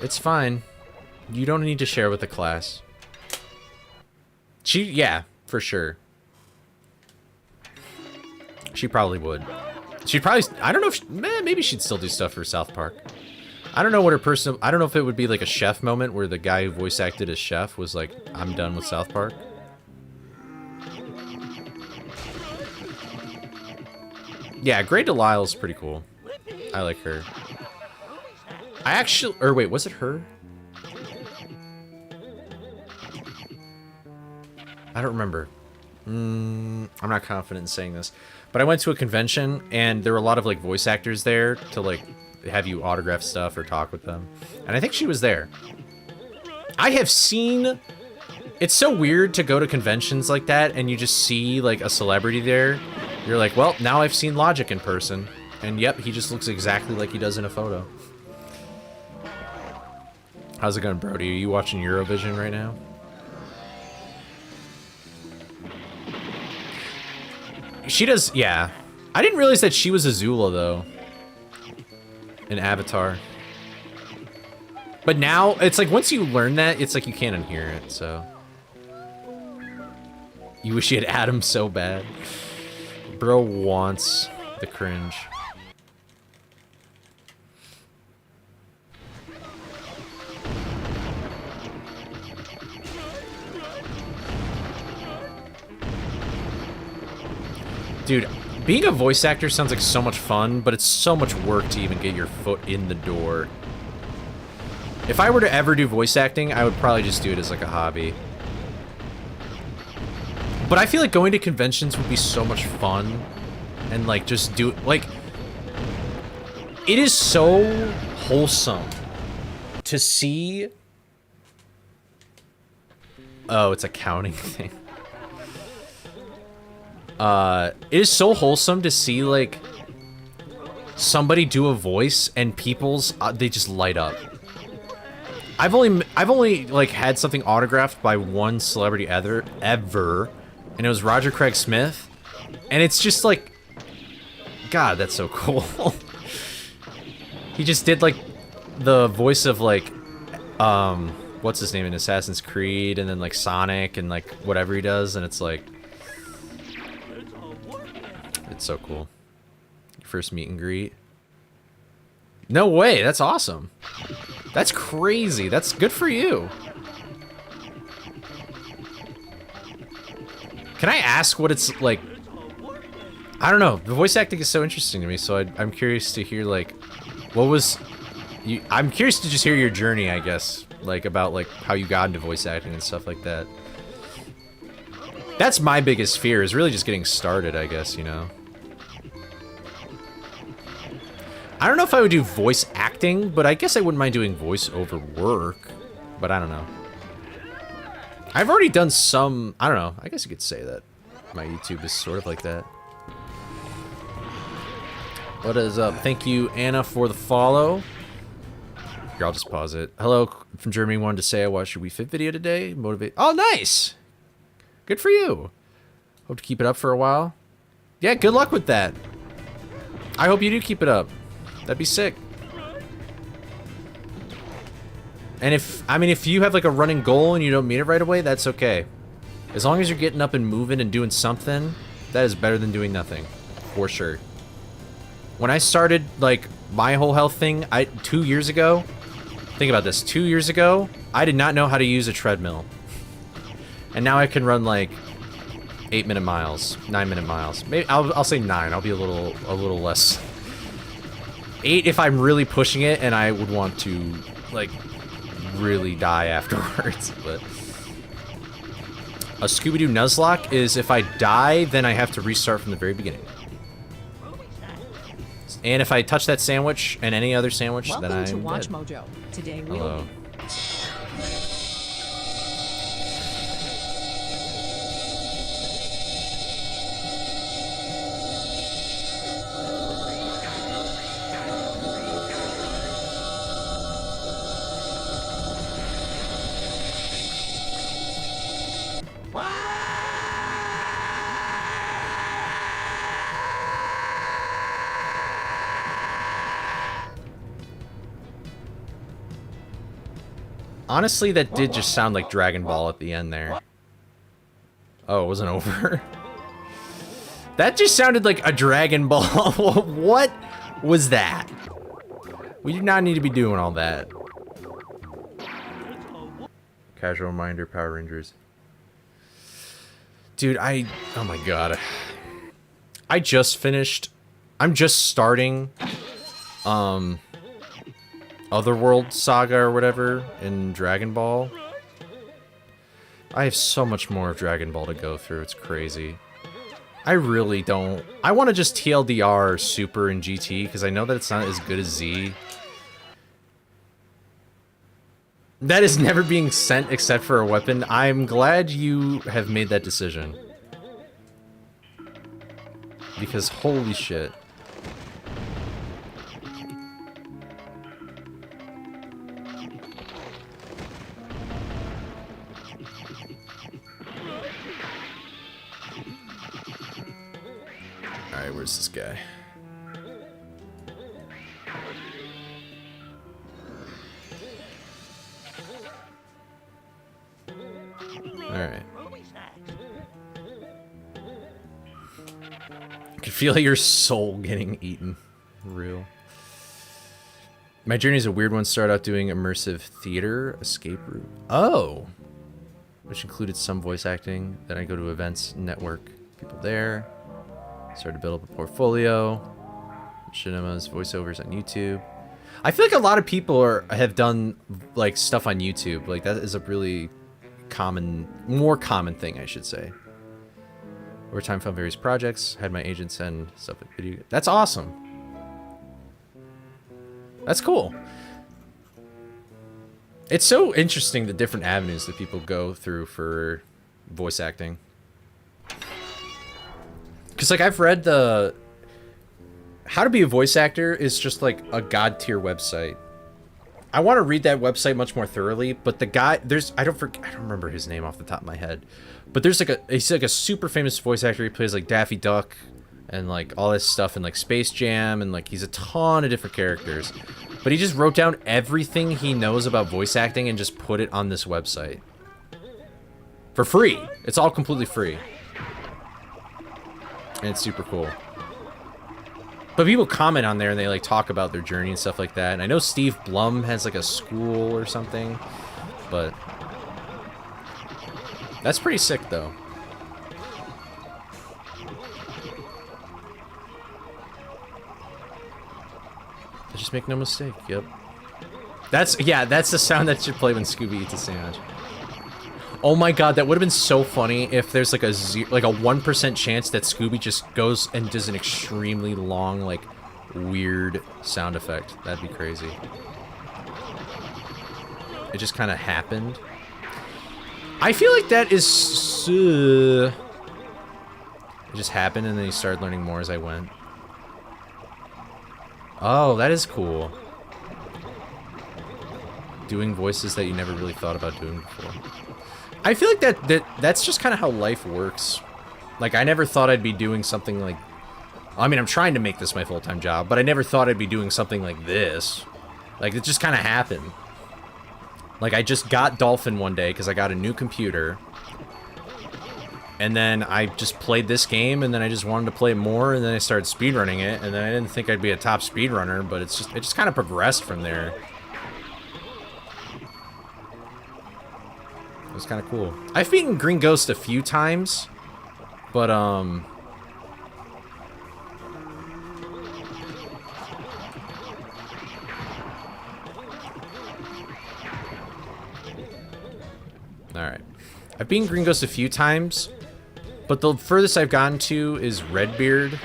S1: It's fine. You don't need to share with the class. Yeah, for sure. She probably would. She'd probably, I don't know if, maybe she'd still do stuff for South Park. I don't know what her I don't know if it would be like a Chef moment where the guy who voice acted as Chef was like, I'm done with South Park. Yeah, Grey Delisle's pretty cool. I like her. Or wait, was it her? I don't remember. I'm not confident in saying this. But I went to a convention, and there were a lot of like voice actors there to like have you autograph stuff or talk with them. And I think she was there. I have seen... It's so weird to go to conventions like that and you just see like a celebrity there. You're like, well, now I've seen Logic in person. And yep, he just looks exactly like he does in a photo. How's it going, Brody? Are you watching Eurovision right now? She does, yeah. I didn't realize that she was Azula, though. In Avatar. But now, it's like, once you learn that, it's like you can't unhear it, so. You wish you had Adam so bad. Bro wants the cringe. Dude, being a voice actor sounds like so much fun, but it's so much work to even get your foot in the door. If I were to ever do voice acting, I would probably just do it as like a hobby. But I feel like going to conventions would be so much fun. And like just do it, like, it is so wholesome to see. Oh, it's a counting thing. It is so wholesome to see, like, somebody do a voice and people's, they just light up. I've only, like, had something autographed by one celebrity ever, and it was Roger Craig Smith, and it's just, like, God, that's so cool. He just did, like, the voice of, like, what's his name in Assassin's Creed, and then, like, Sonic, and, like, whatever he does, and it's, like, it's so cool. Your first meet and greet. No way, that's awesome. That's crazy. That's good for you. Can I ask what it's like? I don't know. The voice acting is so interesting to me, so I'm curious to hear, like, what was you? I'm curious to just hear your journey, I guess, like, about, like, how you got into voice acting and stuff like that. That's my biggest fear, is really just getting started, I guess, you know. I don't know if I would do voice acting, but I guess I wouldn't mind doing voice-over work. But I don't know. I've already done some, I don't know, I guess you could say that my YouTube is sort of like that. What is up? Thank you, Anna, for the follow. Here, I'll just pause it. Hello from Germany. Wanted to say I watched your Wii Fit video today. Motivate. Oh, nice! Good for you. Hope to keep it up for a while. Yeah, good luck with that. I hope you do keep it up. That'd be sick. And if you have like a running goal and you don't meet it right away, that's okay. As long as you're getting up and moving and doing something, that is better than doing nothing. For sure. When I started like my whole health thing, 2 years ago, think about this, 2 years ago, I did not know how to use a treadmill. And now I can run like 8-minute miles, 9-minute miles. Maybe I'll say 9. I'll be a little less. 8 if I'm really pushing it and I would want to like really die afterwards. But a Scooby Nuzlocke is if I die, then I have to restart from the very beginning. And if I touch that sandwich and any other sandwich, then I'm
S17: Welcome to Watch
S1: dead.
S17: Mojo. Today we
S1: Hello. Honestly, that did just sound like Dragon Ball at the end there. Oh, it wasn't over? That just sounded like a Dragon Ball. What was that? We do not need to be doing all that. Casual reminder, Power Rangers. Dude, oh my god. I just finished, I'm just starting, Otherworld Saga or whatever in Dragon Ball. I have so much more of Dragon Ball to go through, it's crazy. I really don't, I want to just TLDR Super and GT, because I know that it's not as good as Z. That is never being sent except for a weapon. I'm glad you have made that decision. Because holy shit. Alright, where's this guy? Alright. I can feel your soul getting eaten. Real. My journey is a weird one. Started out doing immersive theater, escape route. Oh! Which included some voice acting. Then I go to events, network people there. Started to build up a portfolio. Cinemas, voiceovers on YouTube. I feel like a lot of people have done like stuff on YouTube. Like that is a really more common thing, I should say. Over time, found various projects. Had my agent send stuff at video. That's awesome. That's cool. It's so interesting the different avenues that people go through for voice acting. Because, like, I've read the... How to Be a Voice Actor is just, like, a god-tier website. I want to read that website much more thoroughly, but the guy... I don't remember his name off the top of my head. But there's, like, he's, like, a super famous voice actor. He plays, like, Daffy Duck and, like, all this stuff in, like, Space Jam. And, like, he's a ton of different characters. But he just wrote down everything he knows about voice acting and just put it on this website. For free. It's all completely free. And it's super cool. But people comment on there and they like talk about their journey and stuff like that. And I know Steve Blum has like a school or something. But that's pretty sick though. Just make no mistake, yep. That's the sound that should play when Scooby eats a sandwich. Oh my god, that would have been so funny if there's like a 1% chance that Scooby just goes and does an extremely long, like, weird sound effect. That'd be crazy. It just kind of happened. I feel like that is... it just happened and then he started learning more as I went. Oh, that is cool. Doing voices that you never really thought about doing before. I feel like that's just kind of how life works. Like, I never thought I'd be doing something like... I mean, I'm trying to make this my full-time job, but I never thought I'd be doing something like this. Like, it just kind of happened. Like, I just got Dolphin one day because I got a new computer. And then I just played this game, and then I just wanted to play more, and then I started speedrunning it, and then I didn't think I'd be a top speedrunner, but it just kind of progressed from there. It was kind of cool. I've beaten Green Ghost a few times, but, Alright. I've beaten Green Ghost a few times, but the furthest I've gotten to is Redbeard.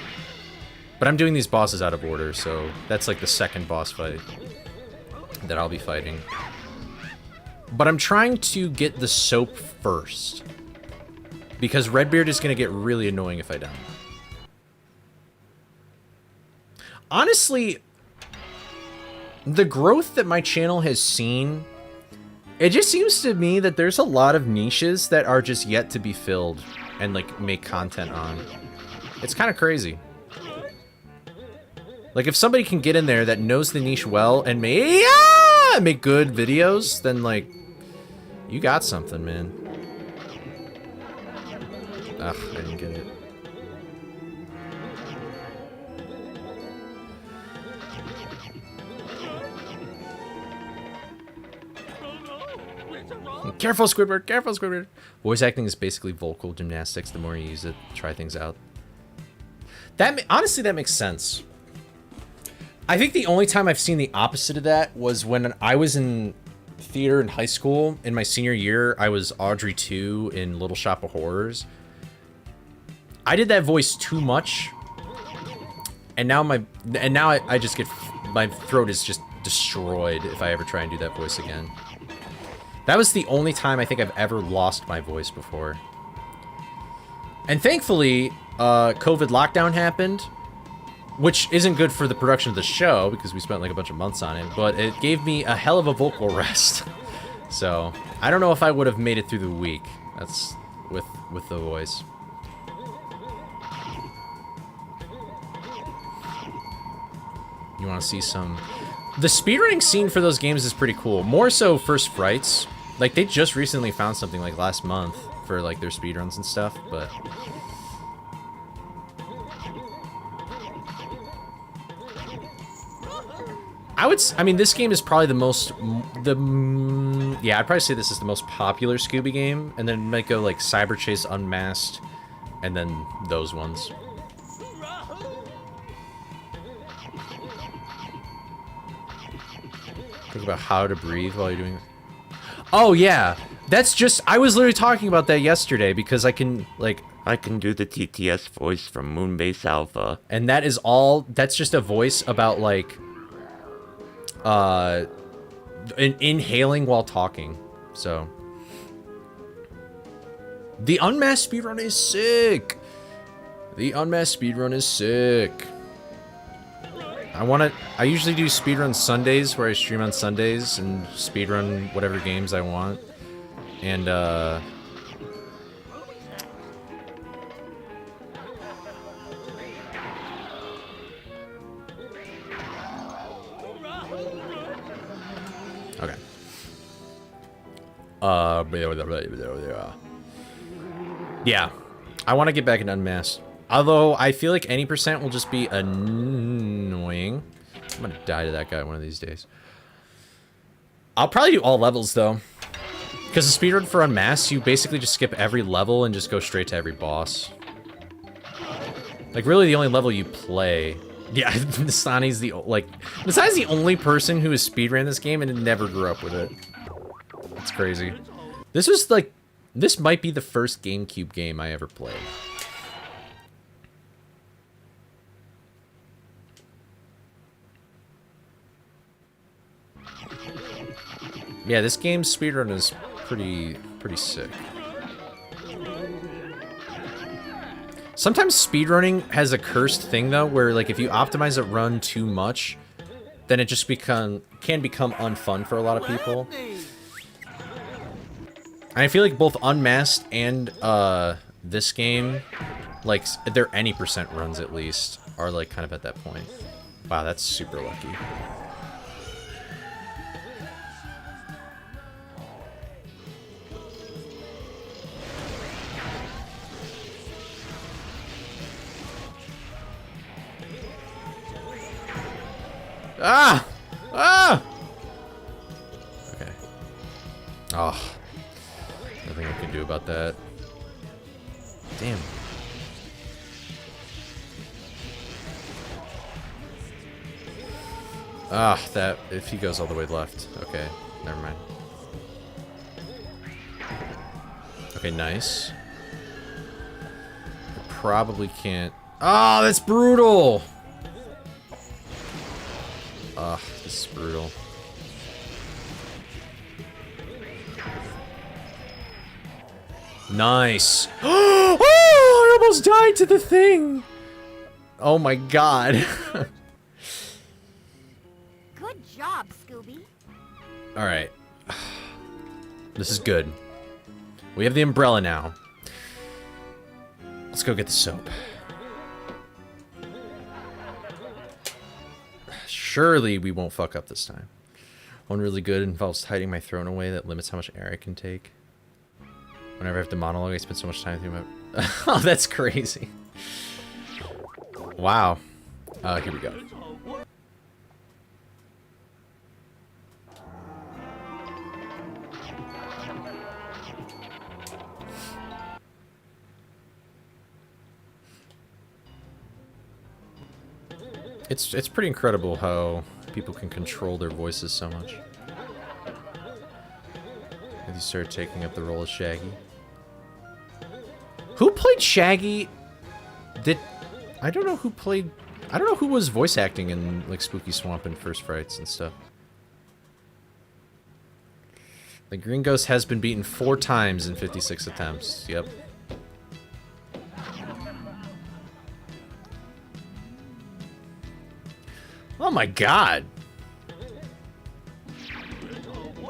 S1: But I'm doing these bosses out of order, so that's like the second boss fight that I'll be fighting. But I'm trying to get the soap first, because Redbeard is going to get really annoying if I don't. Honestly, the growth that my channel has seen, it just seems to me that there's a lot of niches that are just yet to be filled and like make content on. It's kind of crazy. Like, if somebody can get in there that knows the niche well and make good videos, then like, you got something, man. Ugh, I didn't get it. Careful, Squidward! Careful, Squidward! Voice acting is basically vocal gymnastics. The more you use it, try things out. Honestly, that makes sense. I think the only time I've seen the opposite of that was when I was in theater in high school. In my senior year, I was Audrey 2 in Little Shop of Horrors. I did that voice too much, and now I just get, my throat is just destroyed if I ever try and do that voice again. That was the only time I think I've ever lost my voice before. And thankfully, COVID lockdown happened, which isn't good for the production of the show because we spent like a bunch of months on it, but it gave me a hell of a vocal rest. So I don't know if I would have made it through the week. That's with the voice. you want to see some... The speedrunning scene for those games is pretty cool. More so First Frights. Like, they just recently found something, like, last month for, like, their speedruns and stuff, but... I mean, this game is probably the most... yeah, I'd probably say this is the most popular Scooby game, and then it might go, like, Cyber Chase Unmasked, and then those ones. Think about how to breathe while you're doing it. Oh, yeah. That's just... I was literally talking about that yesterday, because I can, like...
S17: I can do the TTS voice from Moonbase Alpha.
S1: And that is all... That's just a voice about, like... inhaling while talking. So... The Unmasked speedrun is sick! The Unmasked speedrun is sick. I usually do speedrun Sundays, where I stream on Sundays and speedrun whatever games I want. And, okay. Yeah. I want to get back into Unmasked. Although, I feel like any percent will just be annoying. I'm gonna die to that guy one of these days. I'll probably do all levels, though. Because the speedrun for Unmasked, you basically just skip every level and just go straight to every boss. Like, really the only level you play... Yeah, Masani's the, like... Masani's the only person who has speedran this game and never grew up with it. It's crazy. This was, like... This might be the first GameCube game I ever played. Yeah, this game's speedrun is pretty sick. Sometimes speedrunning has a cursed thing, though, where, like, if you optimize a run too much, then it just can become unfun for a lot of people. And I feel like both Unmasked and this game, like, their any percent runs at least, are, like, kind of at that point. Wow, that's super lucky. Ah! Ah! Okay. Oh. Nothing I can do about that. Damn. Ah, that... If he goes all the way left. Okay, never mind. Okay, nice. I probably can't... Oh, that's brutal! Ugh, this is brutal. Nice. Oh, I almost died to the thing. Oh my god.
S10: Good job, Scooby.
S1: All right. This is good. We have the umbrella now. Let's go get the soap. Surely we won't fuck up this time. One really good involves hiding my throat in a way that limits how much air I can take. Whenever I have to monologue, I spend so much time through my... Oh, that's crazy. Wow. Here we go. It's pretty incredible how people can control their voices so much. Have you started taking up the role of Shaggy? Who played Shaggy? I don't know who played... I don't know who was voice acting in, like, Spooky Swamp and First Frights and stuff. The Green Ghost has been beaten 4 times in 56 attempts. Yep. Oh my god!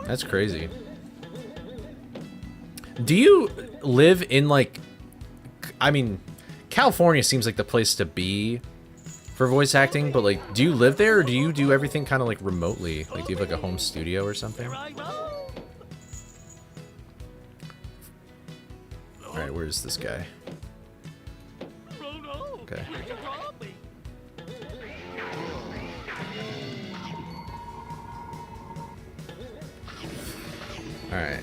S1: That's crazy. Do you live in, like... I mean, California seems like the place to be for voice acting, but like, do you live there or do you do everything kind of like remotely? Like, do you have like a home studio or something? Alright, where's this guy? Okay. Alright.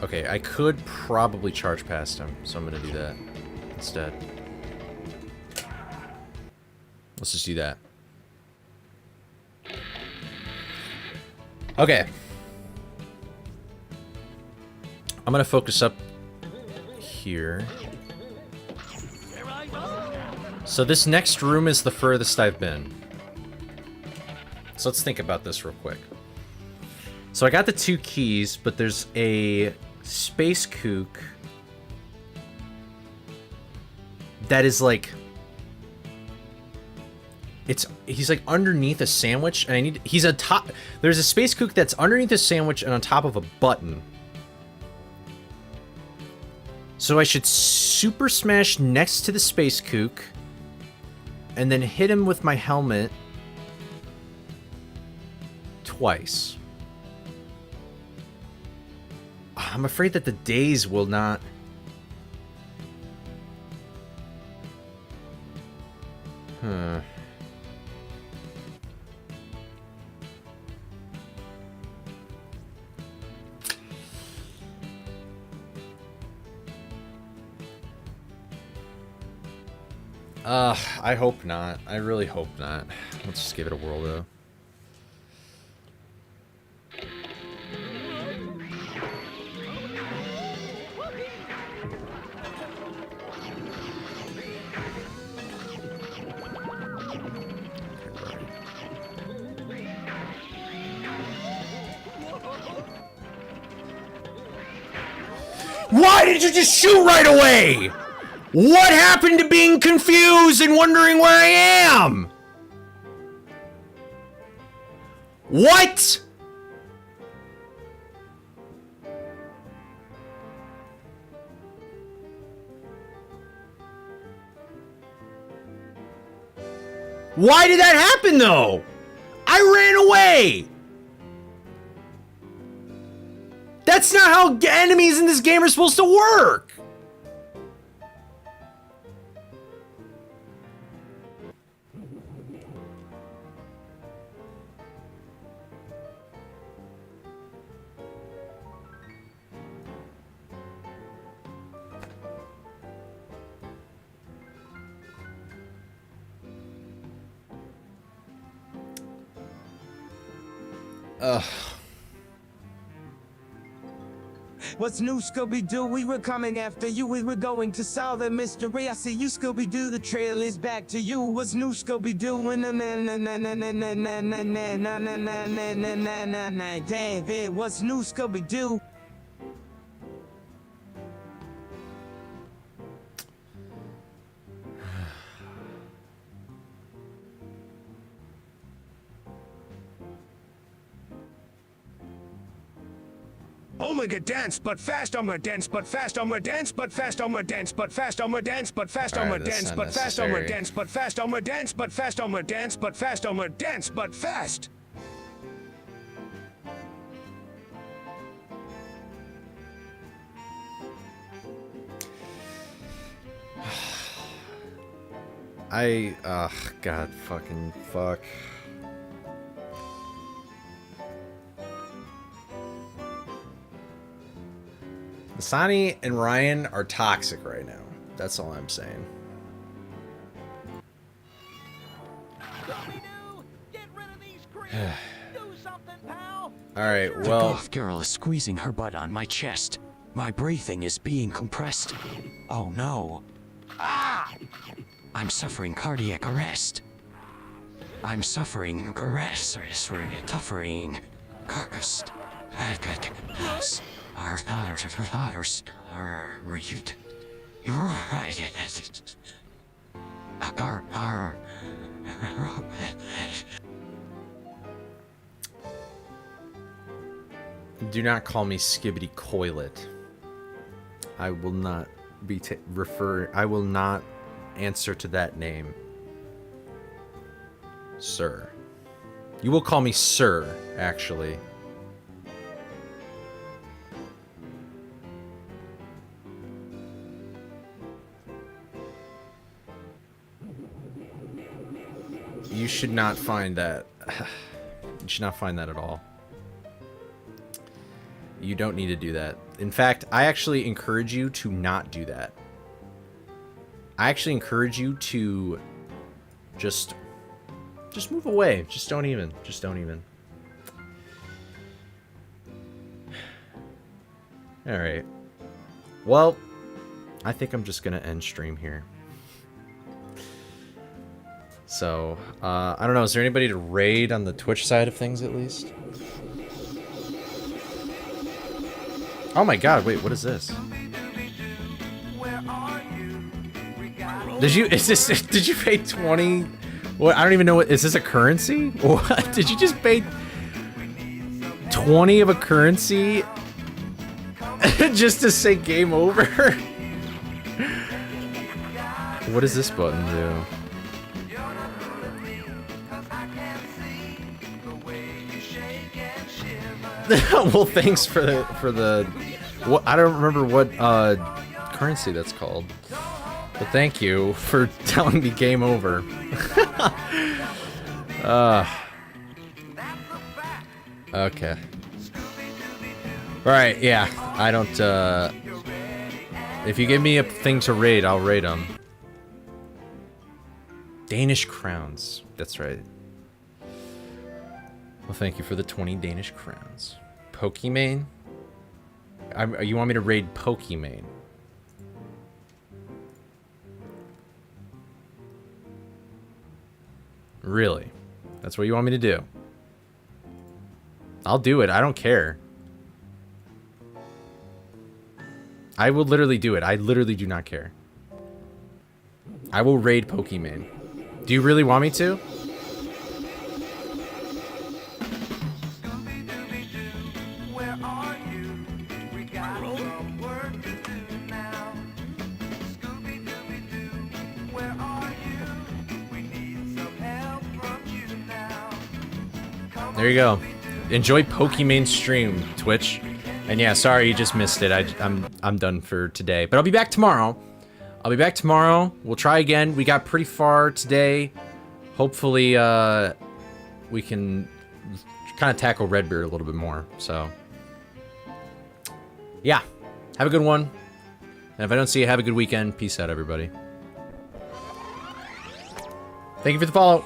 S1: Okay, I could probably charge past him, so I'm gonna do that instead. Let's just do that. Okay. I'm gonna focus up here. So this next room is the furthest I've been. So let's think about this real quick. So I got the 2 keys, but there's a space kook that is like, he's like underneath a sandwich, and he's a top. There's a space kook that's underneath a sandwich and on top of a button. So I should super smash next to the space kook and then hit him with my helmet twice. I'm afraid that the days will not... I hope not. I really hope not. Let's just give it a whirl, though. Why did you just shoot right away? What happened to being confused and wondering where I am? What? Why did that happen, though? I ran away. That's not how enemies in this game are supposed to work. Ugh.
S15: What's new, Scooby-Doo? We were coming after you. We were going to solve the mystery. I see you, Scooby-Doo. The trail is back to you. What's new, Scooby-Doo? David, what's new, Scooby-Doo?
S5: Omega dance, but fast Omega dance, but fast Omega dance, but fast Omega dance, but fast Omega dance, but fast Omega dance, but fast Omega dance, but fast Omega dance, but fast Omega dance, but fast Omega dance, but fast.
S1: God fucking fuck. Sonny and Ryan are toxic right now. That's all I'm saying. Alright, well...
S11: The golf girl is squeezing her butt on my chest. My breathing is being compressed. Oh no. Ah! I'm suffering cardiac arrest. I'm suffering arrest. Suffering. Arrest. You're right.
S1: Do not call me Skibbity Coilet. I will not be I will not answer to that name. Sir. You will call me Sir, actually. You should not find that. You should not find that at all. You don't need to do that. In fact, I actually encourage you to not do that. I actually encourage you to just move away. Just don't even. Just don't even. Alright. Well, I think I'm just going to end stream here. So, I don't know. Is there anybody to raid on the Twitch side of things at least? Oh my god, wait, what is this? Did you pay 20? What? I don't even know what, is this a currency? What? Did you just pay 20 of a currency just to say game over? What does this button do? Well, thanks for the what, I don't remember what currency that's called, but thank you for telling me game over. Okay. All right, yeah. I don't. If you give me a thing to raid, I'll raid them. Danish crowns. That's right. Well, thank you for the 20 Danish crowns. Pokimane? You want me to raid Pokimane? Really? That's what you want me to do? I'll do it. I don't care. I will literally do it. I literally do not care. I will raid Pokimane. Do you really want me to? There you go. Enjoy Pokimane stream, Twitch. And yeah, sorry you just missed it. I'm done for today. But I'll be back tomorrow. We'll try again. We got pretty far today. Hopefully, we can kind of tackle Redbeard a little bit more. So, yeah. Have a good one. And if I don't see you, have a good weekend. Peace out, everybody. Thank you for the follow.